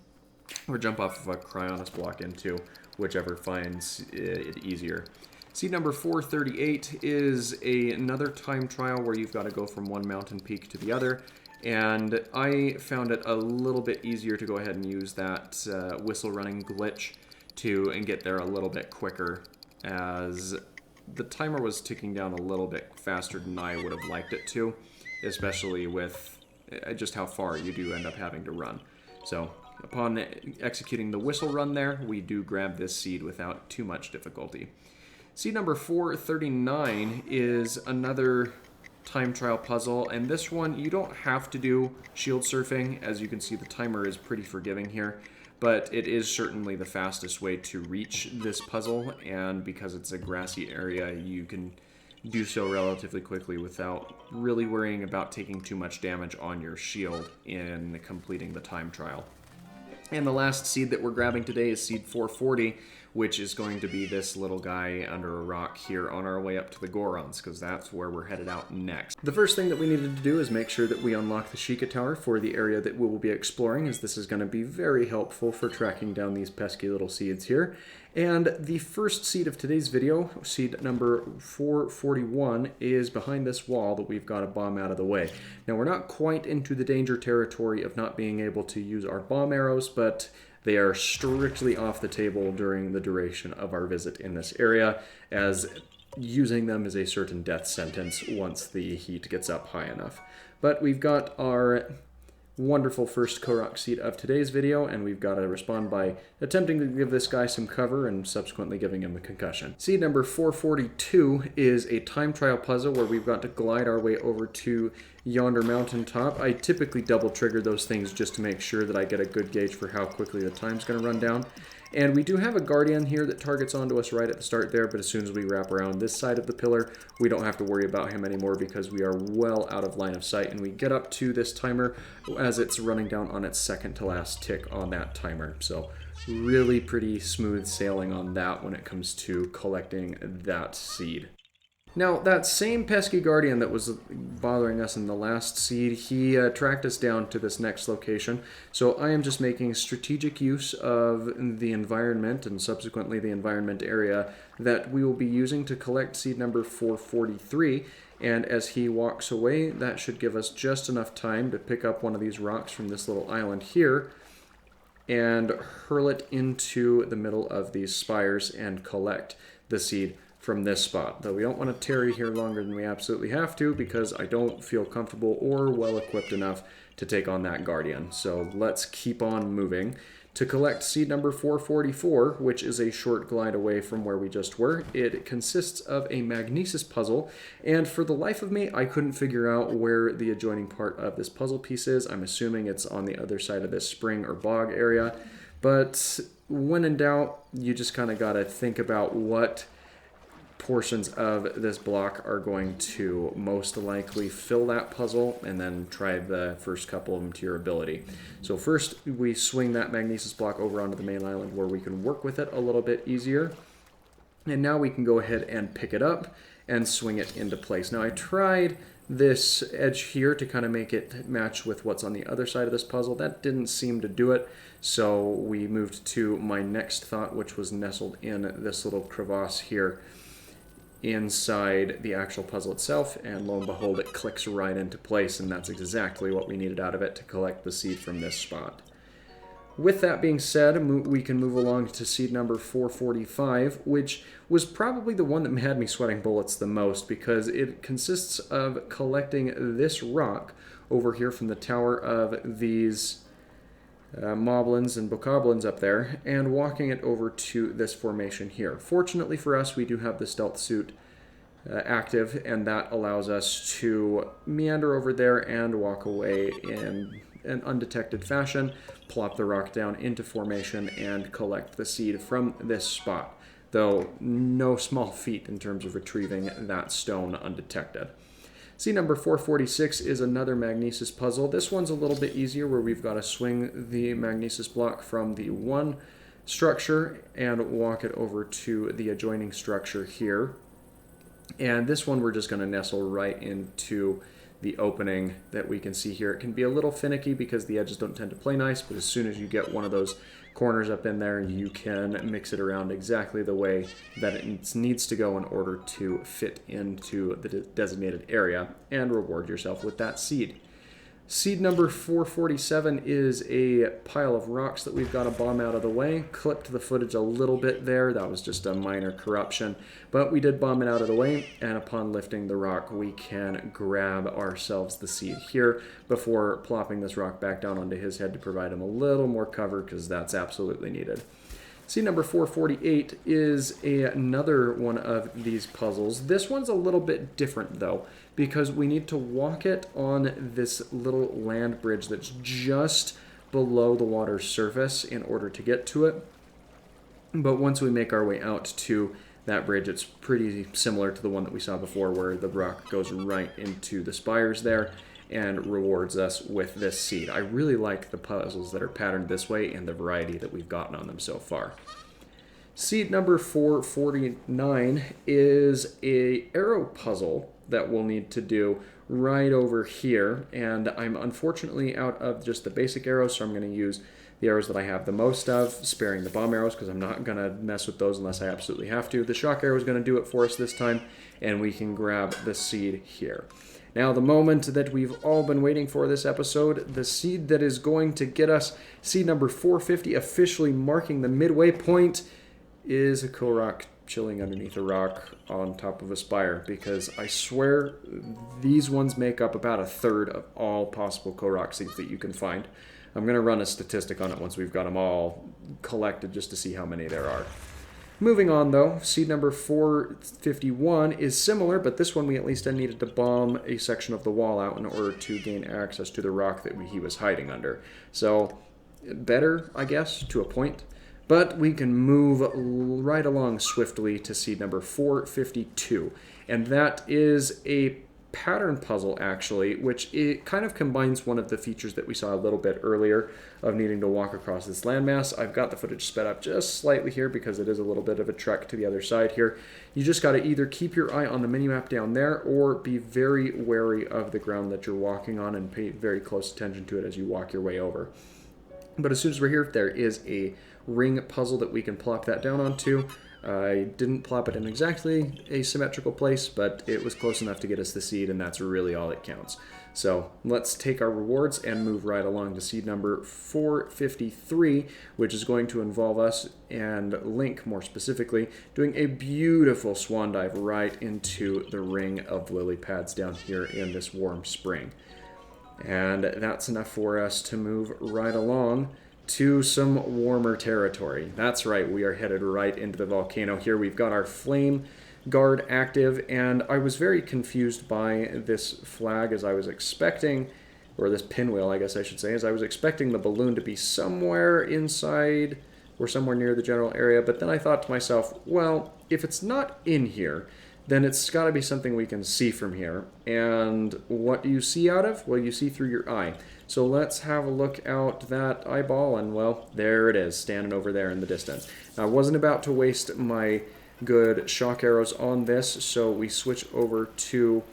A: or jump off of a Cryonis block into, whichever finds it easier. Seed number 438 is another time trial where you've got to go from one mountain peak to the other. And I found it a little bit easier to go ahead and use that whistle running glitch and get there a little bit quicker, as the timer was ticking down a little bit faster than I would have liked it to, especially with just how far you do end up having to run. So upon executing the whistle run there, we do grab this seed without too much difficulty. Seed number 439 is another time trial puzzle, and this one you don't have to do shield surfing. As you can see, the timer is pretty forgiving here, but it is certainly the fastest way to reach this puzzle, and because it's a grassy area, you can do so relatively quickly without really worrying about taking too much damage on your shield in completing the time trial. And the last seed that we're grabbing today is seed 440, which is going to be this little guy under a rock here on our way up to the Gorons, because that's where we're headed out next. The first thing that we needed to do is make sure that we unlock the Sheikah Tower for the area that we will be exploring, as this is going to be very helpful for tracking down these pesky little seeds here. And the first seed of today's video, seed number 441, is behind this wall that we've got to bomb out of the way. Now, we're not quite into the danger territory of not being able to use our bomb arrows, but they are strictly off the table during the duration of our visit in this area, as using them is a certain death sentence once the heat gets up high enough. But we've got our wonderful first Korok seed of today's video, and we've got to respond by attempting to give this guy some cover and subsequently giving him a concussion. Seed number 442 is a time trial puzzle where we've got to glide our way over to yonder mountaintop. I typically double trigger those things just to make sure that I get a good gauge for how quickly the time's going to run down. And we do have a guardian here that targets onto us right at the start there, but as soon as we wrap around this side of the pillar, we don't have to worry about him anymore because we are well out of line of sight, and we get up to this timer as it's running down on its second to last tick on that timer. So really pretty smooth sailing on that when it comes to collecting that seed. Now, that same pesky guardian that was bothering us in the last seed, he tracked us down to this next location. So I am just making strategic use of the environment and subsequently the environment area that we will be using to collect seed number 443. And as he walks away, that should give us just enough time to pick up one of these rocks from this little island here and hurl it into the middle of these spires and collect the seed from this spot. Though we don't want to tarry here longer than we absolutely have to, because I don't feel comfortable or well equipped enough to take on that guardian. So let's keep on moving to collect seed number 444, which is a short glide away from where we just were. It consists of a magnesis puzzle, and for the life of me, I couldn't figure out where the adjoining part of this puzzle piece is. I'm assuming it's on the other side of this spring or bog area, but when in doubt, you just kind of got to think about what portions of this block are going to most likely fill that puzzle, and then try the first couple of them to your ability. So first we swing that magnesis block over onto the main island where we can work with it a little bit easier, and now we can go ahead and pick it up and swing it into place. Now I tried this edge here to kind of make it match with what's on the other side of this puzzle. That didn't seem to do it, so we moved to my next thought, which was nestled in this little crevasse here inside the actual puzzle itself, and lo and behold, it clicks right into place, and that's exactly what we needed out of it to collect the seed from this spot. With that being said, we can move along to seed number 445, which was probably the one that had me sweating bullets the most, because it consists of collecting this rock over here from the tower of these moblins and bokoblins up there, and walking it over to this formation here. Fortunately for us, we do have the stealth suit active, and that allows us to meander over there and walk away in an undetected fashion, plop the rock down into formation, and collect the seed from this spot, though no small feat in terms of retrieving that stone undetected. Seed number 446 is another magnesis puzzle. This one's a little bit easier, where we've got to swing the magnesis block from the one structure and walk it over to the adjoining structure here. And this one we're just going to nestle right into the opening that we can see here. It can be a little finicky because the edges don't tend to play nice, but as soon as you get one of those corners up in there, you can mix it around exactly the way that it needs to go in order to fit into the designated area and reward yourself with that seed. Seed number 447 is a pile of rocks that we've got to bomb out of the way. Clipped the footage a little bit there. That was just a minor corruption, but we did bomb it out of the way, and upon lifting the rock, we can grab ourselves the seed here before plopping this rock back down onto his head to provide him a little more cover, because that's absolutely needed. Seed number 448 is another one of these puzzles. This one's a little bit different, though, because we need to walk it on this little land bridge that's just below the water's surface in order to get to it. But once we make our way out to that bridge, it's pretty similar to the one that we saw before, where the rock goes right into the spires there and rewards us with this seed. I really like the puzzles that are patterned this way and the variety that we've gotten on them so far.
B: Seed number 449 is a arrow puzzle that we'll need to do right over here, and I'm unfortunately out of just the basic arrows, so I'm going to use the arrows that I have the most of, sparing the bomb arrows because I'm not going to mess with those unless I absolutely have to. The shock arrow is going to do it for us this time, and we can grab the seed here. Now, the moment that we've all been waiting for this episode, the seed that is going to get us seed number 450, officially marking the midway point, is a Korok chilling underneath a rock on top of a spire, because I swear these ones make up about a third of all possible Korok seeds that you can find. I'm going to run a statistic on it once we've got them all collected just to see how many there are. Moving on, though, seed number 451 is similar, but this one we at least needed to bomb a section of the wall out in order to gain access to the rock that he was hiding under. So, better, I guess, to a point. But we can move right along swiftly to seed number 452. And that is a pattern puzzle, actually, which it kind of combines one of the features that we saw a little bit earlier of needing to walk across this landmass. I've got the footage sped up just slightly here because it is a little bit of a trek to the other side here. You just got to either keep your eye on the minimap down there or be very wary of the ground that you're walking on and pay very close attention to it as you walk your way over. But as soon as we're here, there is a ring puzzle that we can plop that down onto. I didn't plop it in exactly a symmetrical place, but it was close enough to get us the seed, and that's really all that counts. So let's take our rewards and move right along to seed number 453, which is going to involve us, and Link more specifically, doing a beautiful swan dive right into the ring of lily pads down here in this warm spring. And that's enough for us to move right along to some warmer territory. That's right, we are headed right into the volcano here. We've got our flame guard active, and I was very confused by this flag as I was expecting, or this pinwheel, I guess I should say, as I was expecting the balloon to be somewhere inside or somewhere near the general area, but then I thought to myself, well, if it's not in here, then it's got to be something we can see from here. And what do you see out of? Well, you see through your eye. So let's have a look out that eyeball, and well, there it is, standing over there in the distance. Now, I wasn't about to waste my good shock arrows on this, so we switch over to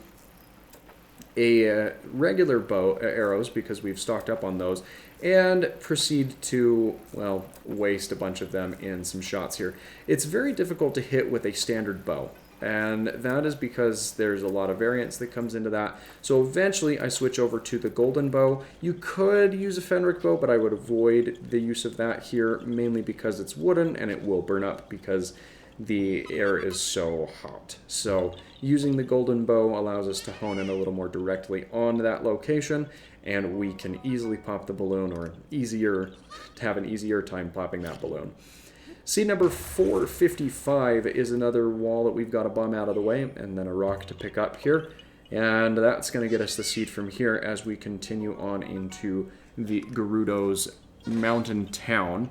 B: a regular bow arrows because we've stocked up on those, and proceed to, well, waste a bunch of them in some shots here. It's very difficult to hit with a standard bow, and that is because there's a lot of variance that comes into that. So eventually I switch over to the golden bow. You could use a Fenric bow, but I would avoid the use of that here, mainly because it's wooden and it will burn up because the air is so hot. So using the golden bow allows us to hone in a little more directly on that location, and we can easily pop the balloon, or have an easier time popping that balloon. Seed number 455 is another wall that we've got to bomb out of the way, and then a rock to pick up here. And that's going to get us the seed from here as we continue on into the Gerudo's mountain town.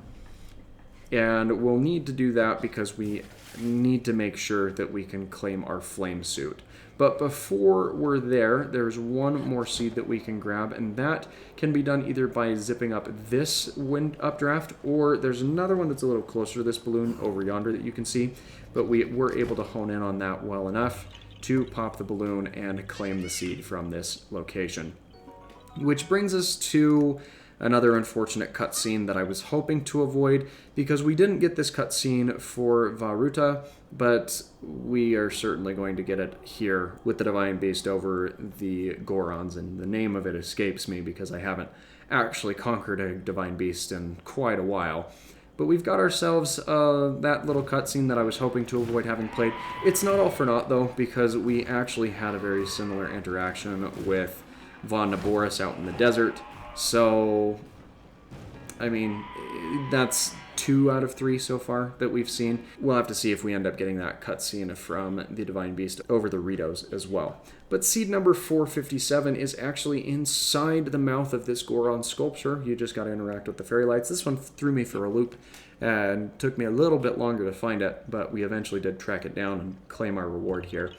B: And we'll need to do that because we need to make sure that we can claim our flame suit. But before we're there, there's one more seed that we can grab, and that can be done either by zipping up this wind updraft, or there's another one that's a little closer to this balloon over yonder that you can see, but we were able to hone in on that well enough to pop the balloon and claim the seed from this location. Which brings us to another unfortunate cutscene that I was hoping to avoid, because we didn't get this cutscene for Varuta, but we are certainly going to get it here with the Divine Beast over the Gorons, and the name of it escapes me because I haven't actually conquered a Divine Beast in quite a while. But we've got ourselves that little cutscene that I was hoping to avoid having played. It's not all for naught, though, because we actually had a very similar interaction with Von Naboris out in the desert. So, I mean, that's 2 out of 3 so far that we've seen. We'll have to see if we end up getting that cutscene from the Divine Beast over the Ritos as well. But seed number 457 is actually inside the mouth of this Goron sculpture. You just got to interact with the fairy lights. This one threw me for a loop and took me a little bit longer to find it, but we eventually did track it down and claim our reward here.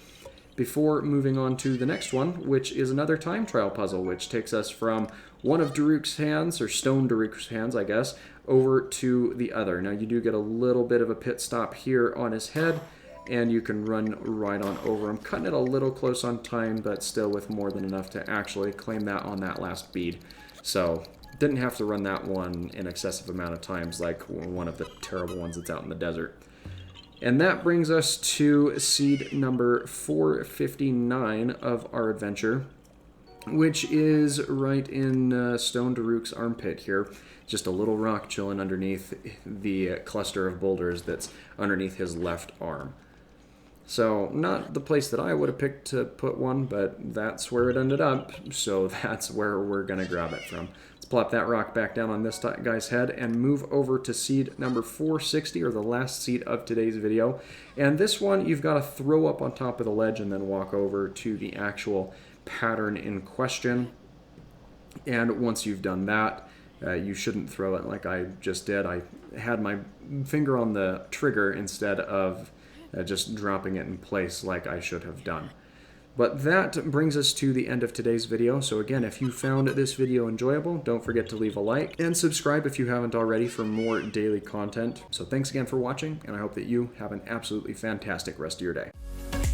B: before moving on to the next one, which is another time trial puzzle, which takes us from one of Daruk's hands, or Stone Daruk's hands, I guess, over to the other. Now, you do get a little bit of a pit stop here on his head, and you can run right on over. I'm cutting it a little close on time, but still with more than enough to actually claim that on that last bead. So, didn't have to run that one an excessive amount of times like one of the terrible ones that's out in the desert. And that brings us to seed number 459 of our adventure, which is right in Stone Daruk's armpit here. Just a little rock chilling underneath the cluster of boulders that's underneath his left arm. So, not the place that I would have picked to put one, but that's where it ended up, so that's where we're going to grab it from. Let's plop that rock back down on this guy's head and move over to seed number 460, or the last seed of today's video. And this one, you've got to throw up on top of the ledge and then walk over to the actual pattern in question. And once you've done that, you shouldn't throw it like I just did. I had my finger on the trigger instead of just dropping it in place like I should have done. But that brings us to the end of today's video. So again, if you found this video enjoyable, don't forget to leave a like and subscribe if you haven't already for more daily content. So thanks again for watching, and I hope that you have an absolutely fantastic rest of your day.